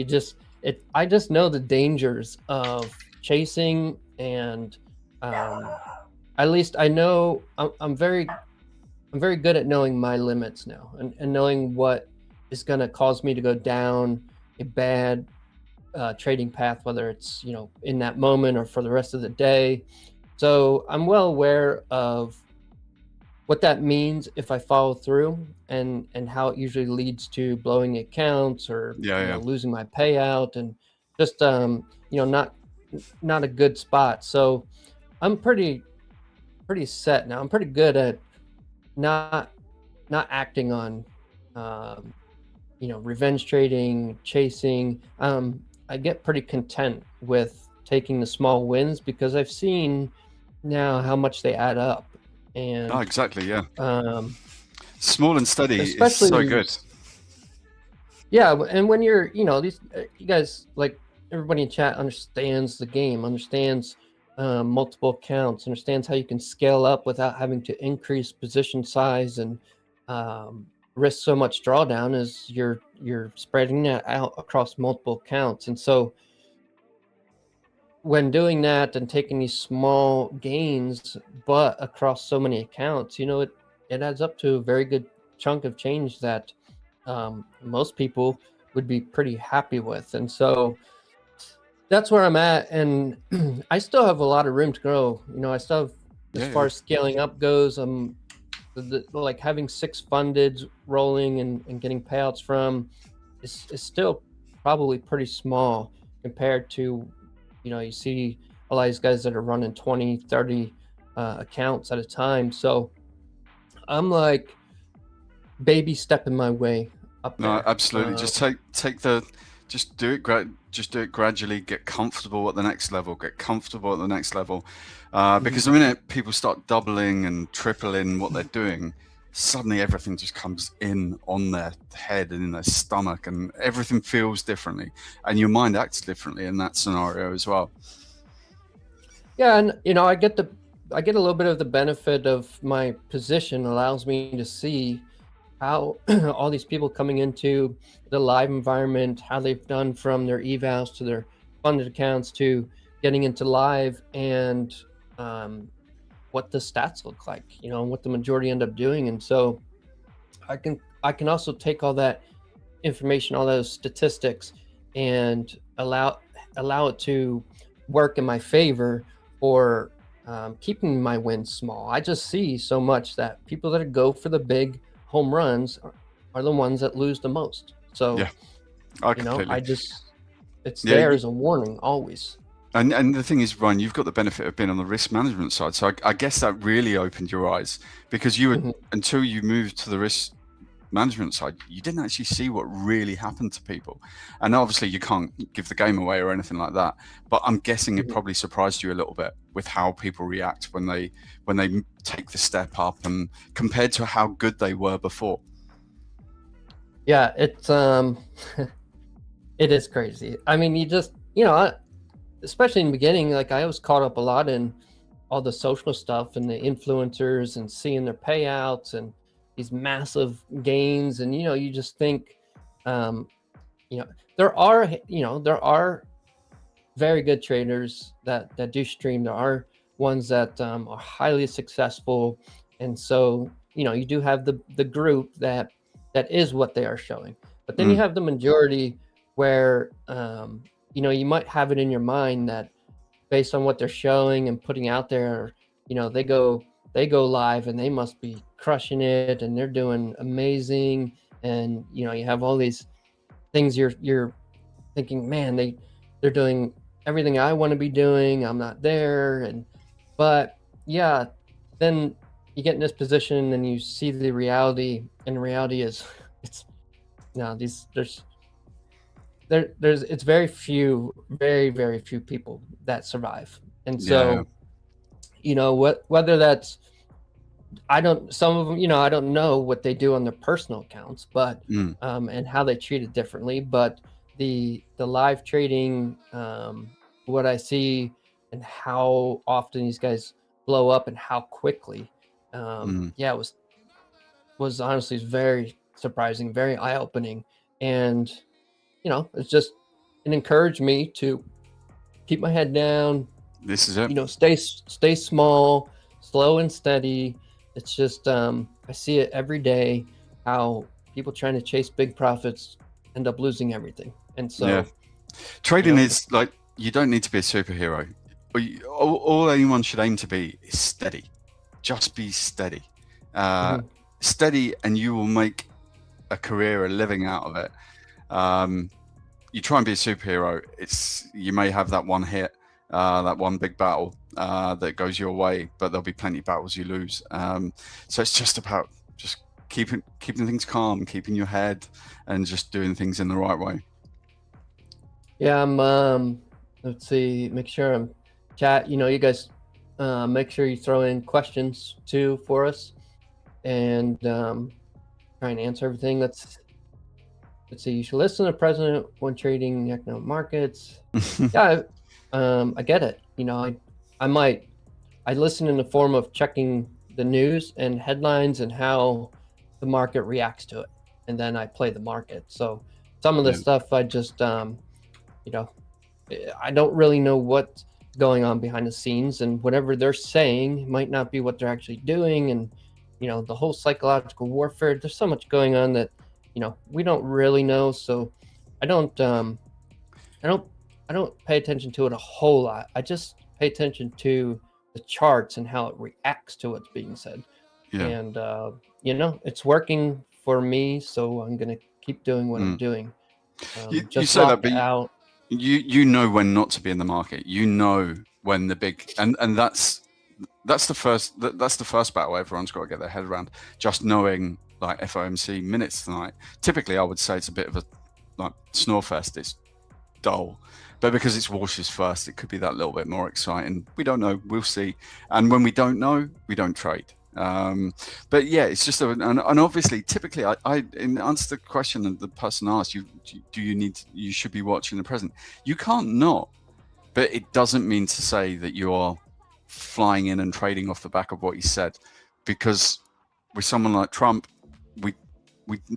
I just know the dangers of chasing, and at least I know I'm very good at knowing my limits now, and knowing what is going to cause me to go down a bad trading path, whether it's, you know, in that moment or for the rest of the day. So I'm well aware of what that means if I follow through, and how it usually leads to blowing accounts or you know, losing my payout, and just you know, not a good spot. So I'm pretty set now. I'm pretty good at not acting on you know, revenge trading, chasing. I get pretty content with taking the small wins, because I've seen now how much they add up. And exactly, small and steady is so good. And when you're, you know, you guys, like everybody in chat, understands the game, understands multiple accounts, understands how you can scale up without having to increase position size and risk so much drawdown, as you're spreading that out across multiple accounts. And so when doing that and taking these small gains, but across so many accounts, you know, it adds up to a very good chunk of change that most people would be pretty happy with. And so that's where I'm at. And I still have a lot of room to grow. You know, I still have, as far as scaling up goes, like having 6 funded rolling and getting payouts from is still probably pretty small compared to, you know, you see a lot of these guys that are running 20, 30 accounts at a time. So I'm like baby stepping my way up there. No, absolutely. Just just do it gradually. Get comfortable at the next level. Because the minute people start doubling and tripling what they're doing, suddenly everything just comes in on their head and in their stomach, and everything feels differently, and your mind acts differently in that scenario as well. Yeah, and you know, I get a little bit of the benefit of my position allows me to see how all these people coming into the live environment, how they've done from their evals to their funded accounts to getting into live, and what the stats look like, you know, what the majority end up doing. And so I can also take all that information, all those statistics, and allow it to work in my favor or keeping my wins small. I just see so much that people that go for the big home runs are the ones that lose the most. So, Yeah, it's there as a warning always. And the thing is, Ryan, you've got the benefit of being on the risk management side. So I guess that really opened your eyes, because you were, until you moved to the risk management side, you didn't actually see what really happened to people. And obviously you can't give the game away or anything like that, but I'm guessing it probably surprised you a little bit with how people react when they take the step up, and compared to how good they were before. Yeah, it's it is crazy. I mean, you just, especially in the beginning, like I was caught up a lot in all the social stuff and the influencers and seeing their payouts and these massive gains. And, you just think, there are very good traders that do stream. There are ones that are highly successful. And so, you do have the group that is what they are showing. But then you have the majority where, you might have it in your mind that based on what they're showing and putting out there, they go live and they must be crushing it and they're doing amazing. And, you have all these things you're thinking, man, they're doing everything I want to be doing. I'm not there. But yeah, then you get in this position and you see the reality, and the reality is it's very few, very, very few people that survive. And so, whether that's, some of them, I don't know what they do on their personal accounts, but, and how they treat it differently, but the live trading, what I see and how often these guys blow up and how quickly, it was honestly very surprising, very eye-opening. And, it's just, it encouraged me to keep my head down. This is it. Stay small, slow and steady. It's just, I see it every day, how people trying to chase big profits end up losing everything. And so trading is like, you don't need to be a superhero. All anyone should aim to be is steady. Just be steady. Steady, and you will make a career, a living out of it. You try and be a superhero, you may have that one hit, that one big battle that goes your way, but there'll be plenty of battles you lose. So it's just about just keeping things calm, keeping your head, and just doing things in the right way. Yeah, I'm let's see, make sure I'm chat. You guys make sure you throw in questions too for us, and try and answer everything. Let's see. You should listen to the president when trading economic markets. Yeah, I get it. I listen in the form of checking the news and headlines and how the market reacts to it, and then I play the market. So some of the stuff I just, I don't really know what's going on behind the scenes, and whatever they're saying might not be what they're actually doing. And the whole psychological warfare, there's so much going on that we don't really know. So I don't pay attention to it a whole lot. I just pay attention to the charts and how it reacts to what's being said. And it's working for me, so I'm gonna keep doing what I'm doing. You say that, but you know when not to be in the market. You know when the big, and that's the first battle everyone's got to get their head around. Just knowing, like, FOMC minutes tonight. Typically, I would say it's a bit of a snore fest. It's dull, but because it's Walsh's first, it could be that little bit more exciting. We don't know. We'll see. And when we don't know, we don't trade. But yeah, it's just and obviously, typically, I in answer to the question that the person asked, you should be watching the president. You can't not, but it doesn't mean to say that you are flying in and trading off the back of what he said, because with someone like Trump, we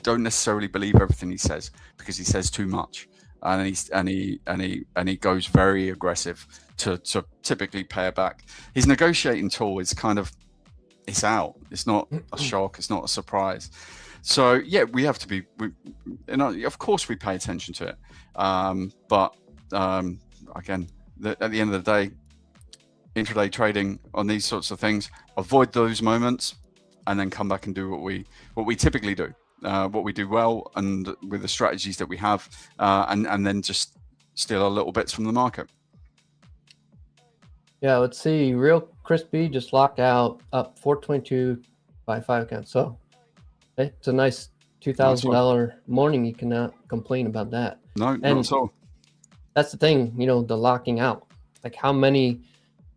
don't necessarily believe everything he says, because he says too much, and he goes very aggressive to typically pay it back. His negotiating tool is it's out. It's not a shock. It's not a surprise. So yeah, we have to be. Of course, we pay attention to it. But again, at the end of the day, intraday trading on these sorts of things, avoid those moments, and then come back and do what we typically do, what we do well, and with the strategies that we have, and then just steal our little bits from the market. Yeah, let's see. Real Crispy just locked out up 422 by 5 accounts. So it's a nice $2,000 morning. You cannot complain about that. No, and not at all. That's the thing, you know, the locking out. Like how many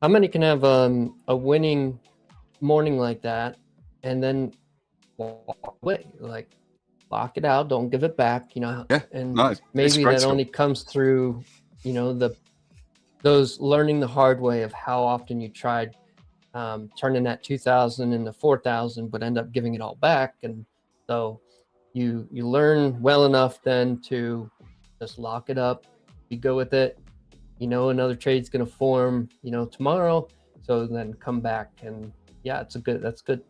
can have a winning morning like that and then walk away? Like lock it out, don't give it back, you know. Yeah, and no, maybe that only comes through, you know, those learning the hard way of how often you tried turning that 2,000 into 4,000, but end up giving it all back. And so you learn well enough then to just lock it up, be good with it. You know, another trade's going to form, you know, tomorrow. So then come back and yeah, that's good.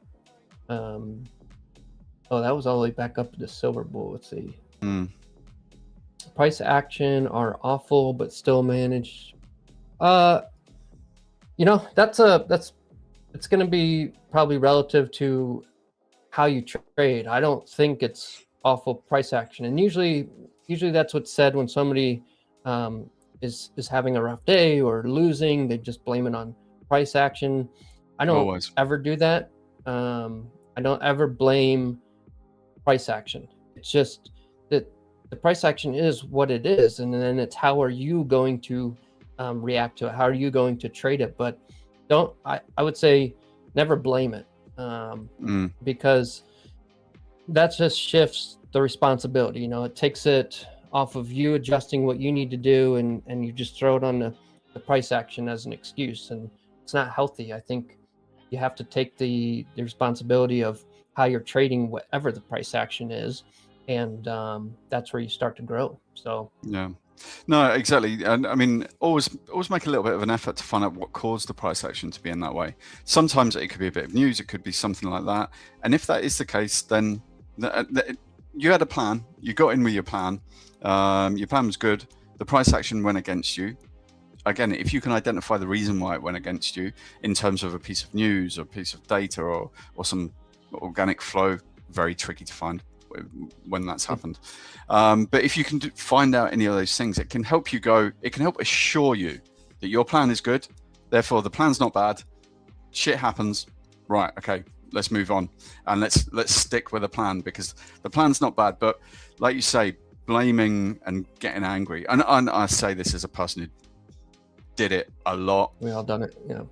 Oh, that was all the way back up to the silver bull. Let's see. Price action are awful, but still managed. You know, it's going to be probably relative to how you trade. I don't think it's awful price action. And usually that's what's said when somebody is having a rough day or losing. They just blame it on price action. I don't ever do that. I don't ever blame price action. It's just that the price action is what it is, and then it's how are you going to react to it? How are you going to trade it? But I would say never blame it, because that just shifts the responsibility. You know, it takes it off of you adjusting what you need to do, and you just throw it on the price action as an excuse, and it's not healthy. I think you have to take the responsibility of how you're trading whatever the price action is, and that's where you start to grow. So yeah. No, exactly. And I mean, always make a little bit of an effort to find out what caused the price action to be in that way. Sometimes it could be a bit of news, it could be something like that. And if that is the case, then you had a plan, you got in with your plan was good, the price action went against you. Again, if you can identify the reason why it went against you in terms of a piece of news or a piece of data or some organic flow, very tricky to find when that's happened. But if you can find out any of those things, it can help you it can help assure you that your plan is good. Therefore, the plan's not bad. Shit happens. Right. Okay. Let's move on. And let's stick with the plan, because the plan's not bad. But like you say, blaming and getting angry. And I say this as a person who did it a lot. We all done it. Yeah.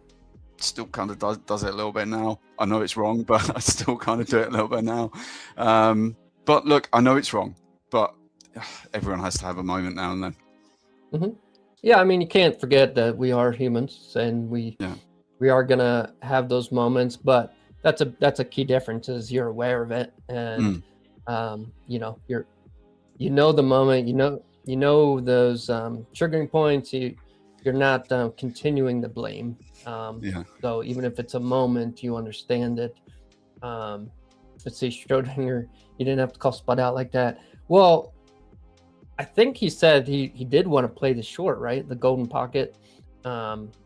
Still kind of does it a little bit now. I know it's wrong, but I still kind of do it a little bit now. But look, I know it's wrong, but everyone has to have a moment now and then. Mm-hmm. Yeah, I mean, you can't forget that we are humans, and we are gonna have those moments. But that's a key difference, is you're aware of it, and you know, you know the moment, you know those triggering points. You're not continuing the blame. So even if it's a moment, you understand it. Let's see, Schrodinger, you didn't have to call Spud out like that. Well, I think he said he did want to play the short, right? The golden pocket,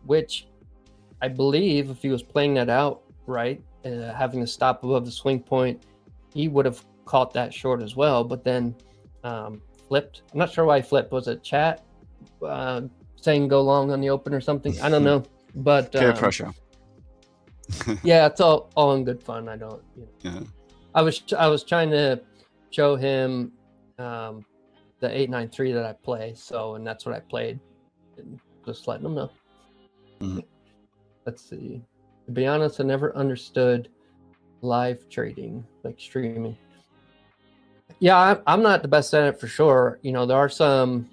which I believe if he was playing that out right, having a stop above the swing point, he would have caught that short as well, but then flipped. I'm not sure why he flipped. Was it chat saying go long on the open or something? I don't know. But peer pressure. Yeah, it's all in good fun. I don't, Yeah. I was trying to show him the 893 that I play, and that's what I played, and just letting him know. Let's see. To be honest, I never understood live trading, like streaming. Yeah, I'm not the best at it for sure. You know, there are some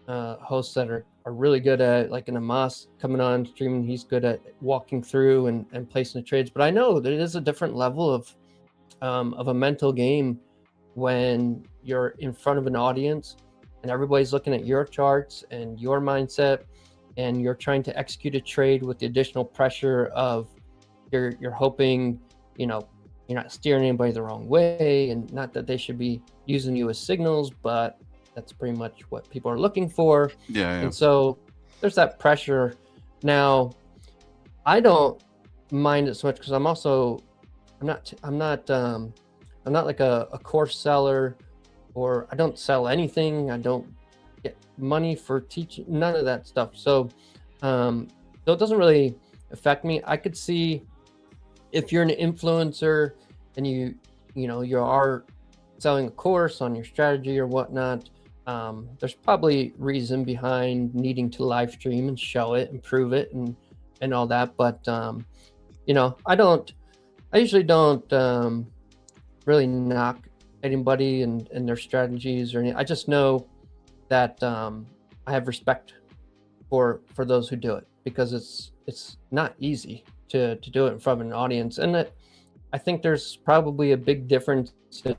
hosts that are really good at, like an Amos coming on streaming. He's good at walking through and placing the trades. But I know that it is a different level of a mental game when you're in front of an audience and everybody's looking at your charts and your mindset, and you're trying to execute a trade with the additional pressure of you're hoping, you know, you're not steering anybody the wrong way, and not that they should be using you as signals, but that's pretty much what people are looking for. Yeah. And so there's that pressure. Now, I don't mind it so much because I'm not like a course seller, or I don't sell anything. I don't get money for teaching, none of that stuff. So it doesn't really affect me. I could see if you're an influencer and you are selling a course on your strategy or whatnot, there's probably reason behind needing to live stream and show it and prove it and all that. But I usually don't really knock anybody and their strategies or anything. I just know that I have respect for those who do it, because it's not easy to do it in front of an audience. And I think there's probably a big difference in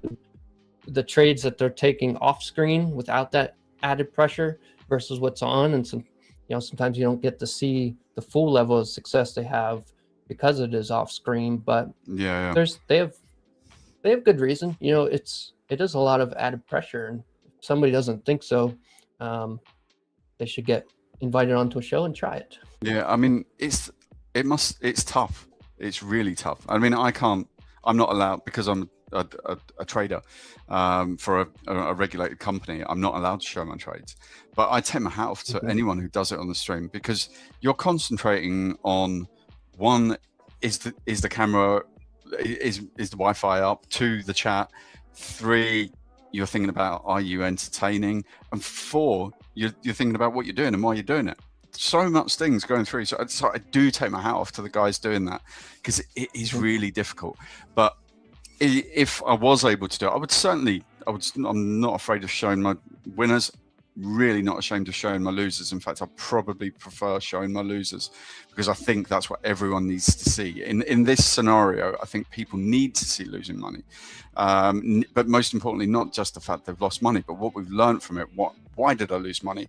the trades that they're taking off screen without that added pressure versus what's on. And sometimes you don't get to see the full level of success they have because it is off screen. But yeah. they have good reason. It is a lot of added pressure, and if somebody doesn't think so, they should get invited onto a show and try it. Yeah, I mean, it's tough. It's really tough. I mean, I'm not allowed, because I'm a trader for a regulated company. I'm not allowed to show my trades, but I take my hat off to anyone who does it on the stream, because you're concentrating on, one, is the camera, is the Wi-Fi up, 2, the chat, 3, you're thinking about, are you entertaining, and 4, you're thinking about what you're doing and why you're doing it. So much things going through. So I do take my hat off to the guys doing that, because it is really difficult. But if I was able to do it, I'm not afraid of showing my winners, really not ashamed of showing my losers. In fact, I probably prefer showing my losers, because I think that's what everyone needs to see. In this scenario, I think people need to see losing money. But most importantly, not just the fact they've lost money, but what we've learned from it. Why did I lose money?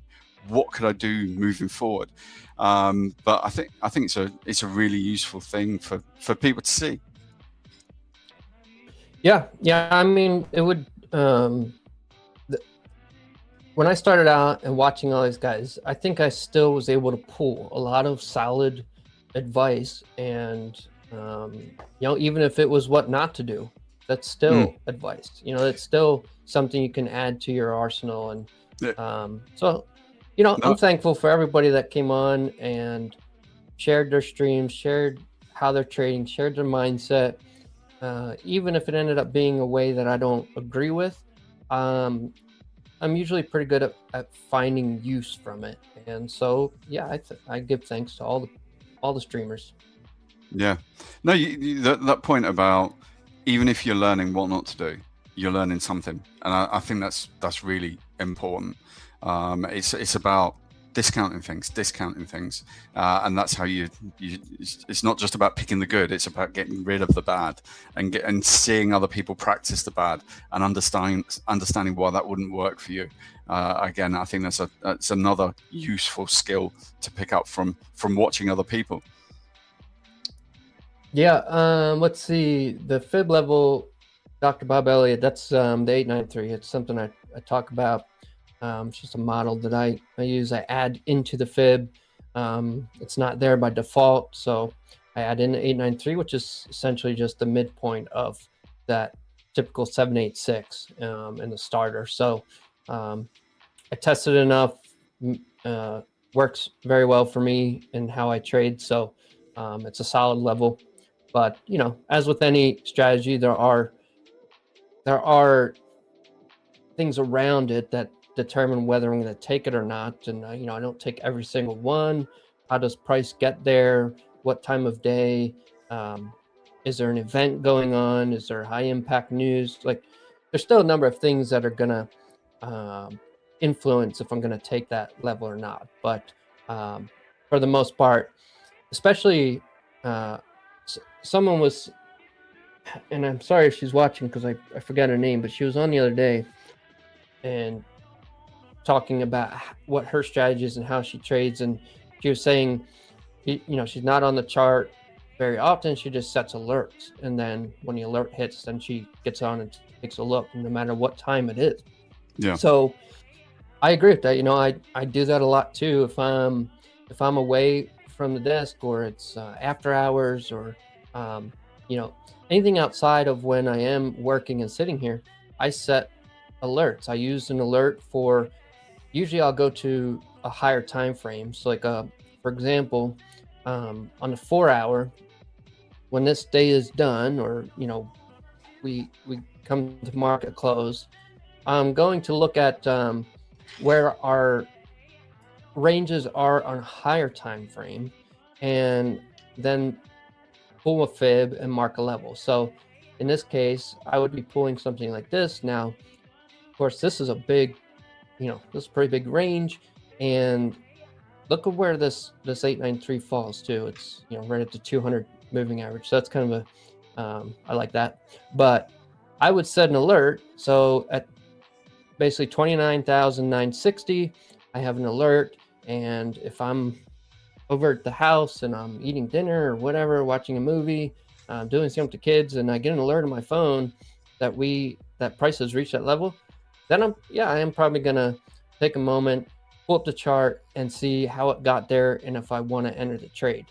What could I do moving forward? But I think it's a really useful thing for people to see. Yeah. I mean, it would. When I started out and watching all these guys, I think I still was able to pull a lot of solid advice, and even if it was what not to do, that's still advice. It's still something you can add to your arsenal. And I'm thankful for everybody that came on and shared their streams, shared how they're trading, shared their mindset. Even if it ended up being a way that I don't agree with, I'm usually pretty good at finding use from it. And so, yeah, I give thanks to all the streamers. Yeah. No, that point about, even if you're learning what not to do, you're learning something. And I think that's really important. It's about discounting things, and that's how you it's not just about picking the good, it's about getting rid of the bad and seeing other people practice the bad and understanding why that wouldn't work for you. Again, I think that's another useful skill to pick up from watching other people. Yeah. Let's see, the fib level, Dr. Bob Elliott, that's the 893. It's something I talk about. It's just a model that I use. I add into the fib. It's not there by default, so I add in 893, which is essentially just the midpoint of that typical 786 in the starter. So I tested enough, works very well for me in how I trade. So it's a solid level. But as with any strategy, there are things around it that determine whether I'm going to take it or not. And I don't take every single one. How does price get there? What time of day? Is there an event going on? Is there high impact news? Like, there's still a number of things that are going to influence if I'm going to take that level or not. But for the most part, especially someone was, and I'm sorry if she's watching because I forgot her name, but she was on the other day and talking about what her strategy is and how she trades. And she was saying, she's not on the chart very often. She just sets alerts. And then when the alert hits, then she gets on and takes a look, no matter what time it is. Yeah. So I agree with that. I do that a lot too. If I'm if I'm away from the desk, or it's after hours, or you know, anything outside of when I am working and sitting here, I set alerts. I use an alert for, usually I'll go to a higher time frame. So like for example, on the 4-hour, when this day is done, or you know, we come to market close, I'm going to look at where our ranges are on a higher time frame, and then pull a fib and mark a level. So in this case, I would be pulling something like this. Now, of course, this is a big, you know, this is a pretty big range, and look at where this 893 falls to. It's, you know, right at the 200 moving average. So that's kind of a I like that. But I would set an alert. So at basically 29,960, I have an alert, and if I'm over at the house and I'm eating dinner or whatever, watching a movie, doing something with the kids, and I get an alert on my phone that price has reached that level, then I am probably gonna take a moment, pull up the chart, and see how it got there, and if I want to enter the trade.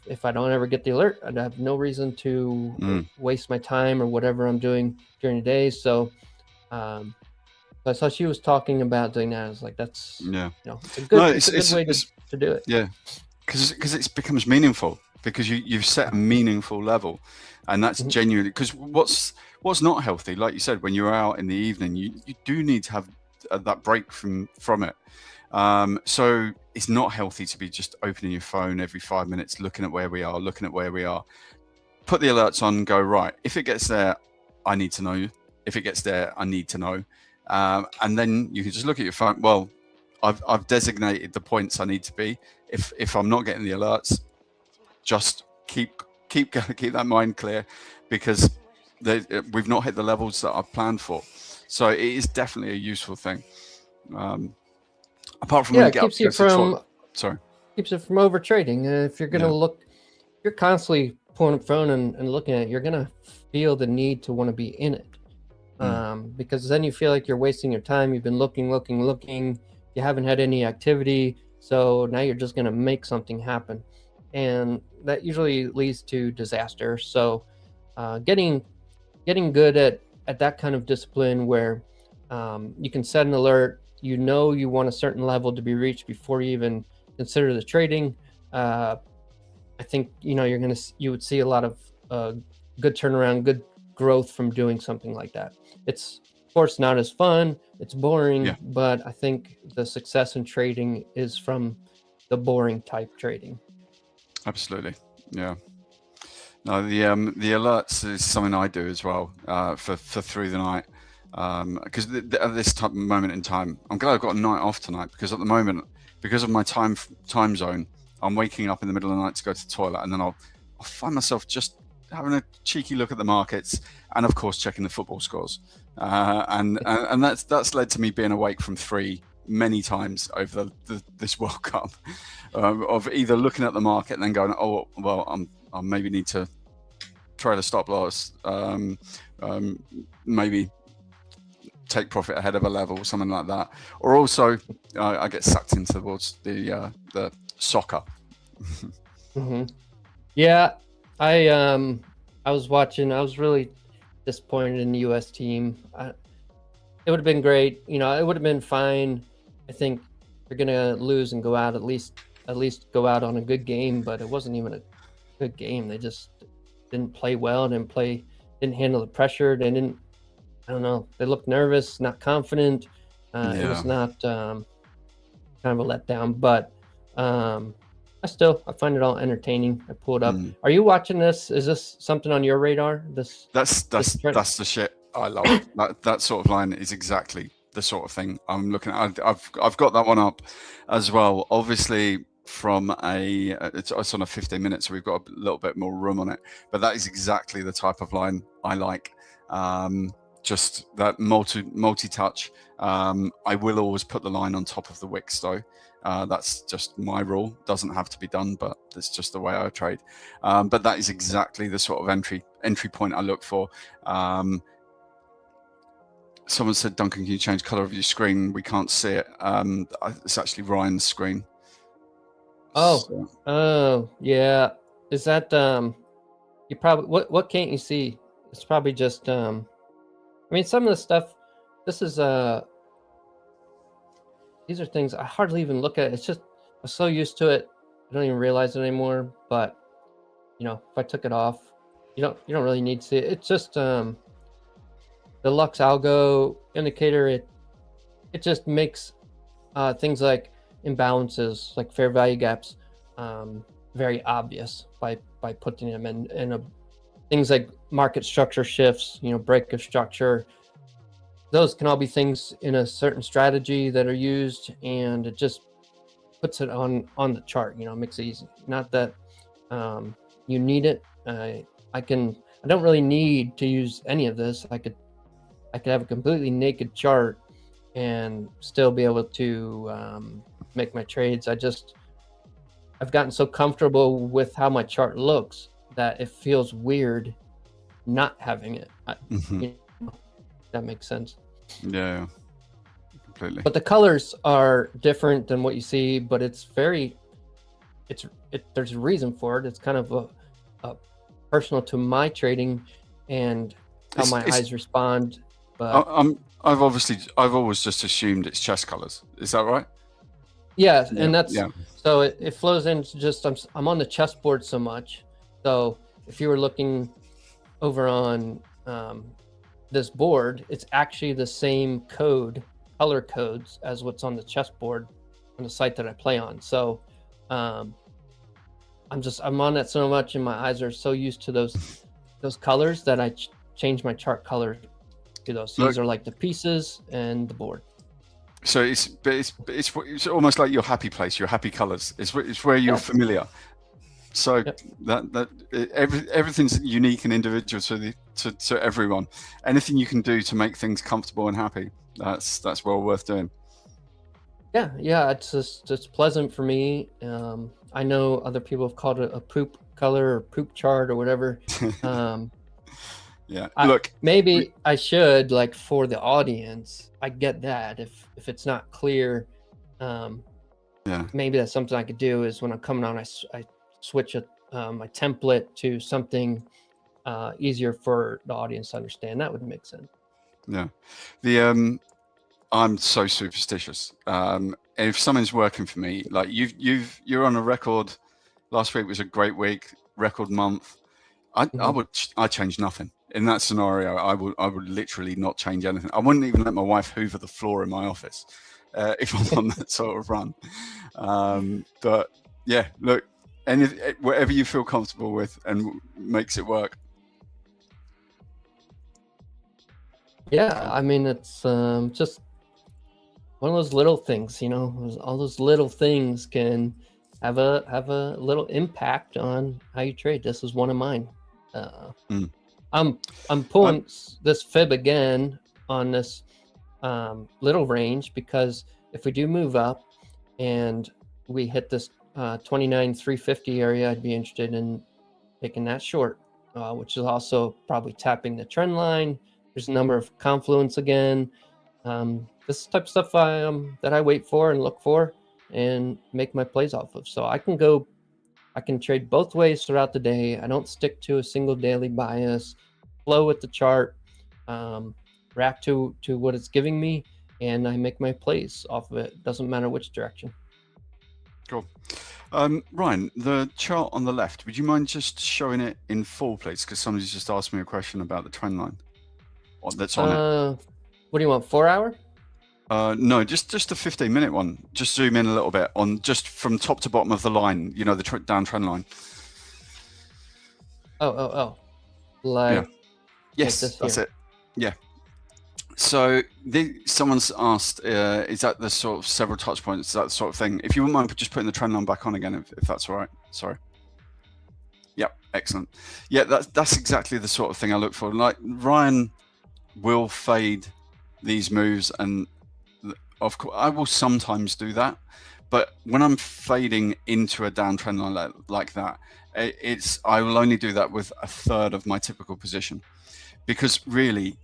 If I don't ever get the alert, I'd have no reason to waste my time or whatever I'm doing during the day. So I saw she was talking about doing that. I was like, that's, you know, it's a good way to do it. Yeah, because it becomes meaningful, because you've set a meaningful level, and that's genuinely, because what's not healthy, like you said, when you're out in the evening, you do need to have that break from it. So it's not healthy to be just opening your phone every 5 minutes, looking at where we are. Put the alerts on, go, right, if it gets there, I need to know. If it gets there, I need to know. And then you can just look at your phone. Well, I've designated the points I need to be. If I'm not getting the alerts, just keep that mind clear, because we've not hit the levels that I've planned for. So it is definitely a useful thing. Apart from when you get keeps you from keeps it from over trading. If you're gonna look, you're constantly pulling up phone and looking at it, you're gonna feel the need to want to be in it. Because then you feel like you're wasting your time. You've been looking, you haven't had any activity, so now you're just going to make something happen, and that usually leads to disaster. So getting good at that kind of discipline, where you can set an alert, you know, you want a certain level to be reached before you even consider the trading. I think, you know, you would see a lot of good turnaround, good growth from doing something like that. It's, of course, not as fun, it's boring, but I think the success in trading is from the boring type trading. Absolutely. Yeah. No, the alerts is something I do as well for through the night, because at this moment in time, I'm glad I've got a night off tonight, because at the moment, because of my time zone, I'm waking up in the middle of the night to go to the toilet, and then I'll find myself just having a cheeky look at the markets, and of course checking the football scores, and that's led to me being awake from 3 many times over this World Cup, of either looking at the market and then going, oh well, I maybe need to try to stop loss, maybe take profit ahead of a level or something like that, or also I get sucked into towards the soccer. Yeah, I was watching. I was really disappointed in the U.S. team. It would have been great, you know. It would have been fine. I think they're gonna lose and go out at least go out on a good game, but it wasn't even a good game. They just didn't play well. Didn't handle the pressure. They didn't. I don't know. They looked nervous, not confident. It was not kind of a letdown, but. I find it all entertaining. I pull it up. Are you watching this? Is this something on your radar? That's the shit I love. that sort of line is exactly the sort of thing I'm looking at. I've got that one up as well. Obviously, from it's on a 15 minutes, so we've got a little bit more room on it. But that is exactly the type of line I like. Just that multi-touch. I will always put the line on top of the wicks though. That's just my rule. Doesn't have to be done, but it's just the way I trade. But that is exactly the sort of entry point I look for. Someone said, Duncan, can you change color of your screen? We can't see it. It's actually Ryan's screen. Oh, So- oh, yeah. Is that you probably what can't you see? It's probably just I mean some of the stuff this is these are things I hardly even look at. It's just I'm so used to it. I don't even realize it anymore, but you know, if I took it off, you don't really need to see it. It's just the Lux Algo indicator, it just makes things like imbalances, like fair value gaps, very obvious by putting them in a things like market structure shifts, you know, break of structure. Those can all be things in a certain strategy that are used, and it just puts it on the chart. You know, makes it easy. Not that you need it. I don't really need to use any of this. I could have a completely naked chart and still be able to make my trades. I've gotten so comfortable with how my chart looks that it feels weird not having it. You know, that makes sense. Yeah, completely. But the colors are different than what you see, but it's very, there's a reason for it. It's kind of a personal to my trading and how my eyes respond. But I've always just assumed it's chess colors. Is that right? yeah, and that's yeah. so it flows into just I'm on the chessboard so much. So if you were looking over on this board, it's actually the same color codes as what's on the chessboard on the site that I play on. So I'm on that so much, and my eyes are so used to those colors that I change my chart color to those. These are like the pieces and the board. So it's almost like your happy place, your happy colors. It's where you're familiar. So everything's unique and individual to everyone. Anything you can do to make things comfortable and happy, that's well worth doing. Yeah, it's pleasant for me. I know other people have called it a poop color or poop chart or whatever. Yeah, maybe I should, like, for the audience. I get that if it's not clear. Maybe that's something I could do. Is when I'm coming on, I switch my template to something easier for the audience to understand. That would make sense. Yeah, I'm so superstitious. If something's working for me, like you're on a record. Last week was a great week, record month. I change nothing in that scenario. I would literally not change anything. I wouldn't even let my wife hoover the floor in my office if I'm on that sort of run. But yeah, look, whatever you feel comfortable with and makes it work. Yeah, I mean, it's just one of those little things, you know. All those little things can have a little impact on how you trade. This is one of mine. I'm pulling this fib again on this little range, because if we do move up and we hit this 29,350 area, I'd be interested in taking that short, which is also probably tapping the trend line. There's a number of confluence again. This type of stuff that I wait for and look for and make my plays off of. So I can trade both ways throughout the day. I don't stick to a single daily bias. Flow with the chart, react to what it's giving me, and I make my plays off of it. Doesn't matter which direction. Cool. Ryan, the chart on the left, would you mind just showing it in full, please? Because somebody's just asked me a question about the trend line. That's on it. What do you want, 4 hour? No, just a 15-minute one. Just zoom in a little bit on just from top to bottom of the line, you know, the downtrend line. Oh. Like, yeah. Yes, that's it. Yeah. So someone's asked, is that the sort of several touch points? Is that the sort of thing? If you wouldn't mind just putting the trend line back on again, if that's all right. Sorry. Yep, excellent. Yeah, that's exactly the sort of thing I look for. Like, Ryan will fade these moves, and of course I will sometimes do that, but when I'm fading into a downtrend line like that, I will only do that with a third of my typical position, because really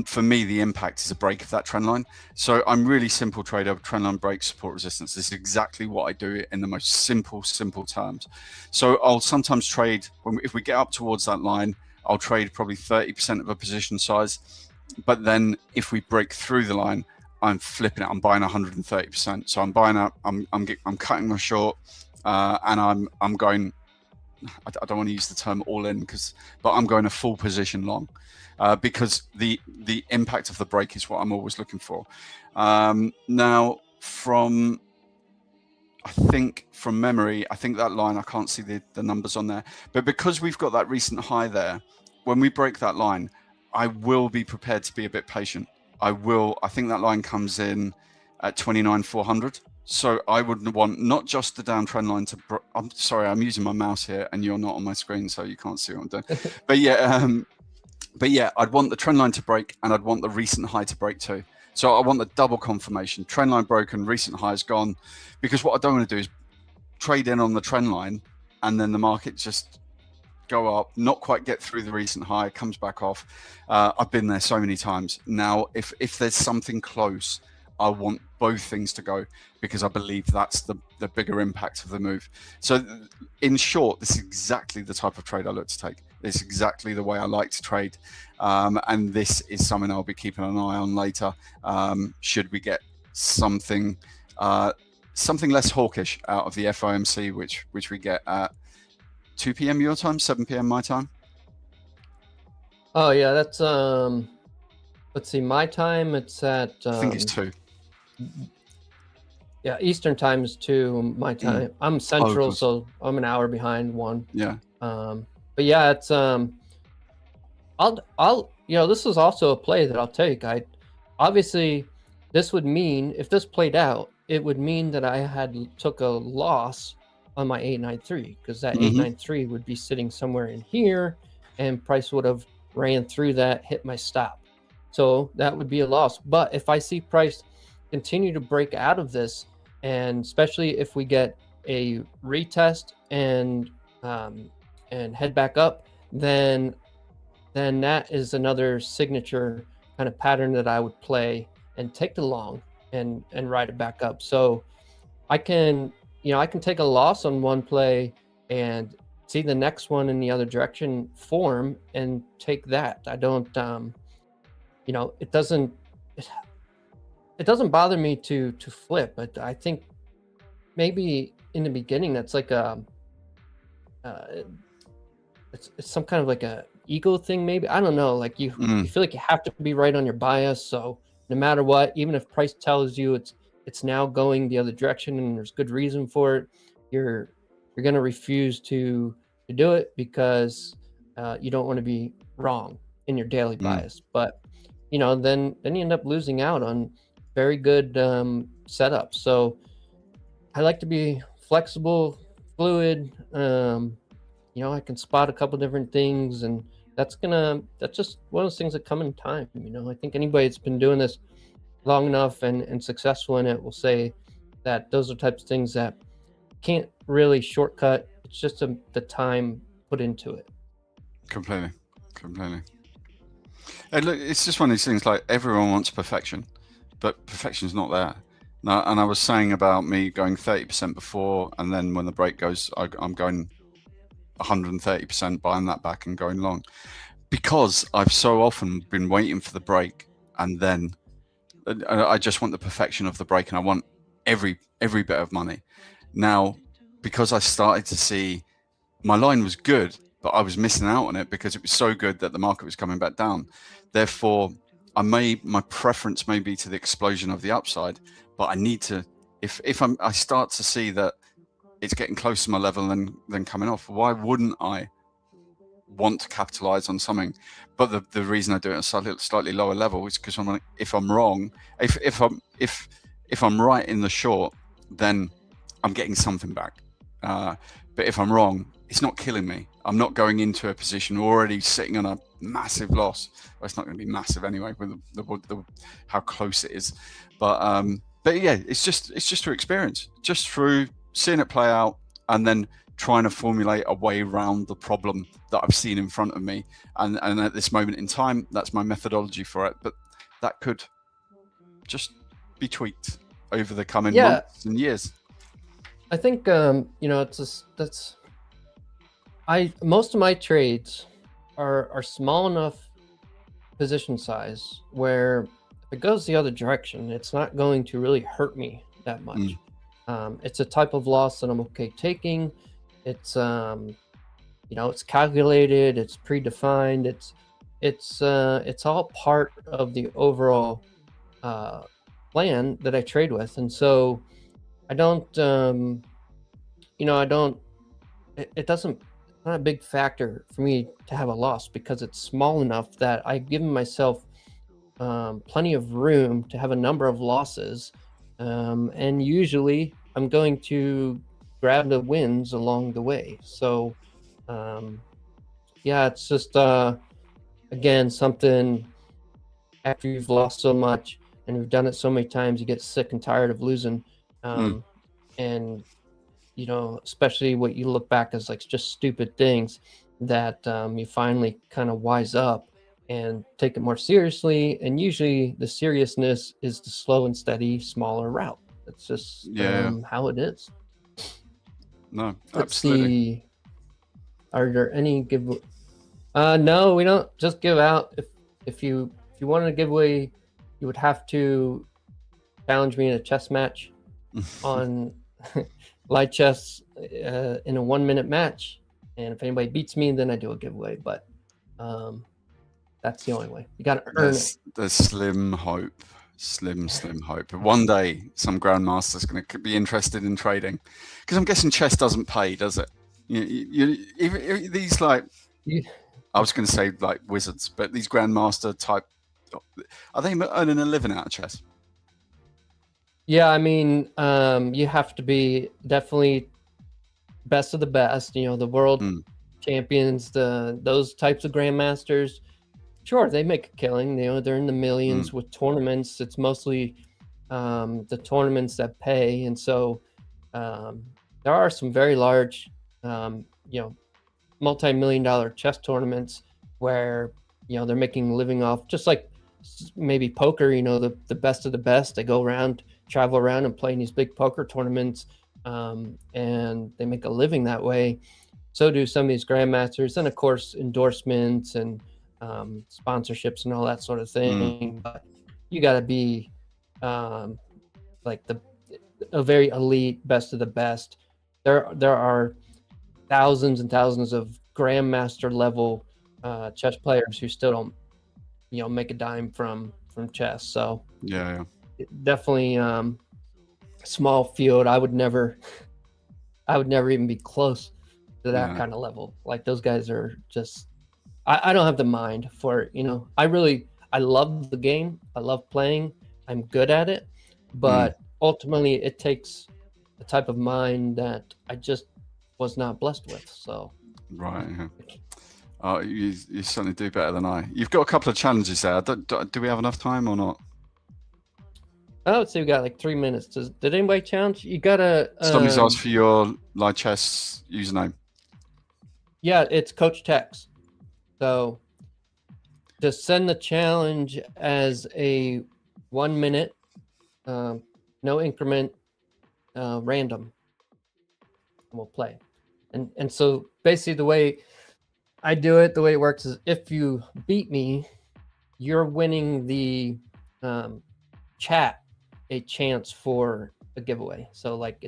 for me, the impact is a break of that trend line. So I'm really simple trader, trend line break, support, resistance. This is exactly what I do in the most simple terms. So I'll sometimes trade, if we get up towards that line, I'll trade probably 30% of a position size. But then if we break through the line, I'm flipping it, I'm buying 130%. So I'm buying up, I'm cutting my short, and I'm going, I don't want to use the term all in, but I'm going a full position long. Because the impact of the break is what I'm always looking for. Now, I think from memory, I think that line, I can't see the numbers on there, but because we've got that recent high there, when we break that line, I will be prepared to be a bit patient. I think that line comes in at 29,400. So I would want not just the downtrend line to, I'm sorry, I'm using my mouse here and you're not on my screen, so you can't see what I'm doing. But yeah, I'd want the trend line to break and I'd want the recent high to break too. So I want the double confirmation, trend line broken, recent high is gone, because what I don't want to do is trade in on the trend line and then the market just go up, not quite get through the recent high, comes back off. I've been there so many times. Now, if there's something close, I want both things to go, because I believe that's the bigger impact of the move. So in short, this is exactly the type of trade I look to take. This is exactly the way I like to trade. And this is something I'll be keeping an eye on later. Should we get something less hawkish out of the FOMC, which we get at 2 p.m. your time, 7 p.m. my time? Oh yeah, that's let's see, my time, it's at I think it's 2. Yeah, Eastern time is 2, my time. I'm Central, so I'm an hour behind 1. Yeah. But yeah, it's I'll this is also a play that I'll take. Obviously this would mean, if this played out, it would mean that I took a loss on my 893, because that 893 would be sitting somewhere in here and price would have ran through that, hit my stop. So that would be a loss. But if I see price continue to break out of this, and especially if we get a retest and head back up, then that is another signature kind of pattern that I would play and take the long and ride it back up. So I can take a loss on one play and see the next one in the other direction form and take that. I don't it doesn't bother me to flip, but I think maybe in the beginning that's like it's some kind of like a ego thing, maybe. I don't know, like you feel like you have to be right on your bias, so no matter what, even if price tells you it's now going the other direction and there's good reason for it, you're going to refuse to do it because you don't want to be wrong in your daily bias. But then you end up losing out on very good setups. So I like to be flexible, fluid. I can spot a couple different things, and that's just one of those things that come in time. I think anybody that's been doing this long enough and successful in it will say that those are types of things that can't really shortcut. It's just the time put into it. Completely. And look, it's just one of these things, like everyone wants perfection, but perfection's not there. Now, and I was saying about me going 30% before, and then when the break goes, I'm going 130%, buying that back and going long, because I've so often been waiting for the break, and then I just want the perfection of the break, and I want every bit of money. Now, because I started to see my line was good, but I was missing out on it because it was so good that the market was coming back down. Therefore, my preference may be to the explosion of the upside, but I need to, if I start to see that it's getting close to my level and then coming off, why wouldn't I want to capitalize on something? But the reason I do it at a slightly lower level is because if I'm wrong, if I'm right in the short, then I'm getting something back. But if I'm wrong, it's not killing me. I'm not going into a position already sitting on a massive loss. Well, it's not going to be massive anyway with the how close it is. But yeah, it's just through experience, just through seeing it play out, and then trying to formulate a way around the problem that I've seen in front of me. And at this moment in time, that's my methodology for it. But that could just be tweaked over the coming months and years. I think you know, it's just, most of my trades are small enough position size where if it goes the other direction, it's not going to really hurt me that much. It's a type of loss that I'm okay taking. It's you know, it's calculated, it's predefined, it's all part of the overall plan that I trade with. And so I don't you know, it doesn't, it's not a big factor for me to have a loss because it's small enough that I've given myself plenty of room to have a number of losses, and usually I'm going to grab the wins along the way. So yeah, it's just again, something after you've lost so much and you've done it so many times, you get sick and tired of losing. And you know, especially what you look back as like just stupid things, that you finally kind of wise up and take it more seriously. And usually the seriousness is the slow and steady, smaller route. It's just how it is. No, Let's absolutely. see. Are there any give? No, we don't just give out. If you wanted a giveaway, you would have to challenge me in a chess match on light chess in a 1 minute match. And if anybody beats me, then I do a giveaway. But that's the only way. You got to earn it. There's slim hope. Slim hope. But one day, some grandmaster's going to be interested in trading, because I'm guessing chess doesn't pay, does it? Even these like, I was going to say like wizards, but these grandmaster type, are they earning a living out of chess? Yeah, I mean, you have to be definitely best of the best. You know, the world champions, those types of grandmasters. Sure, they make a killing. You know, they're in the millions with tournaments. It's mostly the tournaments that pay, and so there are some very large, you know, multi-million-dollar chess tournaments where, you know, they're making a living off, just like maybe poker. You know, the best of the best. They go around, travel around, and play in these big poker tournaments, and they make a living that way. So do some of these grandmasters, and of course endorsements and sponsorships and all that sort of thing. But you got to be like a very elite, best of the best. There are thousands and thousands of grandmaster level chess players who still don't, you know, make a dime from chess. So yeah. Definitely small field. I would never even be close to that kind of level. Like those guys are just, I don't have the mind for it. You know, I love the game. I love playing. I'm good at it, but ultimately it takes a type of mind that I just was not blessed with. So right. You certainly do better than I. You've got a couple of challenges there. Do we have enough time or not? I would say we got like 3 minutes. Did anybody challenge? You gotta. Somebody's asked for your live chess username. Yeah, it's Coach Tex. So just send the challenge as a 1 minute, no increment, random, and we'll play. And so basically the way I do it, the way it works is if you beat me, you're winning the chat a chance for a giveaway. So like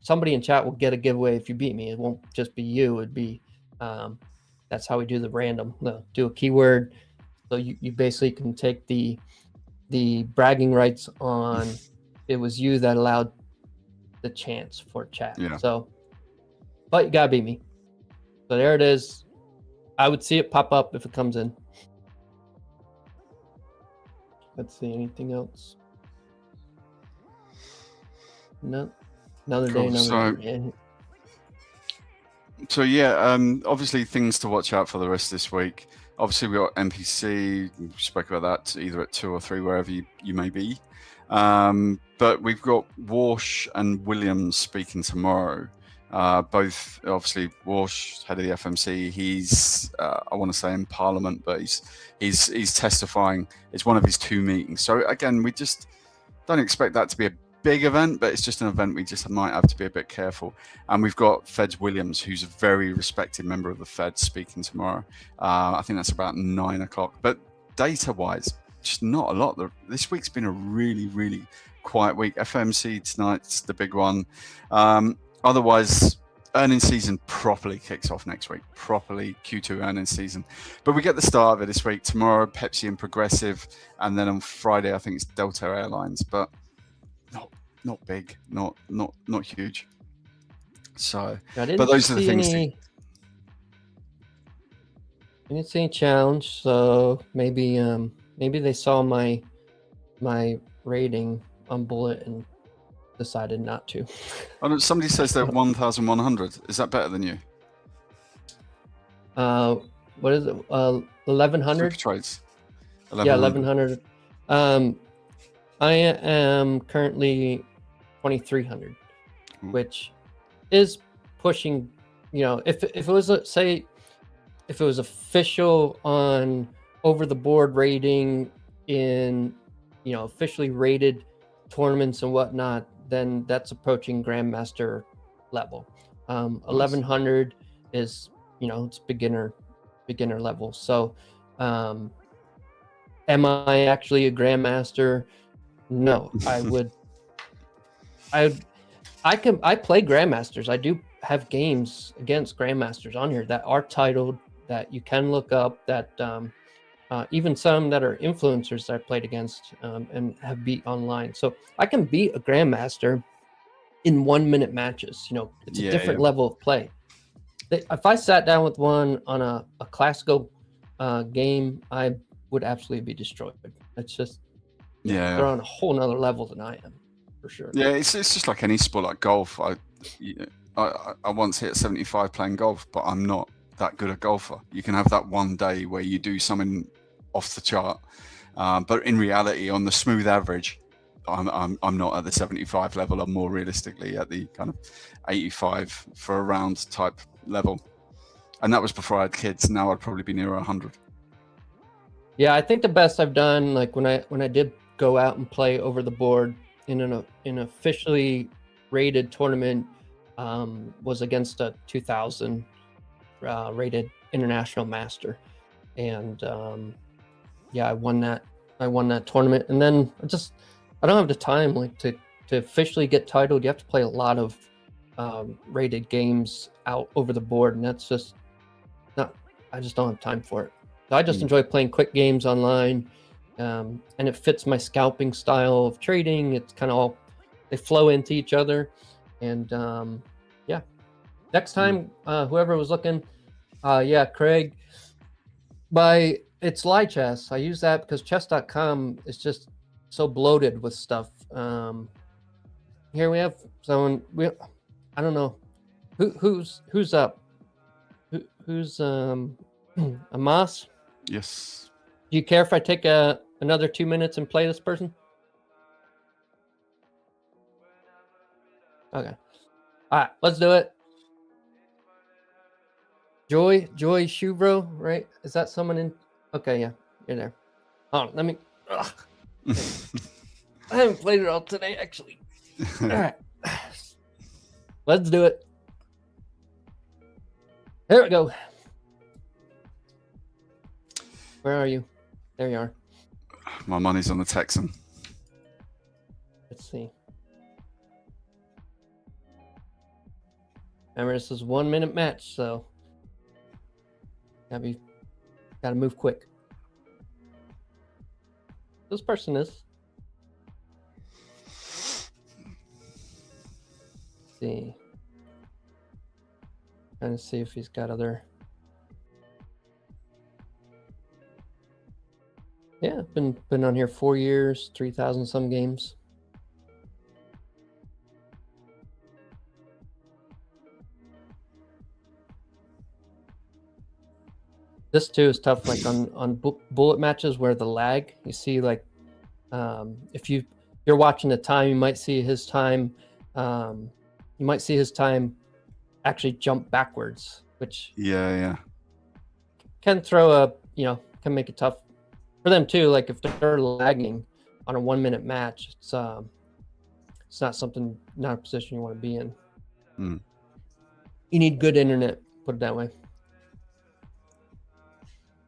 somebody in chat will get a giveaway if you beat me. It won't just be you. It'd be that's how we do the random. Do a keyword. So you basically can take the bragging rights on it was you that allowed the chance for chat. Yeah. So, but you gotta beat me. So there it is. I would see it pop up if it comes in. Let's see, anything else? No. Another day, another day. So yeah, obviously things to watch out for the rest of this week. Obviously we got NPC. We spoke about that either at 2 or 3, wherever you may be. But we've got Walsh and Williams speaking tomorrow. Both, obviously, Walsh, head of the FMC, he's, I want to say in Parliament, but he's testifying. It's one of his 2 meetings. So again, we just don't expect that to be a big event, but it's just an event we just might have to be a bit careful. And we've got Feds Williams, who's a very respected member of the Fed, speaking tomorrow. I think that's about 9 o'clock. But data-wise, just not a lot. This week's been a really, really quiet week. FMC tonight's the big one. Otherwise, earnings season properly kicks off next week. Properly Q2 earnings season. But we get the start of it this week. Tomorrow, Pepsi and Progressive. And then on Friday, I think it's Delta Airlines. But not big, not huge. So, but those are the things. I didn't see any challenge, so maybe they saw my rating on Bullet and decided not to. Oh, no, somebody says they're 1,100. Is that better than you? What is it? 1,100 trades. Yeah, 1,100. I am currently 2,300, which is pushing. You know, if it was if it was official on over the board rating in, you know, officially rated tournaments and whatnot, then that's approaching Grandmaster level. 1,100 is, you know, it's beginner level. So, am I actually a Grandmaster? No, I play Grandmasters. I do have games against Grandmasters on here that are titled, that you can look up, that even some that are influencers that I played against and have beat online. So I can beat a Grandmaster in 1 minute matches. You know, it's a different level of play. If I sat down with one on a classical game, I would absolutely be destroyed. It's just, they're on a whole nother level than I am, for sure. Yeah, it's just like any sport, like golf. I once hit 75 playing golf, but I'm not that good a golfer. You can have that one day where you do something off the chart, but in reality, on the smooth average, I'm not at the 75 level. I'm more realistically at the kind of 85 for a round type level, and that was before I had kids. Now I'd probably be near 100. Yeah, I think the best I've done, like when I did go out and play over the board in an officially rated tournament, was against a 2000 rated international master, and I won that tournament. And then I don't have the time, like, to officially get titled. You have to play a lot of rated games out over the board, and that's just not, I just don't have time for it. So I just enjoy playing quick games online, and it fits my scalping style of trading. It's kind of all, they flow into each other. And next time, whoever was looking, Craig, it's Lichess. I use that because chess.com is just so bloated with stuff. Here we have someone, I don't know who's up. Who's Amas? Yes. Do you care if I take another 2 minutes and play this person? Okay. All right, let's do it. Joy Shubro, right? Is that someone in? Okay, yeah, you're there. Oh, let me. I haven't played it all today, actually. All right, let's do it. There we go. Where are you? There you are. My money's on the Texan. Let's see. Remember, this is 1 minute match, so gotta move quick. This person is. Let's see. Trying to see if he's got other. Yeah, been on here 4 years, 3,000 some games. This too is tough, like on bullet matches where the lag, you see, like if you're watching the time, you might see his time. You might see his time actually jump backwards, which Yeah. can throw a, can make it tough for them too. Like if they're lagging on a 1 minute match, it's not a position you want to be in. Mm. You need good internet, put it that way.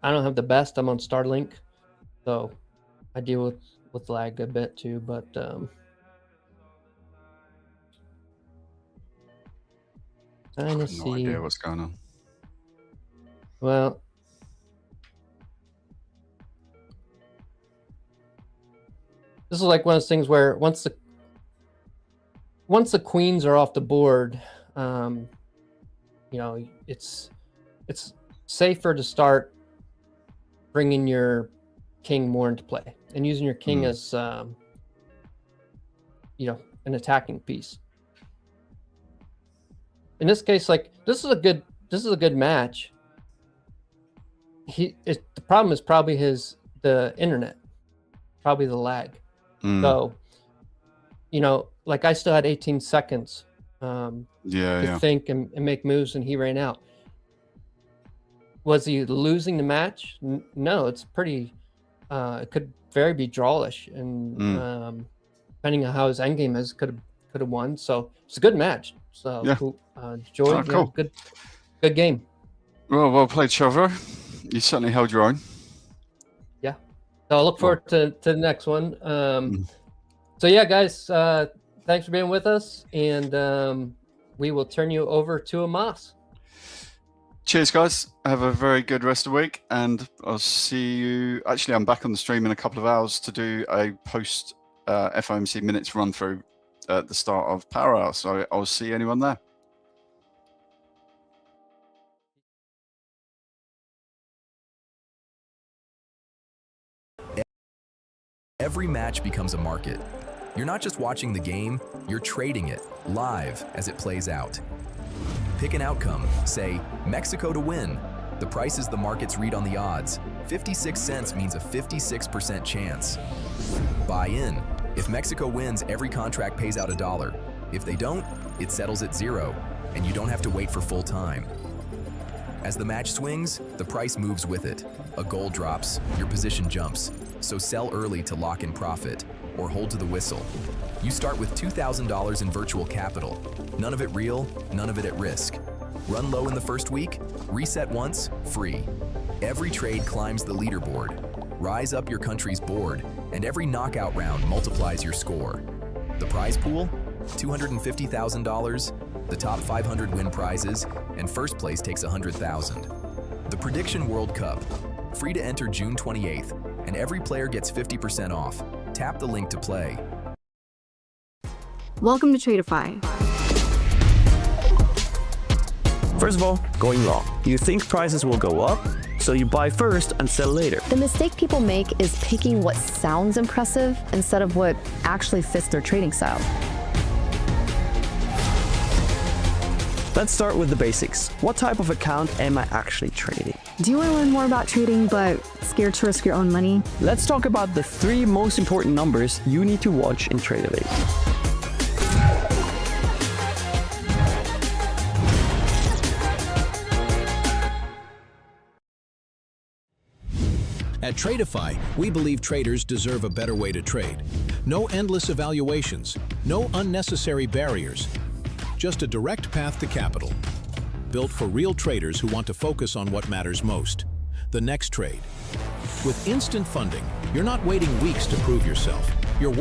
I don't have the best. I'm on Starlink, so I deal with lag a bit too, but I trying to have no see. idea what's going on. Well, this is like one of those things where once the queens are off the board, it's safer to start bringing your king more into play and using your king as an attacking piece. In this case, like this is a good match. The problem is probably the internet, probably the lag. So, like I still had 18 seconds to think and make moves, and he ran out. Was he losing the match? No, it's pretty. It could very be drawish, and depending on how his endgame is, could have won. So it's a good match. So Joy, cool. Good game. Well played, Chevro. You certainly held your own. Yeah. So I look forward to the next one. So yeah, guys, thanks for being with us, and we will turn you over to Amos. Cheers, guys. Have a very good rest of the week, and I'll see you. Actually, I'm back on the stream in a couple of hours to do a post FOMC minutes run through at the start of Power Hour. So I'll see anyone there. Every match becomes a market. You're not just watching the game, you're trading it live as it plays out. Pick an outcome, say Mexico to win. The price is the markets read on the odds. 56 cents means a 56% chance. Buy in. If Mexico wins, every contract pays out $1. If they don't, it settles at 0, and you don't have to wait for full time. As the match swings, the price moves with it. A goal drops, your position jumps. So sell early to lock in profit, or hold to the whistle. You start with $2,000 in virtual capital. None of it real, none of it at risk. Run low in the first week, reset once, free. Every trade climbs the leaderboard. Rise up your country's board, and every knockout round multiplies your score. The prize pool? $250,000, the top 500 win prizes, and first place takes $100,000. The Prediction World Cup. Free to enter June 28th, and every player gets 50% off. Tap the link to play. Welcome to Tradeify. First of all, going long. You think prices will go up, so you buy first and sell later. The mistake people make is picking what sounds impressive instead of what actually fits their trading style. Let's start with the basics. What type of account am I actually trading? Do you want to learn more about trading but scared to risk your own money? Let's talk about the 3 most important numbers you need to watch in Tradeify. At Tradeify, we believe traders deserve a better way to trade. No endless evaluations, no unnecessary barriers, just a direct path to capital. Built for real traders who want to focus on what matters most, the next trade. With instant funding, you're not waiting weeks to prove yourself. You're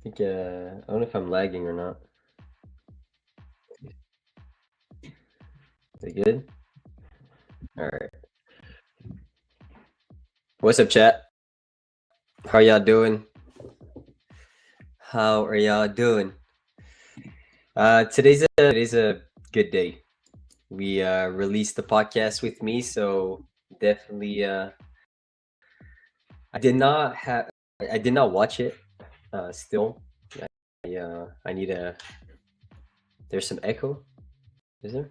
think I don't know if I'm lagging or not. Is it good? All right. What's up, chat? How y'all doing? How are y'all doing? Today's a good day. We released the podcast with me, so definitely I did not watch it still. I need a there's some echo, is there?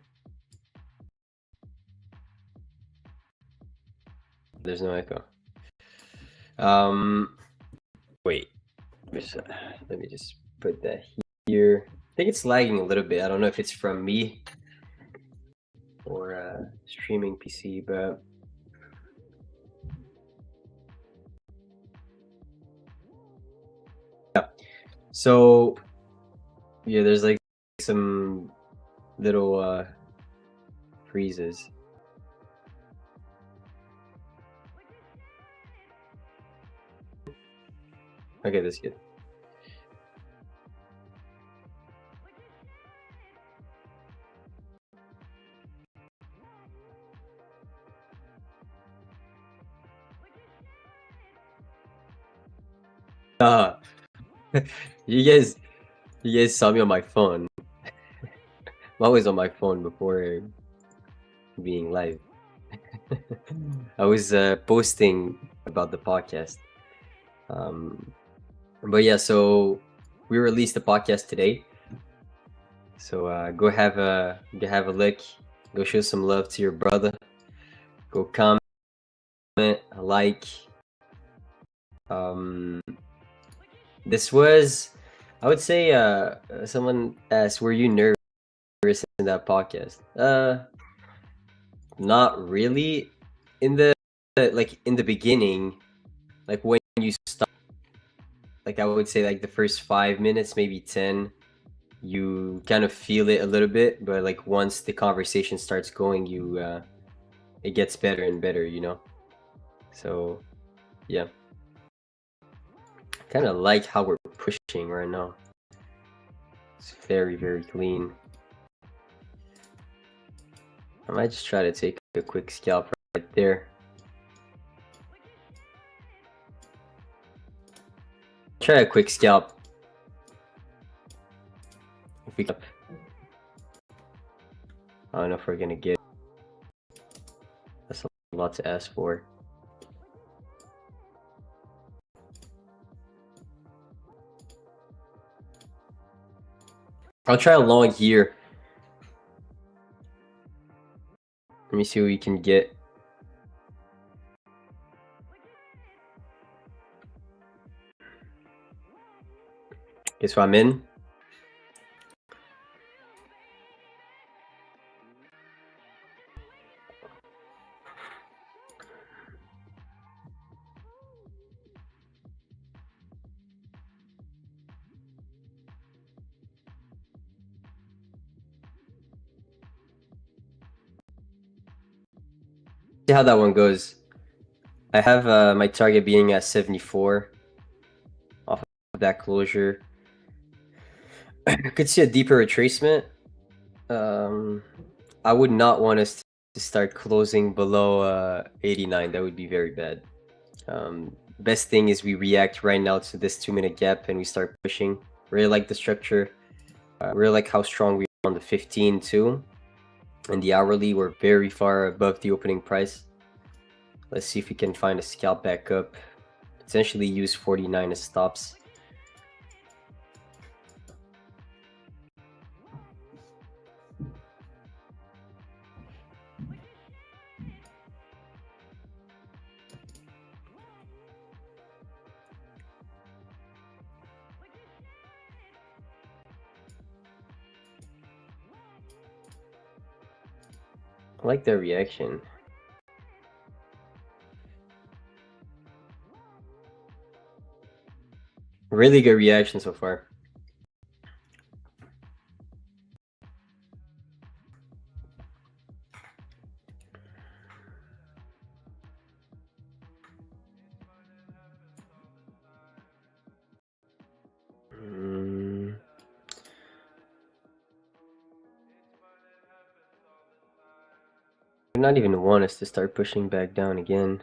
There's no echo. Wait, let me just put that here. I think it's lagging a little bit. I don't know if it's from me or streaming PC, but yeah. So yeah, there's like some little freezes. Okay, that's good. You guys saw me on my phone. I'm always on my phone before being live. I was posting about the podcast. But yeah, so we released the podcast today. So go have a look. Go show some love to your brother. Go comment, like. This was, I would say, someone asked, "Were you nervous in that podcast?" Not really. In the beginning, like when you start, like I would say, like the first 5 minutes, maybe 10, you kind of feel it a little bit, but like once the conversation starts going, it gets better and better, you know. So, yeah. Kind of like how we're pushing right now. It's very, very clean. I might just try to take a quick scalp right there. Try a quick scalp. If we, I don't know if we're gonna get. That's a lot to ask for. I'll try a long here. Let me see what we can get. Guess what I'm in? See how that one goes. I have my target being at 74 off of that closure. I could see a deeper retracement. I would not want us to start closing below 89. That would be very bad. Best thing is we react right now to this 2-minute gap and we start pushing. Really like the structure. Really like how strong we are on the 15 too. And the hourly, we're very far above the opening price. Let's see if we can find a scalp back up. Potentially use 49 as stops. I like their reaction. Really good reaction so far. would not even want us to start pushing back down again.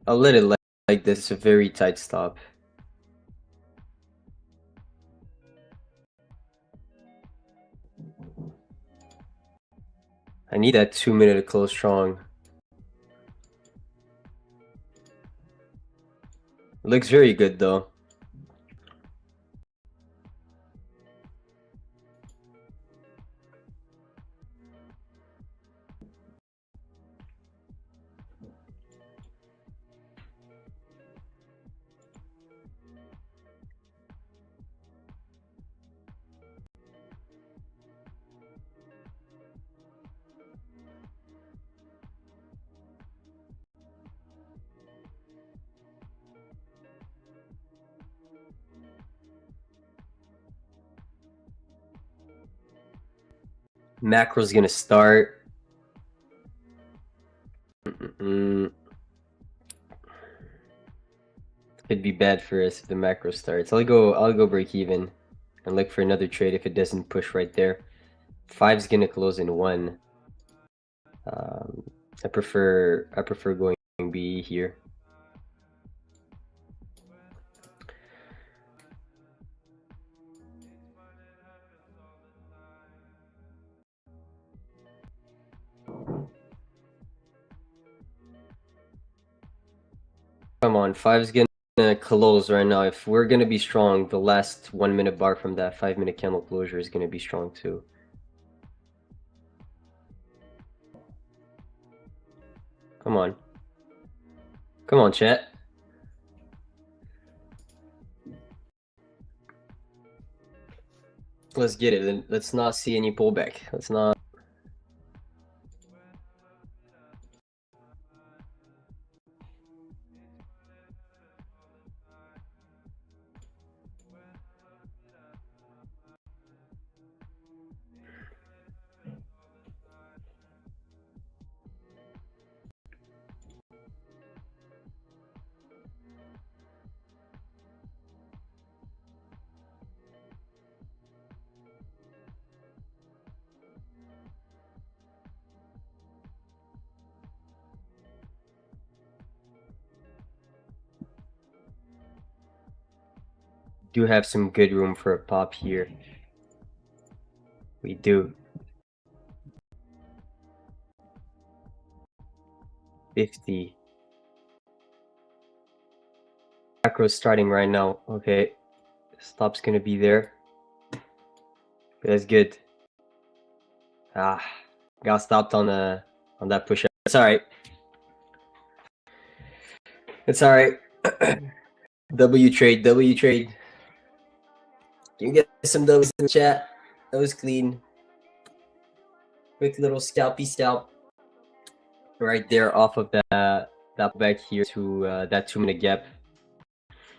I'll let it like this. It's a very tight stop. I need that 2 minute to close strong. It looks very good though. Macro's gonna start. Could be bad for us if the macro starts. I'll go break even and look for another trade if it doesn't push right there. 5's gonna close in 1. I prefer going B here. Come on, 5's gonna close right now. If we're gonna be strong, the last 1 minute bar from that 5 minute candle closure is gonna be strong too. Come on. Come on, chat. Let's get it. Let's not see any pullback. Let's not. Do have some good room for a pop here. We do. 50. Macro's starting right now. Okay. Stop's gonna be there. That's good. Ah, got stopped on that push up. It's alright. It's alright. W trade, W trade. Can you get some W's in the chat? That was clean. Quick little scalpy scalp. Right there off of that back here to that 2 minute gap.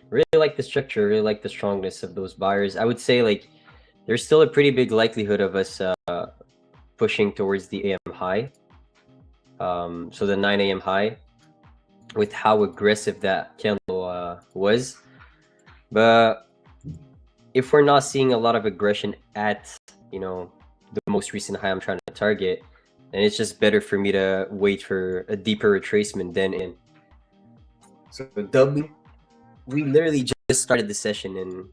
Really like the structure, really like the strongness of those buyers. I would say like there's still a pretty big likelihood of us pushing towards the AM high. So the 9 AM high with how aggressive that candle was. But if we're not seeing a lot of aggression at, you know, the most recent high I'm trying to target, then it's just better for me to wait for a deeper retracement than in. So W, we literally just started the session and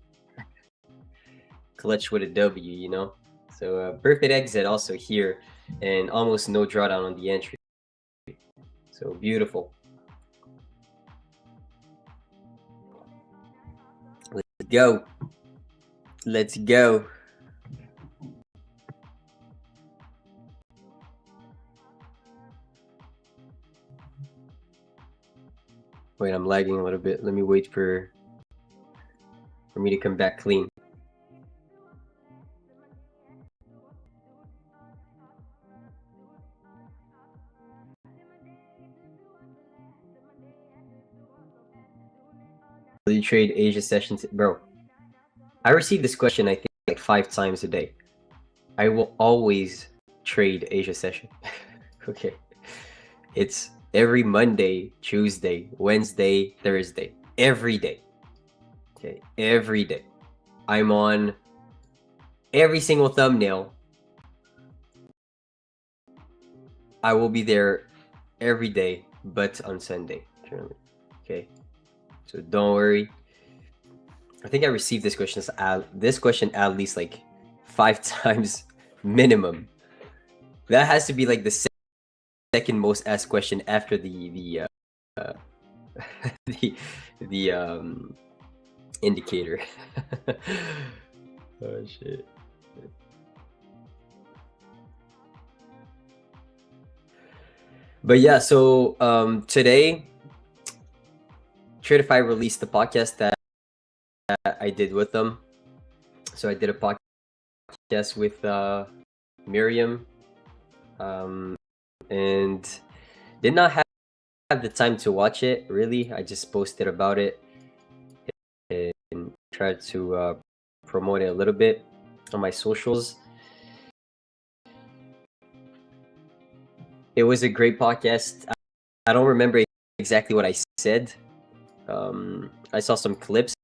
clutch with a W, you know? So perfect exit also here and almost no drawdown on the entry. So beautiful. Let's go. Let's go. Wait, I'm lagging a little bit. Let me wait for me to come back clean. Will you trade Asia sessions? Bro, I received this question I think like like 5 times a day. I will always trade Asia session. Okay. It's every Monday, Tuesday, Wednesday, Thursday. Every day. Okay. Every day. I'm on every single thumbnail. I will be there every day, but on Sunday. Okay. So don't worry. I think I received this question at least like 5 times minimum. That has to be like the second most asked question after the indicator. Oh shit. But yeah, so today Tradeify released the podcast that I did with them. So I did a podcast with Miriam, and did not have the time to watch it really. I just posted about it and tried to promote it a little bit on my socials. It was a great podcast. I don't remember exactly what I said. I saw some clips,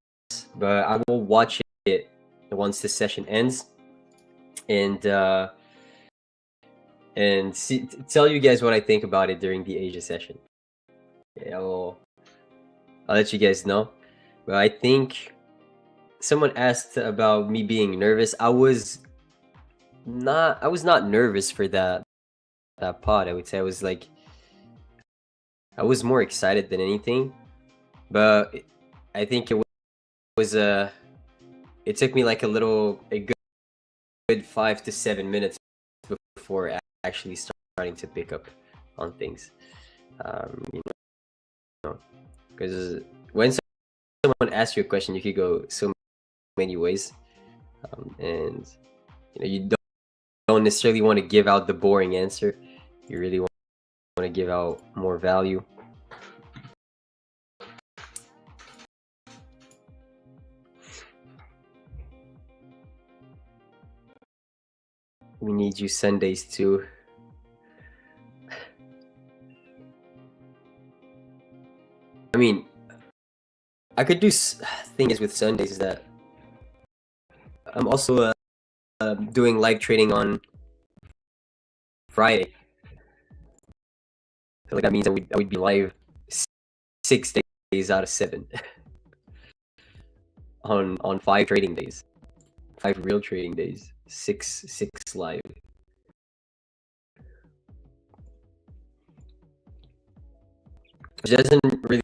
but I will watch it once this session ends, and tell you guys what I think about it during the Asia session. Yeah, I'll let you guys know. But I think someone asked about me being nervous. I was not nervous for that pod. I would say I was more excited than anything. But I think it took me like a good 5 to 7 minutes before actually starting to pick up on things. Because when someone asks you a question, you could go so many ways, and you don't necessarily want to give out the boring answer. You really want to give out more value. We need you Sundays too. I mean, I could do things with Sundays is that I'm also doing live trading on Friday. So like that means I would be live 6 days out of 7 on 5 trading days, 5 real trading days, 6 live. Which doesn't really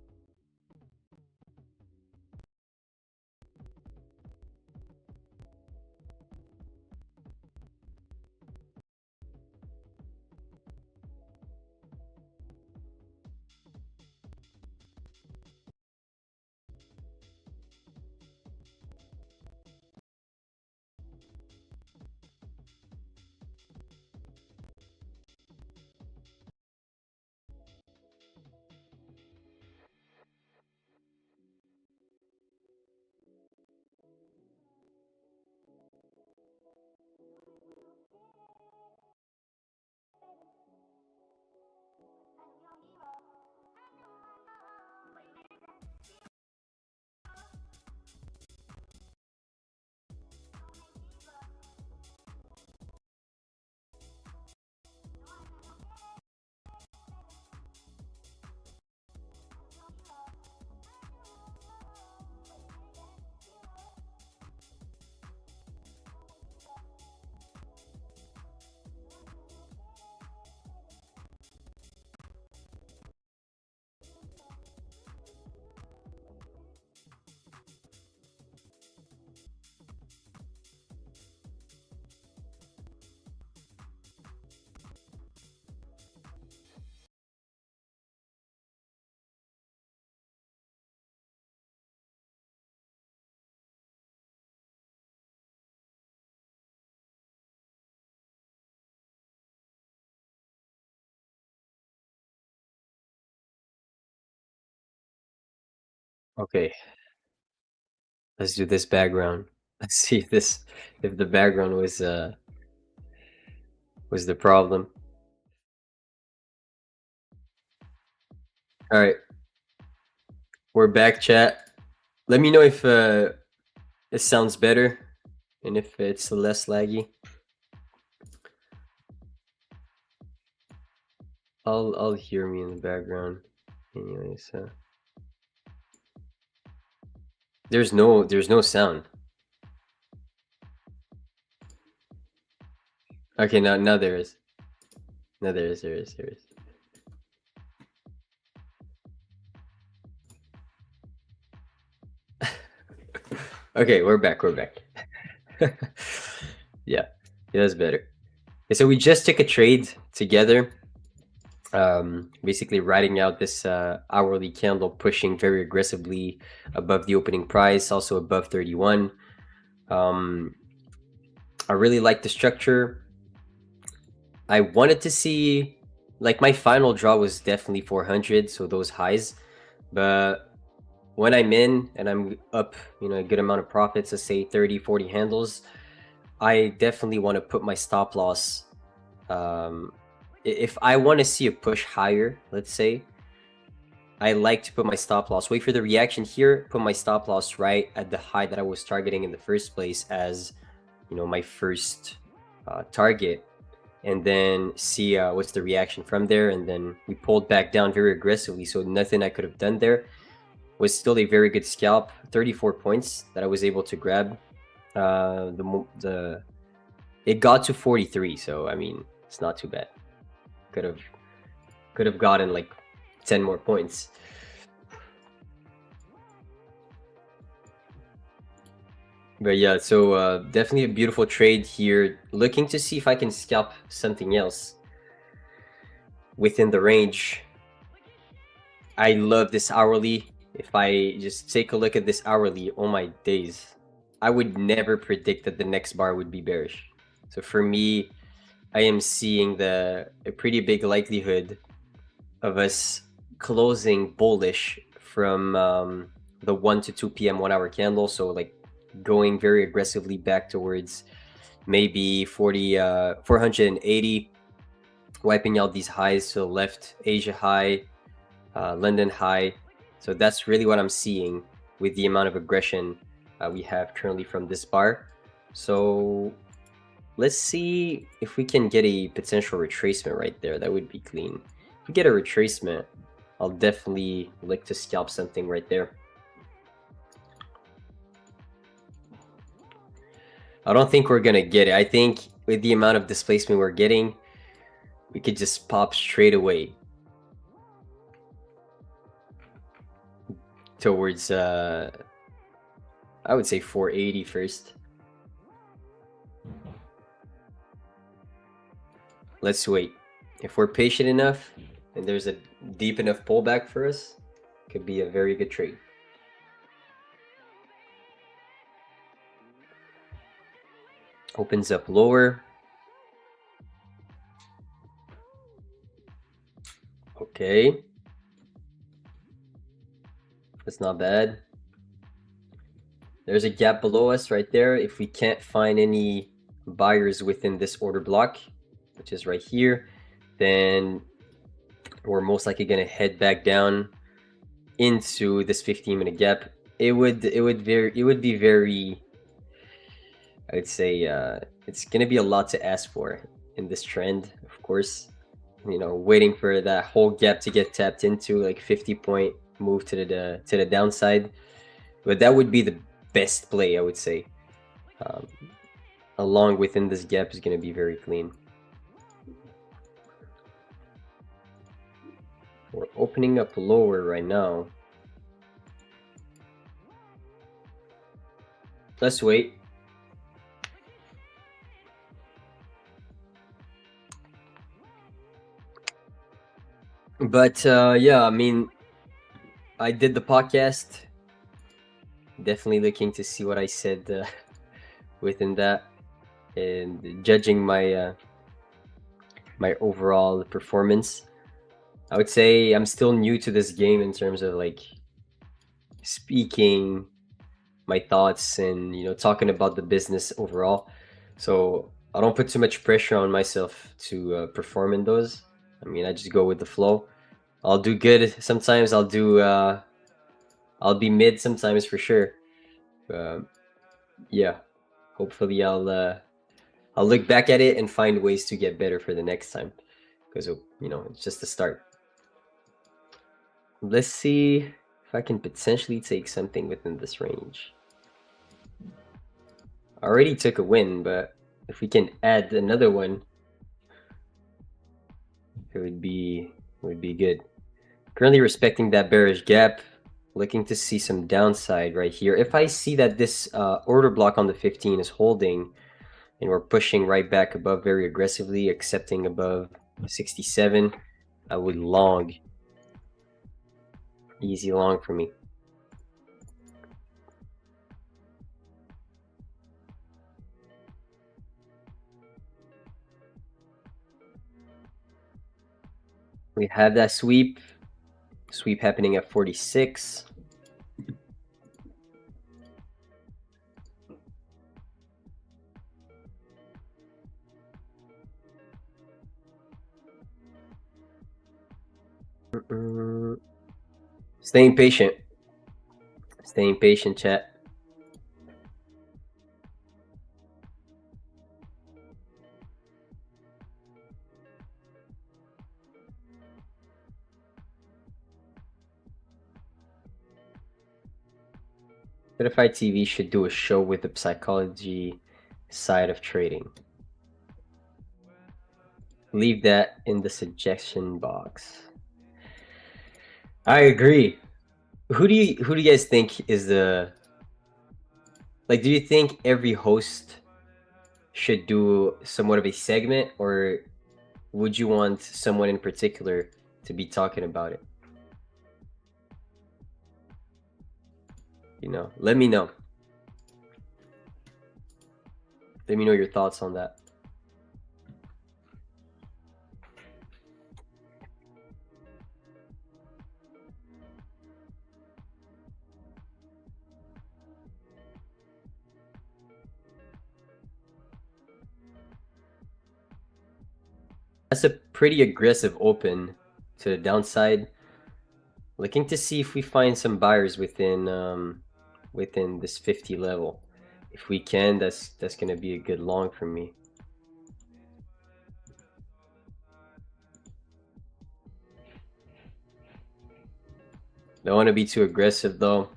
Okay. Let's do this background. Let's see if the background was the problem. All right, we're back, chat. Let me know if it sounds better and if it's less laggy. I'll hear me in the background anyway. So there's no sound. Okay, now there is. No, there is. Okay, we're back. Yeah, that's better. Okay, so we just took a trade together. Basically writing out this hourly candle, pushing very aggressively above the opening price, also above 31. I really like the structure. I wanted to see, like, my final draw was definitely 400, so those highs. But when I'm in and I'm up, a good amount of profits, let's say 30, 40 handles, I definitely want to put my stop loss. If I want to see a push higher, let's say, I like to put my stop loss, wait for the reaction here, put my stop loss right at the high that I was targeting in the first place as, my first target, and then see what's the reaction from there. And then we pulled back down very aggressively, so nothing I could have done there. Was still a very good scalp, 34 points that I was able to grab. It got to 43, so I mean, it's not too bad. Could have gotten like 10 more points. But yeah, so definitely a beautiful trade here. Looking to see if I can scalp something else within the range. I love this hourly. If I just take a look at this hourly, oh my days, I would never predict that the next bar would be bearish. So for me, I am seeing a pretty big likelihood of us closing bullish from the 1 to 2 p.m. 1 hour candle. So like going very aggressively back towards maybe 480, wiping out these highs. So left Asia high, London high. So that's really what I'm seeing with the amount of aggression we have currently from this bar. So let's see if we can get a potential retracement right there. That would be clean. If we get a retracement, I'll definitely look to scalp something right there. I don't think we're gonna get it. I think with the amount of displacement we're getting, we could just pop straight away towards I would say 480 first. Let's wait. If we're patient enough and there's a deep enough pullback for us, could be a very good trade. Opens up lower. Okay. That's not bad. There's a gap below us right there. If we can't find any buyers within this order block, which is right here, then we're most likely going to head back down into this 15-minute gap. It would be very, I would say, it's going to be a lot to ask for in this trend, of course. Waiting for that whole gap to get tapped into, like 50-point move to the downside. But that would be the best play, I would say. Along within this gap is going to be very clean. We're opening up lower right now. Let's wait. But yeah, I mean, I did the podcast. Definitely looking to see what I said within that, and judging my my overall performance. I would say I'm still new to this game in terms of like speaking my thoughts and talking about the business overall. So I don't put too much pressure on myself to perform in those. I mean, I just go with the flow. I'll do good sometimes. I'll be mid sometimes for sure. Yeah, hopefully I'll look back at it and find ways to get better for the next time, because it's just the start. Let's see if I can potentially take something within this range. I already took a win, but if we can add another one, it would be good. Currently respecting that bearish gap, looking to see some downside right here. If I see that this order block on the 15 is holding and we're pushing right back above very aggressively, accepting above 67, I would long. Easy long for me. We have that sweep happening at 46. Staying patient. Staying patient, chat. Tradeify TV should do a show with the psychology side of trading. Leave that in the suggestion box. I agree. Who do you guys think is the, like, do you think every host should do somewhat of a segment, or would you want someone in particular to be talking about it? Let me know. Let me know your thoughts on that. That's a pretty aggressive open to the downside. Looking to see if we find some buyers within this 50 level. If we can, that's gonna be a good long for me. Don't want to be too aggressive though.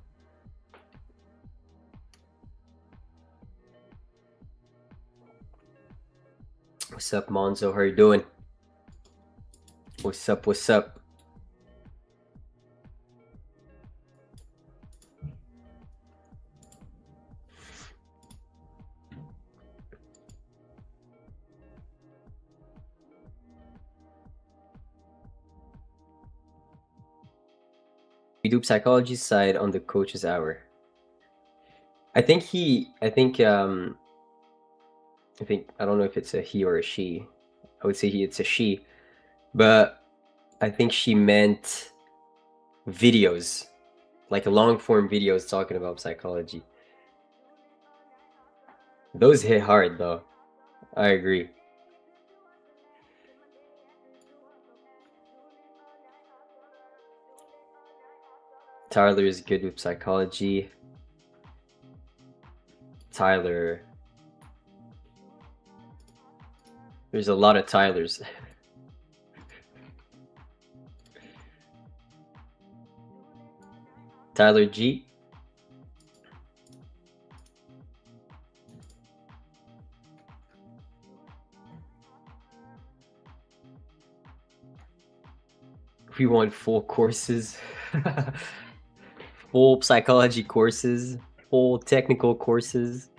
What's up, Monzo? How are you doing? What's up? What's up? We do psychology side on the coach's hour. I don't know if it's a he or a she. I would say it's a she, but I think she meant videos, like long form videos talking about psychology. Those hit hard though. I agree. Tyler is good with psychology. Tyler. There's a lot of Tylers. Tyler G. We want full courses. Full psychology courses. Full technical courses.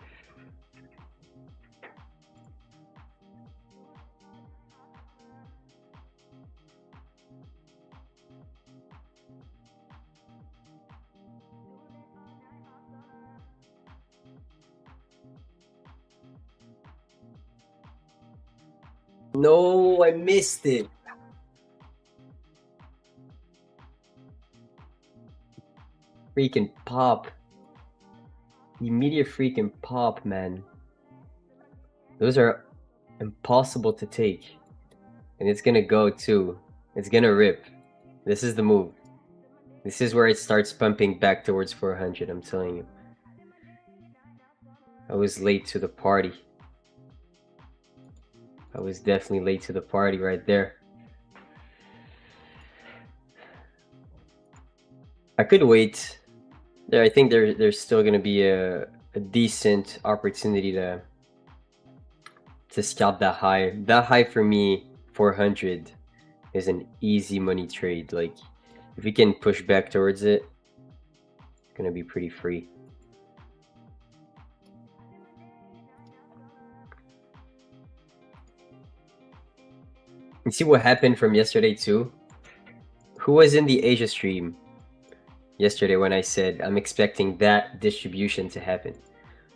No, I missed it. Freaking pop. Immediate freaking pop, man. Those are impossible to take. And it's gonna go too. It's gonna rip. This is the move. This is where it starts pumping back towards 400, I'm telling you. I was late to the party. I was definitely late to the party right there. I could wait. There, I think there's still gonna be a decent opportunity to scalp that high. That high for me, 400, is an easy money trade. Like, if we can push back towards it, it's gonna be pretty free. You see what happened from yesterday too? Who was in the Asia stream yesterday when I said I'm expecting that distribution to happen?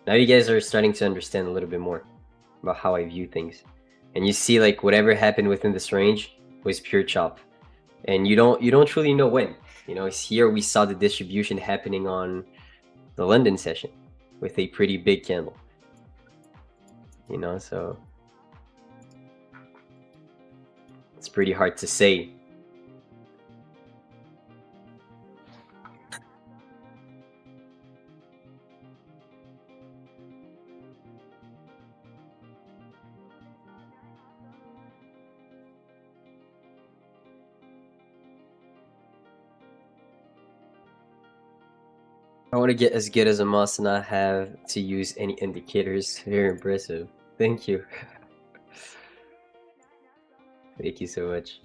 Now you guys are starting to understand a little bit more about how I view things. And you see, like, whatever happened within this range was pure chop. And you don't truly know when. You know, here we saw the distribution happening on the London session with a pretty big candle. You know, so it's pretty hard to say. I want to get as good as a mouse and not have to use any indicators. Very impressive. Thank you. Thank you so much.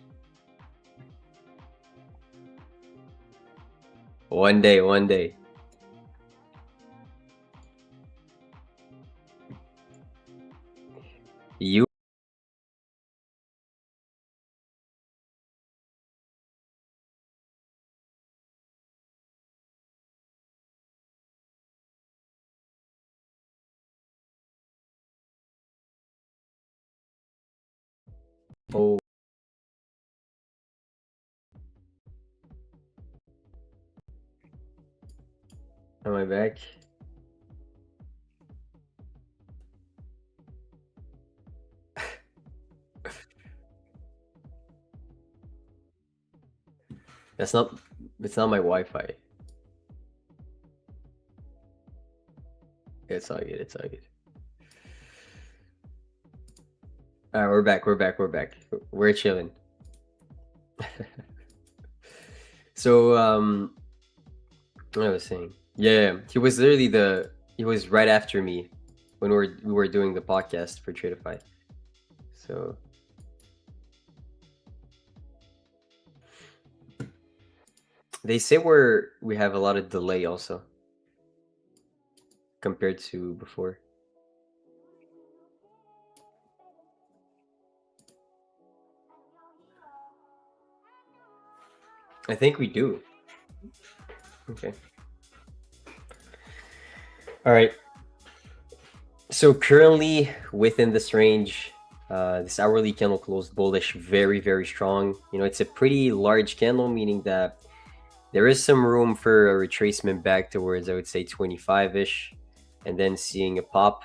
One day, one day. You Oh. Am I back? It's not my Wi-Fi. It's all good, it's all good. Alright, we're back. We're chilling. So what I was saying. Yeah, he was literally he was right after me when we were doing the podcast for Tradeify. So they say we have a lot of delay also compared to before. I think we do. Okay. All right. So currently within this range, this hourly candle closed bullish, very, very strong. You know, it's a pretty large candle, meaning that there is some room for a retracement back towards, I would say, 25-ish, and then seeing a pop.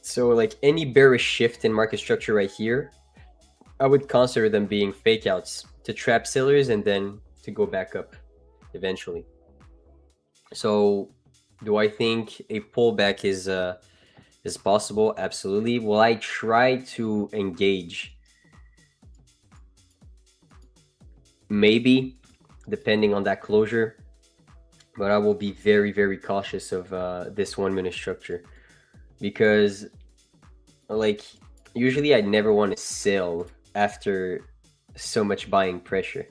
So like any bearish shift in market structure right here, I would consider them being fake outs to trap sellers and then to go back up eventually. So do I think a pullback is possible? Absolutely. Will I try to engage? Maybe, depending on that closure, but I will be very, very cautious of this 1 minute structure, because like usually I'd never want to sell after so much buying pressure,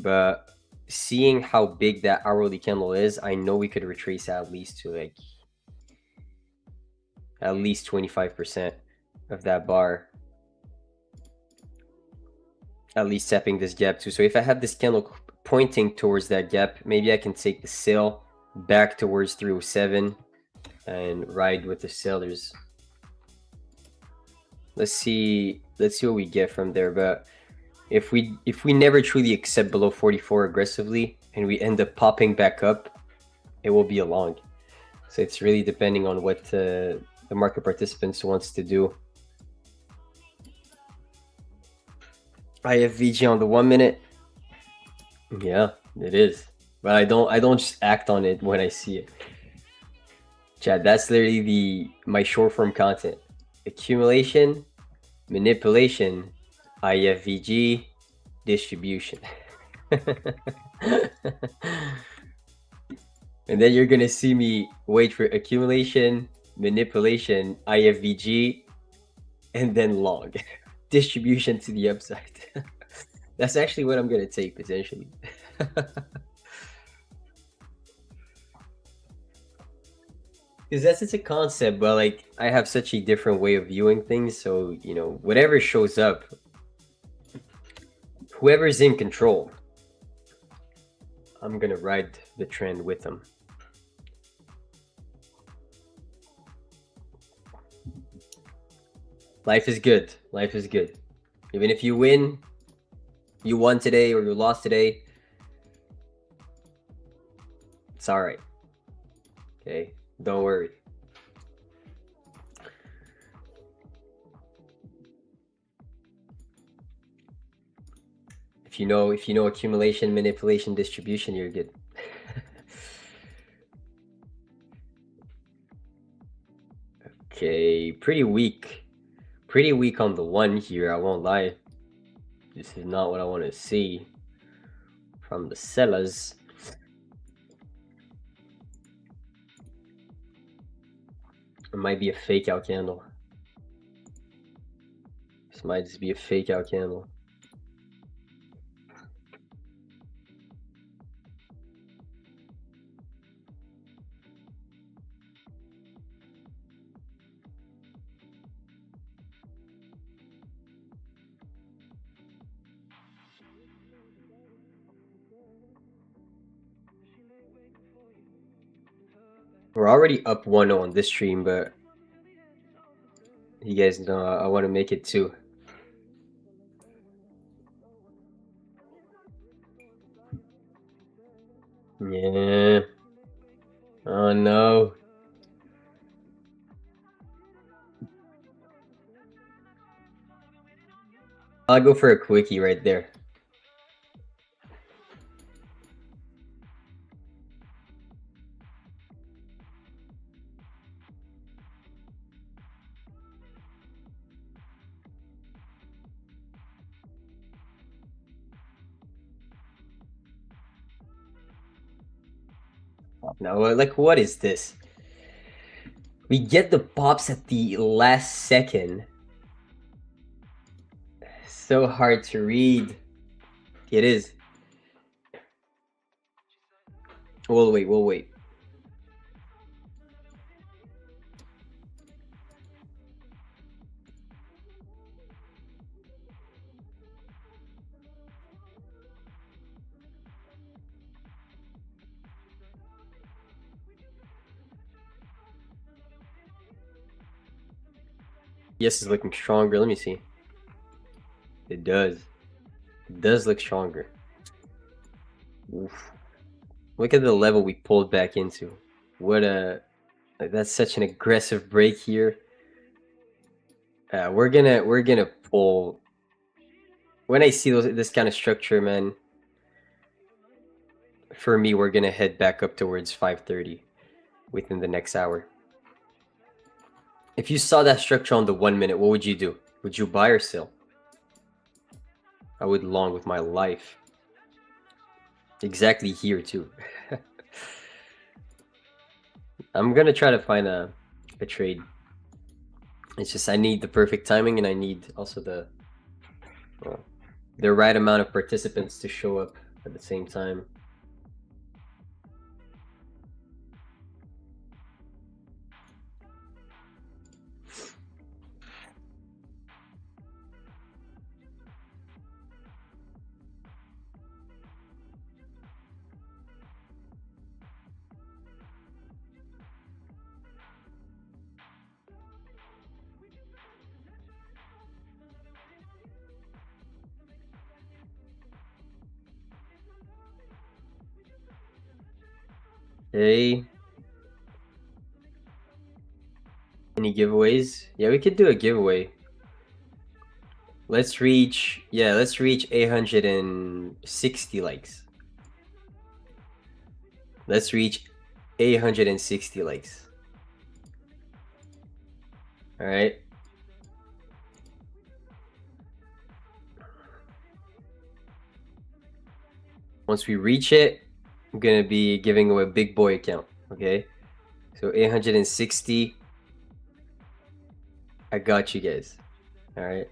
but seeing how big that hourly candle is, I know we could retrace at least to like at least 25% of that bar, at least tapping this gap too. So if I have this candle pointing towards that gap, maybe I can take the sell back towards 307 and ride with the sellers. Let's see what we get from there. But if we never truly accept below 44 aggressively and we end up popping back up, it will be a long. So it's really depending on what the market participants wants to do. I have VG on the 1 minute. Yeah, it is. But I don't just act on it when I see it. Chad, that's literally my short form content. Accumulation, manipulation, IFVG, distribution. And then you're gonna see me wait for accumulation, manipulation, IFVG, and then long. Distribution to the upside. That's actually what I'm gonna take potentially. Because that's just a concept, but like I have such a different way of viewing things. So, you know, whatever shows up, whoever's in control, I'm gonna ride the trend with them. Life is good. Life is good. Even if you win, you won today or you lost today, it's all right. Okay, don't worry. If you know accumulation, manipulation, distribution, you're good. Okay, pretty weak on the one here, I won't lie. This is not what I want to see from the sellers. It might be a fake out candle. This might just be a fake out candle. We're already up 1-0 on this stream, but you guys know I want to make it 2. Yeah. Oh no. I'll go for a quickie right there. Now, like, what is this? We get the pops at the last second. So hard to read. It is. We'll wait. Yes, it's looking stronger. Let me see. It does. It does look stronger. Oof. Look at the level we pulled back into. What a... Like, that's such an aggressive break here. We're gonna pull... When I see this kind of structure, man, for me, we're gonna head back up towards 530 within the next hour. If you saw that structure on the 1 minute, what would you do? Would you buy or sell? I would long with my life. Exactly here too. I'm gonna try to find a trade. It's just I need the perfect timing, and I need also the right amount of participants to show up at the same time. Okay. Any giveaways? Yeah, we could do a giveaway. Let's reach 860 likes. Let's reach 860 likes. All right. Once we reach it, I'm gonna be giving away a big boy account. Okay. So 860. I got you guys. All right.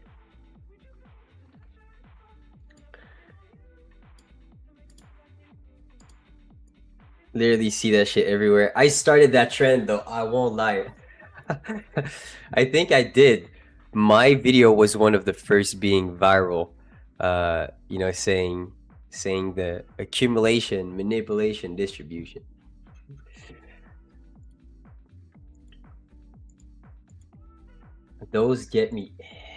Literally see that shit everywhere. I started that trend though, I won't lie. I think I did. My video was one of the first being viral. You know, saying the accumulation, manipulation, distribution. Those get me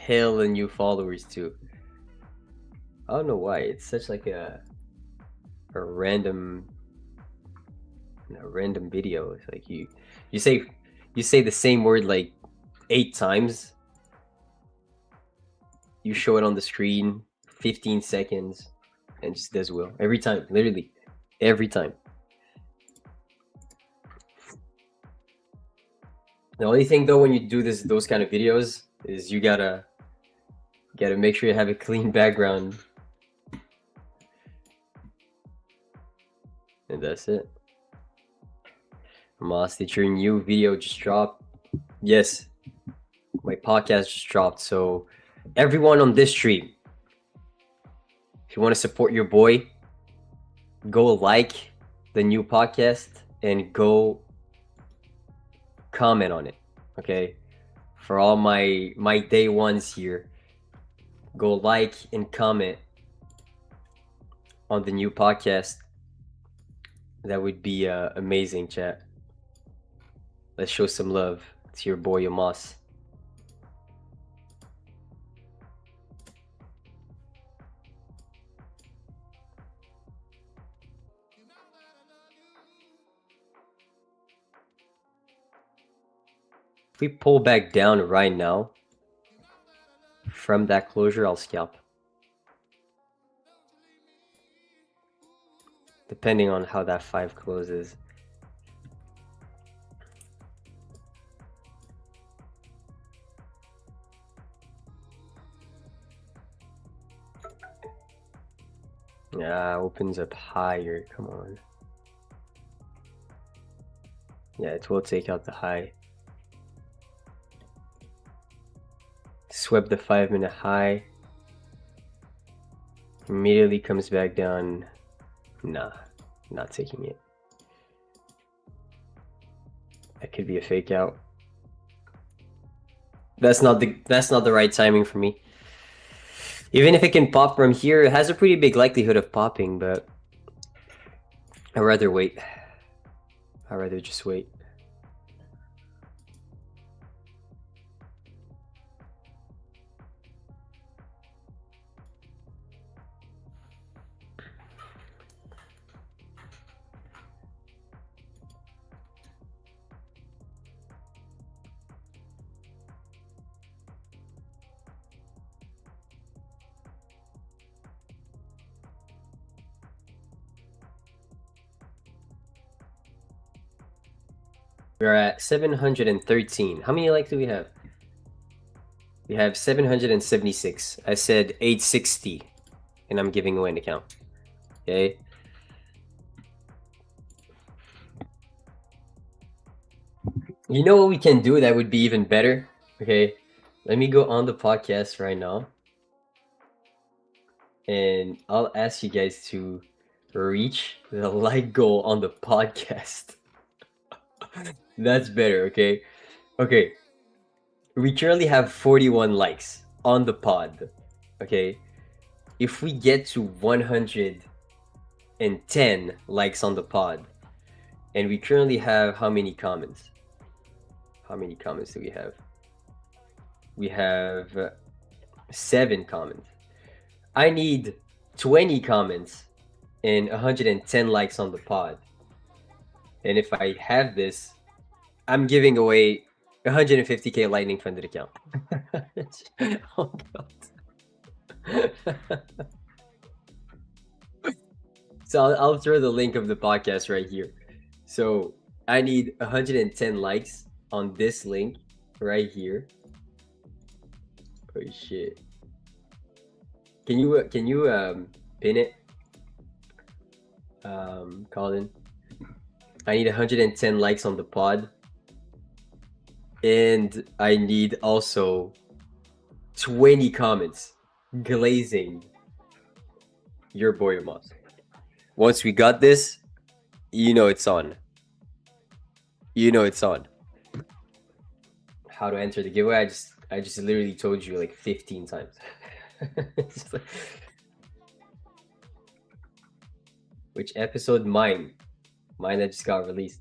hella new followers too. I don't know why. It's such like a random video. It's like you say the same word like 8 times. You show it on the screen, 15 seconds, and just does well every time. Literally, every time. The only thing though, when you do those kind of videos, is you gotta make sure you have a clean background, and that's it. Moss, did your new video just drop? Yes, my podcast just dropped. So everyone on this stream, if you want to support your boy, go like the new podcast and go comment on it. Okay, for all my day ones here, go like and comment on the new podcast. That would be amazing, chat. Let's show some love to your boy Yamas. If we pull back down right now from that closure, I'll scalp. Depending on how that 5 closes. Yeah, opens up higher. Come on. Yeah, it will take out the high. Swept the 5-minute high. Immediately comes back down. Nah, not taking it. That could be a fake out. That's not the right timing for me. Even if it can pop from here, it has a pretty big likelihood of popping, but I'd rather wait. I'd rather just wait. We're at 713. How many likes do we have? We have 776. I said 860, and I'm giving away an account. Okay. You know what we can do that would be even better? Okay. Let me go on the podcast right now. And I'll ask you guys to reach the like goal on the podcast. That's better, okay? Okay. We currently have 41 likes on the pod, okay? If we get to 110 likes on the pod, and we currently have how many comments? How many comments do we have? We have 7 comments. I need 20 comments and 110 likes on the pod. And if I have this, I'm giving away 150k lightning funded account. Oh god. So I'll throw the link of the podcast right here. So I need 110 likes on this link right here. Oh shit. Can you pin it? Colin. I need 110 likes on the pod. And I need also 20 comments glazing your boy Moss. Once we got this, you know it's on. You know it's on. How to enter the giveaway? I just literally told you like 15 times. Like... Which episode? Mine that just got released.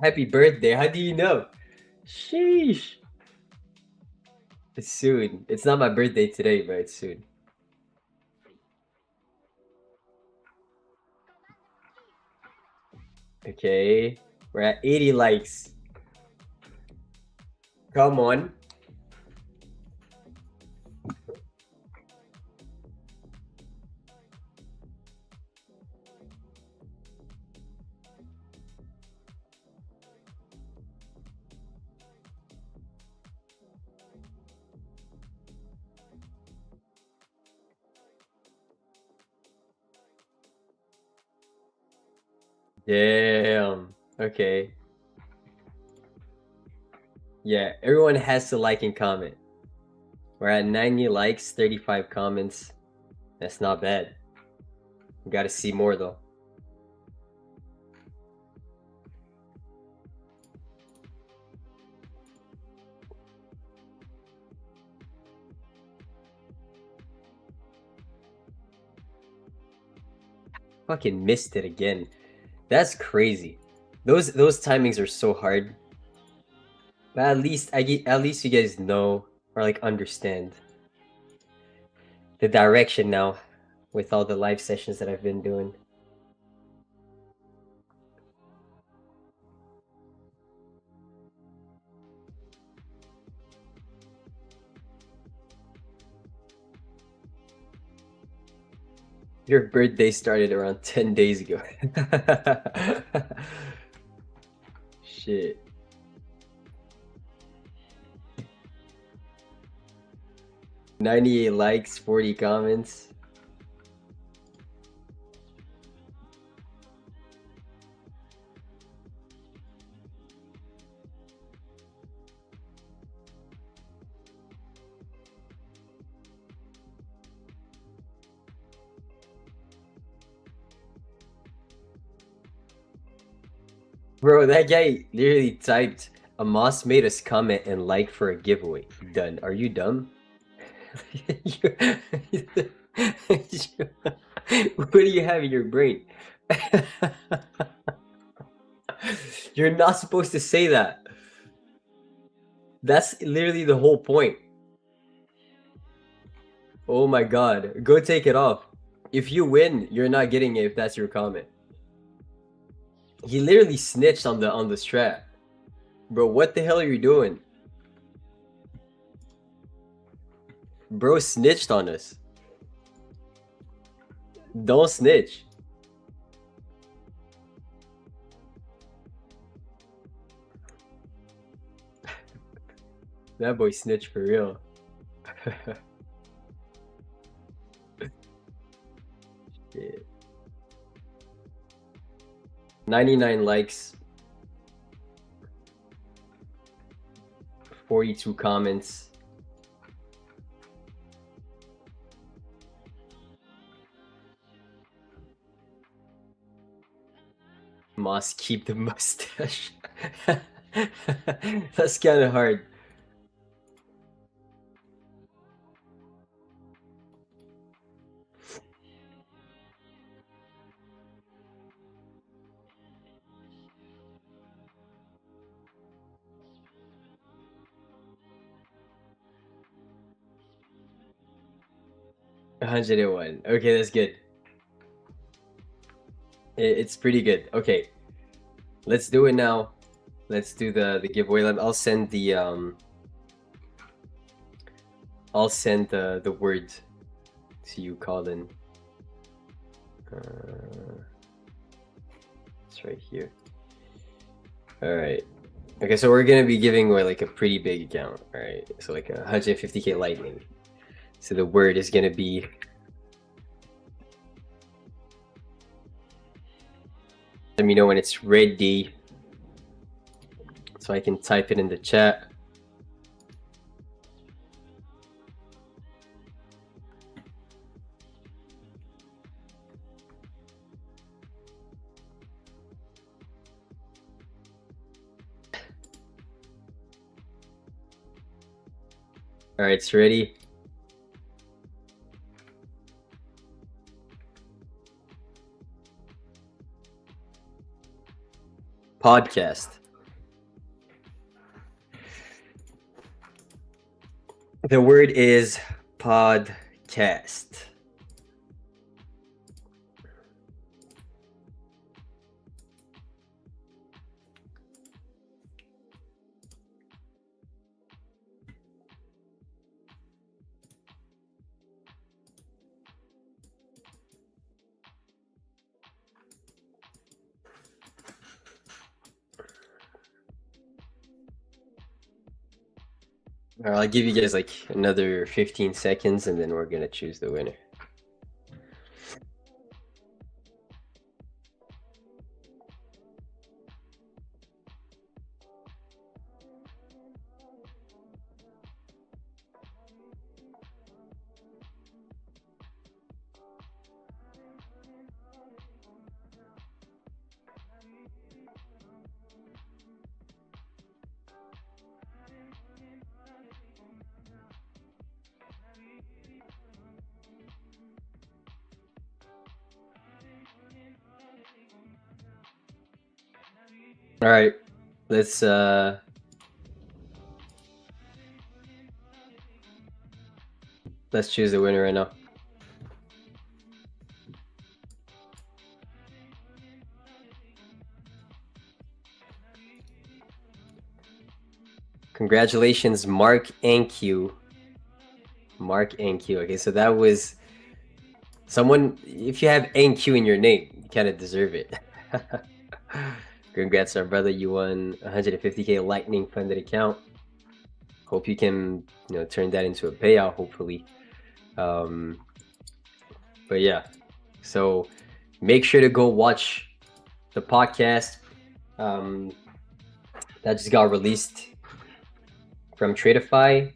Happy birthday. How do you know? Sheesh. It's soon. It's not my birthday today, but it's soon. Okay. We're at 80 likes. Come on. Damn. Okay. Yeah, everyone has to like and comment. We're at 90 likes, 35 comments. That's not bad. We gotta see more though. Fucking missed it again. That's crazy. Those timings are so hard. But at least you guys know or like understand the direction now with all the live sessions that I've been doing. Your birthday started around 10 days ago. Shit. $98 likes, 40 comments. Bro, that guy literally typed, Amos made us comment and like for a giveaway. Done. Are you dumb? What do you have in your brain? You're not supposed to say that. That's literally the whole point. Oh my god. Go take it off. If you win, you're not getting it if that's your comment. He literally snitched on the strat. Bro, what the hell are you doing? Bro snitched on us. Don't snitch. That boy snitched for real. Shit. 99 likes. 42 comments. Moss, keep the mustache. That's kind of hard. 101. Okay, that's good. It's pretty good. Okay, let's do it now. Let's do the giveaway. I'll send the word to you, Colin. It's right here. All right. Okay, so we're gonna be giving away like a pretty big account. All right, so like 150k lightning. So the word is gonna be let me know when it's ready so I can type it in the chat. All right, it's ready. Podcast. The word is podcast. All right, I'll give you guys like another 15 seconds and then we're gonna choose the winner. All right, let's choose the winner right now. Congratulations, Mark NQ. Mark NQ. Okay, so that was someone. If you have NQ in your name, you kind of deserve it. Congrats, our brother. You won 150k lightning funded account. Hope you can, turn that into a payout, hopefully. But yeah, so make sure to go watch the podcast that just got released from Tradeify.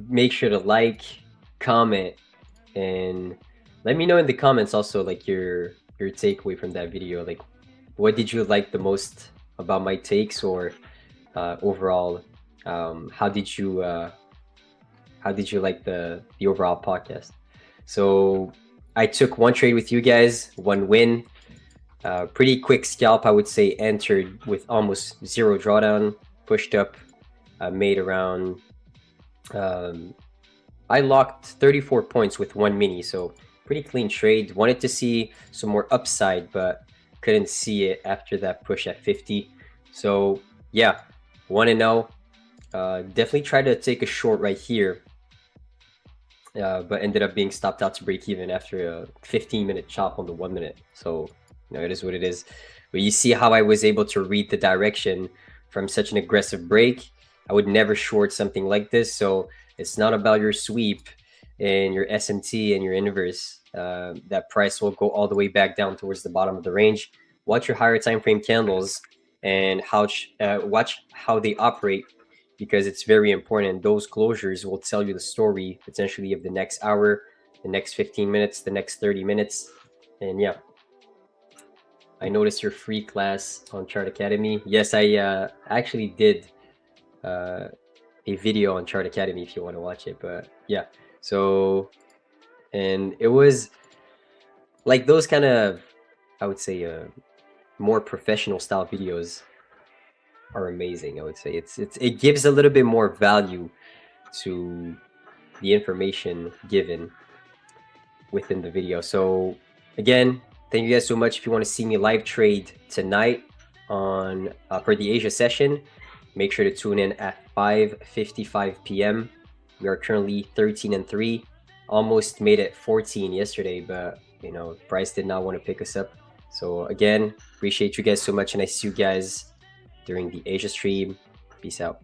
Make sure to like, comment, and let me know in the comments also like your takeaway from that video. Like, what did you like the most about my takes, or overall, how did you like the overall podcast? So I took one trade with you guys, one win, pretty quick scalp, I would say. Entered with almost zero drawdown, pushed up, made around I locked 34 points with one mini, so pretty clean trade. Wanted to see some more upside, but couldn't see it after that push at 50. So yeah, 1-0. Definitely tried to take a short right here, but ended up being stopped out to break even after a 15-minute chop on the 1 minute. So it is what it is. But you see how I was able to read the direction from such an aggressive break. I would never short something like this. So it's not about your sweep and your SMT and your inverse. That price will go all the way back down towards the bottom of the range. Watch your higher time frame candles and watch how they operate, because it's very important. Those closures will tell you the story potentially of the next hour, the next 15 minutes, the next 30 minutes. And yeah, I noticed your free class on Chart Academy. Yes, I actually did a video on Chart Academy if you want to watch it. But yeah, so, and it was like those kind of, I would say, more professional style videos are amazing. I would say it gives a little bit more value to the information given within the video. So again, thank you guys so much. If you want to see me live trade tonight on for the Asia session, make sure to tune in at 5:55 p.m. We are currently 13-3, almost made it 14 yesterday, but you know, price did not want to pick us up. So again, appreciate you guys so much, and I see you guys during the Asia stream. Peace out.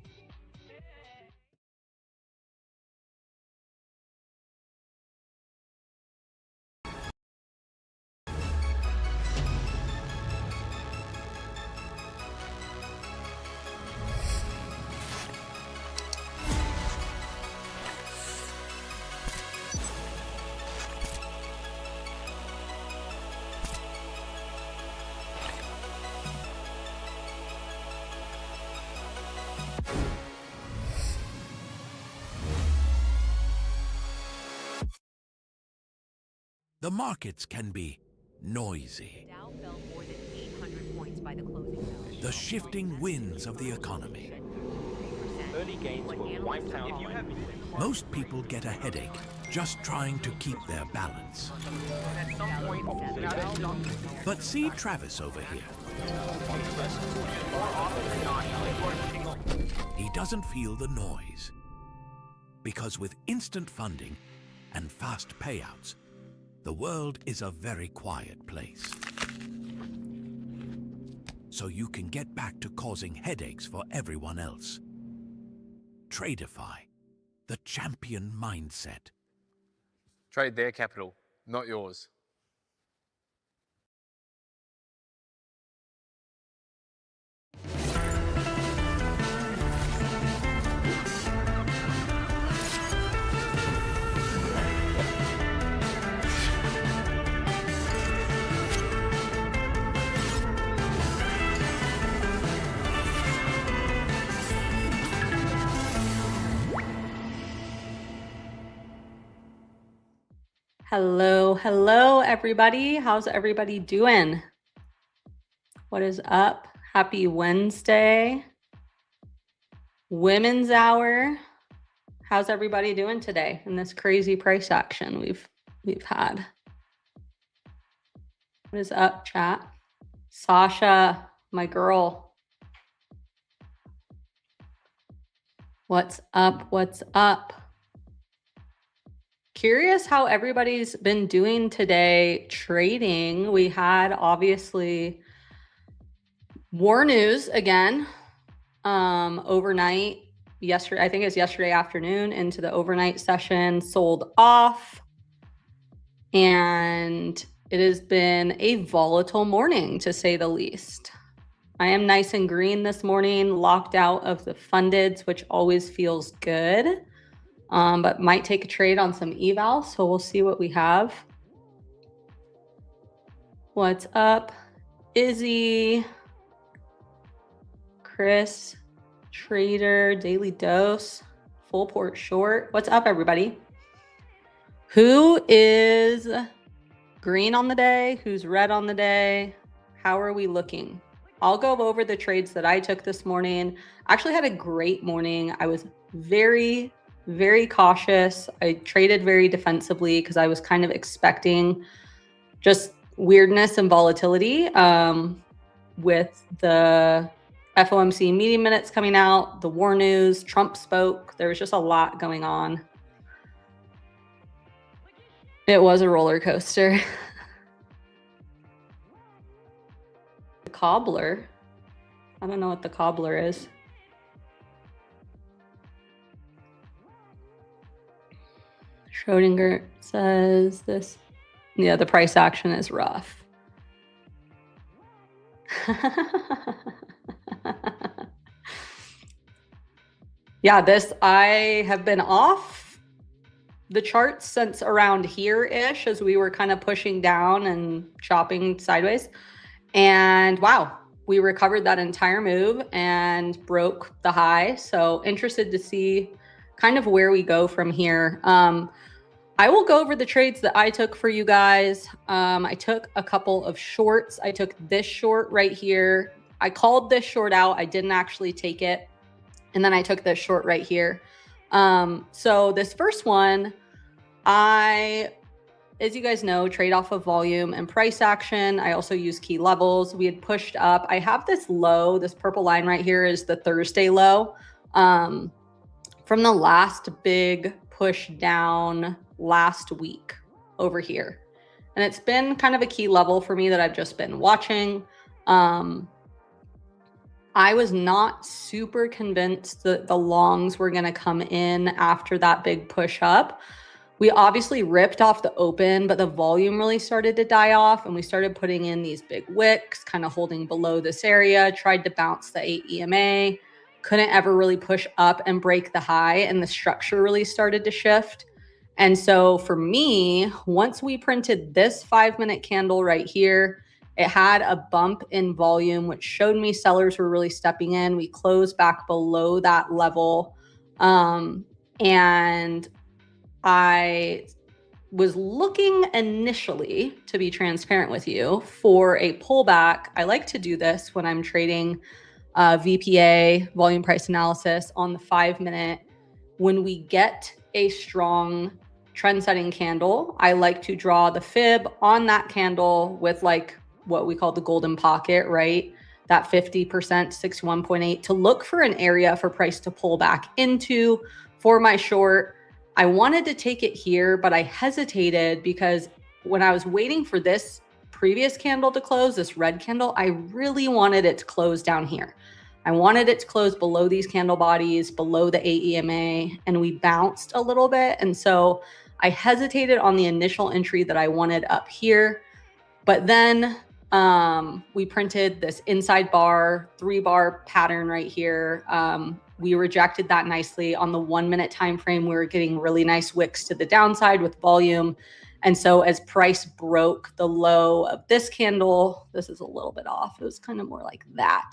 The markets can be noisy. Dow fell more than 800 points by the closing bell. The shifting winds of the economy. Early gains were wiped out. Most people get a headache just trying to keep their balance. But see Travis over here. He doesn't feel the noise. Because with instant funding and fast payouts, the world is a very quiet place. So you can get back to causing headaches for everyone else. Tradeify, the champion mindset. Trade their capital, not yours. Hello, everybody. How's everybody doing? What is up? Happy Wednesday. Women's Hour. How's everybody doing today in this crazy price action we've had? What is up, chat? Sasha, my girl. What's up? What's up? Curious how everybody's been doing today trading. We had obviously war news again overnight yesterday. I think it's yesterday afternoon into the overnight session, sold off. And it has been a volatile morning, to say the least. I am nice and green this morning, locked out of the fundeds, which always feels good. But might take a trade on some eval, so we'll see what we have. What's up, Izzy, Chris, Trader, Daily Dose, Full Port Short. What's up, everybody? Who is green on the day? Who's red on the day? How are we looking? I'll go over the trades that I took this morning. Actually had a great morning. I was very cautious. I traded very defensively because I was kind of expecting just weirdness and volatility with the FOMC meeting minutes coming out, the war news, Trump spoke. There was just a lot going on. It was a roller coaster. The cobbler. I don't know what the cobbler is. Schrodinger says this. Yeah, the price action is rough. Yeah, I have been off the charts since around here-ish as we were kind of pushing down and chopping sideways. And wow, we recovered that entire move and broke the high. So interested to see kind of where we go from here. I will go over the trades that I took for you guys. I took a couple of shorts. I took this short right here. I called this short out. I didn't actually take it. And then I took this short right here. So this first one, as you guys know, trade off of volume and price action. I also use key levels. We had pushed up. I have this low, this purple line right here is the Thursday low from the last big push down last week over here. And it's been kind of a key level for me that I've just been watching. I was not super convinced that the longs were going to come in after that big push up. We obviously ripped off the open, but the volume really started to die off and we started putting in these big wicks, kind of holding below this area, tried to bounce the 8 EMA, couldn't ever really push up and break the high, and the structure really started to shift. And so for me, once we printed this 5-minute candle right here, it had a bump in volume, which showed me sellers were really stepping in. We closed back below that level. And I was looking initially, to be transparent with you, for a pullback. I like to do this when I'm trading VPA, volume price analysis, on the 5-minute. When we get a strong trend setting candle, I like to draw the fib on that candle with like what we call the golden pocket, right? That 50%, 61.8, to look for an area for price to pull back into for my short. I wanted to take it here, but I hesitated because when I was waiting for this previous candle to close, this red candle, I really wanted it to close down here. I wanted it to close below these candle bodies, below the AEMA, and we bounced a little bit. And so I hesitated on the initial entry that I wanted up here. But then we printed this inside bar, 3-bar pattern right here. We rejected that nicely on the 1-minute time frame. We were getting really nice wicks to the downside with volume. And so as price broke the low of this candle, this is a little bit off. It was kind of more like that.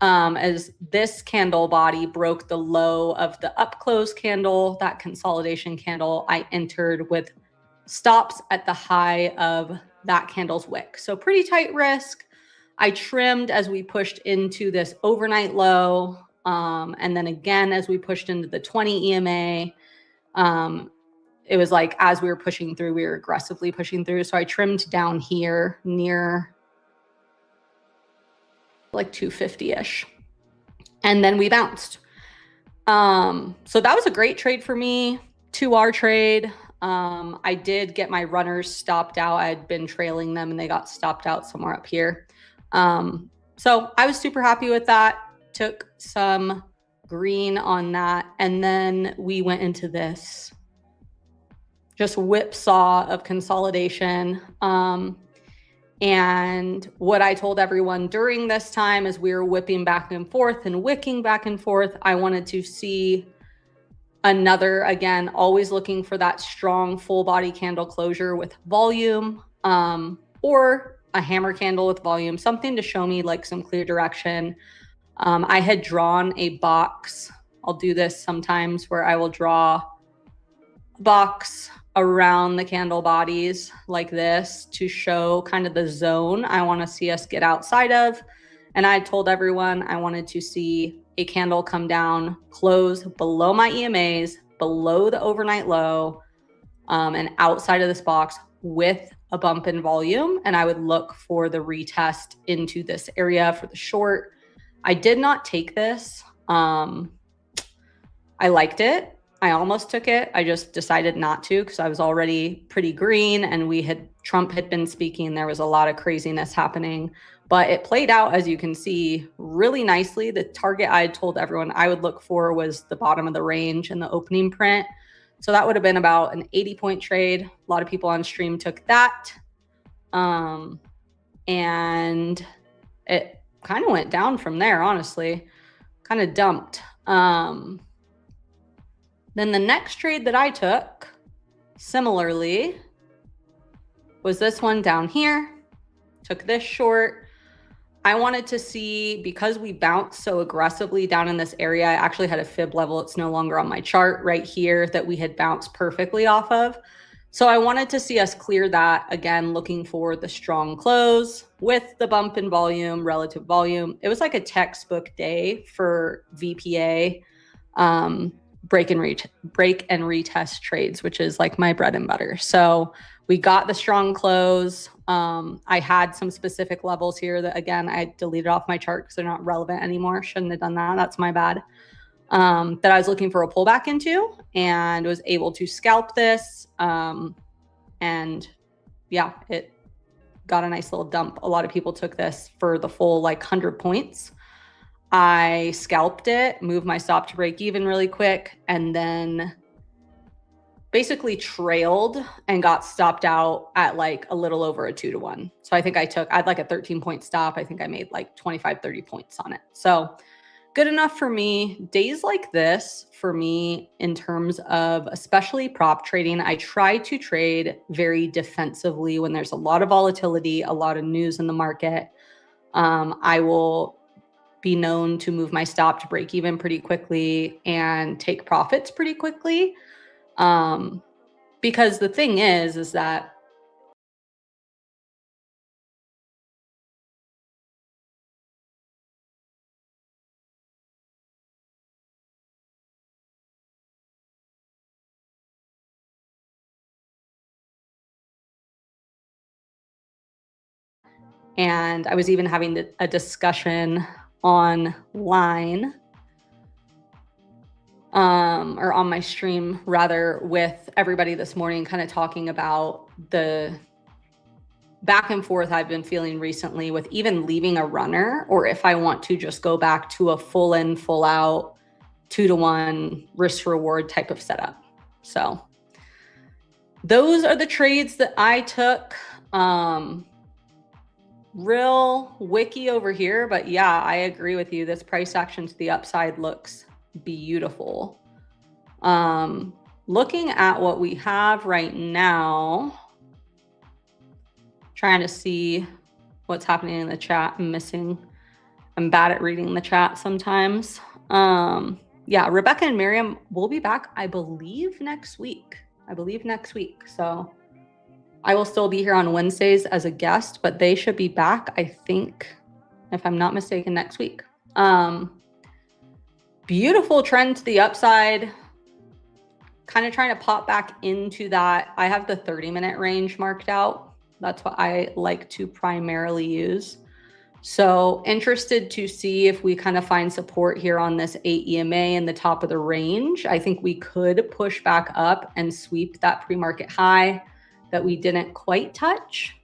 As this candle body broke the low of the up close candle, that consolidation candle, I entered with stops at the high of that candle's wick. So pretty tight risk. I trimmed as we pushed into this overnight low. And then again, as we pushed into the 20 EMA, it was like, as we were pushing through, we were aggressively pushing through. So I trimmed down here near like 250-ish. And then we bounced. So that was a great trade for me, 2R trade. I did get my runners stopped out. I had been trailing them and they got stopped out somewhere up here. So I was super happy with that. Took some green on that. And then we went into this just whipsaw of consolidation. And what I told everyone during this time as we were whipping back and forth and wicking back and forth, I wanted to see another, again, always looking for that strong full body candle closure with volume, or a hammer candle with volume, something to show me like some clear direction. I had drawn a box. I'll do this sometimes where I will draw a box around the candle bodies like this to show kind of the zone I want to see us get outside of. And I told everyone I wanted to see a candle come down, close below my EMAs, below the overnight low, and outside of this box with a bump in volume. And I would look for the retest into this area for the short. I did not take this. I liked it. I almost took it. I just decided not to because I was already pretty green and Trump had been speaking. There was a lot of craziness happening, but it played out, as you can see, really nicely. The target I had told everyone I would look for was the bottom of the range in the opening print. So that would have been about an 80-point trade. A lot of people on stream took that. And it kind of went down from there, honestly, kind of dumped. Then the next trade that I took, similarly, was this one down here. Took this short. I wanted to see, because we bounced so aggressively down in this area, I actually had a fib level. It's no longer on my chart right here that we had bounced perfectly off of. So I wanted to see us clear that, again, looking for the strong close with the bump in volume, relative volume. It was like a textbook day for VPA. break and retest trades, which is like my bread and butter. So we got the strong close. I had some specific levels here that, again, I deleted off my chart because they're not relevant anymore. Shouldn't have done that. That's my bad. That I was looking for a pullback into, and was able to scalp this. And yeah, it got a nice little dump. A lot of people took this for the full like 100 points. I scalped it, moved my stop to break even really quick, and then basically trailed and got stopped out at like a little over a 2-to-1. So I think I had like a 13-point stop. I think I made like 25, 30 points on it. So good enough for me. Days like this for me, in terms of especially prop trading, I try to trade very defensively when there's a lot of volatility, a lot of news in the market. I will be known to move my stop to break even pretty quickly and take profits pretty quickly. Because the thing is that and I was even having a discussion online, or on my stream rather, with everybody this morning, kind of talking about the back and forth I've been feeling recently with even leaving a runner, or if I want to just go back to a full in, full out 2-to-1 risk reward type of setup. So those are the trades that I took. Real wiki over here, but yeah, I agree with you. This price action to the upside looks beautiful. Looking at what we have right now, trying to see what's happening in the chat. I'm bad at reading the chat sometimes. Yeah, Rebecca and Miriam will be back, I believe next week. So I will still be here on Wednesdays as a guest, but they should be back, I think, if I'm not mistaken, next week. Beautiful trend to the upside. Kind of trying to pop back into that. I have the 30-minute range marked out. That's what I like to primarily use. So interested to see if we kind of find support here on this 8 EMA in the top of the range. I think we could push back up and sweep that pre-market high that we didn't quite touch,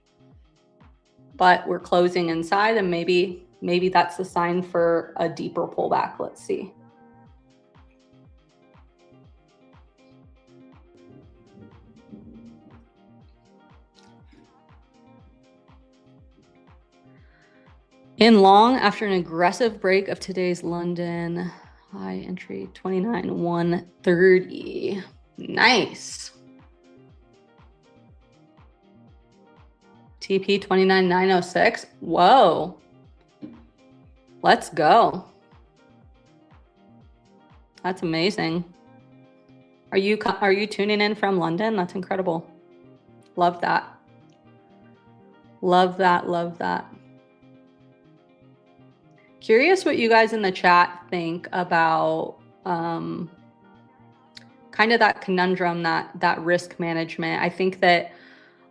but we're closing inside, and maybe that's the sign for a deeper pullback. Let's see. In long, after an aggressive break of today's London high entry, 29,130. Nice. TP 29,906. Whoa. Let's go. That's amazing. Are you tuning in from London? That's incredible. Love that. Love that, love that. Curious what you guys in the chat think about kind of that conundrum, that risk management. I think that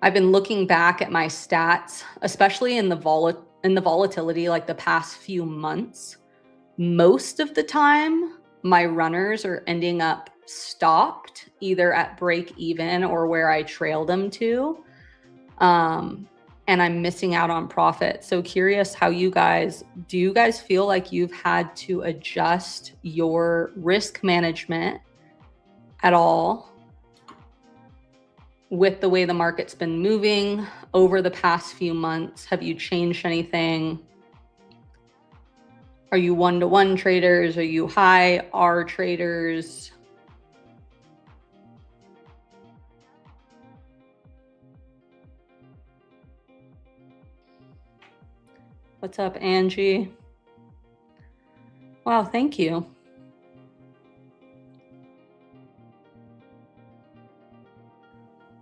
I've been looking back at my stats, especially in the volatility, like the past few months. Most of the time, my runners are ending up stopped either at break even or where I trailed them to. And I'm missing out on profit. So curious how do you guys feel like you've had to adjust your risk management at all with the way the market's been moving over the past few months? Have you changed anything? Are you one-to-one traders? Are you high R traders? What's up, Angie? Wow, thank you.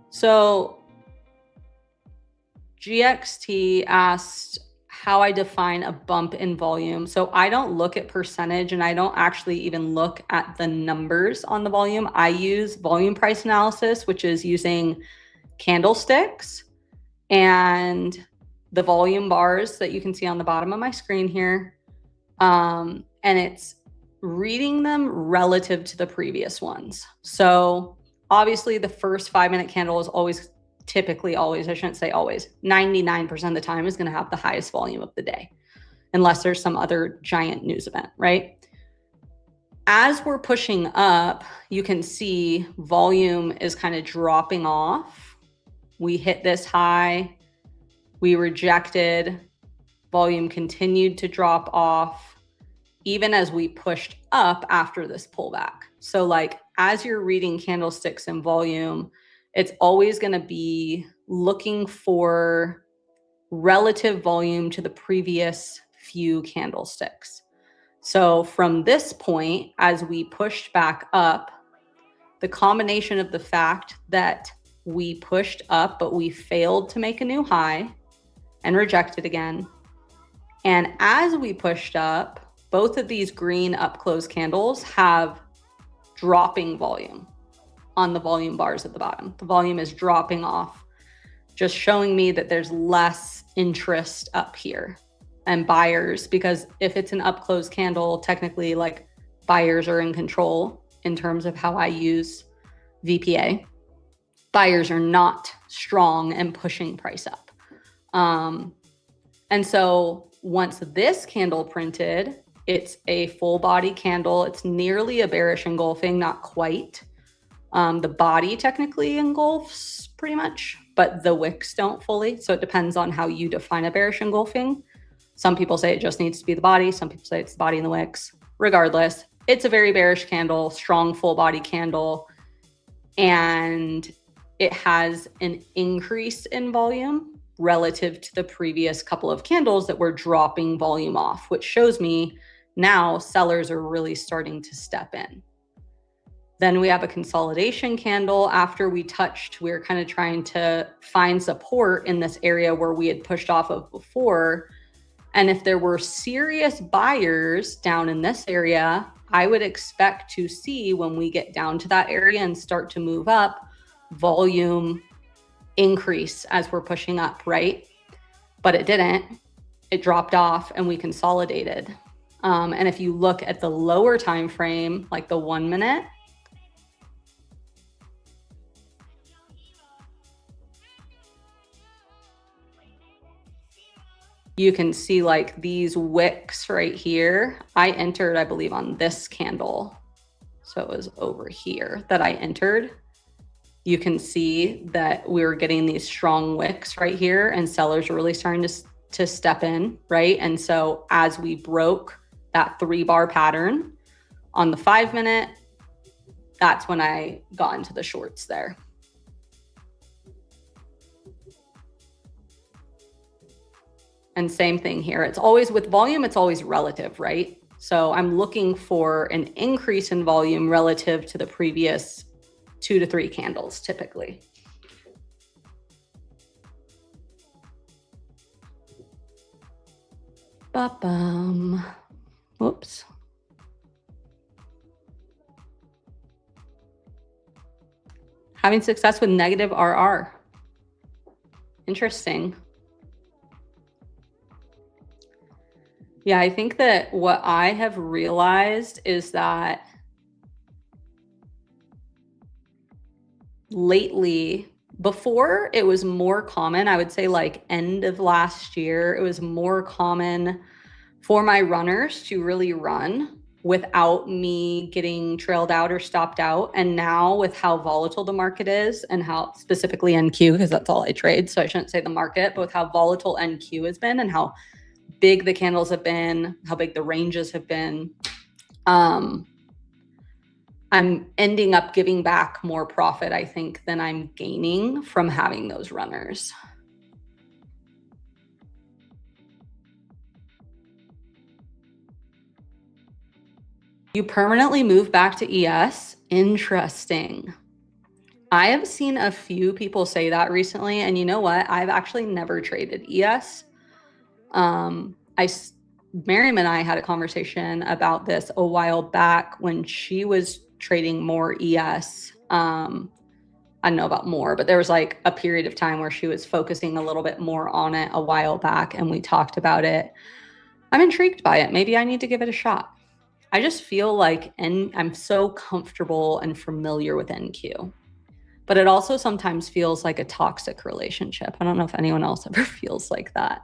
So GXT asked, how I define a bump in volume. So I don't look at percentage and I don't actually even look at the numbers on the volume. I use volume price analysis, which is using candlesticks and the volume bars that you can see on the bottom of my screen here. And it's reading them relative to the previous ones. So obviously the first 5-minute candle is always, typically always, I shouldn't say always, 99% of the time is going to have the highest volume of the day, unless there's some other giant news event, right? As we're pushing up, you can see volume is kind of dropping off. We hit this high, we rejected, volume continued to drop off, even as we pushed up after this pullback. So like, as you're reading candlesticks and volume, it's always going to be looking for relative volume to the previous few candlesticks. So from this point, as we pushed back up, the combination of the fact that we pushed up, but we failed to make a new high and rejected again. And as we pushed up, both of these green up close candles have dropping volume on the volume bars at the bottom. The volume is dropping off, just showing me that there's less interest up here and buyers, because if it's an up close candle, technically like buyers are in control in terms of how I use VPA. Buyers are not strong and pushing price up. And so once this candle printed, it's a full body candle. It's nearly a bearish engulfing, not quite. The body technically engulfs pretty much, but the wicks don't fully. So it depends on how you define a bearish engulfing. Some people say it just needs to be the body. Some people say it's the body and the wicks. Regardless, it's a very bearish candle, strong full body candle. And it has an increase in volume relative to the previous couple of candles that were dropping volume off, which shows me now sellers are really starting to step in. Then we have a consolidation candle. After we touched, we were kind of trying to find support in this area where we had pushed off of before. And if there were serious buyers down in this area, I would expect to see, when we get down to that area and start to move up, volume increase as we're pushing up, right? But it didn't. It dropped off and we consolidated. And if you look at the lower time frame, like the 1 minute, you can see like these wicks right here. I entered, I believe, on this candle. So it was over here that I entered. You can see that we were getting these strong wicks right here, and sellers are really starting to step in, right? And so as we broke that 3-bar pattern on the 5 minute, that's when I got into the shorts there. And same thing here. It's always with volume, it's always relative, right? So I'm looking for an increase in volume relative to the previous 2 to 3 candles typically. Ba-bum. Whoops. Having success with negative RR. Interesting. Yeah, I think that what I have realized is that lately, before it was more common, I would say like end of last year, it was more common for my runners to really run without me getting trailed out or stopped out. And now with how volatile the market is and how specifically NQ, because that's all I trade, so I shouldn't say the market, but with how volatile NQ has been and how big the candles have been, how big the ranges have been, I'm ending up giving back more profit, I think, than I'm gaining from having those runners. You permanently move back to ES? Interesting. I have seen a few people say that recently, and you know what? I've actually never traded ES. Miriam and I had a conversation about this a while back when she was trading more ES. I don't know about more, but there was like a period of time where she was focusing a little bit more on it a while back, and we talked about it. I'm intrigued by it. Maybe I need to give it a shot. I just feel like I'm so comfortable and familiar with NQ, but it also sometimes feels like a toxic relationship. I don't know if anyone else ever feels like that.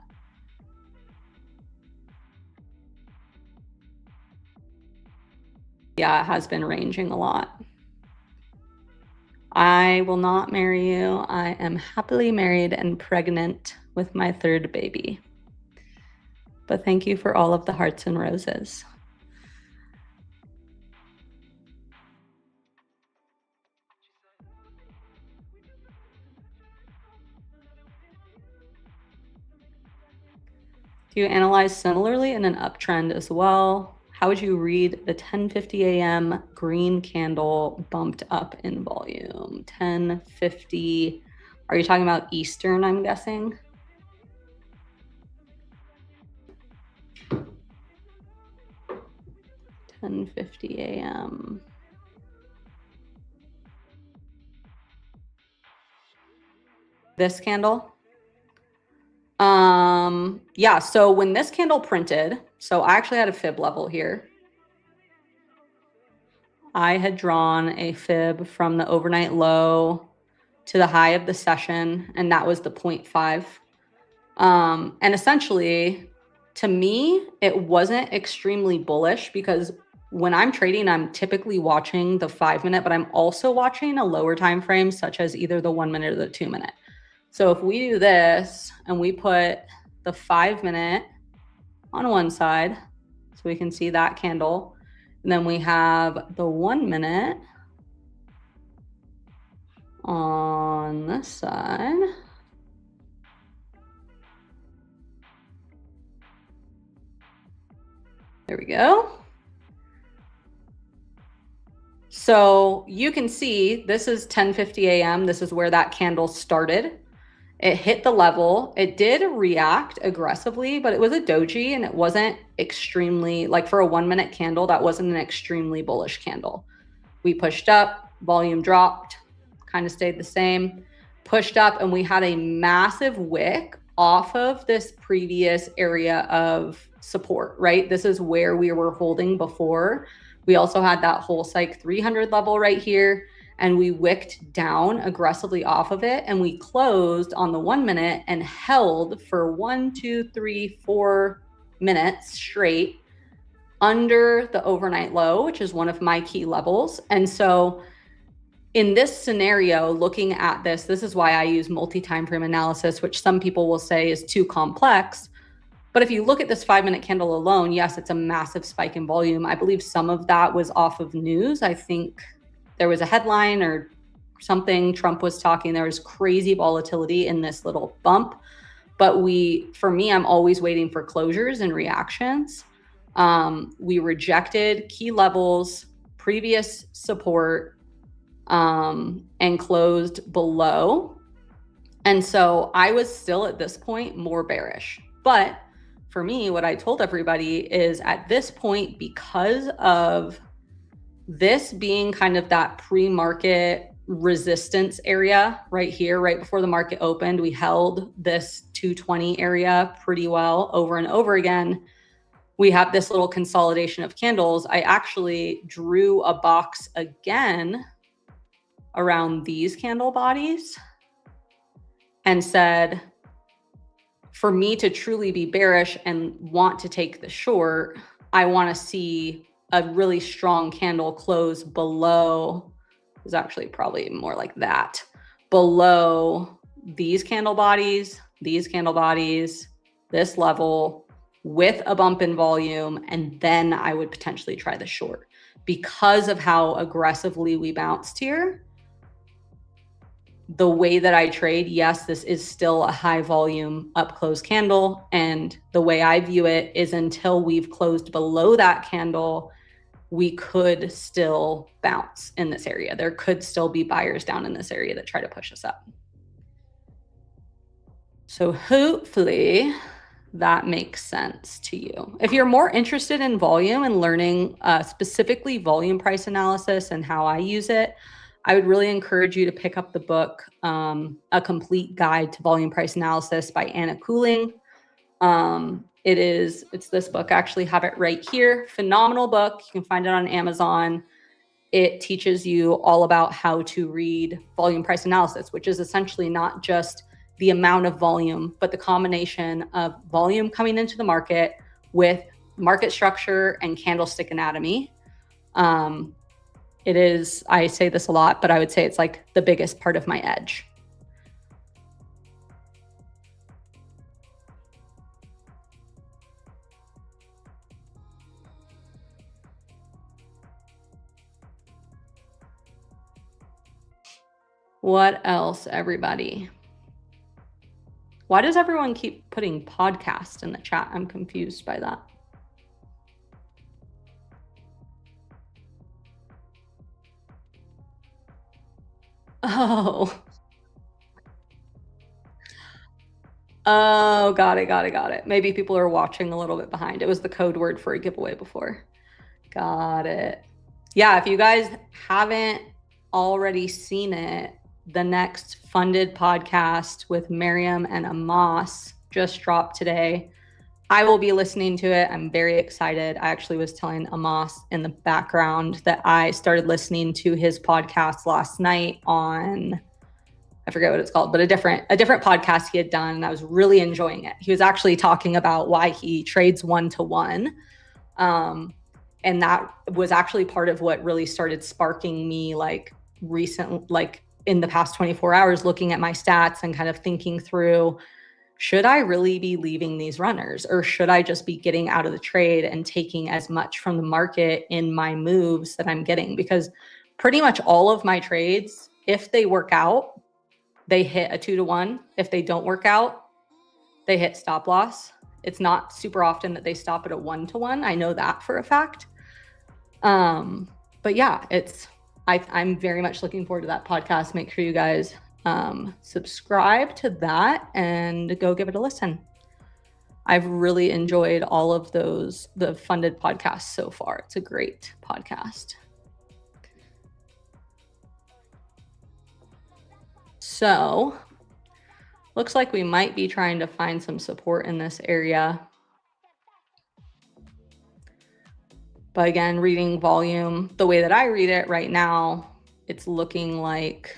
Yeah, it has been ranging a lot. I will not marry you. I am happily married and pregnant with my third baby. But thank you for all of the hearts and roses. Do you analyze similarly in an uptrend as well? How would you read the 10:50 a.m. green candle bumped up in volume? 10:50. Are you talking about Eastern, I'm guessing? $10:50 a.m. This candle? Yeah, so when this candle printed, so I actually had a fib level here. I had drawn a fib from the overnight low to the high of the session, and that was the 0.5. And essentially, to me, it wasn't extremely bullish because when I'm trading, I'm typically watching the 5-minute, but I'm also watching a lower time frame, such as either the 1-minute or the 2-minute. So if we do this and we put the 5-minute on one side, so we can see that candle, and then we have the 1-minute on this side. There we go. So you can see this is 10:50 a.m. This is where that candle started. It hit the level. It did react aggressively, but it was a doji and it wasn't extremely, like for a 1-minute candle, that wasn't an extremely bullish candle. We pushed up, volume dropped, kind of stayed the same, pushed up, and we had a massive wick off of this previous area of support, right? This is where we were holding before. We also had that whole psych 300 level right here, and we wicked down aggressively off of it, and we closed on the 1-minute and held for 1, 2, 3, 4 minutes straight under the overnight low, which is one of my key levels. And so in this scenario, looking at this is why I use multi-time frame analysis, which some people will say is too complex. But if you look at this 5-minute candle alone, yes, it's a massive spike in volume. I believe some of that was off of news. I think there was a headline or something. Trump was talking. There was crazy volatility in this little bump. But for me, I'm always waiting for closures and reactions. We rejected key levels, previous support, and closed below. And so I was still at this point more bearish. But for me, what I told everybody is at this point, because of this being kind of that pre-market resistance area right here, right before the market opened, we held this 220 area pretty well over and over again. We have this little consolidation of candles. I actually drew a box again around these candle bodies and said, for me to truly be bearish and want to take the short, I want to see a really strong candle close below, is actually probably more like that, below these candle bodies, this level with a bump in volume, and then I would potentially try the short. Because of how aggressively we bounced here, the way that I trade, yes, this is still a high volume up close candle. And the way I view it is until we've closed below that candle, we could still bounce in this area. There could still be buyers down in this area that try to push us up. So hopefully that makes sense to you. If you're more interested in volume and learning specifically volume price analysis and how I use it, I would really encourage you to pick up the book, A Complete Guide to Volume Price Analysis by Anna Cooling. It's this book. I actually have it right here. Phenomenal book. You can find it on Amazon. It teaches you all about how to read volume price analysis, which is essentially not just the amount of volume, but the combination of volume coming into the market with market structure and candlestick anatomy. It is, I say this a lot, but I would say it's like the biggest part of my edge. What else, everybody? Why does everyone keep putting podcast in the chat? I'm confused by that. Oh. Oh, got it. Maybe people are watching a little bit behind. It was the code word for a giveaway before. Got it. Yeah, if you guys haven't already seen it, the next funded podcast with Miriam and Amos just dropped today. I will be listening to it. I'm very excited. I actually was telling Amos in the background that I started listening to his podcast last night on, I forget what it's called, but a different podcast he had done. And I was really enjoying it. He was actually talking about why he trades one-to-one. And that was actually part of what really started sparking me in the past 24 hours, looking at my stats and kind of thinking through, should I really be leaving these runners, or should I just be getting out of the trade and taking as much from the market in my moves that I'm getting? Because pretty much all of my trades, if they work out, they hit a 2-to-1. If they don't work out, they hit stop loss. It's not super often that they stop at a 1-to-1. I know that for a fact. But yeah, I'm very much looking forward to that podcast. Make sure you guys subscribe to that and go give it a listen. I've really enjoyed all of the funded podcasts so far. It's a great podcast. So, looks like we might be trying to find some support in this area. But again, reading volume, the way that I read it right now, it's looking like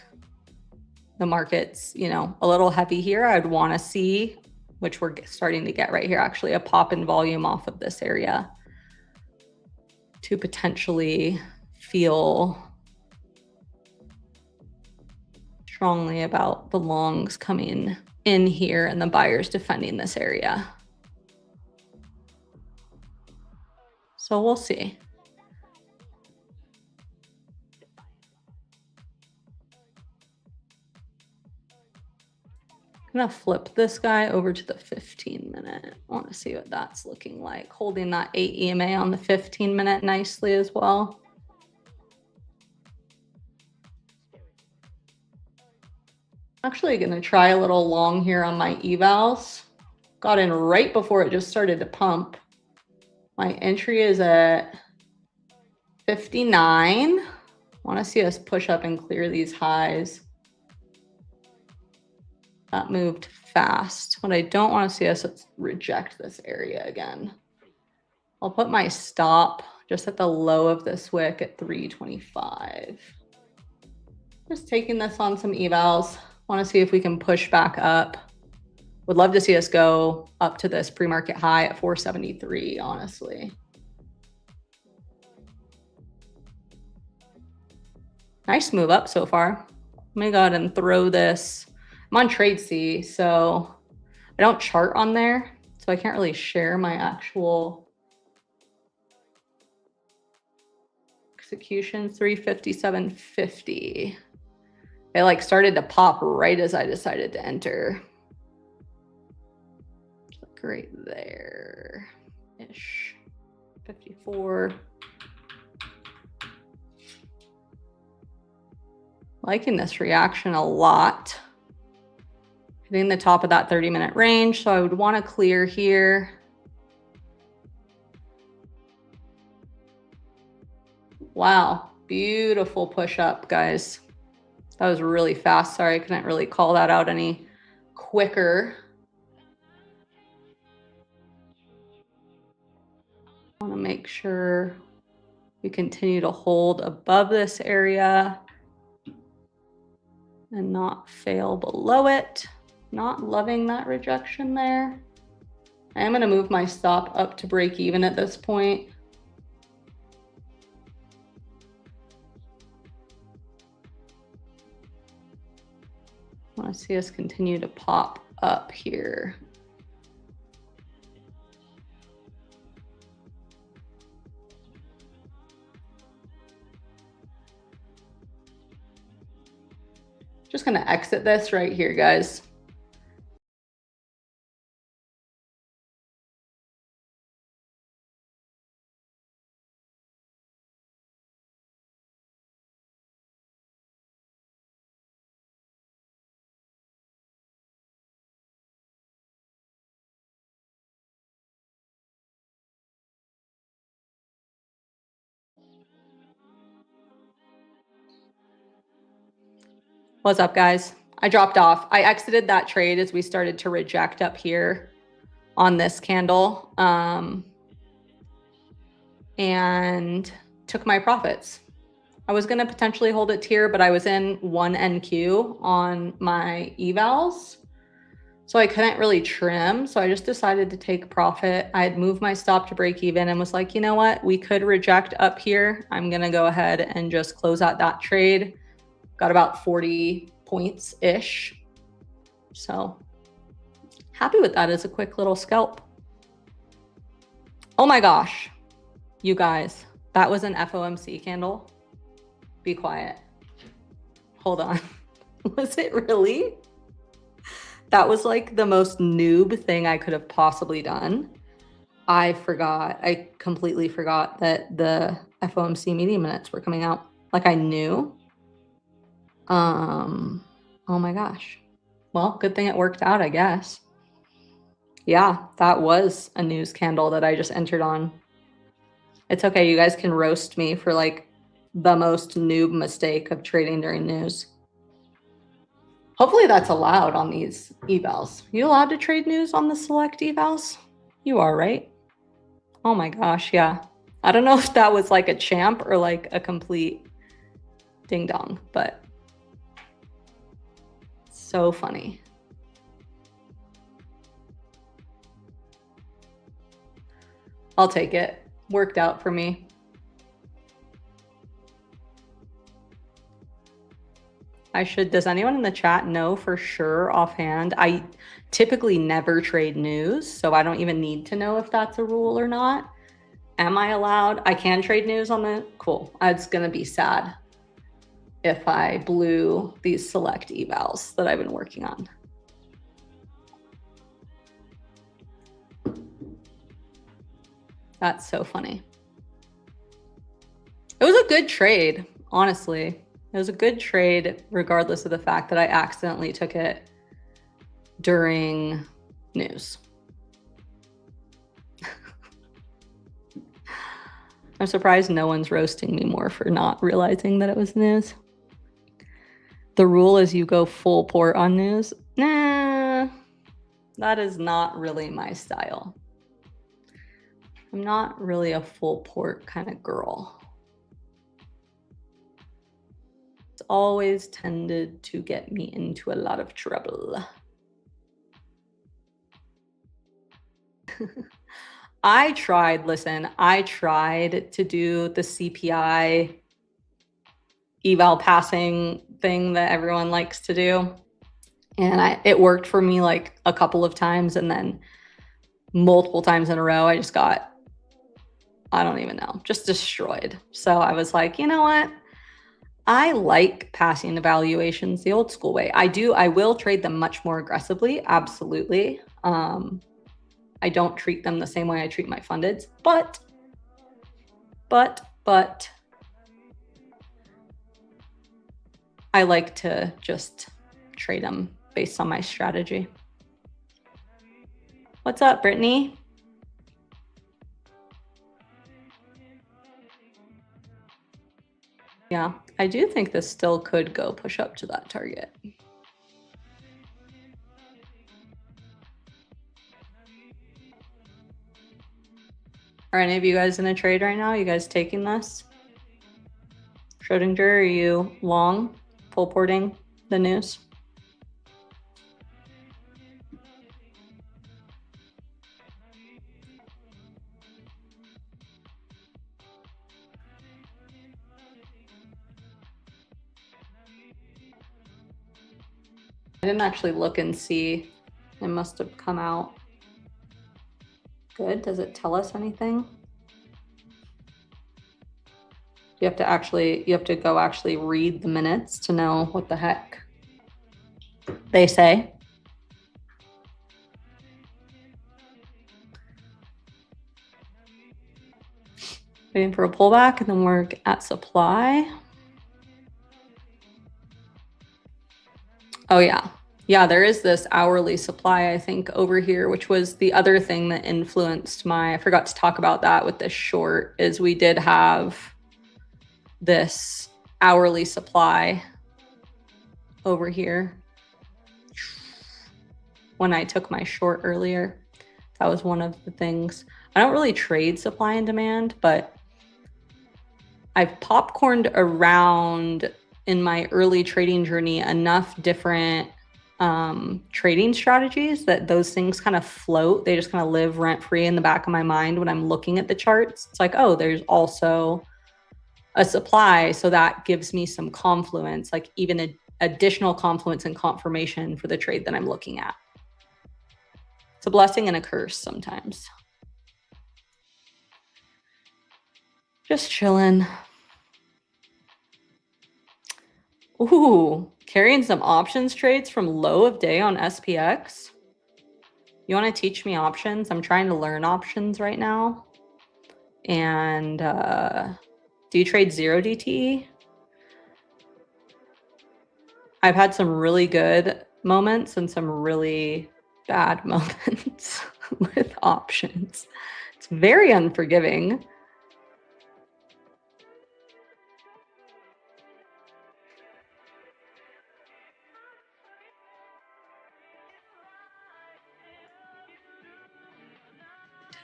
the market's, a little heavy here. I'd want to see, which we're starting to get right here, actually a pop in volume off of this area to potentially feel strongly about the longs coming in here and the buyers defending this area. So we'll see. I'm gonna flip this guy over to the 15-minute. I want to see what that's looking like. Holding that 8 EMA on the 15-minute nicely as well. Actually gonna try a little long here on my evals. Got in right before it just started to pump. My entry is at 59. Want to see us push up and clear these highs. That moved fast. What I don't want to see us reject this area again. I'll put my stop just at the low of this wick at 325. Just taking this on some evals. Want to see if we can push back up. Would love to see us go up to this pre-market high at 473, honestly. Nice move up so far. Let me go ahead and throw this. I'm on trade C, so I don't chart on there, so I can't really share my actual execution. 357.50. It started to pop right as I decided to enter. Right there-ish. 54. Liking this reaction a lot. Hitting the top of that 30-minute range. So I would want to clear here. Wow, beautiful push up, guys. That was really fast. Sorry, I couldn't really call that out any quicker. I want to make sure we continue to hold above this area and not fail below it. Not loving that rejection there. I am going to move my stop up to break even at this point. I want to see us continue to pop up here. Just going to exit this right here, guys. What's up, guys? I dropped off. I exited that trade as we started to reject up here on this candle, and took my profits. I was going to potentially hold it here, but I was in 1 NQ on my evals, so I couldn't really trim. So I just decided to take profit. I had moved my stop to break even and was like, you know what? We could reject up here. I'm going to go ahead and just close out that trade. Got about 40 points-ish. So happy with that as a quick little scalp. Oh my gosh, you guys, that was an FOMC candle. Be quiet. Hold on. Was it really? That was like the most noob thing I could have possibly done. I forgot. I completely forgot that the FOMC media minutes were coming out. Like I knew. Oh my gosh. Well, good thing it worked out, I guess. Yeah, that was a news candle that I just entered on. It's okay. You guys can roast me for like the most noob mistake of trading during news. Hopefully that's allowed on these evals. You allowed to trade news on the select evals? You are, right? Oh my gosh, yeah. I don't know if that was like a champ or like a complete ding dong, but so funny. I'll take it. Worked out for me. Does anyone in the chat know for sure offhand? I typically never trade news, so I don't even need to know if that's a rule or not. Am I allowed? I can trade news on the, cool. It's gonna be sad if I blew these select evals that I've been working on. That's so funny. It was a good trade, honestly. It was a good trade, regardless of the fact that I accidentally took it during news. I'm surprised no one's roasting me more for not realizing that it was news. The rule is you go full port on news. Nah, that is not really my style. I'm not really a full port kind of girl. It's always tended to get me into a lot of trouble. I tried to do the CPI eval passing thing that everyone likes to do. And it worked for me like a couple of times, and then multiple times in a row, I just got, I don't even know, just destroyed. So I was like, you know what? I like passing evaluations the old school way. I will trade them much more aggressively. Absolutely. I don't treat them the same way I treat my fundeds, but I like to just trade them based on my strategy. What's up, Brittany? Yeah, I do think this still could go push up to that target. Are any of you guys in a trade right now? You guys taking this? Schrodinger, are you long, full porting the news? I didn't actually look and see. It must have come out. Good. Does it tell us anything? You have to go actually read the minutes to know what the heck they say. Waiting for a pullback and then we're at supply. Oh yeah. Yeah, there is this hourly supply, I think, over here, which was the other thing that influenced I forgot to talk about that with this short, is we did have this hourly supply over here when I took my short earlier. That was one of the things. I don't really trade supply and demand, but I've popcorned around in my early trading journey enough different trading strategies that those things kind of float. They just kind of live rent free in the back of my mind when I'm looking at the charts. It's like, oh, there's also a supply. So that gives me some confluence, like even additional confluence and confirmation for the trade that I'm looking at. It's a blessing and a curse sometimes. Just chilling. Ooh, carrying some options trades from low of day on SPX. You want to teach me options? I'm trying to learn options right now. And do you trade 0 DTE? I've had some really good moments and some really bad moments with options. It's very unforgiving.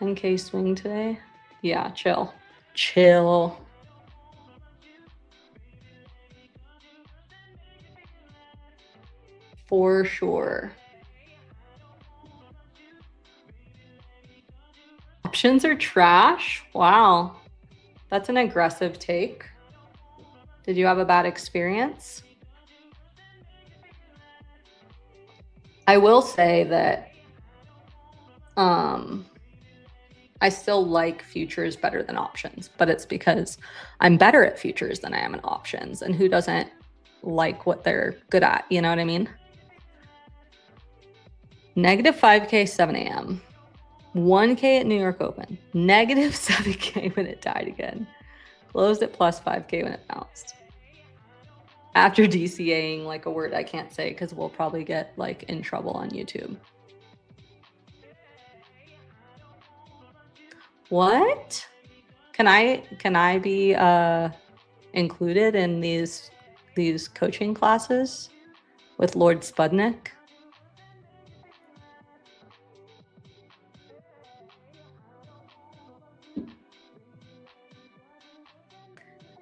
$10K swing today. Yeah, chill. Chill. For sure. Options are trash? Wow. That's an aggressive take. Did you have a bad experience? I will say that I still like futures better than options, but it's because I'm better at futures than I am in options. And who doesn't like what they're good at? You know what I mean? Negative 5K, 7 a.m. 1K at New York Open. Negative 7K when it died again. Closed at plus 5K when it bounced. After DCAing like a word I can't say because we'll probably get like in trouble on YouTube. What? Can I be included in these coaching classes with Lord Spudnik?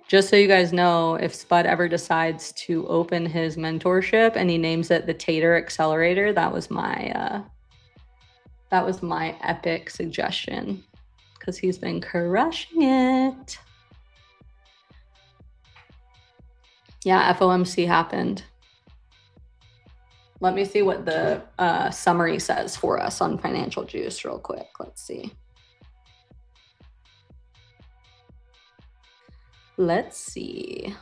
Just so you guys know, if Spud ever decides to open his mentorship and he names it the Tater Accelerator, that was my epic suggestion because he's been crushing it. Yeah, FOMC happened. Let me see what the summary says for us on Financial Juice real quick. Let's see. Let's see.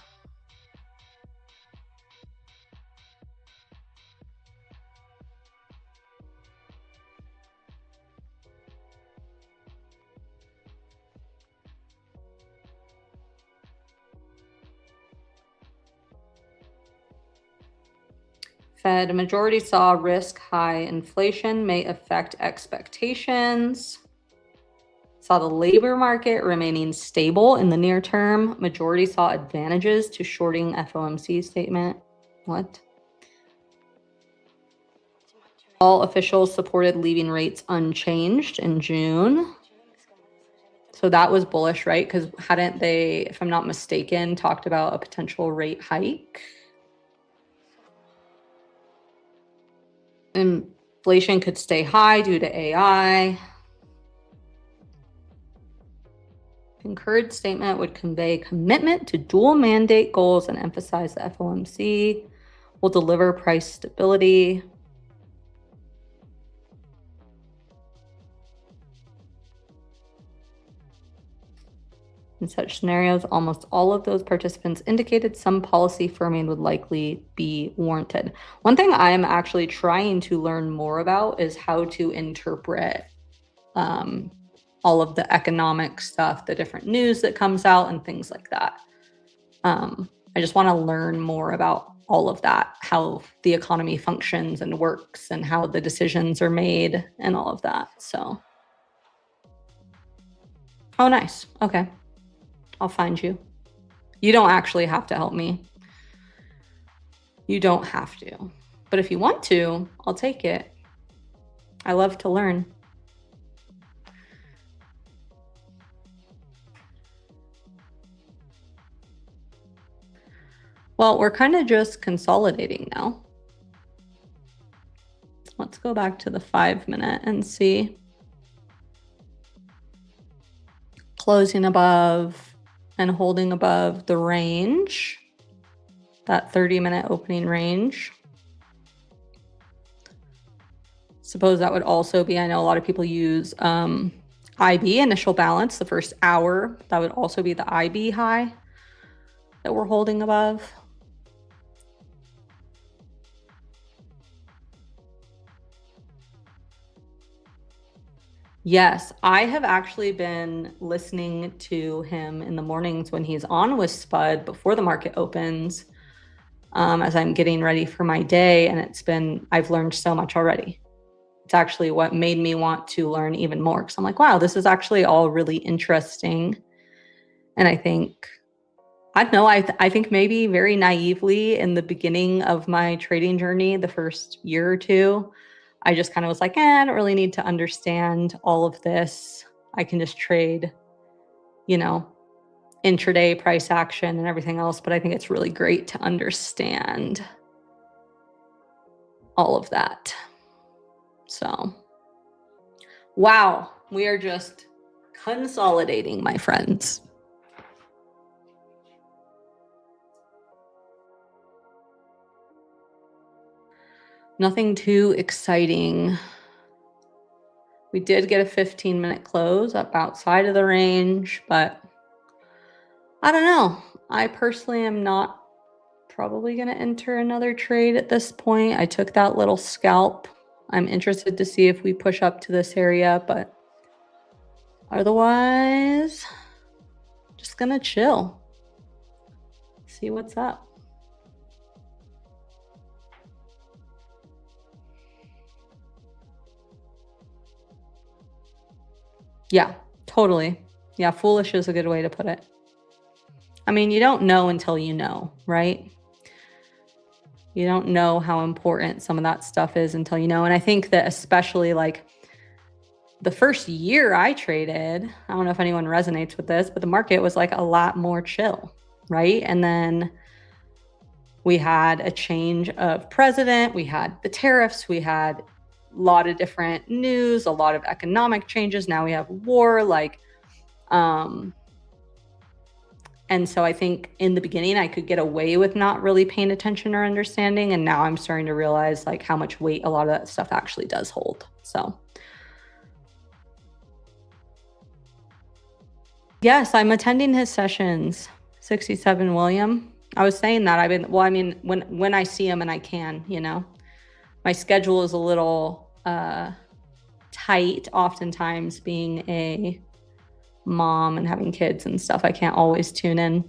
Fed, a majority saw risk high inflation may affect expectations. Saw the labor market remaining stable in the near term. Majority saw advantages to shorting FOMC statement. What? All officials supported leaving rates unchanged in June. So that was bullish, right? Because hadn't they, if I'm not mistaken, talked about a potential rate hike? Inflation could stay high due to AI. Concurred statement would convey commitment to dual mandate goals and emphasize the FOMC will deliver price stability. In such scenarios, almost all of those participants indicated some policy firming would likely be warranted. One thing I am actually trying to learn more about is how to interpret all of the economic stuff, the different news that comes out and things like that. I just want to learn more about all of that, how the economy functions and works and how the decisions are made and all of that. So, oh, nice. Okay. I'll find you. You don't actually have to help me. You don't have to. But if you want to, I'll take it. I love to learn. Well, we're kind of just consolidating now. Let's go back to the 5-minute and see. Closing above and holding above the range, that 30-minute opening range. Suppose that would also be, I know a lot of people use IB, initial balance, the first hour. That would also be the IB high that we're holding above. Yes, I have actually been listening to him in the mornings when he's on with Spud before the market opens, as I'm getting ready for my day. And I've learned so much already. It's actually what made me want to learn even more. Cause I'm like, wow, this is actually all really interesting. And I think, I don't know, I think maybe very naively in the beginning of my trading journey, the first year or two, I just kind of was like, I don't really need to understand all of this. I can just trade, intraday price action and everything else. But I think it's really great to understand all of that. So, wow, we are just consolidating, my friends. Nothing too exciting. We did get a 15-minute close up outside of the range, but I don't know. I personally am not probably going to enter another trade at this point. I took that little scalp. I'm interested to see if we push up to this area, but otherwise, just going to chill. See what's up. Yeah, totally. Yeah, foolish is a good way to put it. I mean, you don't know until you know, right? You don't know how important some of that stuff is until you know. And I think that especially like the first year I traded, I don't know if anyone resonates with this, but the market was like a lot more chill, right? And then we had a change of president, we had the tariffs, we had a lot of different news, a lot of economic changes. Now we have war, and so I think in the beginning I could get away with not really paying attention or understanding. And now I'm starting to realize like how much weight a lot of that stuff actually does hold. So yes, I'm attending his sessions, 67 William. I was saying that when I see him and I can, my schedule is a little tight, oftentimes being a mom and having kids and stuff. I can't always tune in,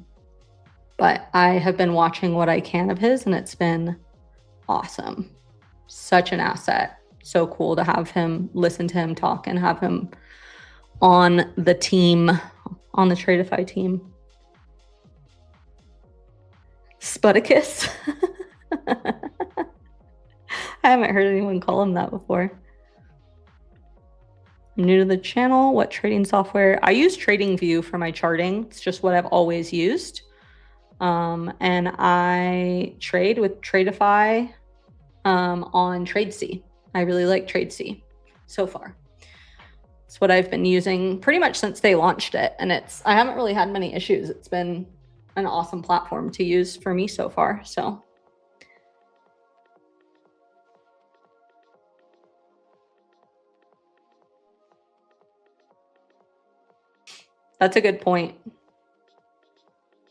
but I have been watching what I can of his, and it's been awesome. Such an asset. So cool to have him, listen to him talk, and have him on the team, on the Tradeify team. Sputicus. I haven't heard anyone call him that before. I'm new to the channel. What trading software? I use TradingView for my charting. It's just what I've always used. And I trade with Tradeify on TradeC. I really like TradeC so far. It's what I've been using pretty much since they launched it. And I haven't really had many issues. It's been an awesome platform to use for me so far. So that's a good point.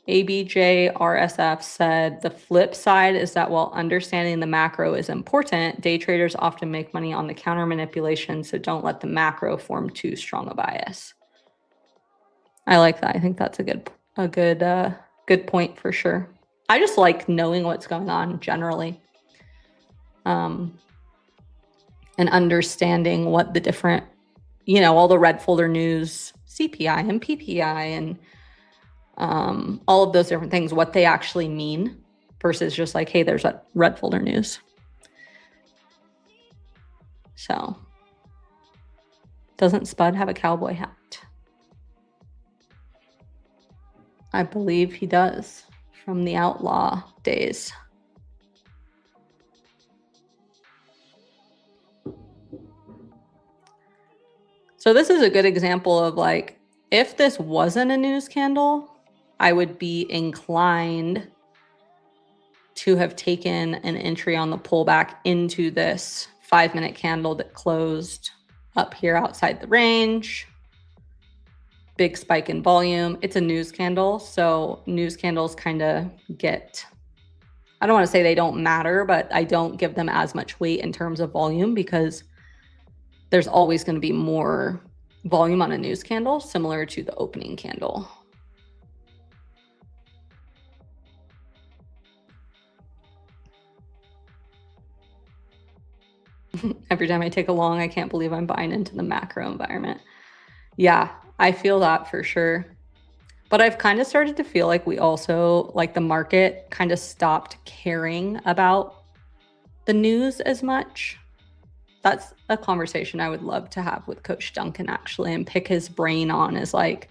ABJRSF said the flip side is that while understanding the macro is important, day traders often make money on the counter manipulation, so don't let the macro form too strong a bias. I like that. I think that's a good point for sure. I just like knowing what's going on generally, and understanding what the different, all the red folder news, CPI and PPI and all of those different things, what they actually mean versus just like, hey, there's that red folder news. So, doesn't Spud have a cowboy hat? I believe he does, from the outlaw days. So this is a good example of like, if this wasn't a news candle, I would be inclined to have taken an entry on the pullback into this 5-minute candle that closed up here outside the range. Big spike in volume. It's a news candle, so news candles kind of get, I don't want to say they don't matter, but I don't give them as much weight in terms of volume because there's always going to be more volume on a news candle, similar to the opening candle. Every time I take a long, I can't believe I'm buying into the macro environment. Yeah, I feel that for sure. But I've kind of started to feel like we also, like the market kind of stopped caring about the news as much. That's a conversation I would love to have with Coach Duncan actually, and pick his brain on, is like,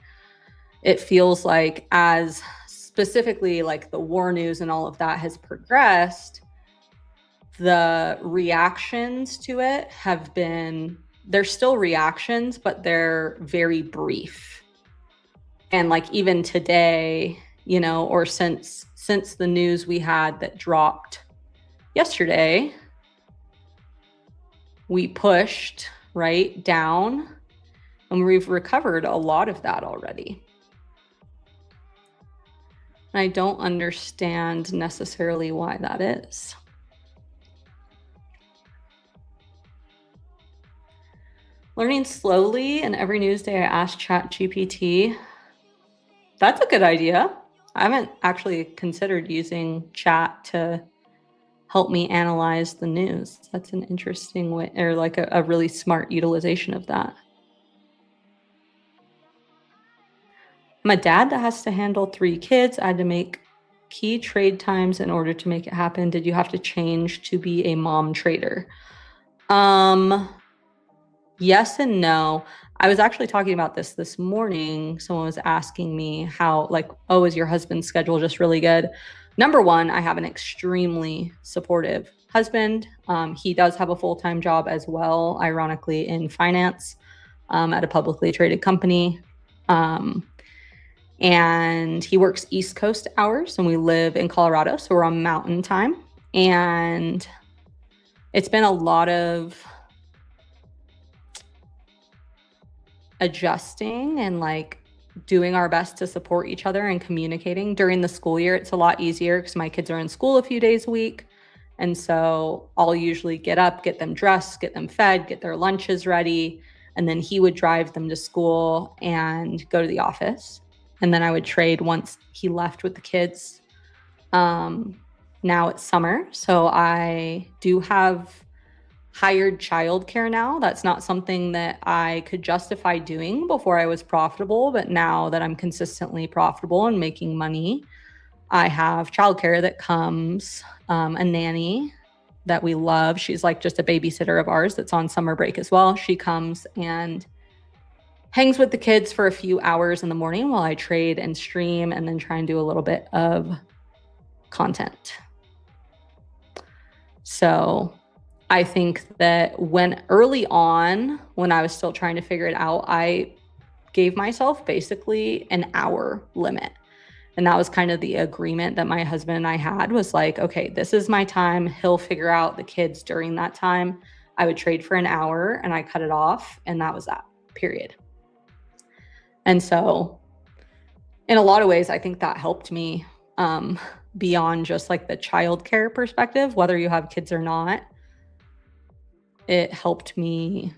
it feels like as specifically like the war news and all of that has progressed, the reactions to it have been, they're still reactions, but they're very brief. And like even today, or since the news we had that dropped yesterday, we pushed right down and we've recovered a lot of that already. And I don't understand necessarily why that is. Learning slowly, and every news day I ask ChatGPT. That's a good idea. I haven't actually considered using chat to help me analyze the news. That's an interesting way, or like a really smart utilization of that. I'm a dad that has to handle 3 kids. I had to make key trade times in order to make it happen. Did you have to change to be a mom trader? Yes and no. I was actually talking about this morning. Someone was asking me how, like, oh, is your husband's schedule just really good? Number one, I have an extremely supportive husband. He does have a full-time job as well, ironically, in finance at a publicly traded company. And he works East Coast hours, and we live in Colorado, so we're on mountain time. And it's been a lot of adjusting and like doing our best to support each other and communicating. During the school year, it's a lot easier because my kids are in school a few days a week. And so I'll usually get up, get them dressed, get them fed, get their lunches ready. And then he would drive them to school and go to the office. And then I would trade once he left with the kids. now it's summer, so I do have hired childcare now. That's not something that I could justify doing before I was profitable, but now that I'm consistently profitable and making money, I have childcare that comes, a nanny that we love. She's like just a babysitter of ours that's on summer break as well. She comes and hangs with the kids for a few hours in the morning while I trade and stream and then try and do a little bit of content. So I think that when early on, when I was still trying to figure it out, I gave myself basically an hour limit. And that was kind of the agreement that my husband and I had, was like, okay, this is my time. He'll figure out the kids during that time. I would trade for an hour and I cut it off. And that was that, period. And so in a lot of ways, I think that helped me beyond just like the childcare perspective, whether you have kids or not. It helped me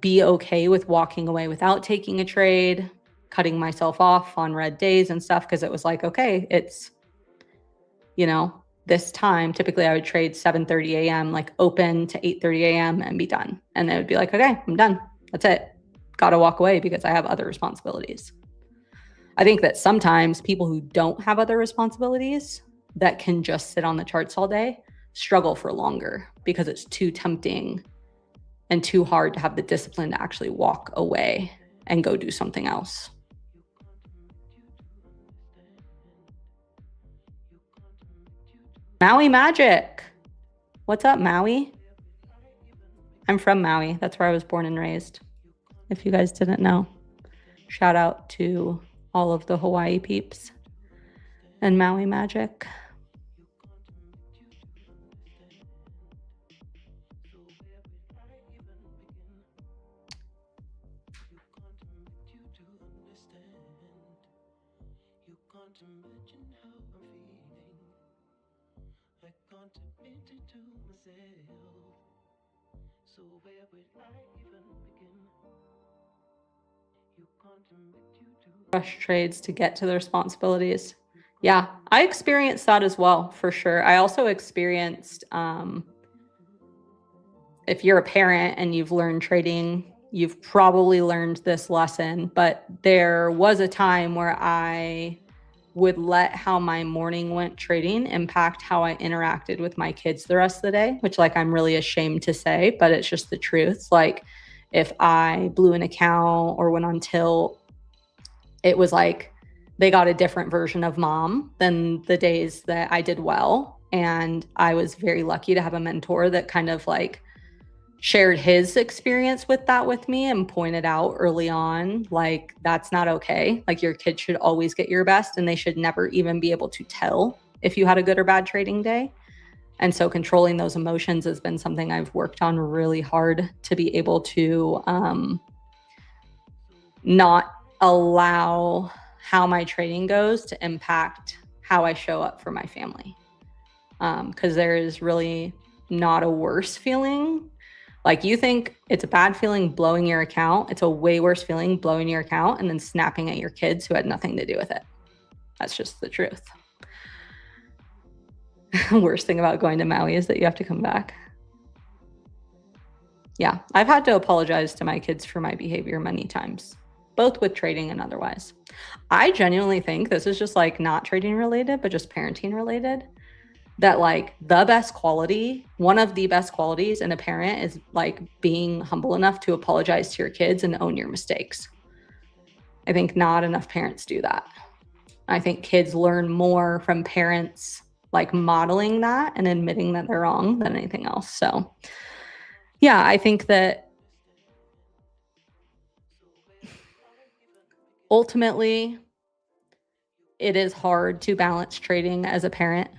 be okay with walking away without taking a trade, cutting myself off on red days and stuff, because it was like, okay, it's, you know, this time, typically I would trade 7:30 a.m., like open to 8:30 a.m. and be done. And it would be like, okay, I'm done. That's it. Got to walk away because I have other responsibilities. I think that sometimes people who don't have other responsibilities that can just sit on the charts all day struggle for longer because it's too tempting and too hard to have the discipline to actually walk away and go do something else. Maui Magic. What's up, Maui? I'm from Maui. That's where I was born and raised, if you guys didn't know. Shout out to all of the Hawaii peeps and Maui Magic. Rush trades to get to the responsibilities. Yeah, I experienced that as well, for sure. I also experienced, if you're a parent and you've learned trading, you've probably learned this lesson, but there was a time where I would let how my morning went trading impact how I interacted with my kids the rest of the day, which, like, I'm really ashamed to say, but it's just the truth. Like, if I blew an account or went on tilt, it was like they got a different version of mom than the days that I did well. And I was very lucky to have a mentor that kind of like shared his experience with that with me and pointed out early on, like, that's not okay. Like, your kids should always get your best and they should never even be able to tell if you had a good or bad trading day. And so controlling those emotions has been something I've worked on really hard to be able to not allow how my trading goes to impact how I show up for my family. Because there is really not a worse feeling. Like, you think it's a bad feeling blowing your account. It's a way worse feeling blowing your account and then snapping at your kids who had nothing to do with it. That's just the truth. Worst thing about going to Maui is that you have to come back. Yeah, I've had to apologize to my kids for my behavior many times, both with trading and otherwise. I genuinely think this is just like not trading related, but just parenting related, that like the best quality, one of the best qualities in a parent is like being humble enough to apologize to your kids and own your mistakes. I think not enough parents do that. I think kids learn more from parents like modeling that and admitting that they're wrong than anything else. So yeah, I think that ultimately it is hard to balance trading as a parent.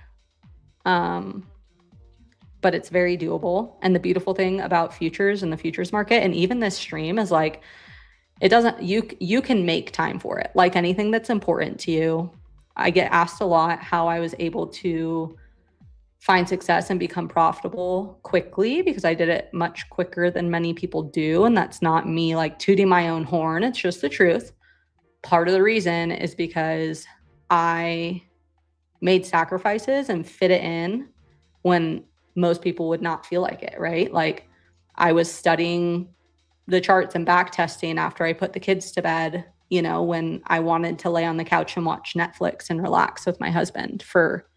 But it's very doable. And the beautiful thing about futures and the futures market, and even this stream, is like, it doesn't, you can make time for it. Like anything that's important to you. I get asked a lot how I was able to find success and become profitable quickly, because I did it much quicker than many people do. And that's not me like tooting my own horn. It's just the truth. Part of the reason is because I made sacrifices and fit it in when most people would not feel like it, right? Like I was studying the charts and back testing after I put the kids to bed, you know, when I wanted to lay on the couch and watch Netflix and relax with my husband. For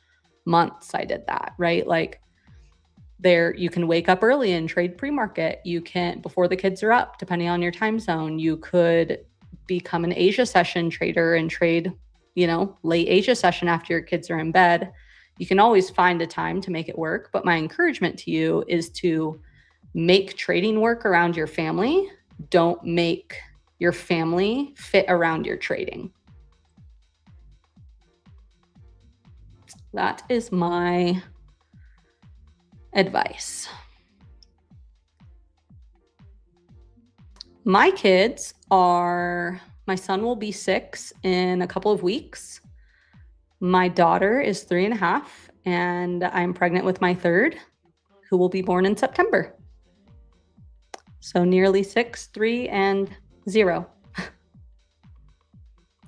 months I did that, right? Like there, you can wake up early and trade pre-market. You can, before the kids are up, depending on your time zone, you could become an Asia session trader and trade, you know, late Asia session after your kids are in bed. You can always find a time to make it work. But my encouragement to you is to make trading work around your family. Don't make your family fit around your trading. That is my advice. My kids are, my son will be 6 in a couple of weeks. My daughter is 3.5, and I'm pregnant with my third, who will be born in September. So nearly 6, 3, and 0.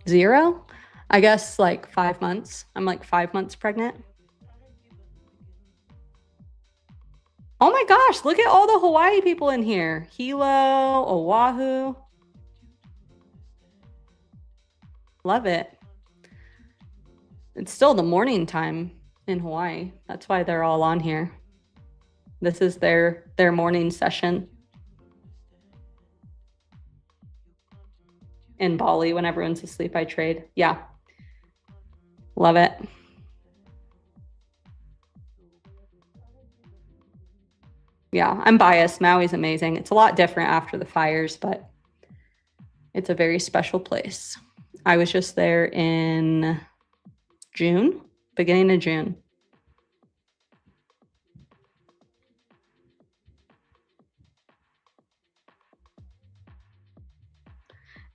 0? I guess like 5 months. I'm like 5 months pregnant. Oh my gosh, look at all the Hawaii people in here. Hilo, Oahu. Love it. It's still the morning time in Hawaii. That's why they're all on here. This is their morning session. In Bali, when everyone's asleep, I trade. Yeah. Love it. Yeah, I'm biased. Maui's amazing. It's a lot different after the fires, but it's a very special place. I was just there in June, beginning of June.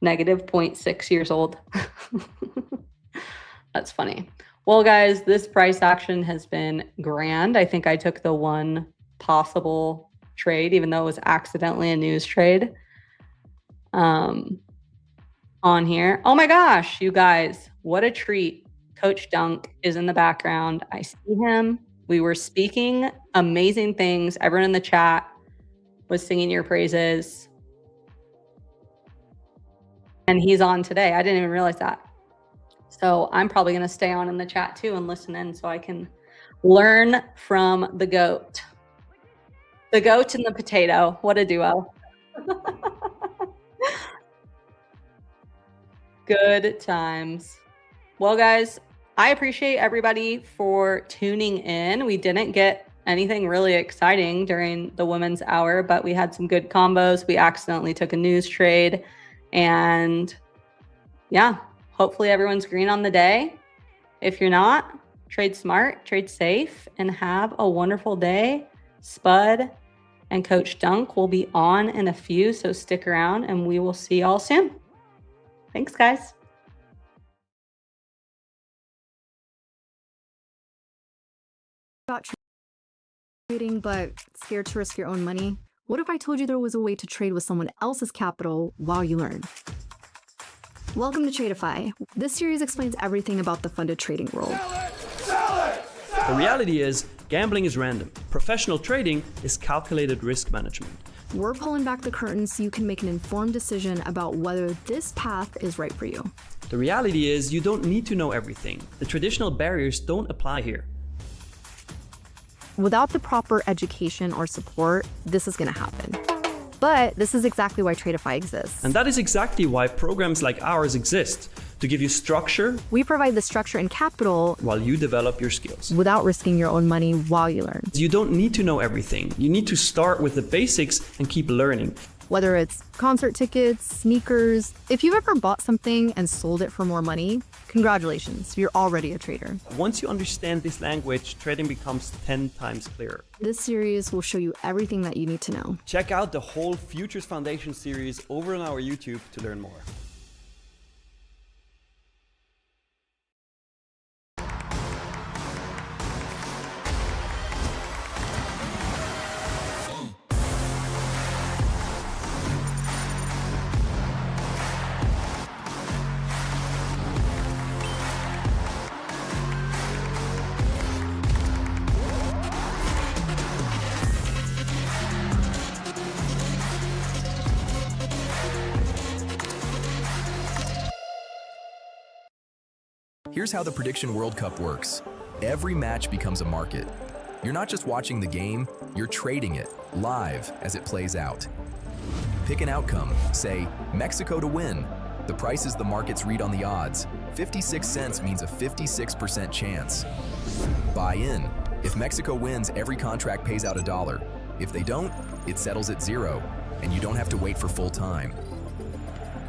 Negative 0.6 years old. That's funny. Well, guys, this price action has been grand. I think I took the one possible trade, even though it was accidentally a news trade on here. Oh my gosh, you guys, what a treat. Coach Dunk is in the background. I see him. We were speaking amazing things. Everyone in the chat was singing your praises. And he's on today. I didn't even realize that. So I'm probably going to stay on in the chat too and listen in so I can learn from the GOAT. The goat and the potato. What a duo. Good times. Well, guys, I appreciate everybody for tuning in. We didn't get anything really exciting during the women's hour, but we had some good combos. We accidentally took a news trade. And yeah, hopefully everyone's green on the day. If you're not, trade smart, trade safe, and have a wonderful day. Spud and Coach Dunk will be on in a few, so stick around and we will see y'all soon. Thanks, guys. About trading, but scared to risk your own money? What if I told you there was a way to trade with someone else's capital while you learn? Welcome to Tradeify. This series explains everything about the funded trading world. The reality is, gambling is random. Professional trading is calculated risk management. We're pulling back the curtain so you can make an informed decision about whether this path is right for you. The reality is, you don't need to know everything. The traditional barriers don't apply here. Without the proper education or support, this is going to happen. But this is exactly why Tradeify exists. And that is exactly why programs like ours exist, to give you structure. We provide the structure and capital while you develop your skills. Without risking your own money while you learn. You don't need to know everything. You need to start with the basics and keep learning. Whether it's concert tickets, sneakers, if you've ever bought something and sold it for more money, congratulations, you're already a trader. Once you understand this language, trading becomes 10 times clearer. This series will show you everything that you need to know. Check out the whole Futures Foundation series over on our YouTube to learn more. Here's how the Prediction World Cup works. Every match becomes a market. You're not just watching the game, you're trading it live as it plays out. Pick an outcome, say Mexico to win. The price is the markets read on the odds. 56 cents means a 56% chance. Buy in. If Mexico wins, every contract pays out $1. If they don't, it settles at 0, and you don't have to wait for full time.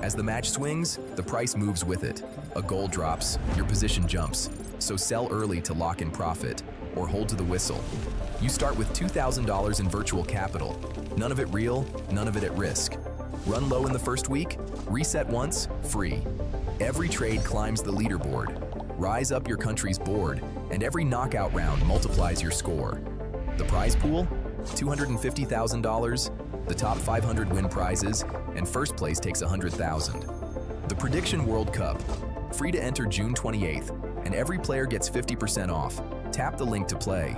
As the match swings, the price moves with it. A goal drops, your position jumps. So sell early to lock in profit, or hold to the whistle. You start with $2,000 in virtual capital. None of it real, none of it at risk. Run low in the first week, reset once, free. Every trade climbs the leaderboard. Rise up your country's board, and every knockout round multiplies your score. The prize pool? $250,000, the top 500 win prizes, and first place takes $100,000. The Prediction World Cup. Free to enter June 28th, and every player gets 50% off. Tap the link to play.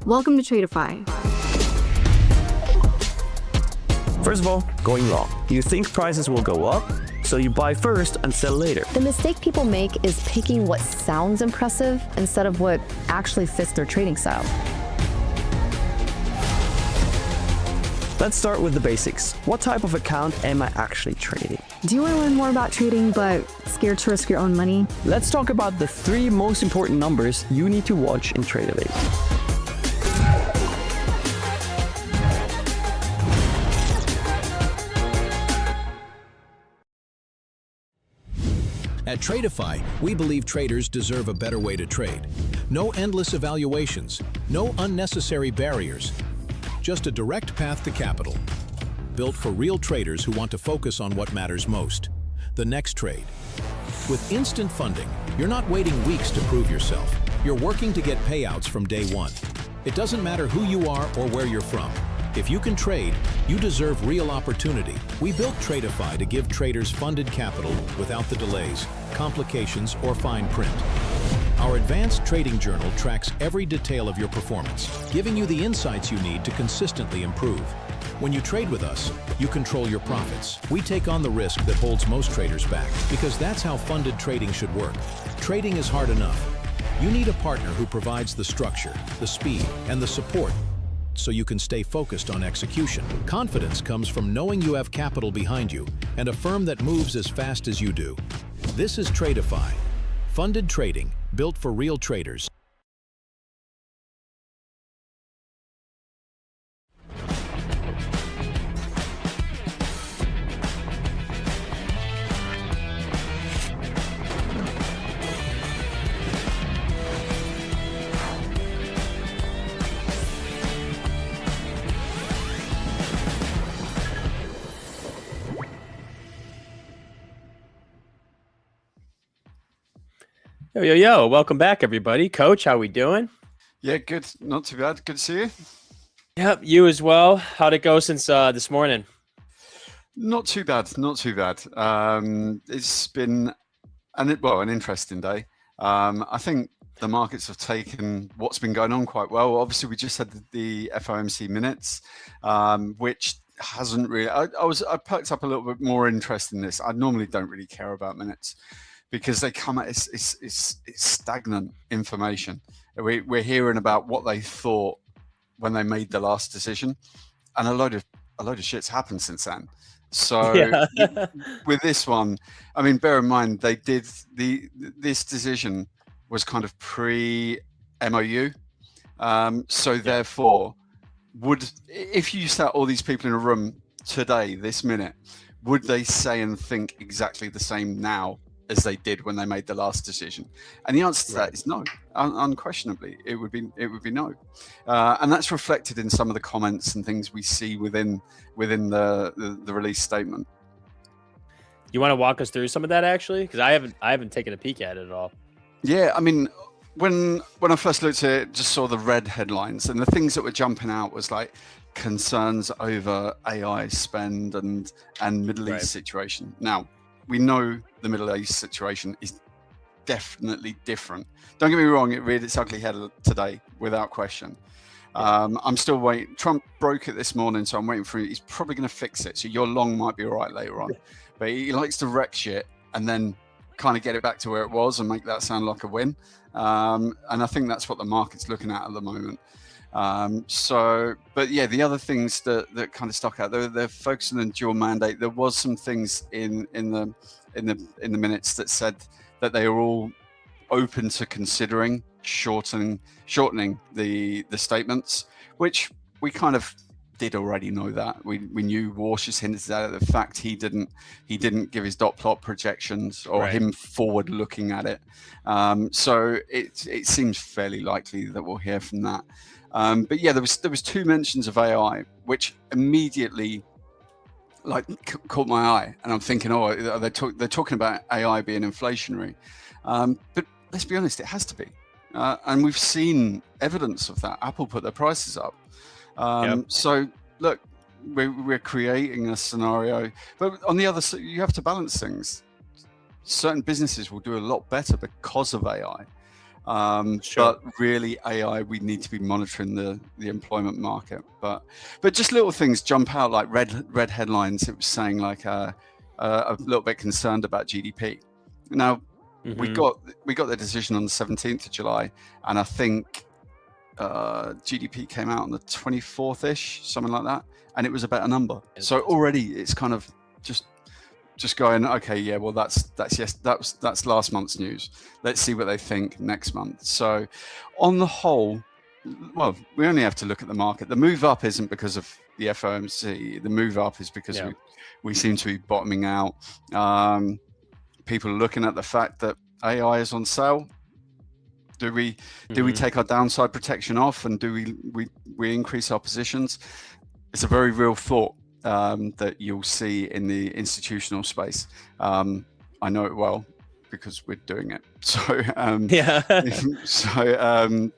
Welcome to Tradeify. First of all, going long. You think prices will go up, so you buy first and sell later. The mistake people make is picking what sounds impressive instead of what actually fits their trading style. Let's start with the basics. What type of account am I actually trading? Do you want to learn more about trading but scared to risk your own money? Let's talk about the 3 most important numbers you need to watch in Tradeify. At Tradeify, we believe traders deserve a better way to trade. No endless evaluations, no unnecessary barriers, just a direct path to capital. Built for real traders who want to focus on what matters most, the next trade. With instant funding, you're not waiting weeks to prove yourself. You're working to get payouts from day one. It doesn't matter who you are or where you're from. If you can trade, you deserve real opportunity. We built Tradeify to give traders funded capital without the delays, complications, or fine print. Our advanced trading journal tracks every detail of your performance, giving you the insights you need to consistently improve. When you trade with us, you control your profits. We take on the risk that holds most traders back, because that's how funded trading should work. Trading is hard enough. You need a partner who provides the structure, the speed, and the support so you can stay focused on execution. Confidence comes from knowing you have capital behind you and a firm that moves as fast as you do. This is Tradeify, funded trading built for real traders. Yo, welcome back, everybody. Coach, how we doing? Yeah, good. Not too bad. Good to see you. Yep, you as well. How'd it go since this morning? Not too bad. Not too bad. It's been an interesting day. I think the markets have taken what's been going on quite well. Obviously, we just had the FOMC minutes, which hasn't really. I perked up a little bit more interest in this. I normally don't really care about minutes, because they come at it's stagnant information. We're hearing about what they thought when they made the last decision, and a load of shit's happened since then. So yeah. with this one, I mean, bear in mind they did this decision was kind of pre-MOU, so therefore, if you sat all these people in a room today, this minute, would they say and think exactly the same now as they did when they made the last decision? And the answer to that is no. Unquestionably, it would be no. And that's reflected in some of the comments and things we see within the release statement. You want to walk us through some of that, actually? Because I haven't taken a peek at it at all. Yeah, I mean, when I first looked at it, just saw the red headlines, and the things that were jumping out was like concerns over AI spend and Middle East situation. Now, we know the Middle East situation is definitely different. Don't get me wrong, it reared its ugly head today, without question. I'm still waiting. Trump broke it this morning, so I'm waiting for it. He's probably going to fix it, so your long might be all right later on. But he likes to wreck shit and then kind of get it back to where it was and make that sound like a win. And I think that's what the market's looking at the moment. But yeah, the other things that kind of stuck out, they're focusing on dual mandate. There was some things in the minutes that said that they were all open to considering shortening the statements, which we kind of did already know. That we knew. Walsh has hinted at the fact he didn't give his dot plot projections or him forward looking at it. So it seems fairly likely that we'll hear from that. But yeah, there was two mentions of AI, which immediately caught my eye, and I'm thinking, oh, they're talking about AI being inflationary. But let's be honest, it has to be. And we've seen evidence of that. Apple put their prices up. So look, we're creating a scenario, but on the other side, you have to balance things. Certain businesses will do a lot better because of AI. But really AI, we need to be monitoring the employment market. But just little things jump out, like red headlines. It was saying like a little bit concerned about GDP. Now, we got the decision on the 17th of July, and I think GDP came out on the 24th-ish, something like that, and it was a better number. So already it's kind of just going, okay, yeah, well that's last month's news. Let's see what they think next month. So on the whole, well, we only have to look at the market. The move up isn't because of the FOMC. The move up is because we seem to be bottoming out. People are looking at the fact that AI is on sale. Do we take our downside protection off, and do we increase our positions? It's a very real thought that you'll see in the institutional space. I know it well because we're doing it. So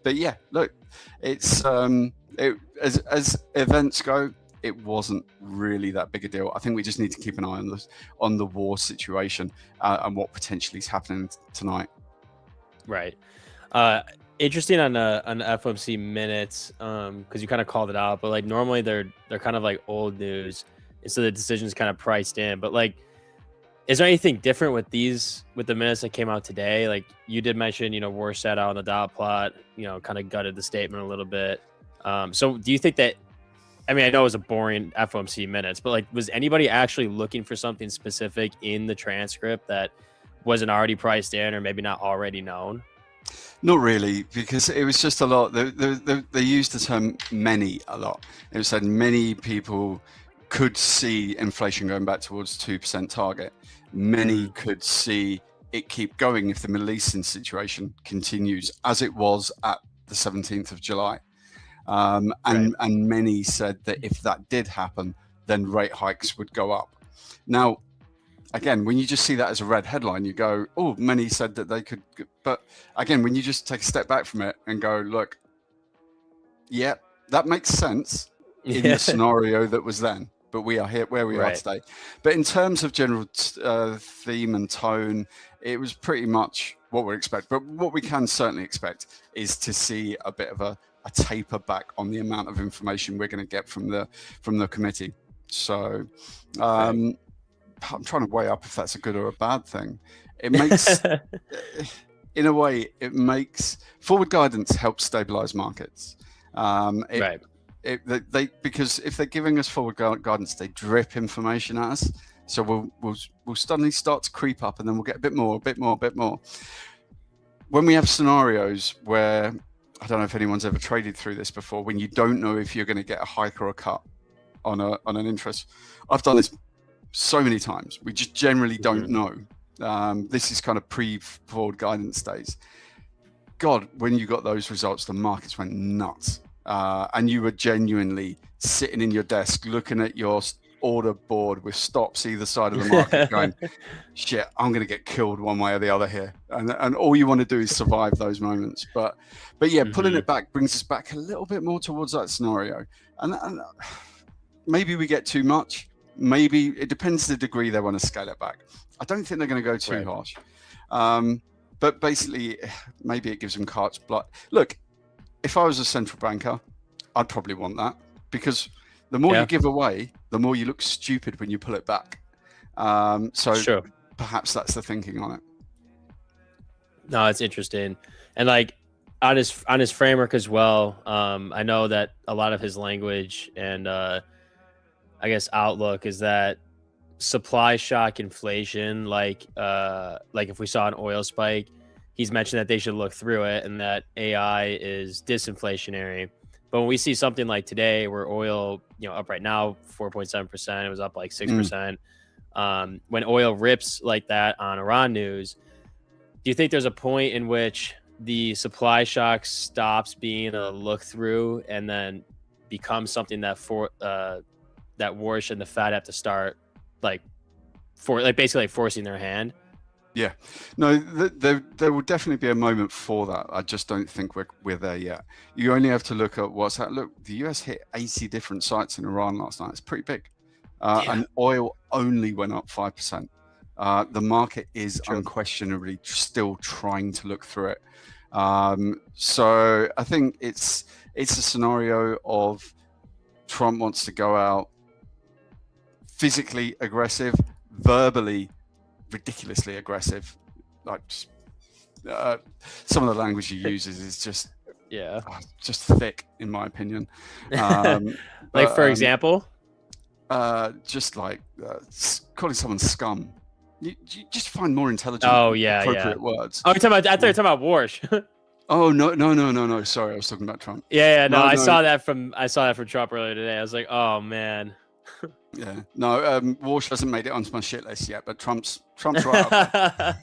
but yeah, look, it's as events go, it wasn't really that big a deal. I think we just need to keep an eye on the war situation and what potentially is happening tonight. Right. Interesting on FOMC minutes, because you kind of called it out, but like normally they're kind of like old news, and so the decision's kind of priced in. But like, is there anything different with the minutes that came out today? Like you did mention, war sat out on the dot plot, kind of gutted the statement a little bit. So do you think that? I mean, I know it was a boring FOMC minutes, but like, was anybody actually looking for something specific in the transcript that wasn't already priced in, or maybe not already known? Not really, because it was just a lot. They used the term many a lot. It said many people could see inflation going back towards 2% target. Many could see it keep going if the Middle Eastern situation continues as it was at the 17th of July. And many said that if that did happen, then rate hikes would go up. Now, again, when you just see that as a red headline, you go, oh, many said that they could. But again, when you just take a step back from it and go, look, yeah, that makes sense in the scenario that was then. But we are here where we are today. But in terms of general theme and tone, it was pretty much what we expect. But what we can certainly expect is to see a bit of a taper back on the amount of information we're going to get from the committee. So I'm trying to weigh up if that's a good or a bad thing. It makes, in a way, forward guidance helps stabilize markets. Because if they're giving us forward guidance, they drip information at us. So we'll suddenly start to creep up, and then we'll get a bit more. When we have scenarios where, I don't know if anyone's ever traded through this before, when you don't know if you're going to get a hike or a cut on an interest. I've done this so many times. We just generally don't know. This is kind of pre-forward guidance days. God, when you got those results, the markets went nuts. And you were genuinely sitting in your desk looking at your order board with stops either side of the market going, shit, I'm going to get killed one way or the other here. And all you want to do is survive those moments. But yeah, pulling it back brings us back a little bit more towards that scenario. And maybe we get too much. Maybe it depends the degree they want to scale it back. I don't think they're going to go too harsh. But basically, maybe it gives them carte blanche. Look, if I was a central banker, I'd probably want that, because the more you give away, the more you look stupid when you pull it back. So perhaps that's the thinking on it. No, it's interesting. And like on his framework as well, I know that a lot of his language and I guess outlook is that supply shock inflation, like if we saw an oil spike, he's mentioned that they should look through it and that AI is disinflationary. But when we see something like today where oil, up right now 4.7%, it was up like 6%. When oil rips like that on Iran news, do you think there's a point in which the supply shock stops being a look through and then becomes something that that Warsh and the Fed have to start basically forcing their hand? Yeah, no, there will definitely be a moment for that. I just don't think we're there yet. You only have to look at what's that. Look, the US hit 80 different sites in Iran last night. It's pretty big. And oil only went up 5%. The market is unquestionably still trying to look through it. So I think it's a scenario of Trump wants to go out physically aggressive, verbally ridiculously aggressive. Like some of the language he uses is just just thick, in my opinion. For example, just like calling someone scum. You just find more intelligent, appropriate words. Oh, you're talking about? I thought you were talking about Warsh. Oh no! Sorry, I was talking about Trump. No, I saw that from Trump earlier today. I was like, oh man. Yeah, no, Warsh hasn't made it onto my shit list yet, but Trump's right up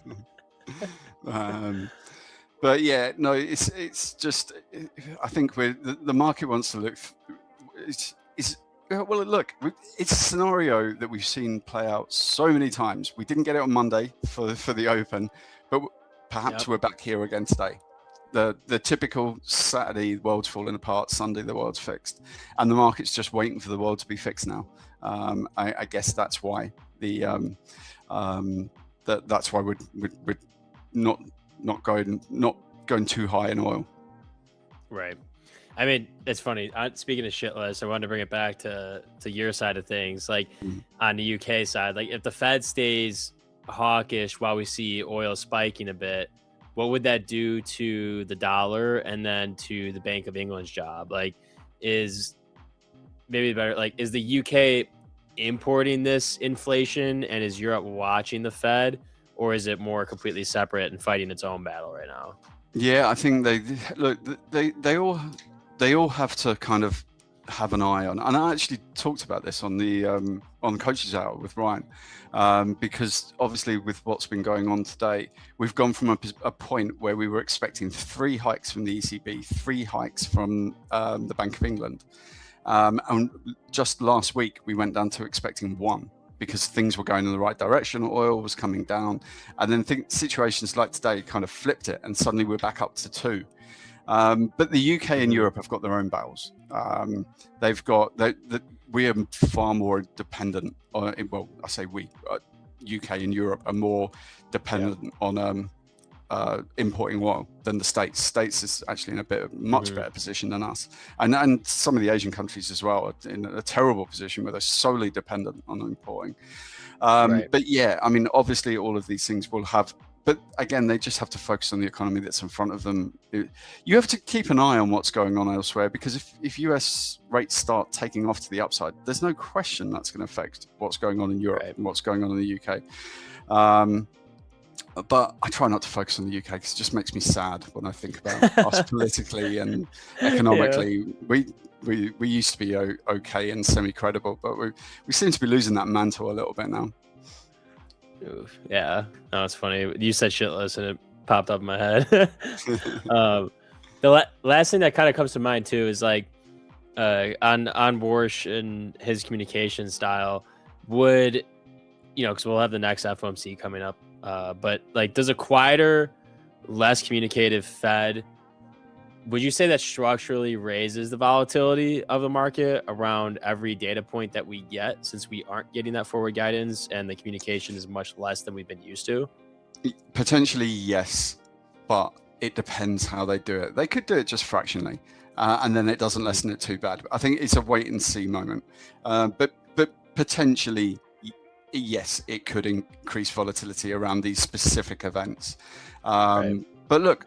there. But yeah, no, it's just, I think the market wants to look. Well, look, it's a scenario that we've seen play out so many times. We didn't get it on Monday for the Open, but perhaps we're back here again today. The typical Saturday, the world's falling apart. Sunday, the world's fixed, and the market's just waiting for the world to be fixed now. I guess that's why that's why we're not going too high in oil. Right. I mean, it's funny. Speaking of shitless, I wanted to bring it back to your side of things. Like on the UK side, like if the Fed stays hawkish while we see oil spiking a bit, what would that do to the dollar and then to the Bank of England's job? Like, is the UK importing this inflation and is Europe watching the Fed, or is it more completely separate and fighting its own battle right now? Yeah, I think they all have to kind of have an eye on, and I actually talked about this on the Coaches Hour with Ryan, because obviously with what's been going on today, we've gone from a point where we were expecting 3 hikes from the ECB, 3 hikes from the Bank of England, and just last week we went down to expecting 1 because things were going in the right direction, oil was coming down, and then situations like today kind of flipped it, and suddenly we're back up to 2. But the UK and Europe have got their own battles. They've got we are far more dependent on. Well, I say we. UK and Europe are more dependent on importing oil than the States. States is actually in a much better position than us, and some of the Asian countries as well are in a terrible position where they're solely dependent on importing. But yeah, I mean, obviously, all of these things will have. But again, they just have to focus on the economy that's in front of them. You have to keep an eye on what's going on elsewhere, because if US rates start taking off to the upside, there's no question that's going to affect what's going on in Europe and what's going on in the UK. But I try not to focus on the UK because it just makes me sad when I think about us politically and economically. We used to be okay and semi-credible, but we seem to be losing that mantle a little bit now. Oof. Yeah, no, it's funny. You said shitless and it popped up in my head. The last thing that kind of comes to mind too is like on Warsh and his communication style would, because we'll have the next FOMC coming up. But like, does a quieter, less communicative Fed, would you say that structurally raises the volatility of the market around every data point that we get, since we aren't getting that forward guidance and the communication is much less than we've been used to? Potentially, yes, but it depends how they do it. They could do it just fractionally, and then it doesn't lessen it too bad. I think it's a wait and see moment. But potentially, yes, it could increase volatility around these specific events. Right. But look,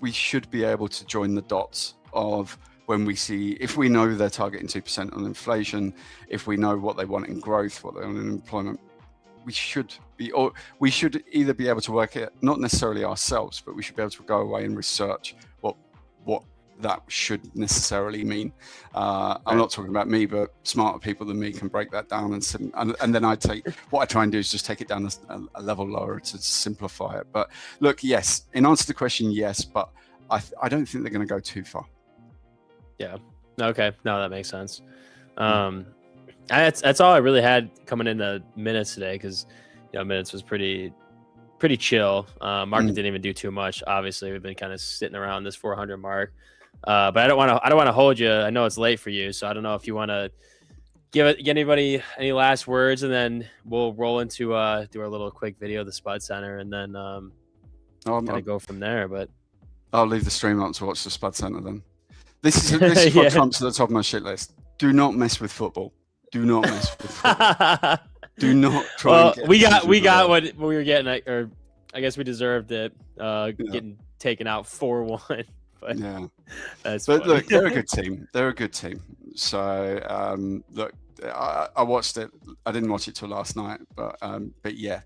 we should be able to join the dots of when we see, if we know they're targeting 2% on inflation, if we know what they want in growth, what they want in employment, we should either be able to work it, not necessarily ourselves, but we should be able to go away and research what that should necessarily mean. I'm not talking about me, but smarter people than me can break that down, and then what I try and do is just take it down a level lower to simplify it. But look, yes, in answer to the question, yes, but I don't think they're going to go too far. Yeah. Okay. No, that makes sense. That's all I really had coming into minutes today, because minutes was pretty chill. Market didn't even do too much. Obviously, we've been kind of sitting around this 400 mark. But I don't want to hold you. I know it's late for you, so I don't know if you want to get anybody any last words, and then we'll roll into do our little quick video of the Spud Center, and then kind of go from there. But I'll leave the stream up to watch the Spud Center then. This is what trumps at the top of my shit list. Do not mess with football. Do not mess with football. Do not try. Well, we got what we were getting, or I guess we deserved it. Getting taken out 4-1. But yeah, that's but funny. Look, they're a good team. They're a good team. So look, I watched it. I didn't watch it till last night, but yeah,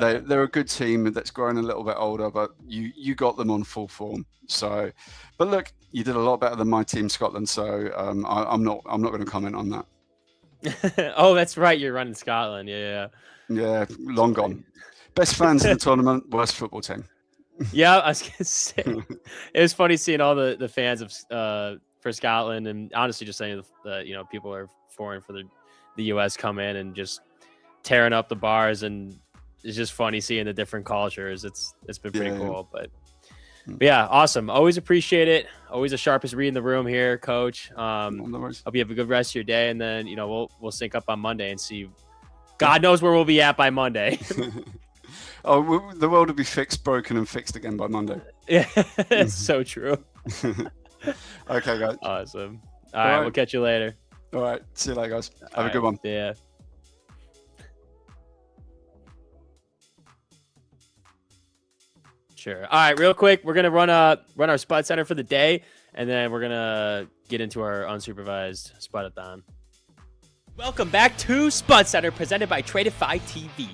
they're a good team that's growing a little bit older. But you got them on full form. So, but look, you did a lot better than my team, Scotland. So I'm not going to comment on that. Oh, that's right. You're running Scotland. Yeah. Long gone. Best fans in the tournament, worst football team. Yeah, I was gonna say it was funny seeing all the fans of for Scotland, and honestly just saying that people are foreign for the US come in and just tearing up the bars, and it's just funny seeing the different cultures. It's been pretty cool. But yeah, awesome. Always appreciate it. Always the sharpest read in the room here, Coach. Hope you have a good rest of your day, and then we'll sync up on Monday and see. God knows where we'll be at by Monday. Oh, the world will be fixed, broken, and fixed again by Monday. Yeah, it's so true. Okay, guys. Awesome. All right, we'll catch you later. All right, see you later, guys. Have a good one. Yeah. Sure. All right, real quick, we're gonna run our Spud Center for the day, and then we're gonna get into our unsupervised Spud-a-thon. Welcome back to Spud Center, presented by Tradeify TV.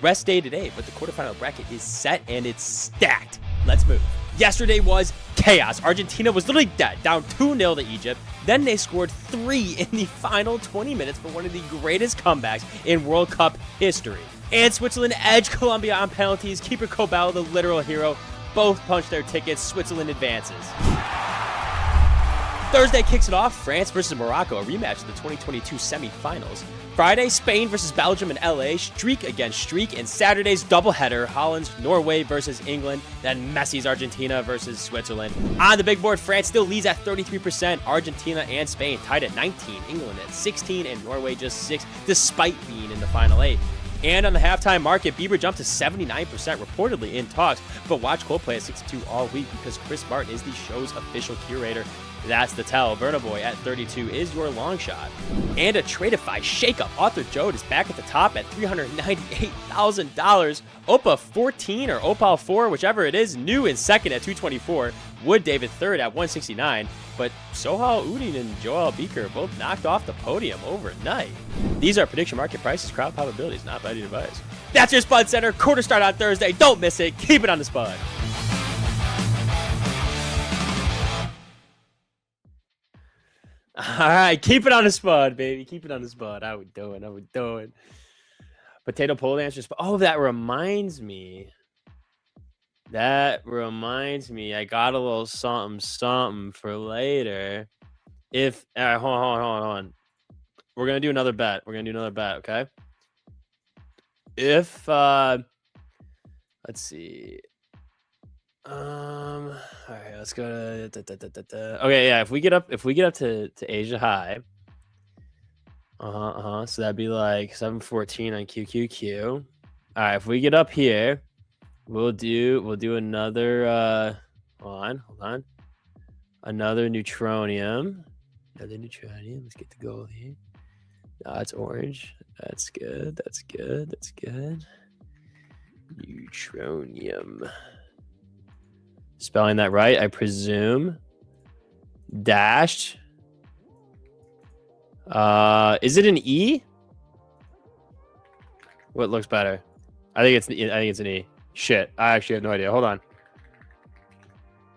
Rest day today, but the quarterfinal bracket is set and it's stacked. Let's move. Yesterday was chaos. Argentina was literally dead, down 2-0 to Egypt. Then they scored 3 in the final 20 minutes for one of the greatest comebacks in World Cup history. And Switzerland edged Colombia on penalties. Keeper Kobel, the literal hero, both punched their tickets. Switzerland advances. Thursday kicks it off, France versus Morocco, a rematch of the 2022 semifinals. Friday, Spain versus Belgium and LA, streak against streak. And Saturday's doubleheader, Holland's Norway versus England, then Messi's Argentina versus Switzerland. On the big board, France still leads at 33%, Argentina and Spain tied at 19, England at 16, and Norway just 6, despite being in the final 8. And on the halftime market, Bieber jumped to 79%, reportedly in talks, but watch Coldplay at 62 all week because Chris Martin is the show's official curator. That's the tell. Burna Boy at 32 is your long shot. And a Tradeify shakeup. Arthur Jode is back at the top at $398,000. Opa 14 or Opal 4, whichever it is, new in second at 224. Wood David third at 169. But Sohal Udin and Joel Beaker both knocked off the podium overnight. These are prediction market prices, crowd probabilities, not betting advice. That's your Spud Center. Quarter start on Thursday. Don't miss it. Keep it on the Spud. All right, keep it on the Spud, baby. Keep it on the Spud. How we doing? Potato pole dancers. Oh, that reminds me. I got a little something for later. If hold on. We're gonna do another bet. Okay. If let's see. All right, let's go to okay, yeah, if we get up to Asia High, so that'd be like 714 on QQQ. All right, if we get up here, we'll do another hold on, another neutronium. Let's get the gold here. It's orange. That's good. That's good. That's good. Neutronium. Spelling that right, I presume. Dashed. Is it an E? What looks better? I think it's an E. Shit, I actually have no idea. Hold on.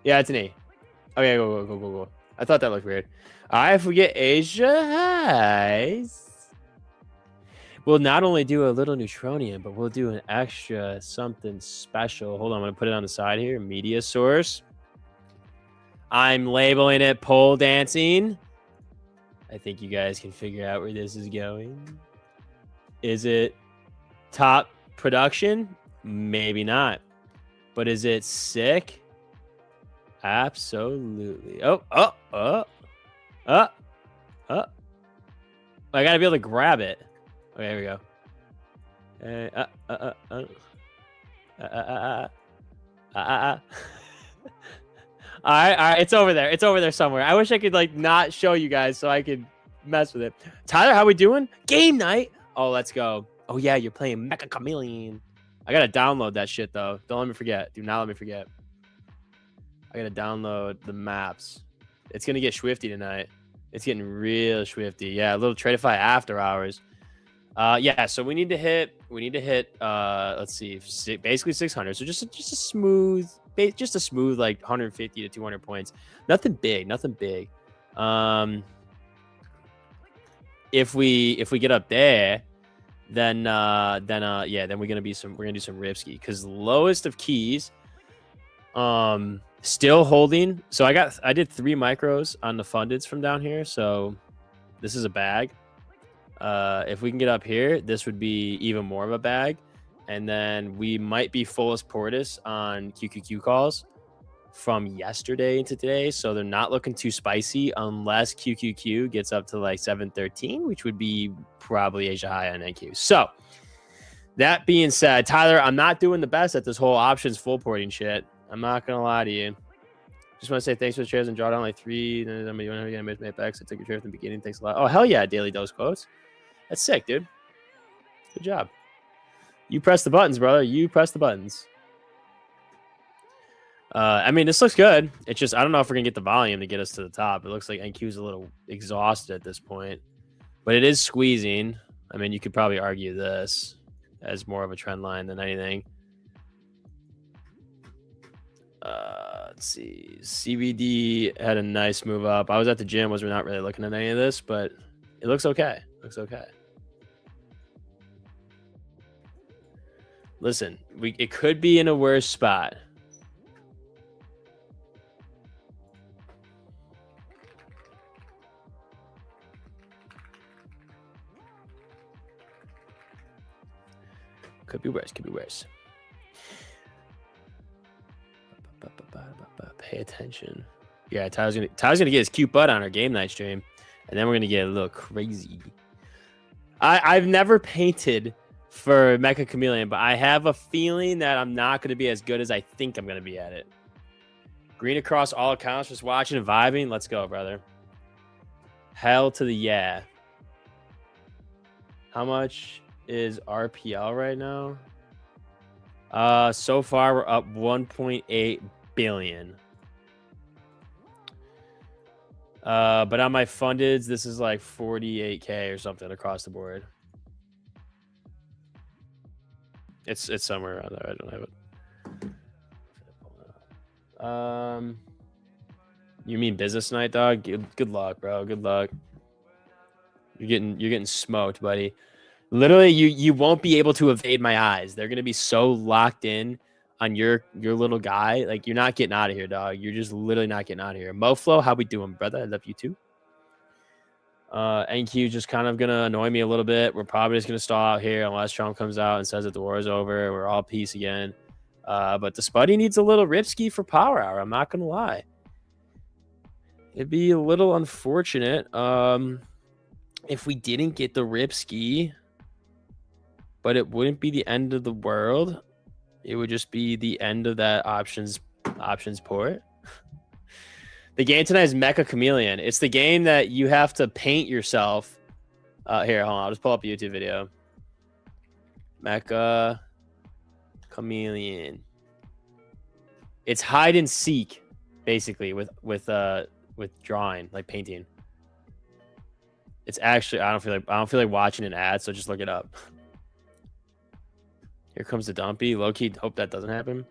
Yeah, it's an E. Okay, go. I thought that looked weird. If we get Asia highs, we'll not only do a little neutronium, but we'll do an extra something special. Hold on, I'm gonna put it on the side here. Media source. I'm labeling it pole dancing. I think you guys can figure out where this is going. Is it top production? Maybe not. But is it sick? Absolutely. Oh. I gotta be able to grab it. Okay, here we go. All right, it's over there. It's over there somewhere. I wish I could like not show you guys so I could mess with it. Tyler, how we doing? Game night. Oh, let's go. Oh yeah, you're playing Mecha Chameleon. I gotta download that shit though. Don't let me forget. Do not let me forget. I gotta download the maps. It's gonna get swifty tonight. It's getting real swifty. Yeah, a little Tradeify after hours. Yeah, so we need to hit let's see, basically 600. So just a smooth like 150 to 200 points. Nothing big. If we get up there, then we're gonna do some ripski, because lowest of keys, still holding. So I did 3 micros on the fundeds from down here, so this is a bag. If we can get up here, this would be even more of a bag. And then we might be fullest portus on QQQ calls from yesterday into today. So they're not looking too spicy unless QQQ gets up to like 713, which would be probably Asia high on NQ. So that being said, Tyler, I'm not doing the best at this whole options full porting shit. I'm not going to lie to you. Just want to say thanks for the shares and draw down like 3. Then I'm going to make backs. I took your share from the beginning. Thanks a lot. Oh, hell yeah. Daily dose quotes. That's sick, dude. Good job. You press the buttons, brother. You press the buttons. I mean, this looks good. It's just, I don't know if we're going to get the volume to get us to the top. It looks like NQ's a little exhausted at this point. But it is squeezing. I mean, you could probably argue this as more of a trend line than anything. Let's see. CBD had a nice move up. I was at the gym. Was not really looking at any of this, but it looks okay. Looks okay. Listen, it could be in a worse spot. Could be worse. Could be worse. Pay attention. Yeah, Tyler's gonna get his cute butt on our game night stream, and then we're gonna get a little crazy. I've never painted for Mecha Chameleon, but I have a feeling that I'm not gonna be as good as I think I'm gonna be at it. Green across all accounts, just watching and vibing. Let's go, brother. Hell to the yeah. How much is RPL right now? So far we're up 1.8 billion. But on my fundeds, this is like 48K or something across the board. It's somewhere around there. I don't have it. You mean business night, dog? Good luck, bro. Good luck. You're getting smoked, buddy. Literally, you won't be able to evade my eyes. They're gonna be so locked in on your little guy. Like, you're not getting out of here, dog. You're just literally not getting out of here. Moflo, how we doing, brother? I love you too. NQ just kind of gonna annoy me a little bit. We're probably just gonna stall out here unless Trump comes out and says that the war is over. We're all peace again. But the Spuddy needs a little ripski for power hour. I'm not gonna lie. It'd be a little unfortunate if we didn't get the ripski, but it wouldn't be the end of the world. It would just be the end of that options port. The game tonight is Mecha Chameleon. It's the game that you have to paint yourself Here, hold on. I'll just pull up a YouTube video. Mecha Chameleon. It's hide and seek, basically, with drawing, like painting. It's actually I don't feel like watching an ad, so just look it up. Here comes the dumpy. Low key, hope that doesn't happen.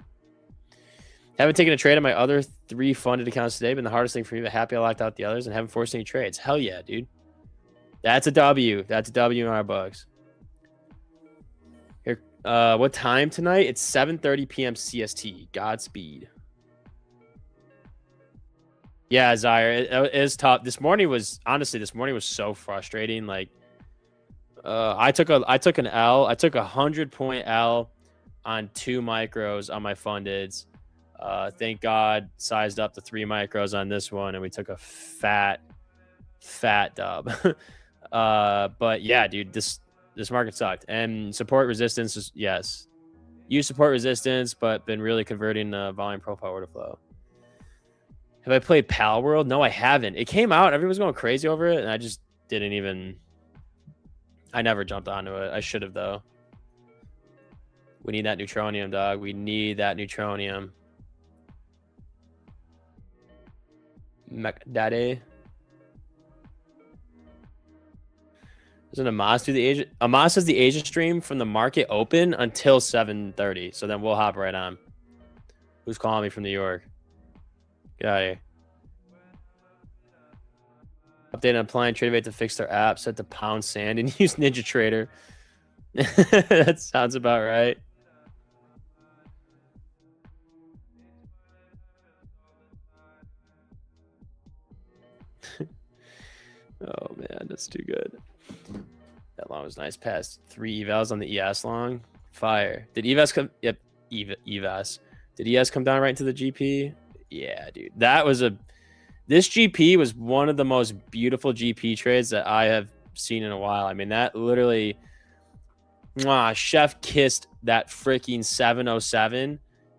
Haven't taken a trade on my other 3 funded accounts today. Been the hardest thing for me, but happy I locked out the others and haven't forced any trades. Hell yeah, dude. That's a W. That's a W in our books. Here, what time tonight? It's 7:30 p.m. CST. Godspeed. Yeah, Zaire, it is tough. This morning was so frustrating. Like, I took an L. I took 100-point L on 2 micros on my fundeds. Thank God sized up the 3 micros on this one, and we took a fat dub. But yeah, dude, this market sucked. And support resistance is, yes, use support resistance, but been really converting volume profile order flow. Have I played Pal World? No, I haven't. It came out, everyone's going crazy over it, and I just didn't even. I never jumped onto it. I should have, though. We need that neutronium, dog. We need that neutronium. Daddy. Doesn't Amos do the Asia? Amos does the Asia stream from the market open until 7:30. So then we'll hop right on. Who's calling me from New York? Get out of here. Update on applying Tradeify to fix their app. Set to pound sand and use Ninja Trader. That sounds about right. Oh man, that's too good. That long was nice. Passed 3 evals on the ES long. Fire. Did EVAS come? Yep, EVAS. Did ES come down right into the GP? Yeah, dude. This GP was one of the most beautiful GP trades that I have seen in a while. I mean, that literally, chef kissed that freaking 707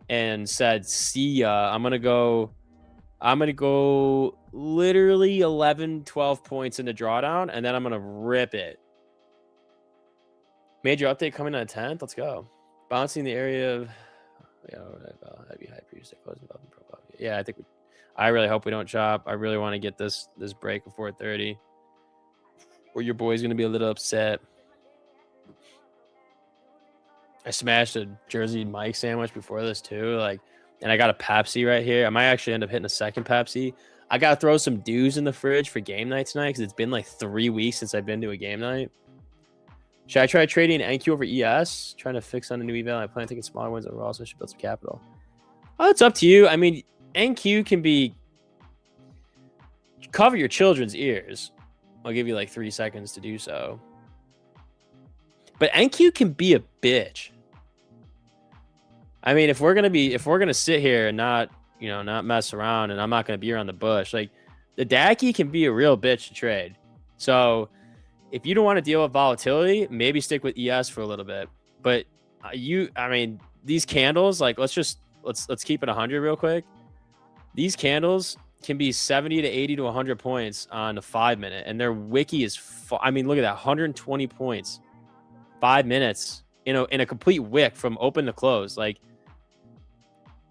and said, "See ya. I'm gonna go literally 11, 12 points into drawdown, and then I'm gonna rip it." Major update coming on the 10th. Let's go. Bouncing the area of heavy high previous closing development profile. Yeah, I really hope we don't chop. I really want to get this break before 30, or your boy's gonna be a little upset. I smashed a Jersey Mike sandwich before this too, and I got a Pepsi right here. I might actually end up hitting a second Pepsi. I gotta throw some dews in the fridge for game night tonight because it's been like 3 weeks since I've been to a game night. Should I try trading NQ over ES? Trying to fix on a new eval. I plan on taking smaller ones overall, so I should build some capital. Oh, it's up to you. I mean, NQ can be cover your children's ears. I'll give you like 3 seconds to do so. But NQ can be a bitch. I mean, if we're gonna sit here and not mess around, and I'm not gonna be around the bush, like the Dacky can be a real bitch to trade. So if you don't want to deal with volatility, maybe stick with ES for a little bit. But I mean, these candles, like let's keep it 100 real quick. These candles can be 70 to 80 to 100 points on the 5 minute, and their wiki is I mean, look at that, 120 points, 5 minutes in a complete wick from open to close. Like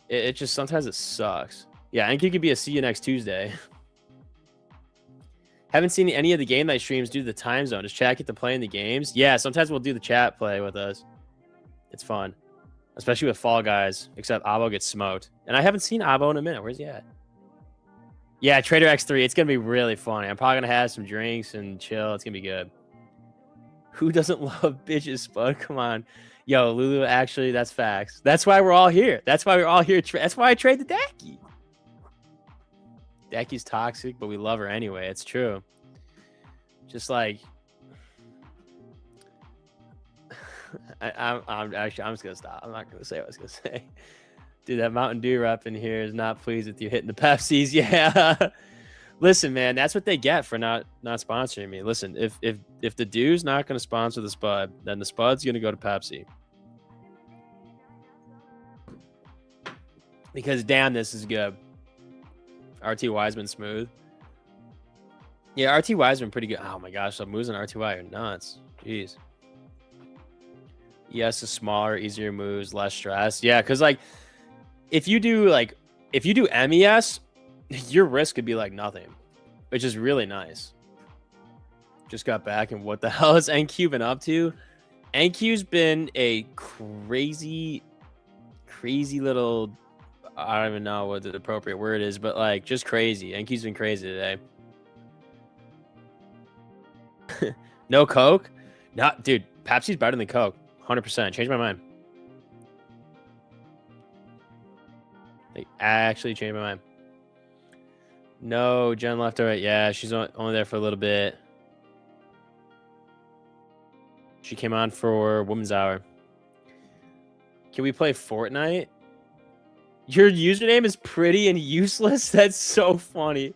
it just sometimes it sucks. Yeah, NQ could be a see you next Tuesday. Haven't seen any of the game night streams due to the time zone. Does chat get to play in the games? Yeah, sometimes we'll do the chat play with us. It's fun, especially with Fall Guys, except Abo gets smoked. And I haven't seen Abo in a minute. Where's he at? Yeah, Trader X3. It's going to be really funny. I'm probably going to have some drinks and chill. It's going to be good. Who doesn't love bitches, Spud? Come on. Yo, Lulu, actually, that's facts. That's why we're all here. That's why we're all here. That's why I trade the Dacky. Dacky's toxic, but we love her anyway. It's true. Just like I'm just gonna stop. I'm not gonna say what I was gonna say. Dude, that Mountain Dew rep in here is not pleased with you hitting the Pepsis. Yeah. Listen, man, that's what they get for not sponsoring me. Listen, if the Dew's not gonna sponsor the Spud, then the Spud's gonna go to Pepsi. Because damn, this is good. RT Wiseman smooth. Yeah, RTY's been pretty good. Oh my gosh, the moves on RTY are nuts. Jeez. Yes, the smaller, easier moves, less stress. Yeah, because like if you do MES, your risk could be like nothing, which is really nice. Just got back, and what the hell is NQ been up to? NQ's been a crazy little, I don't even know what the appropriate word is, but like just crazy. NQ's been crazy today. No Coke? Not, dude, Pepsi's better than Coke. 100%. Changed my mind. Like, actually changed my mind. No, Jen left her. Yeah, she's only there for a little bit. She came on for Women's Hour. Can we play Fortnite? Your username is pretty and useless? That's so funny.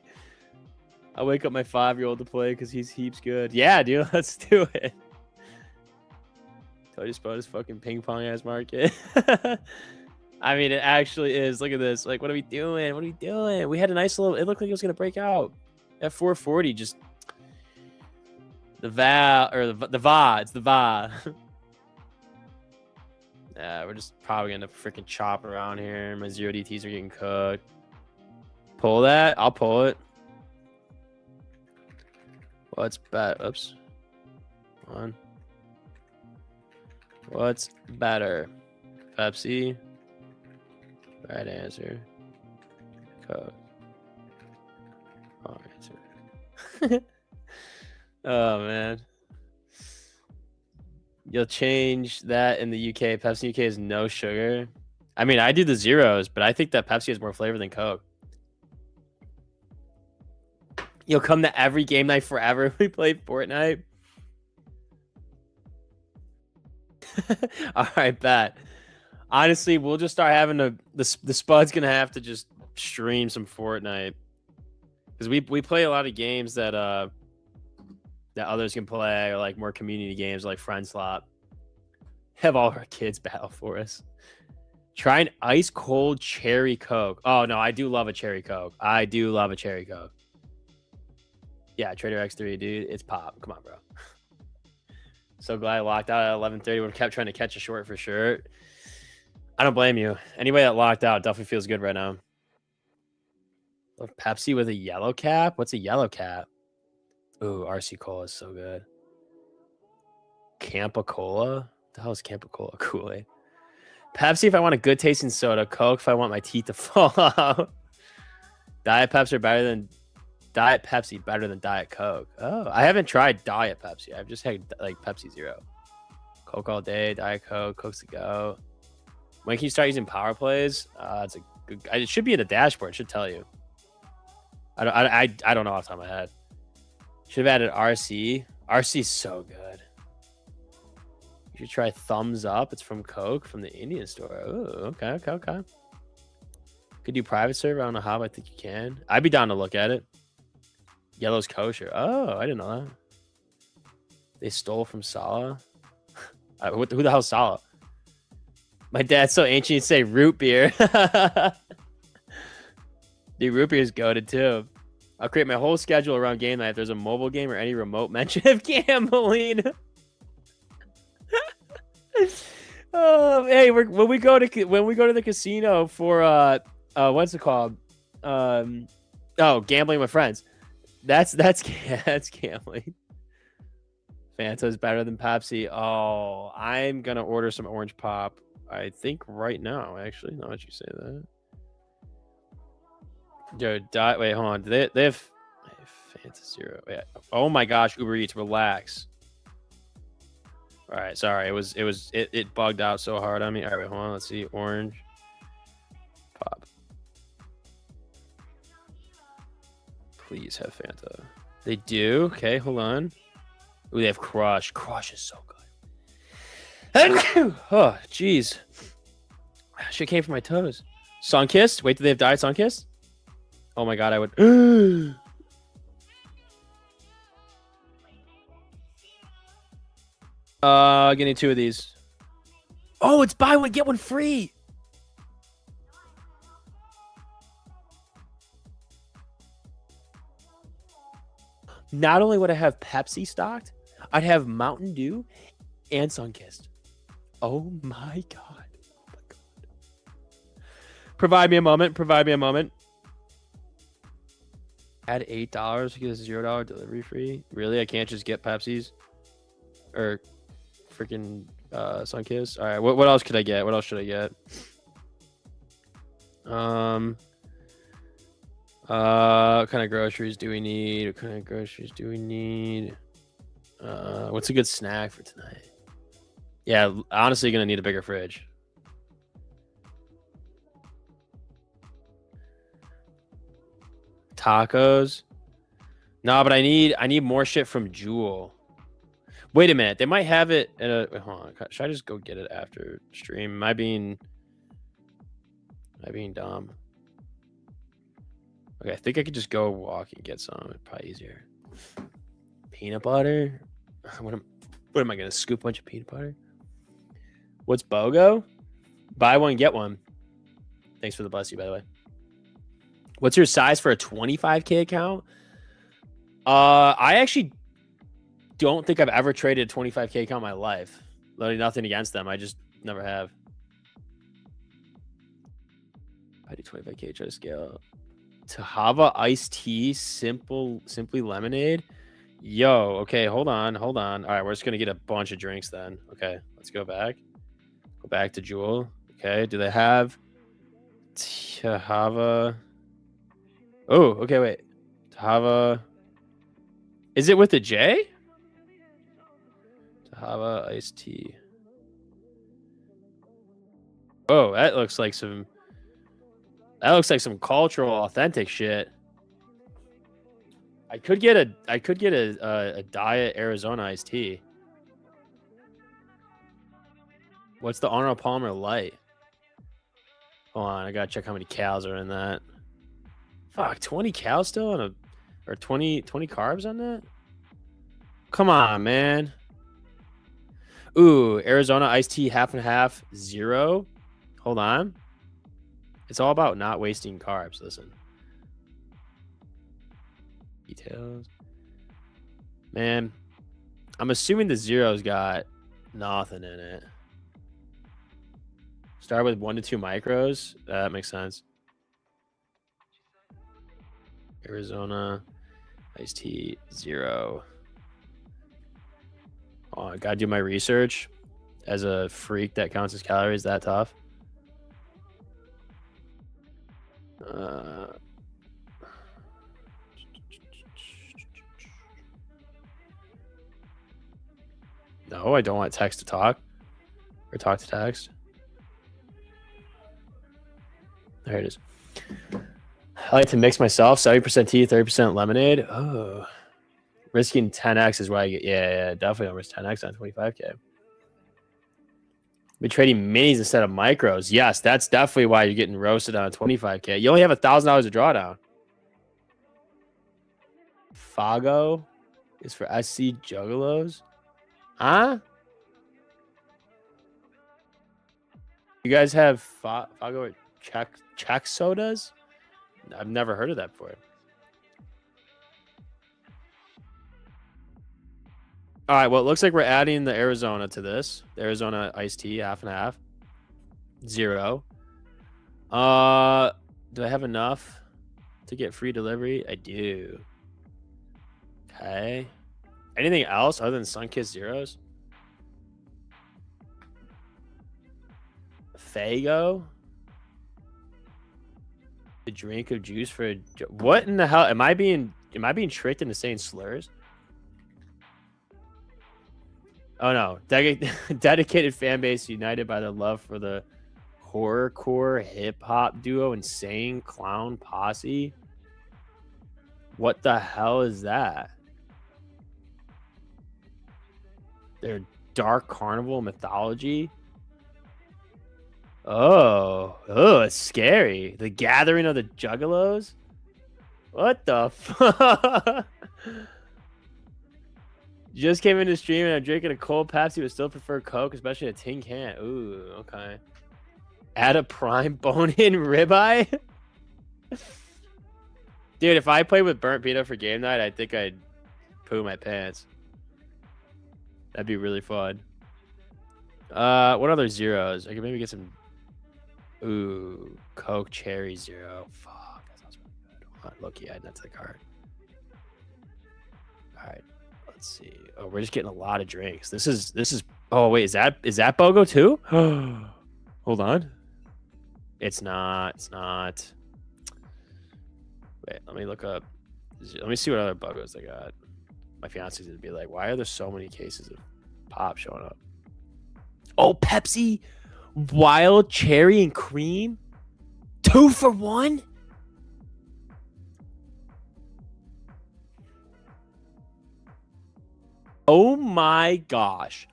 I wake up my 5-year-old to play because he's heaps good. Yeah, dude, let's do it. Told you about his fucking ping pong ass market. I mean, it actually is. Look at this. Like, what are we doing? What are we doing? We had a nice little. It looked like it was gonna break out at 440. Just the VA or the VA. It's the VA. Yeah, we're just probably gonna freaking chop around here. My 0 DTs are getting cooked. Pull that. I'll pull it. What's better? Oops. One. What's better? Pepsi. Right answer. Coke. Wrong answer. Oh man. You'll change that in the UK. Pepsi UK is no sugar. I mean, I do the zeros, but I think that Pepsi has more flavor than Coke. You'll come to every game night forever if we play Fortnite. All right, bet. Honestly, we'll just start having the Spud's gonna have to just stream some Fortnite because we play a lot of games that that others can play, or like more community games like Friend Slop. Have all our kids battle for us. Try an ice cold cherry Coke. Oh no, I do love a cherry Coke. I do love a cherry Coke. Yeah, Trader X3, dude, it's pop. Come on, bro. So glad I locked out at 11:30. We kept trying to catch a short for sure. I don't blame you. Anybody that locked out definitely feels good right now. Love Pepsi with a yellow cap. What's a yellow cap? Ooh, RC Cola is so good. Campa Cola? What the hell is Campa Cola? Kool-Aid. Pepsi if I want a good tasting soda. Coke if I want my teeth to fall out. Diet Pepsi better than Diet Coke. Oh, I haven't tried Diet Pepsi. I've just had like Pepsi Zero. Coke all day, Diet Coke, Coke's to go. When can you start using power plays? It's a good. It should be in the dashboard. It should tell you. I don't know off the top of my head. Should have added RC. RC's so good. You should try Thumbs Up. It's from Coke from the Indian store. Oh, okay. Could do private server? I don't know how, but I think you can. I'd be down to look at it. Yellow's kosher. Oh, I didn't know that. They stole from Sala. Who the hell's Sala? My dad's so ancient he'd say root beer. Dude, root beer is goated too. I'll create my whole schedule around game night if there's a mobile game or any remote mention of gambling. Oh, hey, when we go to the casino for what's it called? Gambling with friends. That's gambling. Fanta's better than Pepsi. Oh, I'm gonna order some orange pop. I think right now, actually. Now that you say that. Dude, wait, hold on. They have Fanta Zero. Wait, oh my gosh, Uber Eats, relax. All right, sorry. It bugged out so hard on me. All right, wait, hold on. Let's see. Orange pop. Please have Fanta. They do. Okay, hold on. Ooh, they have Crush. Crush is so good. Oh, jeez. Shit came from my toes. Sunkissed? Wait, do they have Diet Sunkissed? Oh my god, I would. Getting 2 of these. Oh, it's buy one, get one free. not only would I have Pepsi stocked, I'd have Mountain Dew and Sunkist. Oh my god. Oh my god. Provide me a moment. Provide me a moment. Add $8 to get a $0 delivery free. Really? I can't just get Pepsi's or freaking Sunkist. All right. What else could I get? What else should I get? What kind of groceries do we need? What kind of groceries do we need? What's a good snack for tonight? Yeah, honestly, gonna need a bigger fridge. Tacos. No, but I need more shit from Jewel. Wait a minute, they might have it at a. Wait, hold on, should I just go get it after stream? Am I being dumb? Okay, I think I could just go walk and get some. It's probably easier. Peanut butter. What am I gonna scoop a bunch of peanut butter? What's BOGO? Buy one, get one. Thanks for the bless you, by the way. What's your size for a 25K account? I actually don't think I've ever traded a 25K account in my life. Literally nothing against them. I just never have. I do 25K, try to scale. Tahava iced tea, simply lemonade. Yo, okay, hold on. All right, we're just gonna get a bunch of drinks then. Okay, let's go back. Go back to Jewel. Okay, do they have Tahava? Oh, okay, wait. Tahava. Is it with a J? Tahava iced tea. Oh, that looks like some cultural authentic shit. I could get a diet Arizona iced tea. What's the Arnold Palmer Light? Hold on, I gotta check how many calories are in that. Fuck, 20 calories still on or 20 carbs on that? Come on, man. Ooh, Arizona iced tea, half and half, 0. Hold on. It's all about not wasting carbs. Listen. Details. Man, I'm assuming the 0's got nothing in it. Start with 1 to 2 micros. That makes sense. Arizona iced tea, 0. Oh, I gotta do my research. As a freak that counts as calories, that tough. No, I don't want text to talk or talk to text. There it is. I like to mix myself 70% tea, 30% lemonade. Oh, risking 10x is why I get. Yeah, definitely don't risk 10x on 25K. Be trading minis instead of micros. Yes, that's definitely why you're getting roasted on a 25K. You only have $1,000 of drawdown. Fago is for SC Juggalos. Huh? You guys have Fago or Czech sodas? I've never heard of that before. All right, well, it looks like we're adding the Arizona to this. The Arizona iced tea, half and half. 0. Do I have enough to get free delivery? I do. Okay. Anything else other than Sunkist zeros? Fago? The drink of juice for what in the hell? Am I being tricked into saying slurs? Oh no. Dedicated fan base united by the love for the horrorcore hip-hop duo Insane Clown Posse. What the hell is that? Their dark carnival mythology. Oh, it's scary. The gathering of the Juggalos. What the fuck? Just came into stream and I'm drinking a cold Pepsi, but still prefer Coke, especially a tin can. Ooh, okay. Add a prime bone-in ribeye. Dude, if I played with burnt pita for game night, I think I'd poo my pants. That'd be really fun. What other zeros? I could maybe get some. Ooh, Coke Cherry Zero. Fuck, that sounds really good. Hold on, look, add that to the card. All right, let's see. Oh, we're just getting a lot of drinks. This is. Oh wait, is that BOGO too? Hold on. It's not. It's not. Wait, let me look up. Let me see what other BOGOs they got. My fiance's gonna be like, why are there so many cases of pop showing up? Oh, Pepsi Wild Cherry and Cream, 2 for 1. Oh my gosh!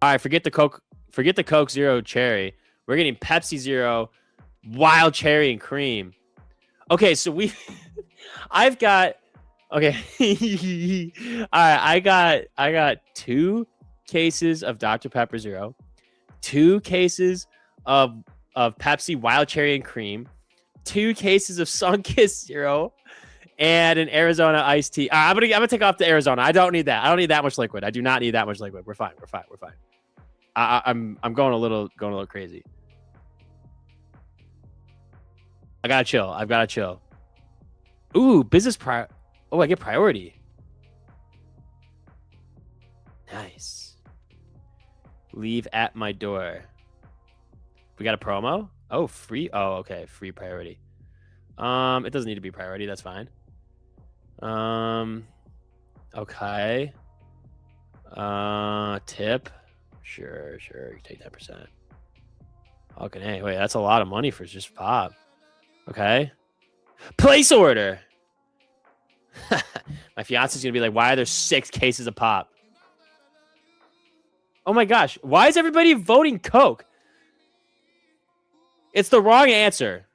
All right, forget the Coke. Forget the Coke Zero Cherry. We're getting Pepsi Zero Wild Cherry and Cream. Okay, so I've got. Okay. All right, I got 2 cases of Dr. Pepper Zero, 2 cases of Pepsi Wild Cherry and Cream, 2 cases of Sunkist Zero, and an Arizona iced tea. I'm gonna take off the Arizona. I don't need that. I don't need that much liquid. I do not need that much liquid. We're fine. We're fine. We're fine. I'm going a little crazy. I gotta chill. I've gotta chill. Ooh, business prior. Oh, I get priority. Nice. Leave at my door. We got a promo? Oh, free. Oh, okay. Free priority. It doesn't need to be priority. That's fine. Okay. Tip. Sure. You take 10%. Okay. Hey, wait, that's a lot of money for just pop. Okay. Place order. My fiance's gonna be like, why are there 6 cases of pop? Oh my gosh, why is everybody voting Coke? It's the wrong answer.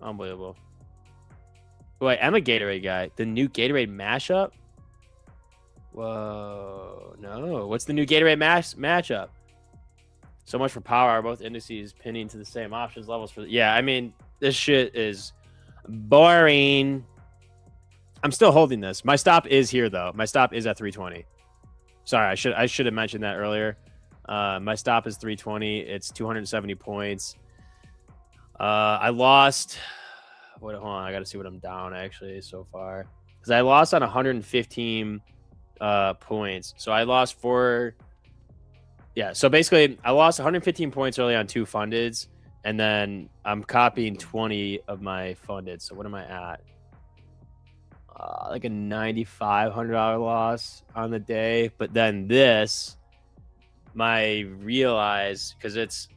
Unbelievable. Wait, I'm a Gatorade guy. The new Gatorade mashup? Whoa, no. What's the new Gatorade mashup? So much for power. Both indices pinning to the same options levels for. Yeah, I mean, this shit is boring. I'm still holding this. My stop is here though. My stop is at 320. Sorry, I should have mentioned that earlier. My stop is 320. It's 270 points. I lost. Hold on, I got to see what I'm down actually so far because I lost on 115 points. So I lost 4. Yeah, so basically I lost 115 points early on 2 fundeds, and then I'm copying 20 of my funded. So what am I at? Like a $9,500 loss on the day. But then this, my realize, because it's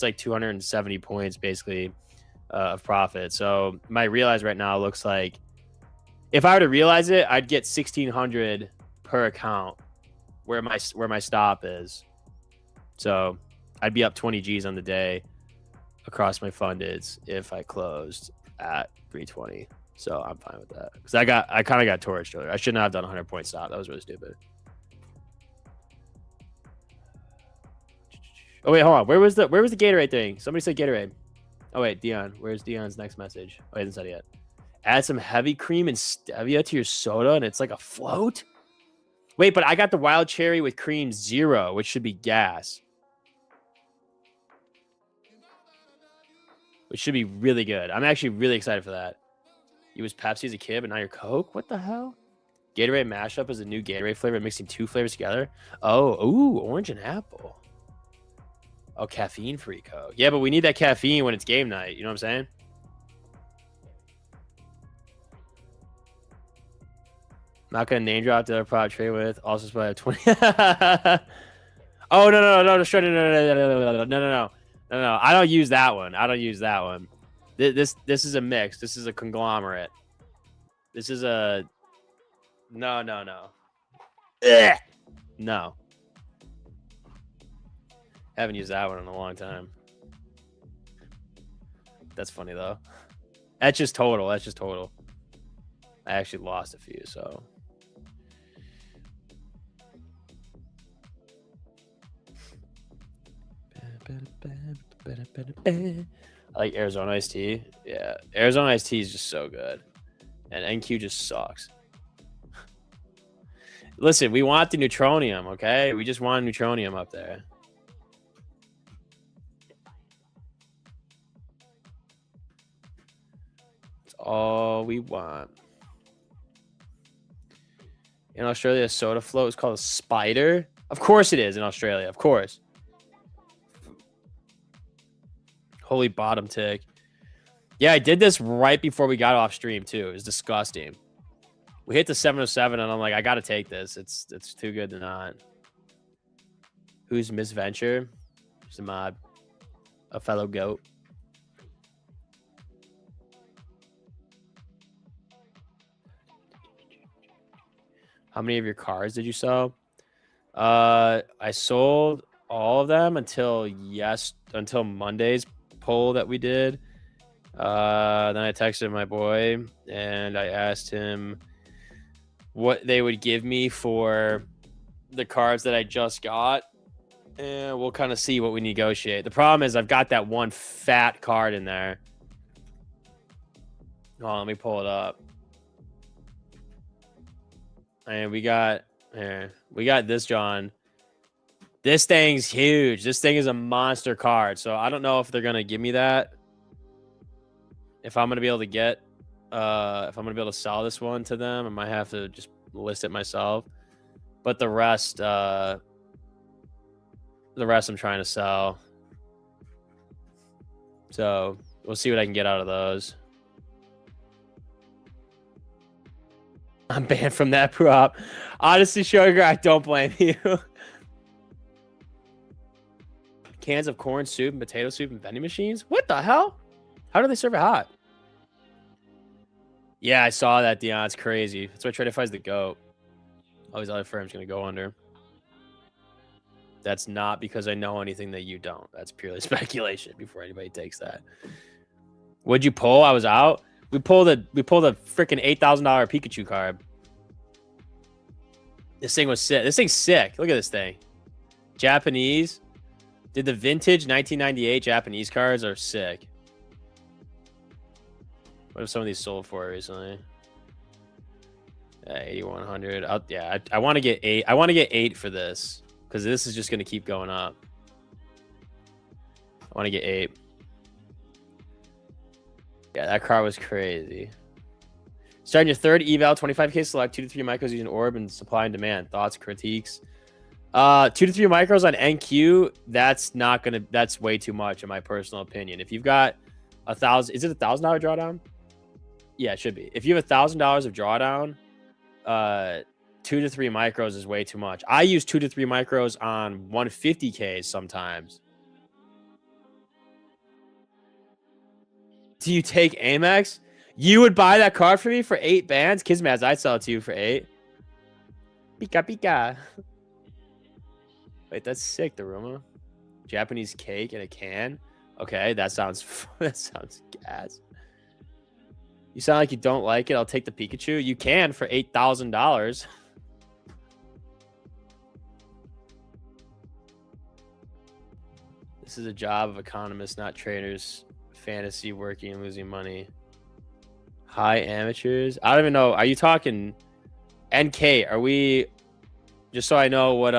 like 270 points basically of profit. So my realize right now looks like if I were to realize it, I'd get 1,600 per account where my stop is. So I'd be up 20 G's on the day across my fundeds if I closed at 320. So I'm fine with that because I kind of got torched earlier. I should not have done 100 point stop. That was really stupid. Oh wait, hold on. Where was the Gatorade thing? Somebody said Gatorade. Oh wait, Dion. Where's Dion's next message? Oh, he hasn't said it yet. Add some heavy cream and stevia to your soda, and it's like a float. Wait, but I got the wild cherry with cream 0, which should be gas. Which should be really good. I'm actually really excited for that. You was Pepsi as a kid, but now you're Coke? What the hell? Gatorade mashup is a new Gatorade flavor, mixing 2 flavors together. Oh, ooh, orange and apple. Oh, caffeine-free Coke. Yeah, but we need that caffeine when it's game night. You know what I'm saying? Not going to name drop the other product trade with. Also, supposed to have 20. Oh, no. I don't use that one. This is a mix. This is a conglomerate. This is a no. Ugh. No. Haven't used that one in a long time. That's funny though. That's just total. I actually lost a few, so. I like Arizona iced tea. Yeah, Arizona iced tea is just so good. And NQ just sucks. Listen, we want the neutronium, okay? We just want neutronium up there. That's all we want. In Australia, a soda float is called a spider. Of course it is in Australia. Of course. Holy bottom tick. Yeah, I did this right before we got off stream, too. It was disgusting. We hit the 707, and I'm like, I got to take this. It's too good to not. Who's Miss Venture? She's a mod. A fellow goat. How many of your cars did you sell? I sold all of them until Monday's poll that we did. Then I texted my boy and I asked him what they would give me for the cards that I just got, and we'll kind of see what we negotiate. The problem is I've got that one fat card in there. Oh, let me pull it up. And we got this, John. This thing's huge. This thing is a monster card. So I don't know if they're gonna give me that. If I'm gonna be able to get, if I'm gonna be able to sell this one to them, I might have to just list it myself. But the rest I'm trying to sell. So we'll see what I can get out of those. I'm banned from that prop. Honestly, Sugar, I don't blame you. Cans of corn soup and potato soup and vending machines? What the hell? How do they serve it hot? Yeah, I saw that, Dion. It's crazy. That's why Tradeify's the GOAT. All these other firms going to go under. That's not because I know anything that you don't. That's purely speculation before anybody takes that. What'd you pull? I was out. We pulled a freaking $8,000 Pikachu card. This thing was sick. This thing's sick. Look at this thing. Japanese. Did the vintage 1998 Japanese cards are sick. What have some of these sold for recently? 8,100. Yeah, I want to get 8. I want to get 8 for this because this is just going to keep going up. I want to get 8. Yeah, that card was crazy. Starting your third eval, 25k select, 2 to 3 micros using orb and supply and demand. Thoughts, critiques? 2 to 3 micros on NQ. That's way too much in my personal opinion. If you've got $1,000, is it $1,000 drawdown? Yeah, it should be. If you have $1,000 of drawdown, 2 to 3 micros is way too much. I use 2 to 3 micros on 150Ks sometimes. Do you take Amex? You would buy that card for me for 8 bands? Kismaz, I'd sell it to you for 8. Pika pika. Wait, that's sick, Daruma. Japanese cake in a can. Okay, that sounds gas. You sound like you don't like it. I'll take the Pikachu. You can for $8,000. This is a job of economists, not traders. Fantasy, working and losing money. High amateurs. I don't even know. Are you talking NK? Are we? Just so I know what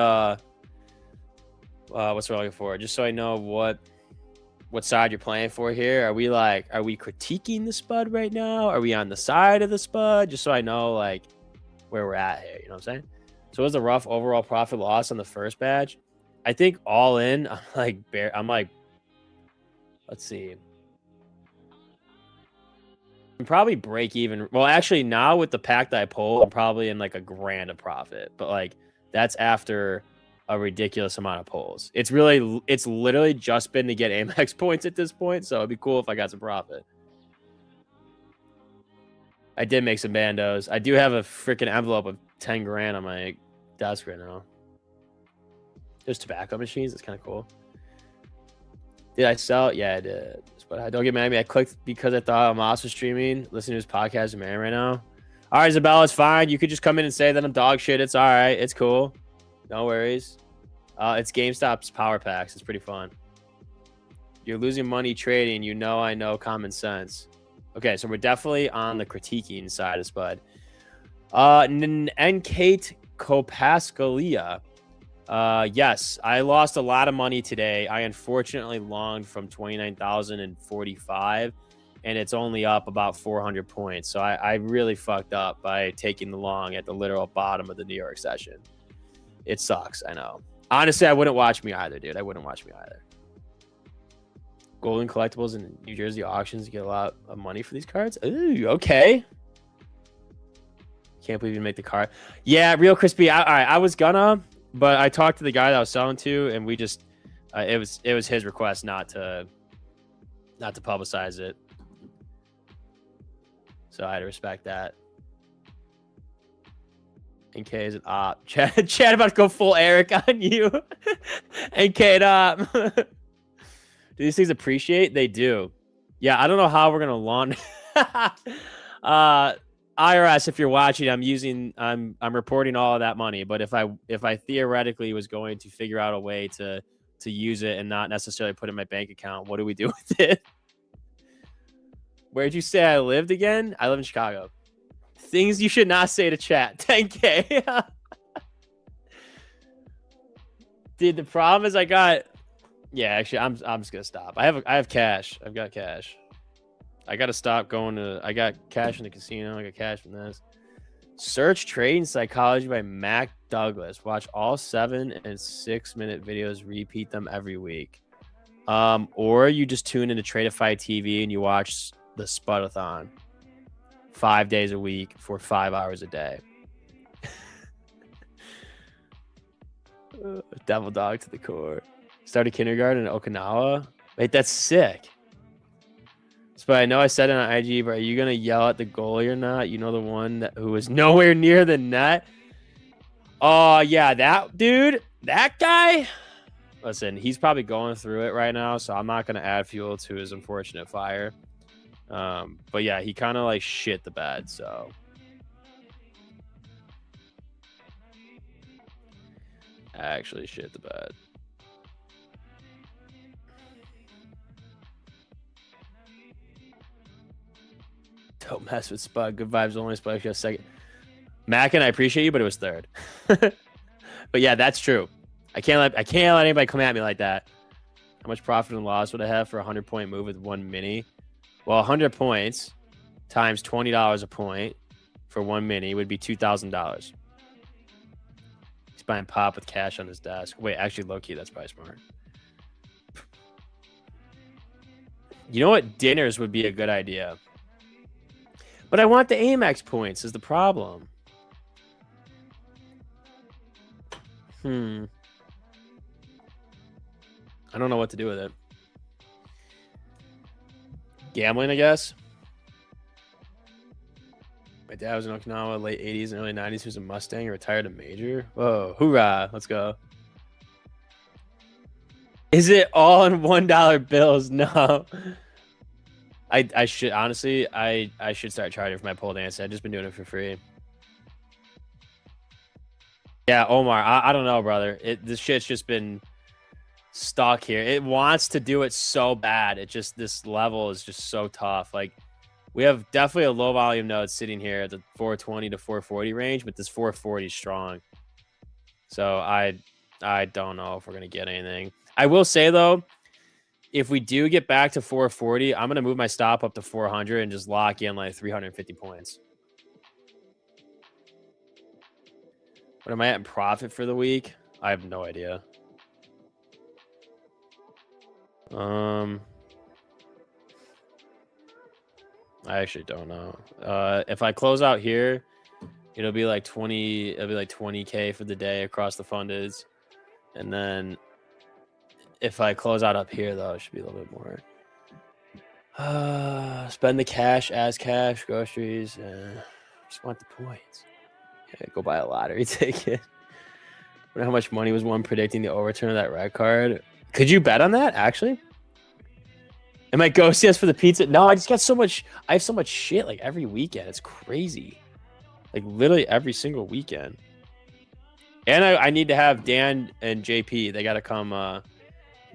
what's we're looking for. Just so I know what side you're playing for here. Are we critiquing the Spud right now? Are we on the side of the Spud? Just so I know like where we're at here. You know what I'm saying? So what's the rough overall profit loss on the first batch? I think all in, I'm like, let's see. I'm probably break even. Well, actually now with the pack that I pulled, I'm probably in like $1,000 of profit, but like that's after a ridiculous amount of pulls. It's literally just been to get Amex points at this point. So it'd be cool if I got some profit. I did make some bandos. I do have a freaking envelope of 10 grand on my desk right now. There's tobacco machines. It's kind of cool. Did I sell it? Yeah, I did. But I don't get mad at me. I clicked because I thought Amos was streaming, listening to his podcast, man, right now. All right, Isabella, it's fine. You could just come in and say that I'm dog shit. It's all right. It's cool. No worries. It's GameStop's power packs. It's pretty fun. You're losing money trading. I know common sense. Okay, so we're definitely on the critiquing side of Spud. Nkate Kopascalia. Yes, I lost a lot of money today. I unfortunately longed from 29,045, and it's only up about 400 points. So I really fucked up by taking the long at the literal bottom of the New York session. It sucks, I know. Honestly, I wouldn't watch me either, dude. I wouldn't watch me either. Golden collectibles in New Jersey auctions get a lot of money for these cards. Ooh, okay. Can't believe you make the card. Yeah, real crispy. All right, I was gonna, but I talked to the guy that I was selling to, and we just it was his request not to publicize it. So I had to respect that. NK is an op. Chad about to go full Eric on you. NK it up. Do these things appreciate? They do. Yeah, I don't know how we're gonna launch. IRS, if you're watching, I'm reporting all of that money. But if I theoretically was going to figure out a way to use it and not necessarily put it in my bank account, what do we do with it? Where'd you say I lived again? I live in Chicago. Things you should not say to chat. 10K. Dude, the problem is I got. Yeah, actually, I'm just gonna stop. I have cash. I've got cash. I gotta stop going to. I got cash in the casino. I got cash from this. Search Trading Psychology by Mac Douglas. Watch all 7 and 6 minute videos. Repeat them every week. Or you just tune into Tradeify TV and you watch the Spudathon 5 days a week for 5 hours a day. Devil dog to the core. Started kindergarten in Okinawa. Wait, that's sick. But I know I said it on IG, but are you gonna yell at the goalie or not? You know, the one who was nowhere near the net. Oh yeah, that dude, that guy. Listen, he's probably going through it right now, so I'm not gonna add fuel to his unfortunate fire. But yeah, he kind of like shit the bed. So actually shit the bed. Don't mess with Spud. Good vibes only. Spud just second. Mac and I appreciate you, but it was third. But yeah, that's true. I can't let anybody come at me like that. How much profit and loss would I have for a 100-point move with 1 mini? Well, 100 points times $20 a point for 1 mini would be $2,000. He's buying pop with cash on his desk. Wait, actually, low key, that's probably smart. You know what? Dinners would be a good idea. But I want the Amex points is the problem. I don't know what to do with it. Gambling, I guess. My dad was in Okinawa late 80s and early 90s. He was a Mustang, retired a major. Whoa, hoorah. Let's go. Is it all in $1 bills? No. I should honestly I should start charging for my pole dance. I've just been doing it for free. Yeah, Omar, I don't know, brother. This shit's just been stuck here. It wants to do it so bad. This level is just so tough. Like we have definitely a low volume node sitting here at the 420 to 440 range, but this 440 is strong. So I don't know if we're gonna get anything. I will say though, if we do get back to 440, I'm going to move my stop up to 400 and just lock in like 350 points. What am I at in profit for the week? I have no idea. I actually don't know. If I close out here, it'll be like 20K for the day across the fundeds. And then if I close out up here, though, it should be a little bit more. Spend the cash as cash, groceries. Just want the points. Yeah, go buy a lottery ticket. Wonder how much money was one predicting the overturn of that red card. Could you bet on that, actually? Am I ghosting us for the pizza? No, I just got so much. I have so much shit like every weekend. It's crazy. Like literally every single weekend. And I need to have Dan and JP. They got to come...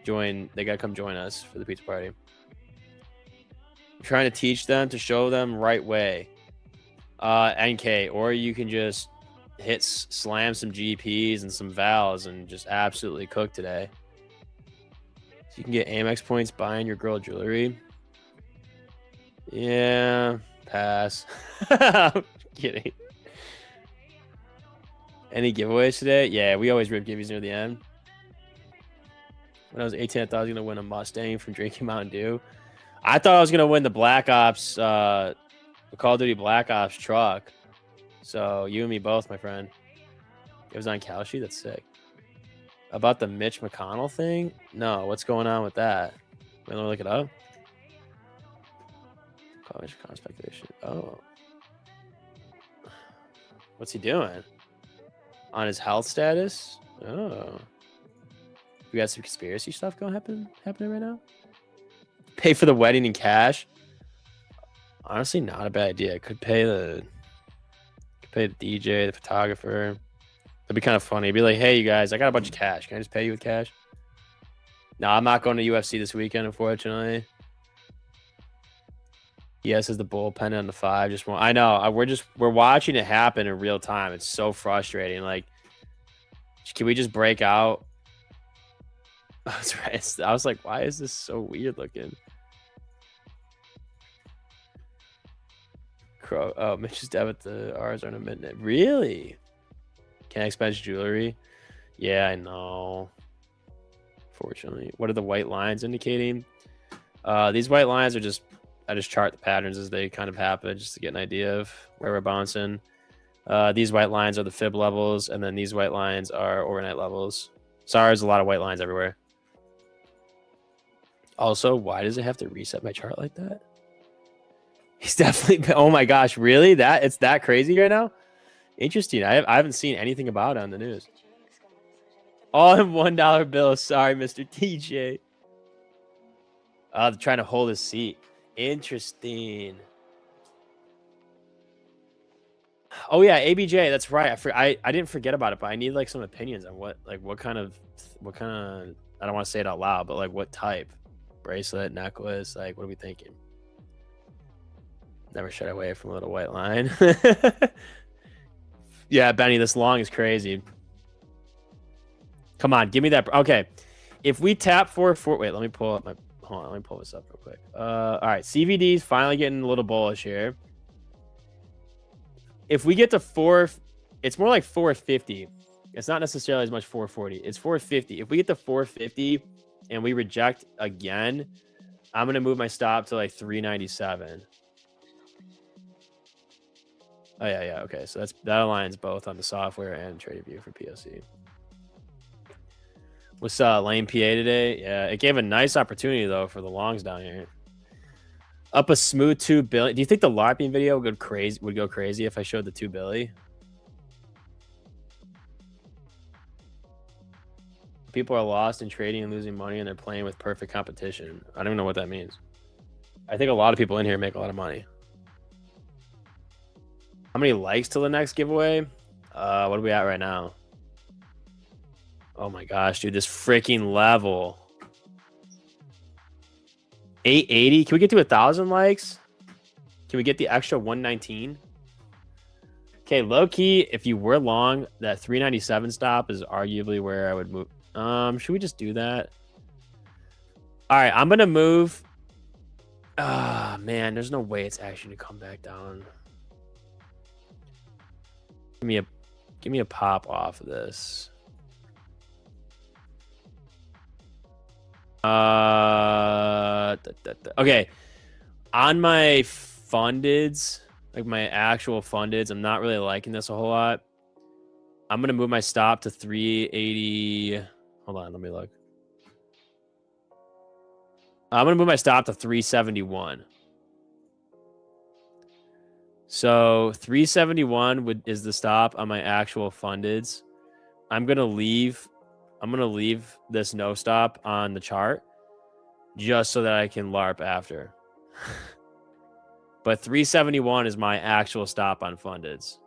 They got to come join us for the pizza party. I'm trying to teach them to show them right way. NK, or you can just slam some GPs and some vals and just absolutely cook today. So you can get Amex points buying your girl jewelry. Yeah, pass. I'm kidding. Any giveaways today? Yeah, we always rip giveaways near the end. When I was 18, I thought I was gonna win a Mustang from drinking Mountain Dew. I thought I was gonna win the Black Ops, the Call of Duty Black Ops truck. So you and me both, my friend. It was on Kalshi. That's sick. About the Mitch McConnell thing? No, what's going on with that? Let me look it up. College speculation. Oh, what's he doing? On his health status? Oh, we got some conspiracy stuff happening right now. Pay for the wedding in cash. Honestly, not a bad idea. Could pay the DJ, the photographer. That'd be kind of funny. Be like, hey, you guys, I got a bunch of cash. Can I just pay you with cash? No, I'm not going to UFC this weekend, unfortunately. Yes, is the bullpen on the 5. Just one. I know. We're watching it happen in real time. It's so frustrating. Like, can we just break out? That's right. I was like, why is this so weird looking? Crow. Oh, Mitch's debit. The R's are in a minute. Really? Can I expense jewelry? Yeah, I know. Fortunately, what are the white lines indicating? These white lines are just, I just chart the patterns as they kind of happen just to get an idea of where we're bouncing. These white lines are the fib levels, and then these white lines are overnight levels. Sorry, there's a lot of white lines everywhere. Also, why does it have to reset my chart like that? He's definitely, oh my gosh, really? It's that crazy right now? Interesting. I haven't seen anything about it on the news. All in $1 bills. Sorry, Mr. TJ. They're trying to hold his seat. Interesting. Oh yeah, ABJ. That's right. I didn't forget about it, but I need like some opinions on what kind of. I don't want to say it out loud, but like what type, bracelet, necklace. Like, what are we thinking? Never shied away from a little white line. Yeah, Benny, this long is crazy. Come on, give me that. Okay, if we tap 4-4, wait, let me pull up my. Hold on, let me pull this up real quick. All right, CVD's finally getting a little bullish here. If we get to 4, it's more like 450. It's not necessarily as much 440. It's 450. If we get to 450 and we reject again, I'm gonna move my stop to like 397. Oh yeah, okay. So that aligns both on the software and Tradeify for POC. What's Lane PA today? Yeah, it gave a nice opportunity though for the longs down here. Up a smooth 2 billion. Do you think the LARPing video would go crazy if I showed the 2 billion? People are lost in trading and losing money, and they're playing with perfect competition. I don't even know what that means. I think a lot of people in here make a lot of money. How many likes till the next giveaway? What are we at right now? Oh my gosh, dude, this freaking level. 880. Can we get to 1,000 likes? Can we get the extra 119? Okay, low key, if you were long, that 397 stop is arguably where I would move. Should we just do that? All right, I'm gonna move. Ah, man, there's no way it's actually gonna come back down. Give me a pop off of this. Okay, on my fundeds, like my actual fundeds, I'm not really liking this a whole lot. I'm gonna move my stop to 380. Hold on, let me look. I'm gonna move my stop to 371. So 371 is the stop on my actual fundeds. I'm gonna leave this no stop on the chart just so that I can LARP after. But 371 is my actual stop on fundeds.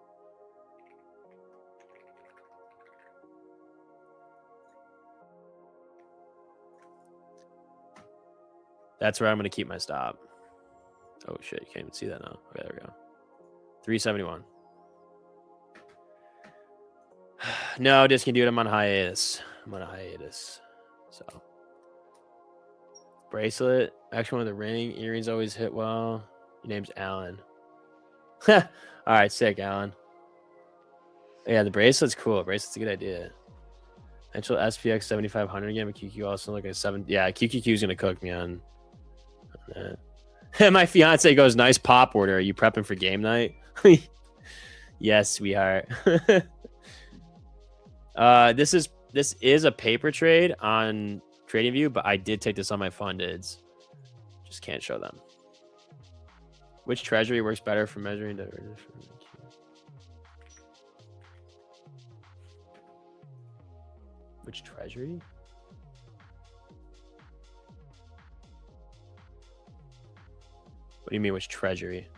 That's where I'm going to keep my stop. Oh shit, you can't even see that now. Okay, there we go. 371. No, Disc dude, I'm on hiatus. So bracelet. Actually, one of the ring earrings always hit well. Your name's Alan. All right, sick, Alan. Yeah, the bracelet's cool. Bracelet's a good idea. Actual SPX 7500 again, but QQ also like a 7. Yeah, QQQ's gonna cook me on that. My fiance goes, nice pop order. Are you prepping for game night? Yes, we are. This is a paper trade on TradingView, but I did take this on my fundeds. Just can't show them. Which treasury works better for measuring divergence? Which treasury? What do you mean, which treasury?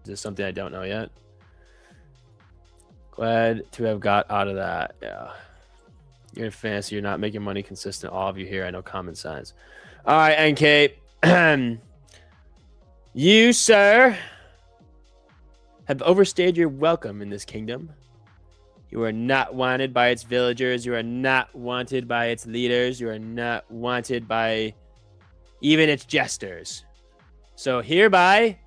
Is this something I don't know yet? Glad to have got out of that. Yeah. You're in fantasy. You're not making money consistent. All of you here, I know common sense. All right, NK. You, sir, have overstayed your welcome in this kingdom. You are not wanted by its villagers. You are not wanted by its leaders. You are not wanted by even its jesters. So hereby,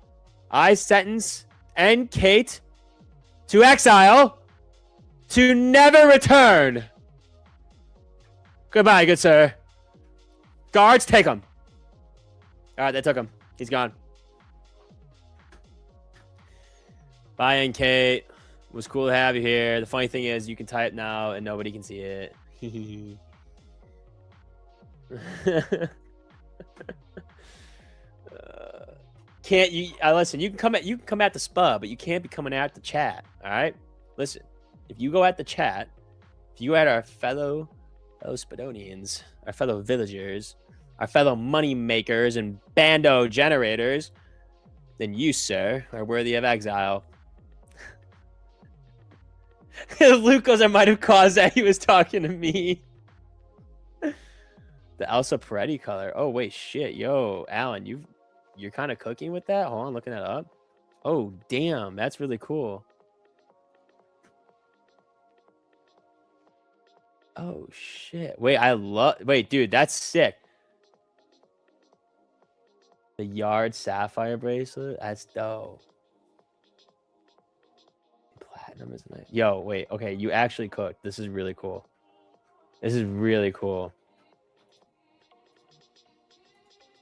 I sentence Kate to exile, to never return. Goodbye, good sir. Guards, take him. All right, they took him. He's gone. Bye, NK. It was cool to have you here. The funny thing is, you can type now and nobody can see it. Can't you? Listen. You can come at the spud, but you can't be coming at the chat. All right. Listen. If you go at the chat, if you at our fellow Spadonians, our fellow villagers, our fellow money makers and bando generators, then you, sir, are worthy of exile. Luke goes, I might have caused that. He was talking to me. The Elsa Peretti color. Oh, wait, shit. Yo, Alan, you're kind of cooking with that? Hold on, looking that up. Oh, damn. That's really cool. Oh, shit. Wait, dude, that's sick. The Yard Sapphire bracelet. That's dope. Platinum is nice. Yo, wait. Okay, you actually cooked. This is really cool. This is really cool.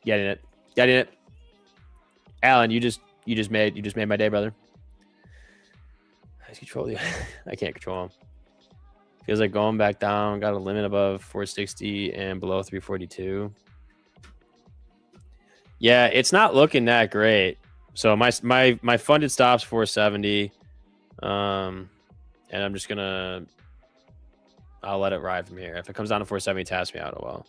Getting it. Alan, you just made my day, brother. I just control you. I can't control him. Feels like going back down. Got a limit above 460 and below 342. Yeah, it's not looking that great. So my funded stops 470. And I'm just gonna I'll let it ride from here. If it comes down to 470, task me out. Oh well.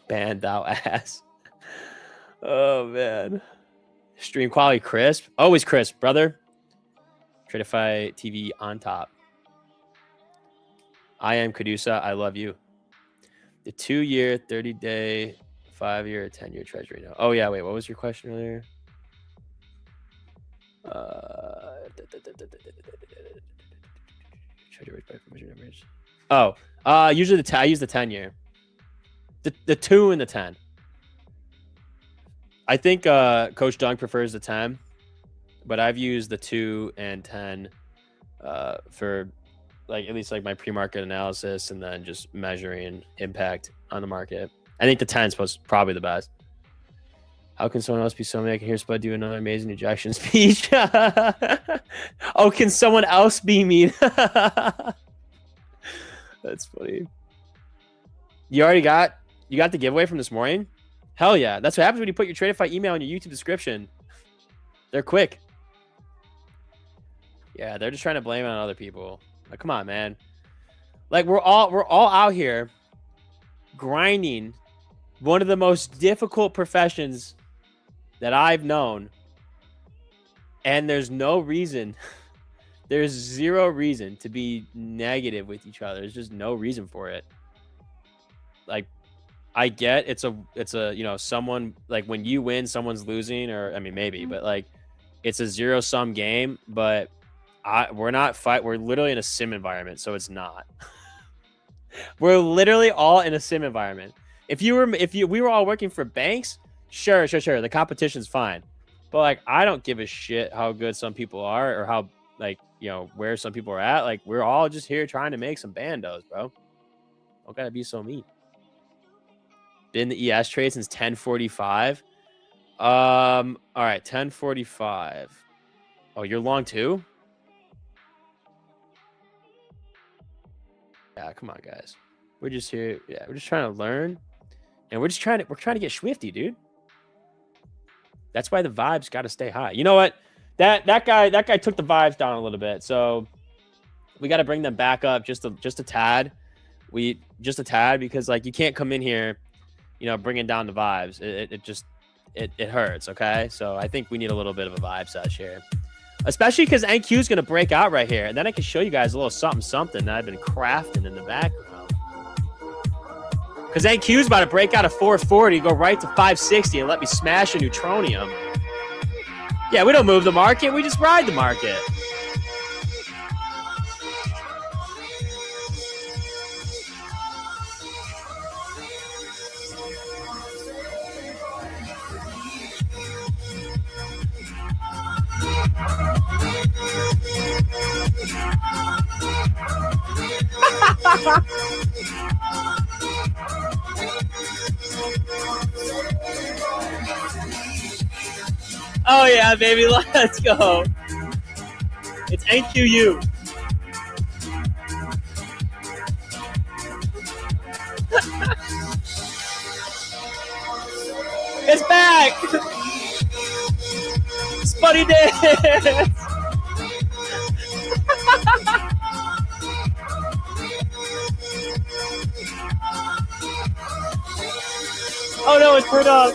Ban thou ass. Oh man. Stream quality crisp. Always crisp, brother. Tradeify TV on top. I am Cadusa. I love you. The 2-year, 30-day, 5-year, 10-year treasury note. Oh yeah, wait. What was your question earlier? Usually I use the 10-year. The 2 and the 10. I think Coach Dunk prefers the 10, but I've used the 2 and 10 for like at least like my pre-market analysis and then just measuring impact on the market. I think the 10 is probably the best. How can someone else be so many? I can hear Spud do another amazing ejection speech. Oh, can someone else be me? That's funny. You got the giveaway from this morning? Hell yeah. That's what happens when you put your Tradeify email in your YouTube description. They're quick. Yeah, they're just trying to blame it on other people. Like, come on, man. Like we're all out here grinding one of the most difficult professions that I've known. And there's no reason There's zero reason to be negative with each other. There's just no reason for it. Like, I get it's a someone, like, when you win, someone's losing, or I mean maybe, but like it's a zero-sum game. But we're literally in a sim environment, so it's not. We're literally all in a sim environment. If we were all working for banks, sure, the competition's fine. But like, I don't give a shit how good some people are or how, like, where some people are at. Like, we're all just here trying to make some bandos, bro. Don't gotta be so mean. Been the ES trade since 10:45. All right, 10:45. Oh, you're long too? Yeah, come on, guys. We're just here. Yeah, we're just trying to learn, and we're trying to get swifty, dude. That's why the vibes got to stay high. You know what? That guy took the vibes down a little bit, so we got to bring them back up just a tad. Just a tad, because like, you can't come in here, bringing down the vibes. It hurts. Okay, so I think we need a little bit of a vibe sesh here, especially because NQ is gonna break out right here, and then I can show you guys a little something that I've been crafting in the background. Because NQ is about to break out a 440, go right to 560, and let me smash a neutronium. Yeah, we don't move the market, we just ride the market. Oh yeah, baby, let's go. It's NQU. It's back. Spuddy dance. Oh no, it's put up.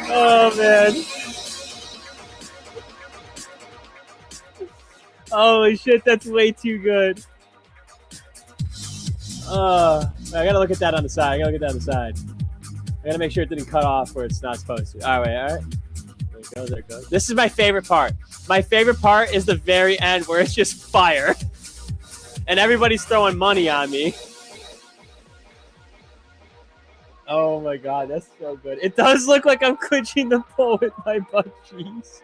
Oh man. Holy shit, that's way too good. I gotta look at that on the side. I gotta make sure it didn't cut off where it's not supposed to. All right. There it goes. This is my favorite part. My favorite part is the very end where it's just fire. And everybody's throwing money on me. Oh my god, that's so good. It does look like I'm clinching the pole with my butt cheeks.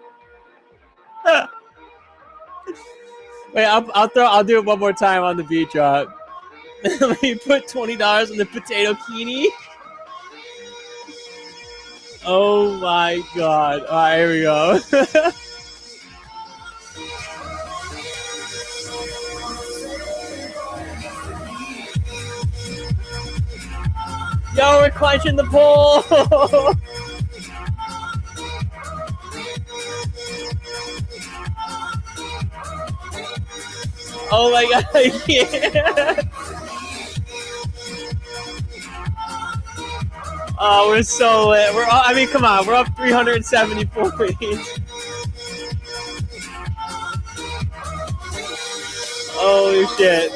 Wait, I'll do it one more time on the beat drop. Let me put $20 on the potato kini. Oh my god. All right, here we go. Yo, we're clenching the pole. Oh my god, yeah. Oh, we're so lit. I mean, come on, we're up 370 points. Holy shit.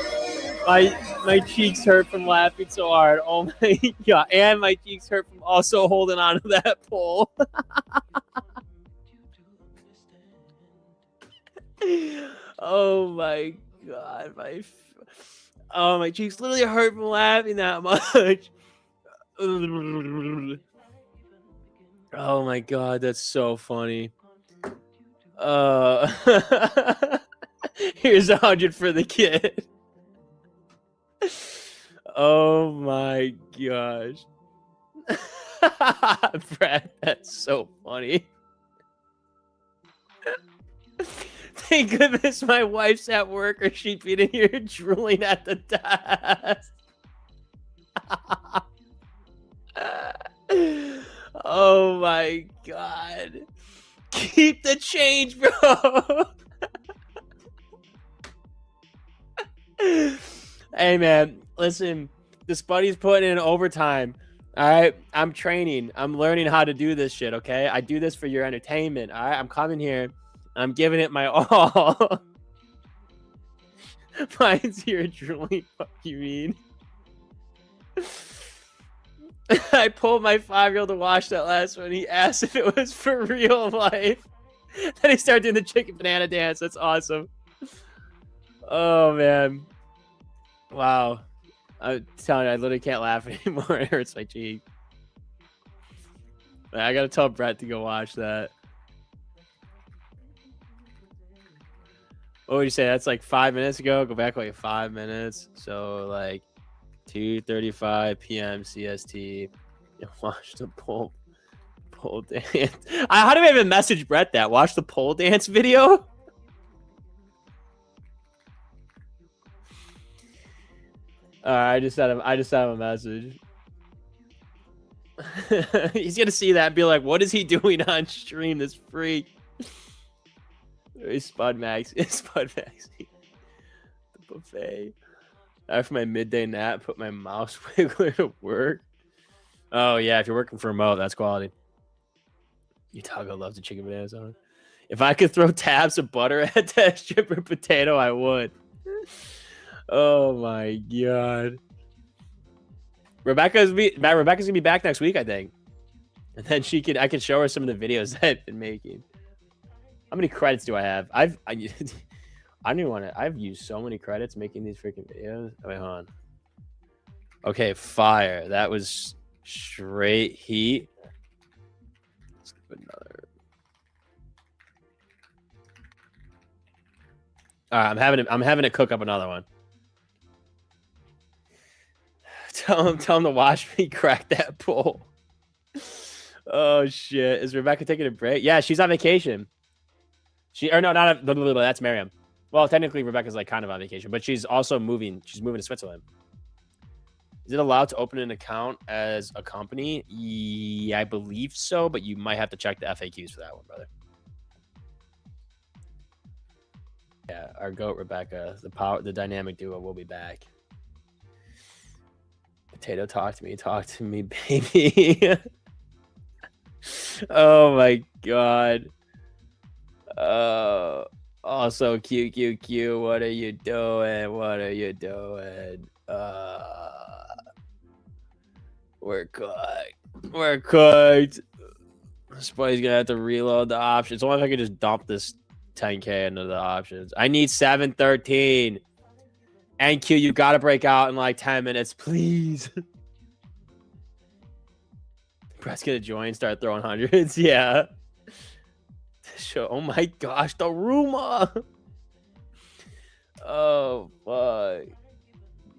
My cheeks hurt from laughing so hard. Oh my god. And my cheeks hurt from also holding on to that pole. Oh my god. My cheeks literally hurt from laughing that much. Oh my god, that's so funny. Here's 100 for the kid. Oh my gosh. Brad, that's so funny. Thank goodness my wife's at work or she'd be in here drooling at the desk. Oh my god. Keep the change, bro. Hey man, listen, this buddy's putting in overtime. All right, I'm training. I'm learning how to do this shit, okay? I do this for your entertainment. All right, I'm coming here. I'm giving it my all. Mine's here drooling. Fuck you mean? I pulled my 5-year-old to watch that last one. He asked if it was for real life. Then he started doing the chicken banana dance. That's awesome. Oh man. Wow. I'm telling you, I literally can't laugh anymore. It hurts my cheek. I gotta tell Brett to go watch that. What would you say? That's like 5 minutes ago. Go back like 5 minutes. So like 2:35 p.m. CST. You watch the pole dance. How do I even message Brett that? Watch the pole dance video. I just sent him a message. He's gonna see that and be like, "What is he doing on stream? This freak." Spud Max. Spud Max. The buffet. After my midday nap, put my mouse wiggler to work. Oh yeah, if you're working for remote, that's quality. Utago loves the chicken banana song. If I could throw tabs of butter at that stripper potato, I would. Oh my god. Rebecca's gonna be back next week, I think. And then I can show her some of the videos that I've been making. How many credits do I have? I don't even want to. I've used so many credits making these freaking videos. Wait, hold on. Okay, fire. That was straight heat. Let's give another. All right, I'm having to cook up another one. Tell him to watch me crack that pole. Oh shit! Is Rebecca taking a break? Yeah, she's on vacation. That's Miriam. Well, technically Rebecca's like kind of on vacation, but she's also moving. She's moving to Switzerland. Is it allowed to open an account as a company? Yeah, I believe so, but you might have to check the FAQs for that one, brother. Yeah, our goat Rebecca, the dynamic duo will be back. Potato, talk to me, baby. Oh my god. Also QQQ, what are you doing? We're cooked. This boy's gonna have to reload the options. Only if I could just dump this 10k into the options. I need 713. NQ, you gotta break out in like 10 minutes, please. Brett's gonna join, start throwing hundreds. Yeah. Show. Oh my gosh, the rumor. Oh fuck.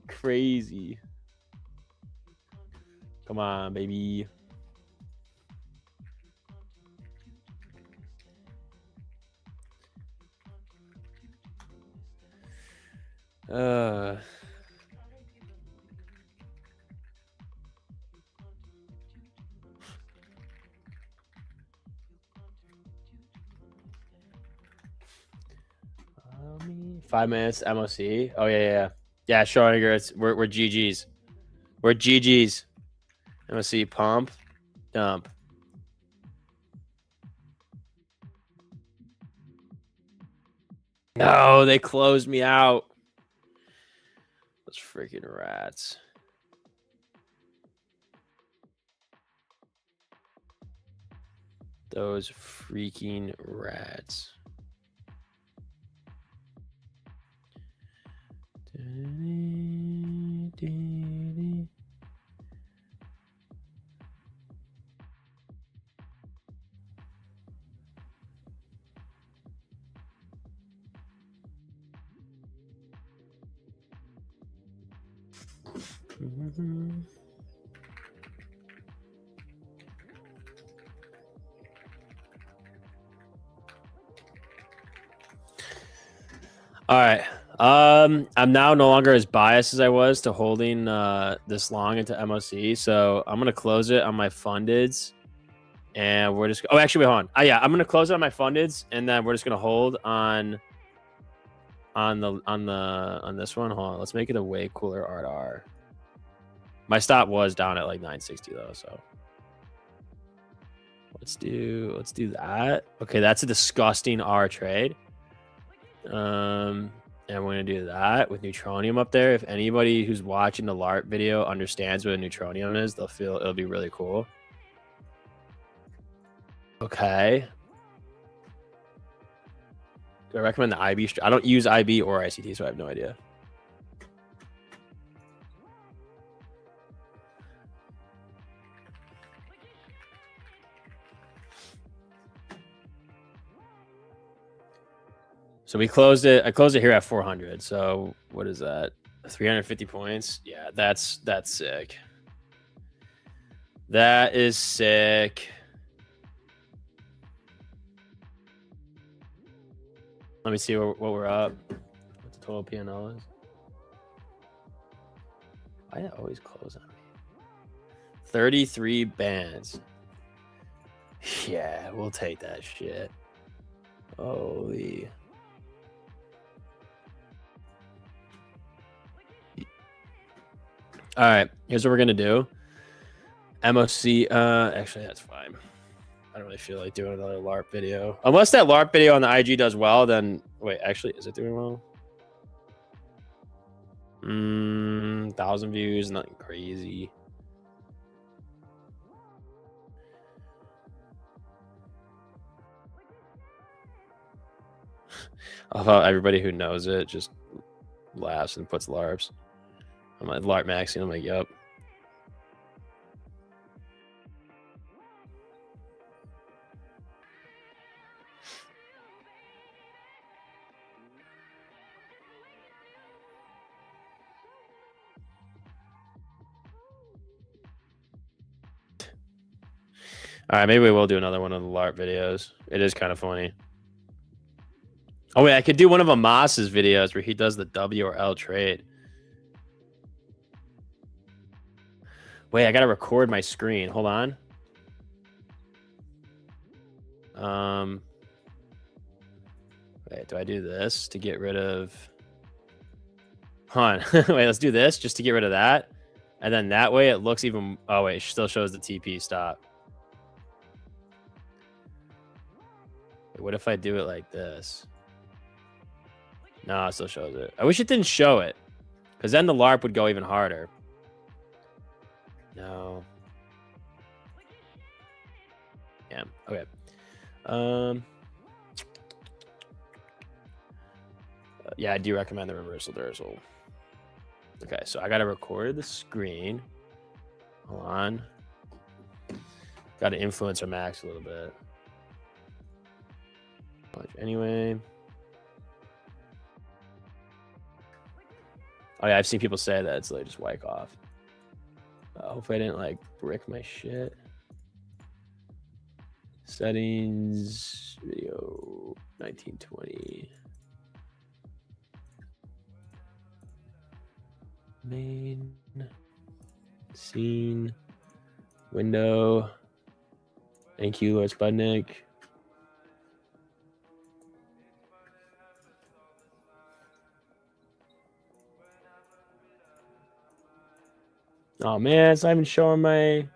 Crazy. Come on, baby. Five minutes MOC. Oh yeah. Schrodinger. We're GGs. We're GGs. MOC pump, dump. No, they closed me out. Those freaking rats. Those freaking rats. All right. I'm now no longer as biased as I was to holding this long into MOC, so I'm gonna close it on my fundeds, and we're just. Oh, actually, wait, hold on. Yeah, I'm gonna close it on my fundeds, and then we're just gonna hold on this one. Hold on, let's make it a way cooler RR. My stop was down at like 960 though, so let's do that. Okay, that's a disgusting R trade. And we're going to do that with neutronium up there. If anybody who's watching the LARP video understands what a neutronium is, they'll feel it'll be really cool. Okay. Do I recommend the IB? I don't use IB or ICT, so I have no idea. So we closed it. I closed it here at 400. So what is that? 350 points. Yeah, that's sick. That is sick. Let me see what we're up. What the total PNL is. Why did it always close on me? 33 bands. Yeah, we'll take that shit. Holy. All right, here's what we're gonna do. MOC. Actually, that's fine. I don't really feel like doing another LARP video. Unless that LARP video on the IG does well, then... Wait, actually, is it doing well? 1,000 views, nothing crazy. I thought everybody who knows it just laughs and puts LARPs. I'm like, LARP maxing. I'm like, yep. All right, maybe we will do another one of the LARP videos. It is kind of funny. Oh, wait, I could do one of Amas's videos where he does the W or L trade. Wait, I got to record my screen. Hold on. Wait, do I do this to get rid of... Hold on. Wait, let's do this just to get rid of that. And then that way it looks even... Oh, wait, it still shows the TP stop. What if I do it like this? No, it still shows it. I wish it didn't show it, because then the LARP would go even harder. No. Yeah. Okay. Yeah, I do recommend the reversal Durzel. Okay, so I gotta record the screen. Hold on. Gotta influence our max a little bit. Anyway. Oh yeah, I've seen people say that it's like just wipe off. Hopefully I didn't like brick my shit. Settings, video, 1920. Main, scene, window, NQ Lord Spudnik. Oh man, it's not even showing my...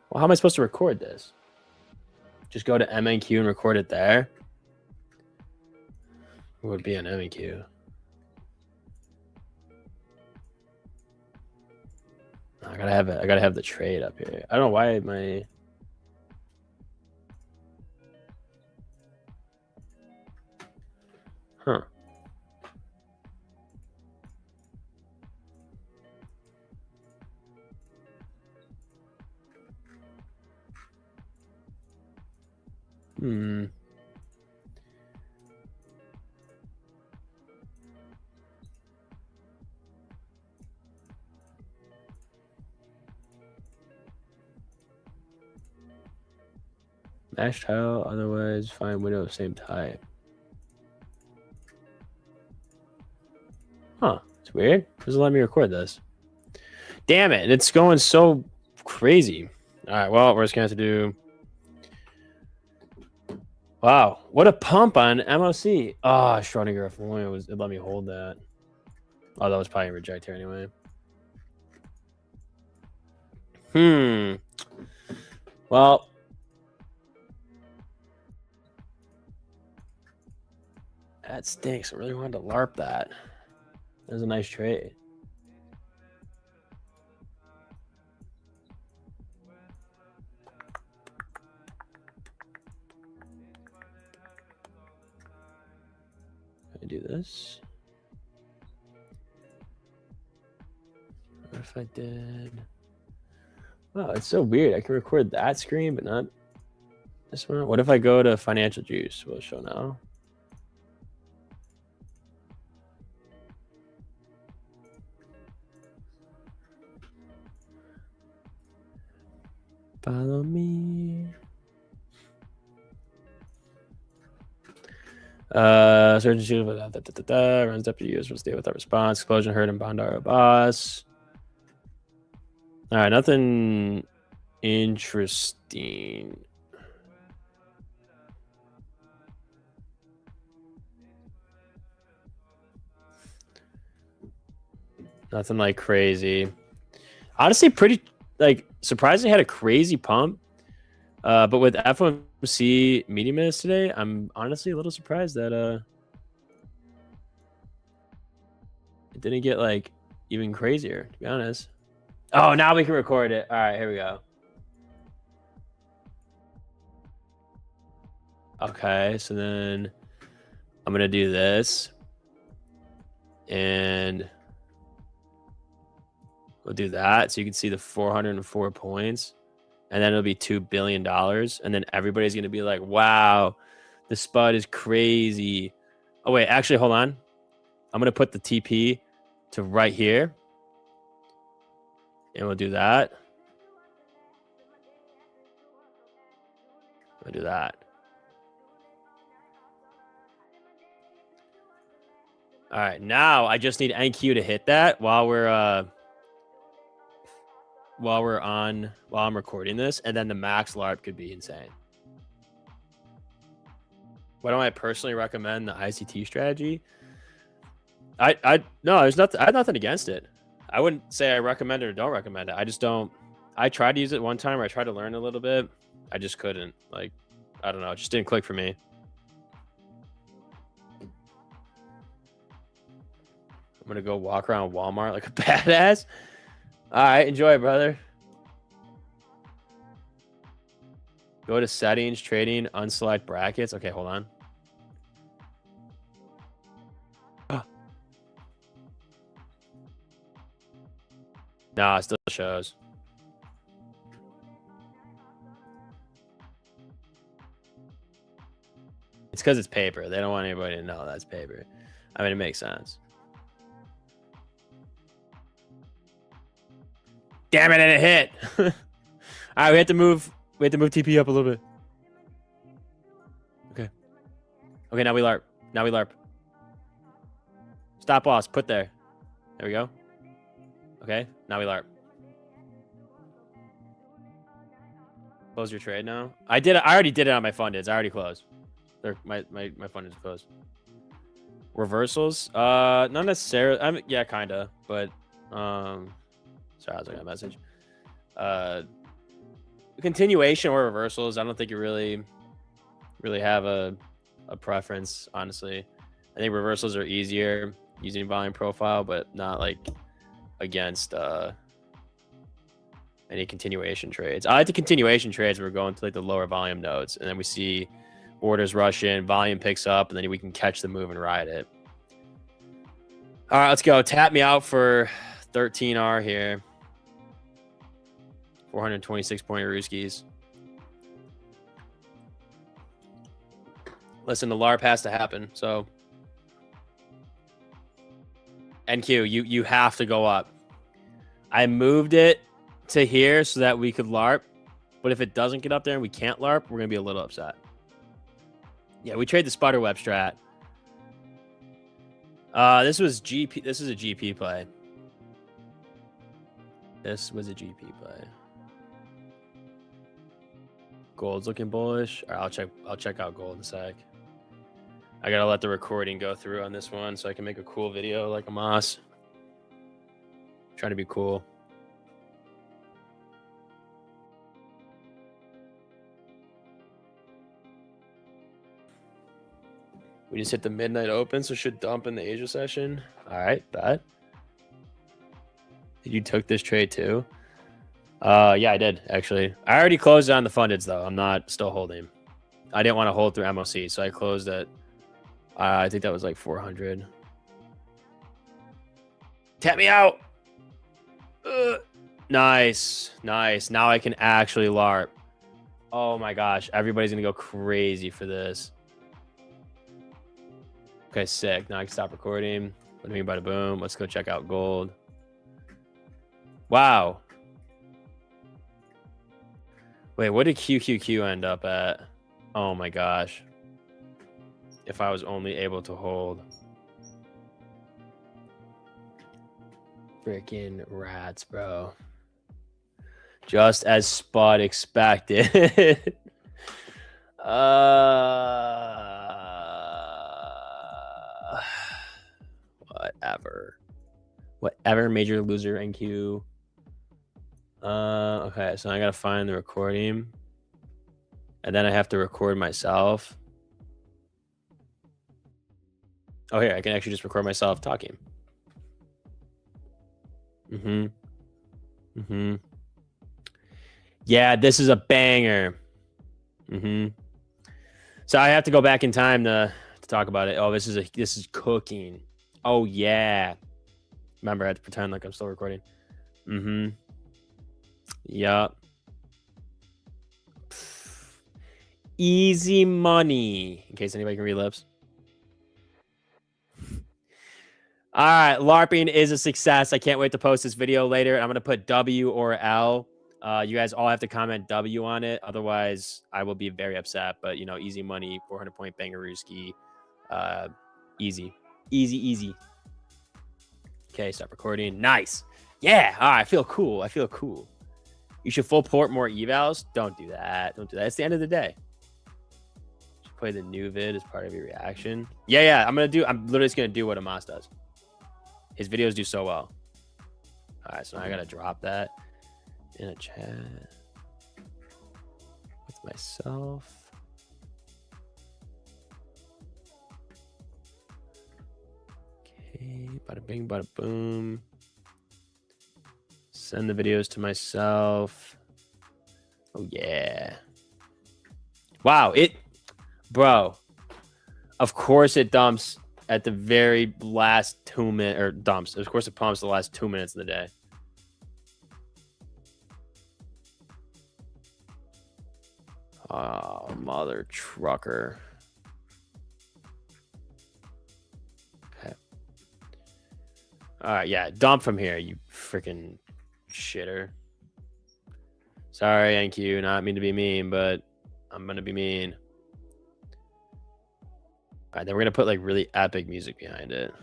Well, how am I supposed to record this? Just go to MNQ and record it there? What would be an MNQ? I gotta have it. I gotta have the trade up here. I don't know why my... Huh. Match tile, otherwise find window of same type. Huh, it's weird. Doesn't let me record this. Damn it, it's going so crazy. All right, well, we're just gonna have to do... Wow, what a pump on MOC. Oh, Schrodinger, if only it let me hold that. Oh, that was probably a reject here anyway. Well, That stinks. I really wanted to LARP that. That was a nice trade. I do this. What if I did? Wow, it's so weird. I can record that screen, but not this one. What if I go to financial juice? Will it show now? Follow me. Surgeon shoot runs up to you. Will stay with that response. Explosion hurt and Bondara boss. All right, nothing interesting. Nothing like crazy. Honestly, pretty like surprisingly had a crazy pump. But with FOMC media minutes today, I'm honestly a little surprised that it didn't get like even crazier, to be honest. Oh, now we can record it. All right, here we go. Okay, so then I'm gonna do this, and we'll do that so you can see the 404 points, and then it'll be $2 billion, and then everybody's gonna be like, "Wow, the spud is crazy." Oh wait, actually, hold on. I'm gonna put the TP to right here, and we'll do that. We'll do that. All right, now I just need NQ to hit that while I'm recording this, and then the max LARP could be insane. Why don't I personally recommend the ICT strategy? No, there's nothing. I have nothing against it. I wouldn't say I recommend it or don't recommend it. I just don't. I tried to use it one time, or I tried to learn a little bit. I just couldn't. Like, I don't know. It just didn't click for me. I'm gonna go walk around Walmart like a badass. All right, enjoy, brother. Go to settings, trading, unselect brackets. Okay, hold on. No, it still shows. It's because it's paper. They don't want anybody to know that's paper. I mean, it makes sense. Damn it, and it hit. All right, we have to move TP up a little bit. Okay, now we LARP. Stop loss, put there. There we go. Okay, now we LARP. Close your trade now. I already did it on my funded. It's already closed. My funded is closed. Reversals? Not necessarily. Yeah, kinda, but sorry, I was looking at a message. Continuation or reversals, I don't think you really have a preference, honestly. I think reversals are easier using volume profile, but not like against any continuation trades. I like the continuation trades where we're going to like the lower volume nodes, and then we see orders rush in, volume picks up, and then we can catch the move and ride it. All right, let's go. Tap me out for 13R here. 426 point Ruskies. Listen, the LARP has to happen, so NQ, you have to go up. I moved it to here so that we could LARP, but if it doesn't get up there and we can't LARP, we're gonna be a little upset. Yeah, we trade the spider web strat. This was GP. This is a GP play. This was a GP play. Gold's looking bullish. All right, I'll check out gold in a sec. I gotta let the recording go through on this one so I can make a cool video like a Moss. Trying to be cool. We just hit the midnight open, so should dump in the Asia session. All right, bet. You took this trade too? Yeah, I did actually. I already closed on the fundeds though. I'm not still holding. I didn't want to hold through MOC, so I closed at. I think that was like 400. Tap me out. Nice, nice. Now I can actually LARP. Oh my gosh, everybody's gonna go crazy for this. Okay, sick. Now I can stop recording. What do you mean by the boom? Let's go check out gold. Wow. Wait, what did QQQ end up at? Oh my gosh. If I was only able to hold. Freaking rats, bro. Just as Spud expected. Whatever. Whatever, major loser NQ. Okay, so I gotta find the recording. And then I have to record myself. Oh, here, I can actually just record myself talking. Yeah, this is a banger. So I have to go back in time to talk about it. Oh, this is cooking. Oh yeah. Remember, I had to pretend like I'm still recording. Yup. Easy money. In case anybody can read lips. All right, LARPing is a success. I can't wait to post this video later. I'm going to put W or L. You guys all have to comment W on it. Otherwise, I will be very upset. But, you know, easy money, 400-point Bangarooski. Easy. Easy. Okay, stop recording. Nice. Yeah. All right, I feel cool. You should full port more evals. Don't do that. It's the end of the day. Should play the new vid as part of your reaction. Yeah. I'm literally just going to do what Amos does. His videos do so well. All right, so now I got to drop that in a chat with myself. Okay, bada bing, bada boom. Send the videos to myself. Oh, yeah. Wow, bro. Of course it dumps at the very last 2 minutes, or dumps. Of course it pumps the last 2 minutes of the day. Oh, mother trucker. Okay. All right, yeah, dump from here, you freaking shitter. Sorry, NQ, not mean to be mean, but I'm gonna be mean. All right, then we're gonna put like really epic music behind it.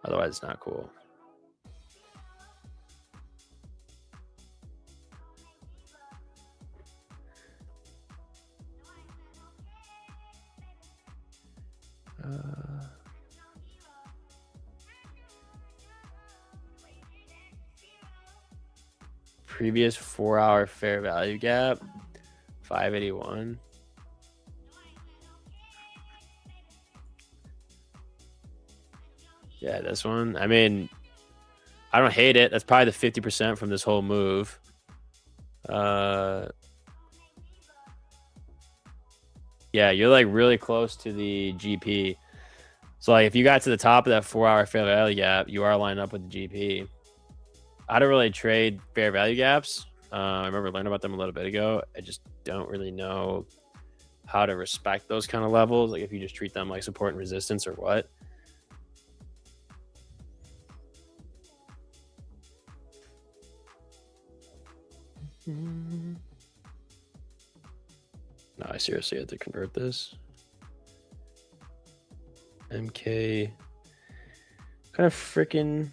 Otherwise, it's not cool. Previous 4-hour fair value gap, 581. Yeah, this one. I mean, I don't hate it. That's probably the 50% from this whole move. Yeah, you're like really close to the GP. So like if you got to the top of that 4-hour fair value gap, you are lined up with the GP. I don't really trade fair value gaps. I remember learning about them a little bit ago. I just don't really know how to respect those kind of levels. Like if you just treat them like support and resistance or what. No, I seriously have to convert this. MK. Kind of freaking.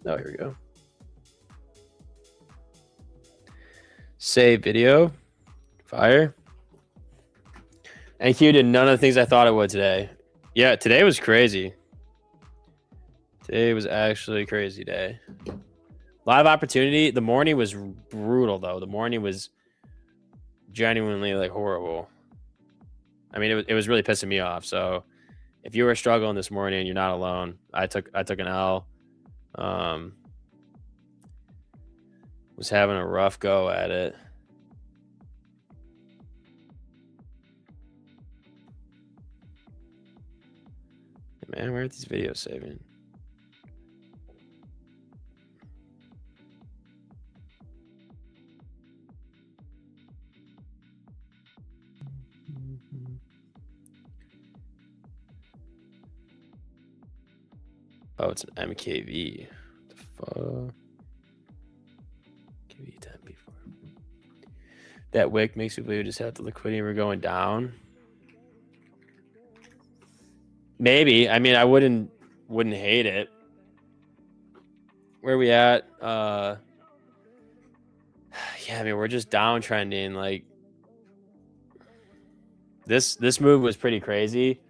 Oh, here we go. Save video. Fire. NQ did none of the things I thought it would today. Yeah, today was crazy. Today was actually a crazy day. A lot of opportunity. The morning was brutal, though. The morning was genuinely like horrible. I mean, it was really pissing me off. So if you were struggling this morning, you're not alone. I took an L. Was having a rough go at it. Man, where are these videos saving? Oh, it's an MKV. What the fuck? MKV 10 before. That wick makes me believe we just have the liquidity and we're going down. Maybe. I mean, I wouldn't hate it. Where are we at? Yeah, I mean, we're just downtrending. Like this move was pretty crazy.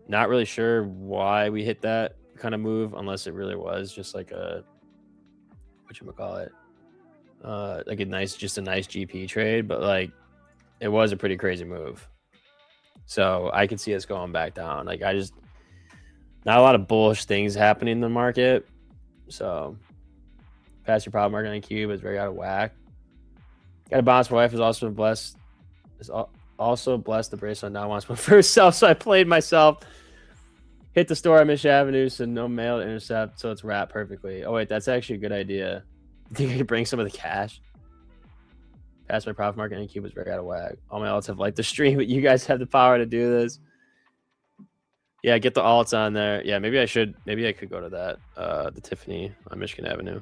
Not really sure why we hit that kind of move, unless it really was just like a whatchamacallit, like a nice GP trade, but like it was a pretty crazy move. So I could see us going back down. Like not a lot of bullish things happening in the market. So pass your problem market on cube is very out of whack. Got a bounce. My wife is also blessed. Also blessed the bracelet now wants one for herself. So I played myself. Hit the store on Mish Avenue, so no mail to intercept, so it's wrapped perfectly. Oh wait, that's actually a good idea. You think I could bring some of the cash? Pass my profit market and cube is very out of whack. All my alts have liked the stream, but you guys have the power to do this. Yeah, get the alts on there. Yeah, maybe I should. Maybe I could go to that. The Tiffany on Michigan Avenue.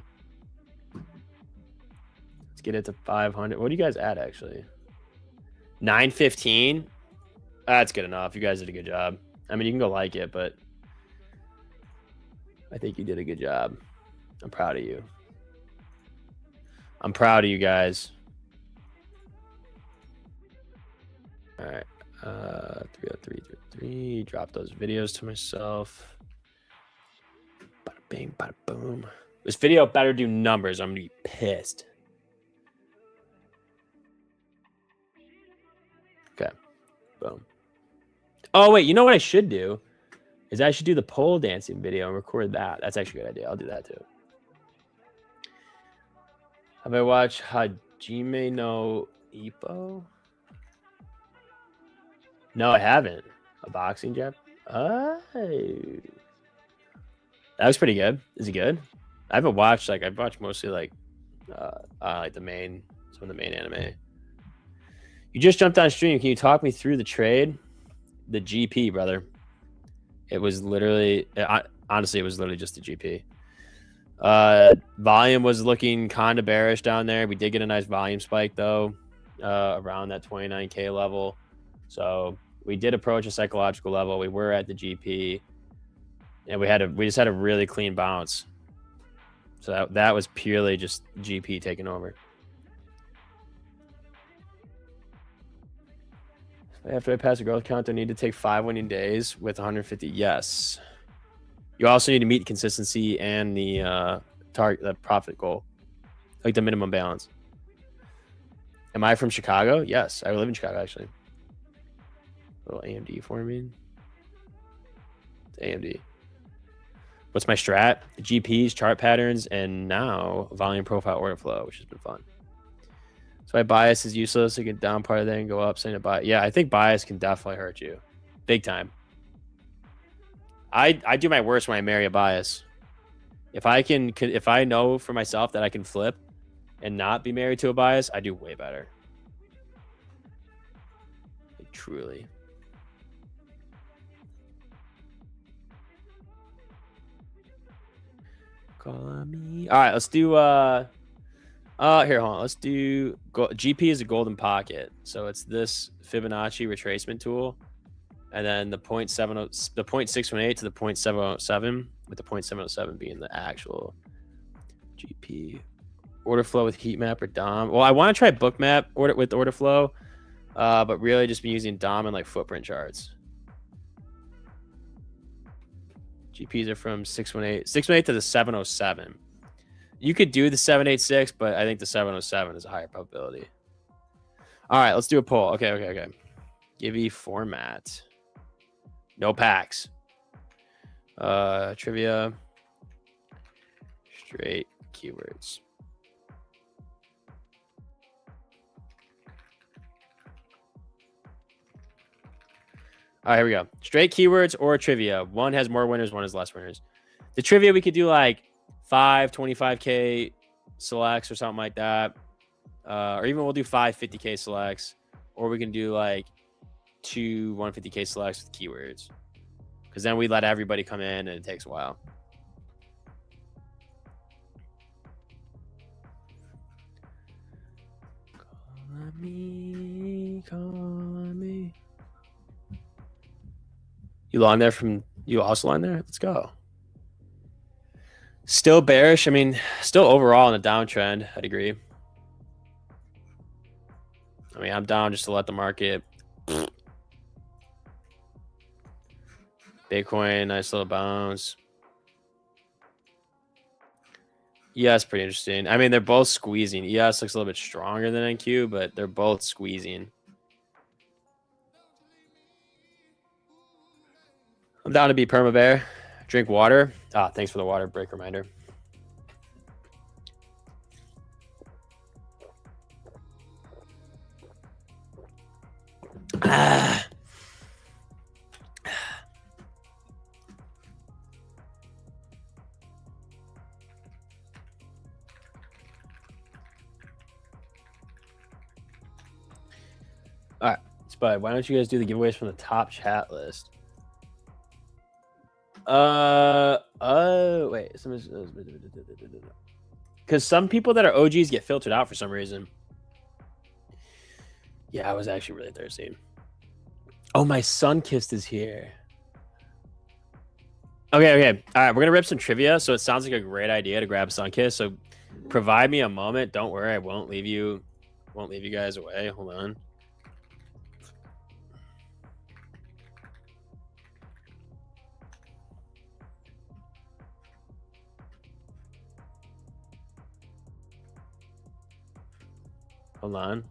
Let's get it to 500. What do you guys add actually? 915. That's good enough. You guys did a good job. I mean, you can go like it, but I think you did a good job. I'm proud of you. I'm proud of you guys. All right. 303. Drop those videos to myself. Bada bing, bada boom. This video better do numbers. I'm going to be pissed. Okay. Boom. Oh, wait. You know what I should do? Is I should do the pole dancing video and record that. That's actually a good idea. I'll do that too. Have I watched Hajime no Ippo? No, I haven't. A boxing jab? Oh. That was pretty good. Is it good? I haven't watched, like, I've watched mostly, like some of the main anime. You just jumped on stream. Can you talk me through the trade? The GP, brother. It was literally, honestly, it was literally just the GP. Volume was looking kind of bearish down there. We did get a nice volume spike, though, around that 29K level. So we did approach a psychological level. We were at the GP, and we just had a really clean bounce. So that was purely just GP taking over. After I pass a growth count, I need to take 5 winning days with 150. Yes. You also need to meet consistency and the profit goal, like the minimum balance. Am I from Chicago? Yes, I live in Chicago actually. A little AMD for me. It's AMD. What's my strat? GPs, chart patterns, and now volume profile order flow, which has been fun. So my bias is useless. I get down part of that and go up, saying a bias. Yeah, I think bias can definitely hurt you, big time. I do my worst when I marry a bias. If I know for myself that I can flip and not be married to a bias, I do way better. Like, truly. Call on me. All right, let's do here, hold on. Let's do GP is a golden pocket. So it's this Fibonacci retracement tool. And then the 0.618 to the 0.707, with the 0.707 being the actual GP. Order flow with heat map or DOM. Well, I want to try book map with order flow, but really just be using DOM and like footprint charts. GPs are from 618 to the 707. You could do the 786, but I think the 707 is a higher probability. All right, let's do a poll. Okay. Gibby format. No packs. Trivia. Straight keywords. All right, here we go. Straight keywords or trivia. One has more winners, one has less winners. The trivia, we could do like 5 25K selects or something like that. Or even we'll do 5 50K selects. Or we can do like 2 150K selects with keywords. Because then we let everybody come in and it takes a while. Call me. You long there from you also long there? Let's go. Still bearish. I mean, still overall in a downtrend. I'd agree. I mean, I'm down just to let the market. Bitcoin, nice little bounce. ES pretty interesting. I mean, they're both squeezing. ES looks a little bit stronger than NQ, but they're both squeezing. I'm down to be perma bear. Drink water. Ah, thanks for the water break reminder. Ah. All right, Spud, why don't you guys do the giveaways from the top chat list? Wait. Because some people that are OGs get filtered out for some reason. Yeah, I was actually really thirsty. Oh, my Sunkist is here. Okay. All right, we're gonna rip some trivia. So it sounds like a great idea to grab Sunkist. So provide me a moment. Don't worry, I won't leave you. Won't leave you guys away. Hold on. Hold on.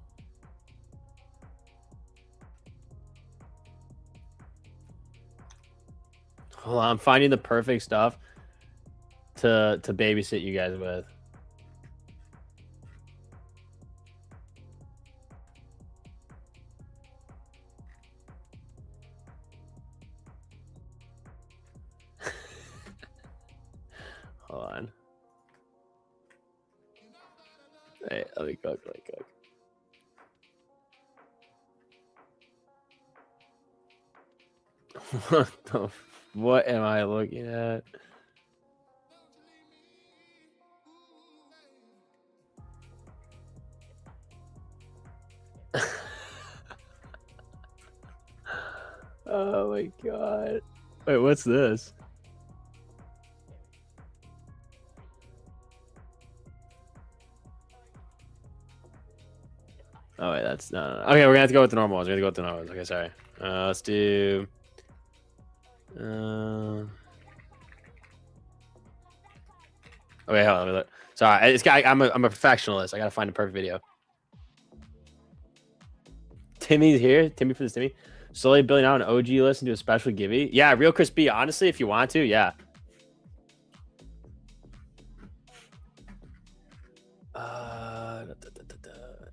Hold on, I'm finding the perfect stuff to babysit you guys with. Hold on. Hey, let me cook. What am I looking at? Oh my god. Wait, what's this? Oh wait, that's no. Okay, we're gonna have to go with the normal ones. We're gonna go with the normal ones. Okay, sorry. Let's do. Okay, hold on. Let me look. Sorry, I'm a perfectionist. I gotta find a perfect video. Timmy's here. Timmy for this. Timmy. Slowly building out an OG list and do a special givey. Yeah, real Chris B. Honestly, if you want to, yeah.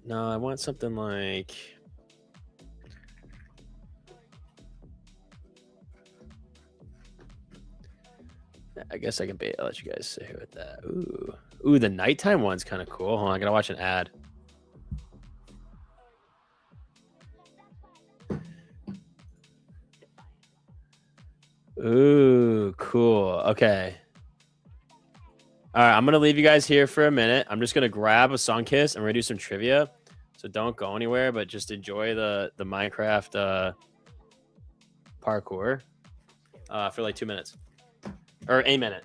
No, I want something like. I guess I can I'll let you guys sit here with that. Ooh, the nighttime one's kind of cool. Hold on, I gotta watch an ad. Ooh, cool. Okay. All right, I'm gonna leave you guys here for a minute. I'm just gonna grab a Sunkist and we're gonna do some trivia. So don't go anywhere, but just enjoy the Minecraft parkour for like 2 minutes. Or a minute.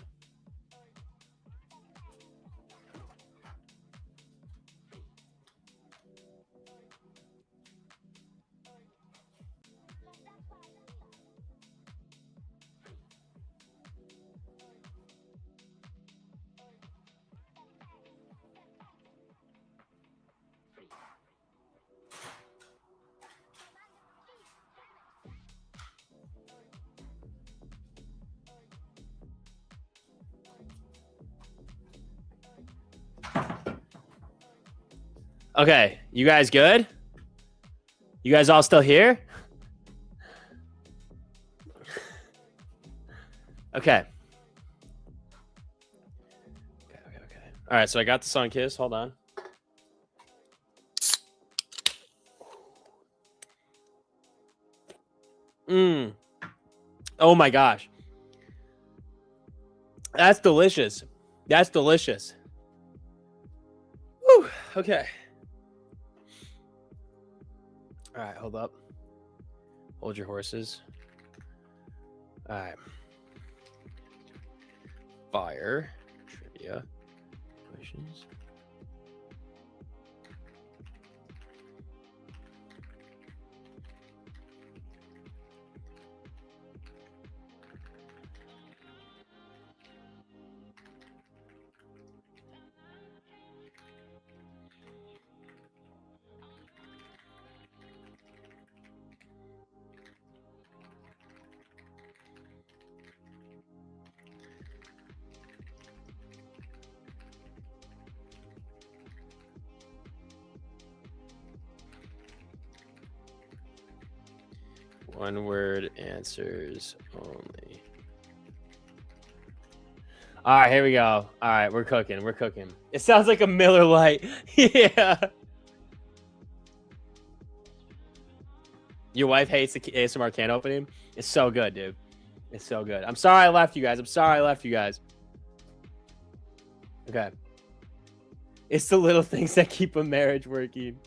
Okay, you guys good? You guys all still here? Okay. Okay. All right, so I got the sun kiss. Hold on. Oh my gosh. That's delicious. That's delicious. Whew. Okay. All right, hold up. Hold your horses. All right. Fire. Trivia. Questions. One word answers only. All right, here we go. All right, we're cooking. We're cooking. It sounds like a Miller Lite. Yeah. Your wife hates the ASMR can opening. It's so good, dude. It's so good. I'm sorry I left you guys. I'm sorry I left you guys. Okay. It's the little things that keep a marriage working.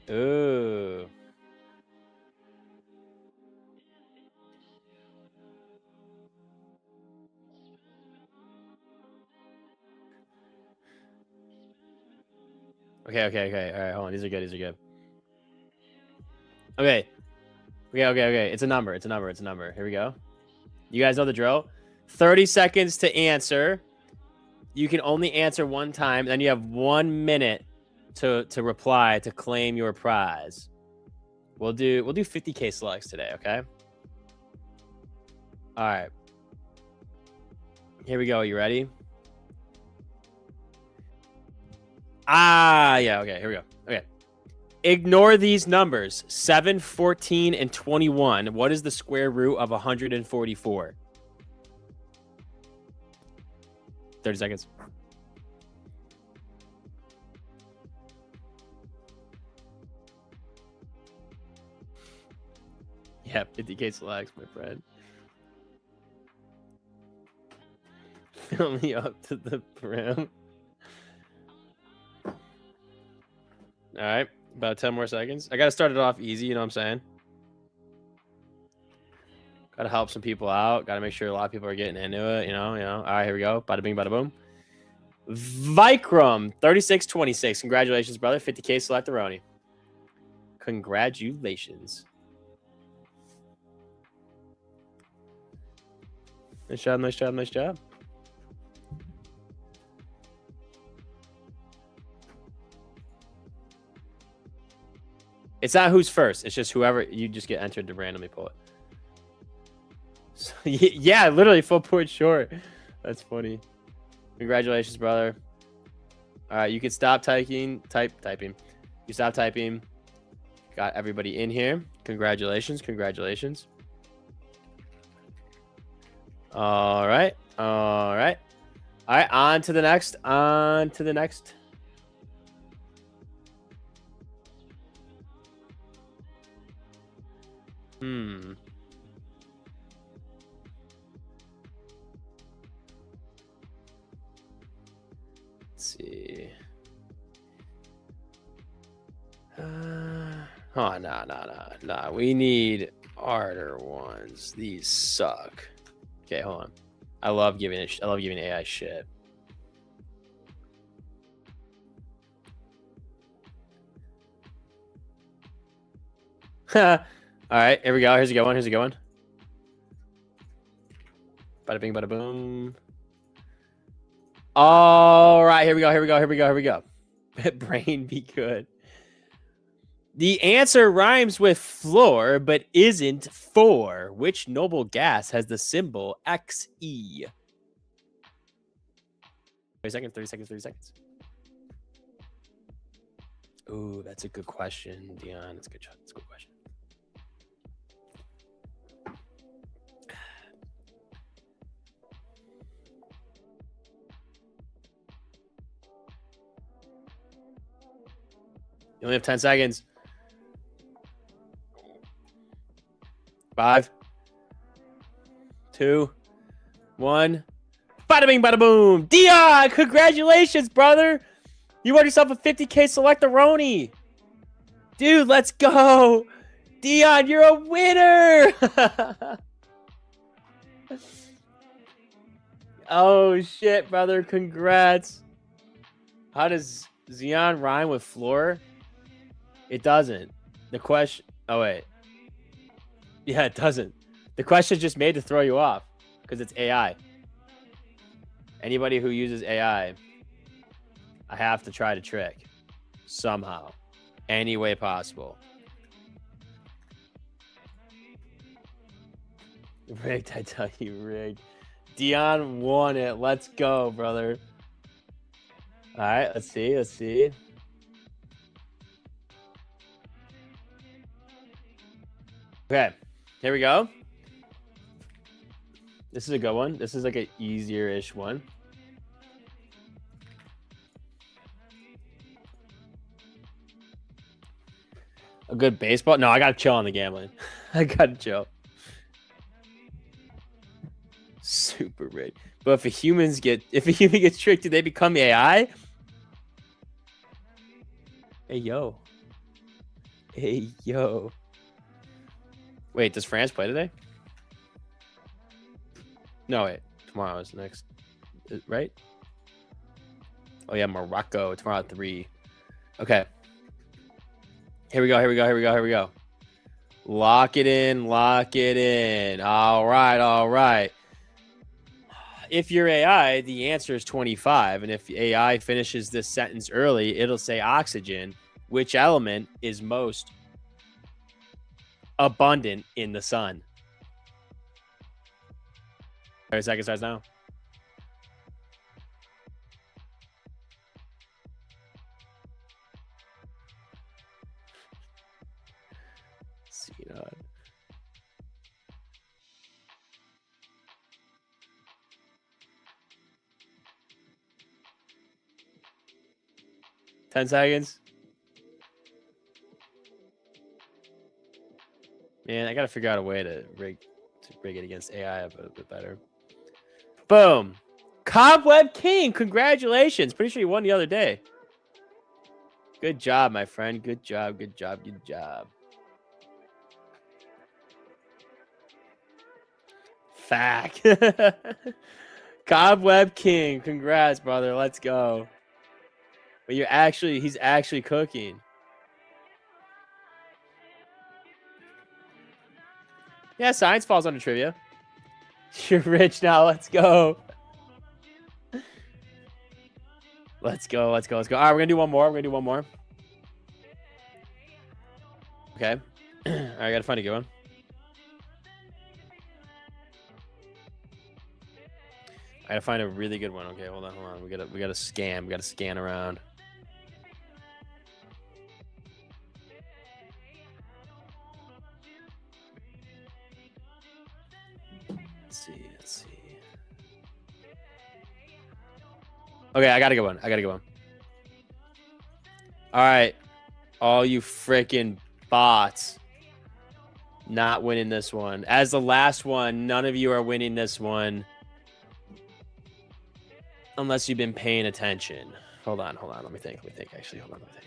Ooh. Okay. All right, hold on. These are good. Okay. It's a number. Here we go. You guys know the drill. 30 seconds to answer. You can only answer one time. Then you have 1 minute to reply to claim your prize. We'll do 50K selects today, okay? All right. Here we go. You ready? Yeah, okay. Here we go. Okay. Ignore these numbers. 7, 14, and 21. What is the square root of 144? 30 seconds. Yeah, 50K selects, my friend. Fill me up to the brim. All right, about 10 more seconds. I got to start it off easy, you know what I'm saying? Got to help some people out. Got to make sure a lot of people are getting into it, you know. All right, here we go. Bada bing, bada boom. Vikram, 3626. Congratulations, brother. 50K select-a-roni. Congratulations. Nice job. It's not who's first. It's just whoever you just get entered to randomly pull it. So, yeah, literally full port short. That's funny. Congratulations, brother. All right, you can stop typing. You stop typing. Got everybody in here. Congratulations. All right. On to the next. Let's see. No. We need harder ones. These suck. Okay, hold on. I love giving AI shit. All right, here we go. Here's a good one. Bada bing, bada boom. All right, here we go. Brain be good. The answer rhymes with floor, but isn't for. Which noble gas has the symbol XE? 30 seconds, 30 seconds, 30 seconds. Ooh, that's a good question, Dion. That's a good shot. That's a good question. You only have 10 seconds. 5, 2, 1. Bada bing, bada boom. Dion, congratulations, brother. You won yourself a 50K Select-A-Roni. Dude, let's go. Dion, you're a winner. Oh, shit, brother. Congrats. How does Xeon rhyme with floor? It doesn't. The question... Oh, wait. Yeah, it doesn't. The question's just made to throw you off because it's AI. Anybody who uses AI, I have to try to trick somehow, any way possible. Rigged, I tell you, rigged. Dion won it. Let's go, brother. All right, let's see. Let's see. Okay, here we go. This is a good one. This is like an easier-ish one. A good baseball? No, I gotta chill on the gambling. I gotta chill. Super rigged. But if a human gets tricked, do they become AI? Hey yo. Hey yo. Wait, does France play today? No, wait. Tomorrow is next, right? Oh yeah, Morocco tomorrow at 3. Okay. Here we go. Here we go. Here we go. Here we go. Lock it in. Lock it in. All right. All right. If you're AI, the answer is 25. And if AI finishes this sentence early, it'll say oxygen. Which element is most abundant in the sun? 30 seconds starts now. See that. Ten seconds. Man, I gotta figure out a way to rig it against AI a bit better. Boom. Cobweb King, congratulations. Pretty sure you won the other day. Good job, my friend. Good job, good job, good job. Fact. Cobweb King, congrats, brother. Let's go. But he's actually cooking. Yeah, science falls under trivia. You're rich now. Let's go. Let's go. Let's go. Let's go. All right, we're gonna do one more. We're gonna do one more. Okay. All right, I gotta find a good one. I gotta find a really good one. Okay, hold on, hold on. We gotta scan. We gotta scan around. Let's see. Let's see. Okay, I got a good one. I got a good one. All right, all you freaking bots, not winning this one. As the last one, none of you are winning this one. Unless you've been paying attention. Hold on, hold on. Let me think. Let me think. Actually, hold on. Let me think.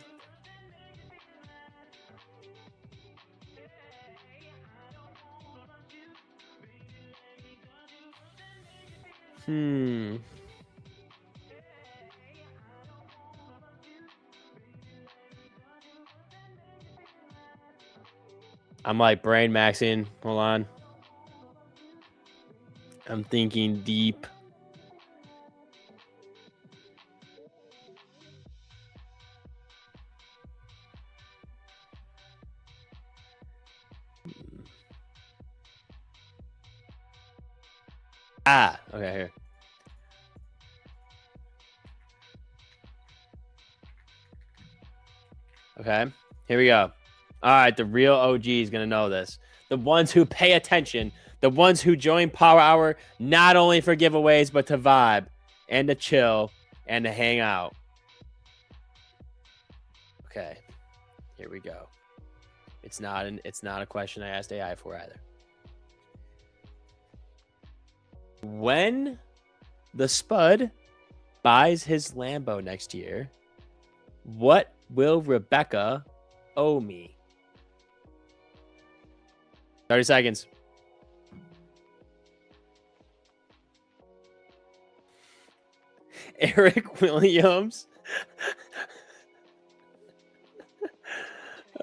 I'm like brain maxing. Hold on. I'm thinking deep. Okay, here. Okay, here we go. All right, the real OG is going to know this. The ones who pay attention, the ones who join Power Hour, not only for giveaways, but to vibe and to chill and to hang out. Okay, here we go. It's not a question I asked AI for either. When the Spud buys his Lambo next year, what will Rebecca owe me? 30 seconds. Eric Williams.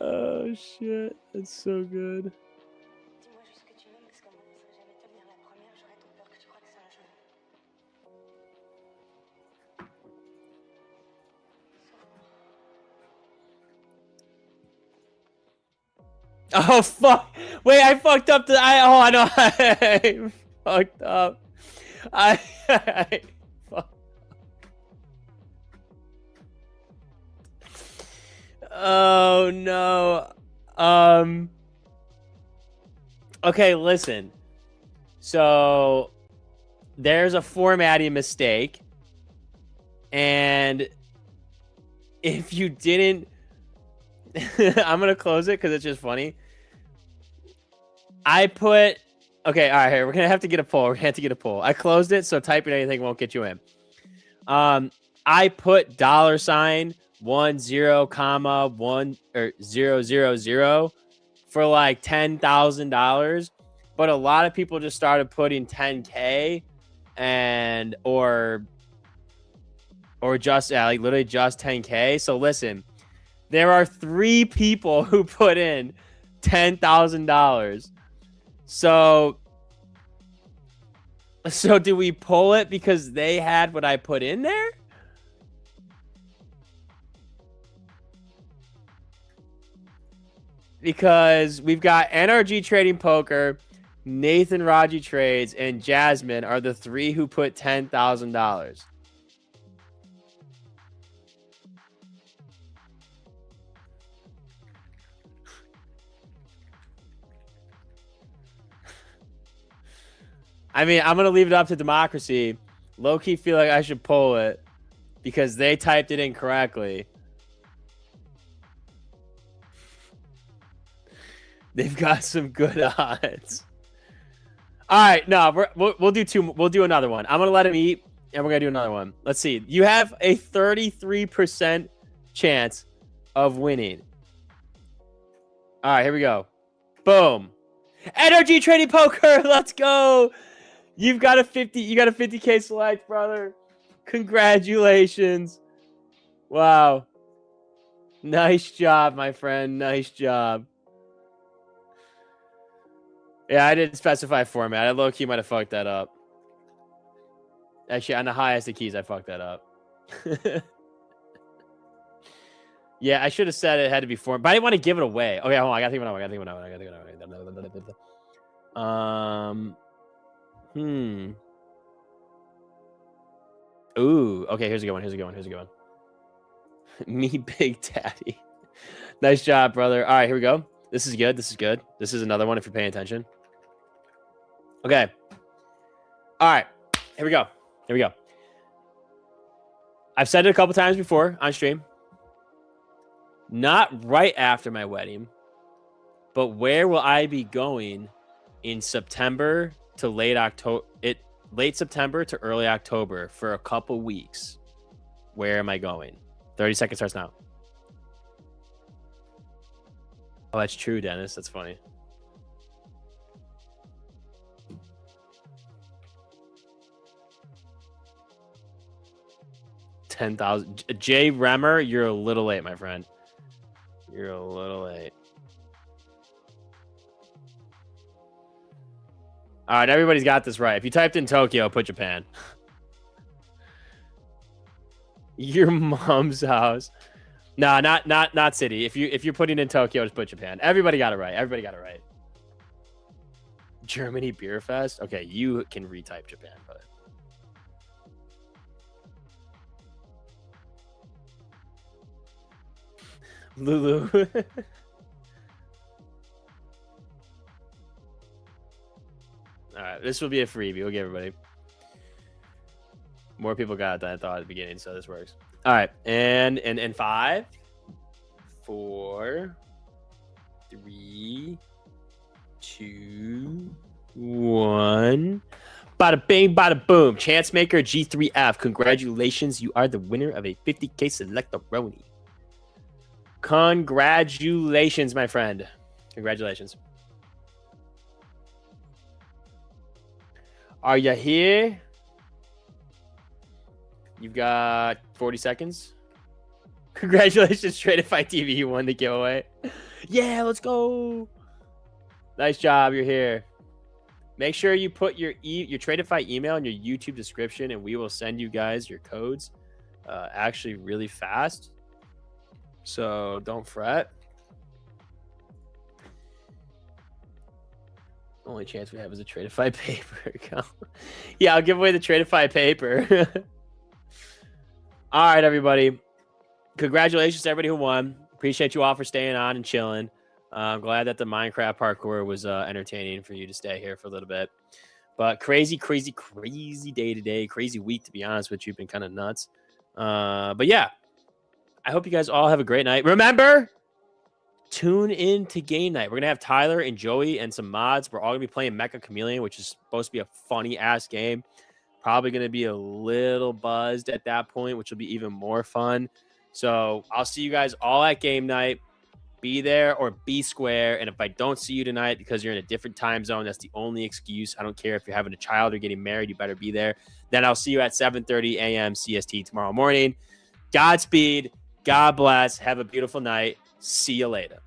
Oh shit, that's so good. Oh fuck! Wait, I fucked up. I know. I fucked up. I fuck. Oh no. Okay, listen. So there's a formatting mistake, and if you didn't, I'm gonna close it because it's just funny. I put okay. All right, here we're gonna have to get a poll. We're gonna have to get a poll. I closed it, so typing anything won't get you in. I put $10 10, 1 or 000 for like $10,000, but a lot of people just started putting 10K and or just like literally just 10K. So listen, there are 3 people who put in $10,000. So do we pull it because they had what I put in there? Because we've got NRG Trading Poker, Nathan Raji Trades, and Jasmine are the 3 who put $10,000. I mean, I'm going to leave it up to democracy. Low-key feel like I should pull it because they typed it in correctly. They've got some good odds. All right, no, we'll do 2. We'll do another one. I'm going to let him eat, and we're going to do another one. Let's see. You have a 33% chance of winning. All right, here we go. Boom. NRG Trading Poker. Let's go. You got a 50K select, brother. Congratulations. Wow. Nice job, my friend. Nice job. Yeah, I didn't specify format. I low-key might have fucked that up. Actually, on the highest of keys, I fucked that up. Yeah, I should have said it had to be format, but I didn't want to give it away. Okay, hold on. I gotta think of another one. Ooh, okay, here's a good one. Me Big Daddy. Nice job, brother. All right, here we go. This is good. This is another one if you're paying attention. Okay. All right, here we go. I've said it a couple times before on stream. Not right after my wedding, but where will I be going in September to late September to early October for a couple weeks? Where am I going? 30 seconds starts now. Oh, that's true, Dennis. That's funny. $10,000. Jay Remmer, you're a little late, my friend. You're a little late. All right, everybody's got this right. If you typed in Tokyo, put Japan. Your mom's house. Nah, not city. If you're putting in Tokyo, just put Japan. Everybody got it right. Germany Beer Fest. Okay, you can retype Japan, but Lulu. All right, this will be a freebie. We'll give everybody. More people got it than I thought at the beginning, so this works. All right, and 5, 4, 3, 2, 1. Bada bing, bada boom. Chance Maker G3F. Congratulations, you are the winner of a 50K Selectoroni. Congratulations, my friend. Congratulations. Are you here? You've got 40 seconds. Congratulations, Tradeify TV. You won the giveaway. Yeah, let's go. Nice job. You're here. Make sure you put your Tradeify email in your YouTube description, and we will send you guys your codes actually really fast. So don't fret. Only chance we have is a Tradeify paper account. Yeah, I'll give away the Tradeify paper. All right, everybody. Congratulations to everybody who won. Appreciate you all for staying on and chilling. I'm glad that the Minecraft parkour was entertaining for you to stay here for a little bit. But crazy day today. Crazy week, to be honest with you. Been kind of nuts. But yeah, I hope you guys all have a great night. Remember, tune in to game night. We're going to have Tyler and Joey and some mods. We're all going to be playing Mecha Chameleon, which is supposed to be a funny-ass game. Probably going to be a little buzzed at that point, which will be even more fun. So I'll see you guys all at game night. Be there or be square. And if I don't see you tonight because you're in a different time zone, that's the only excuse. I don't care if you're having a child or getting married. You better be there. Then I'll see you at 7:30 a.m. CST tomorrow morning. Godspeed. God bless. Have a beautiful night. See you later.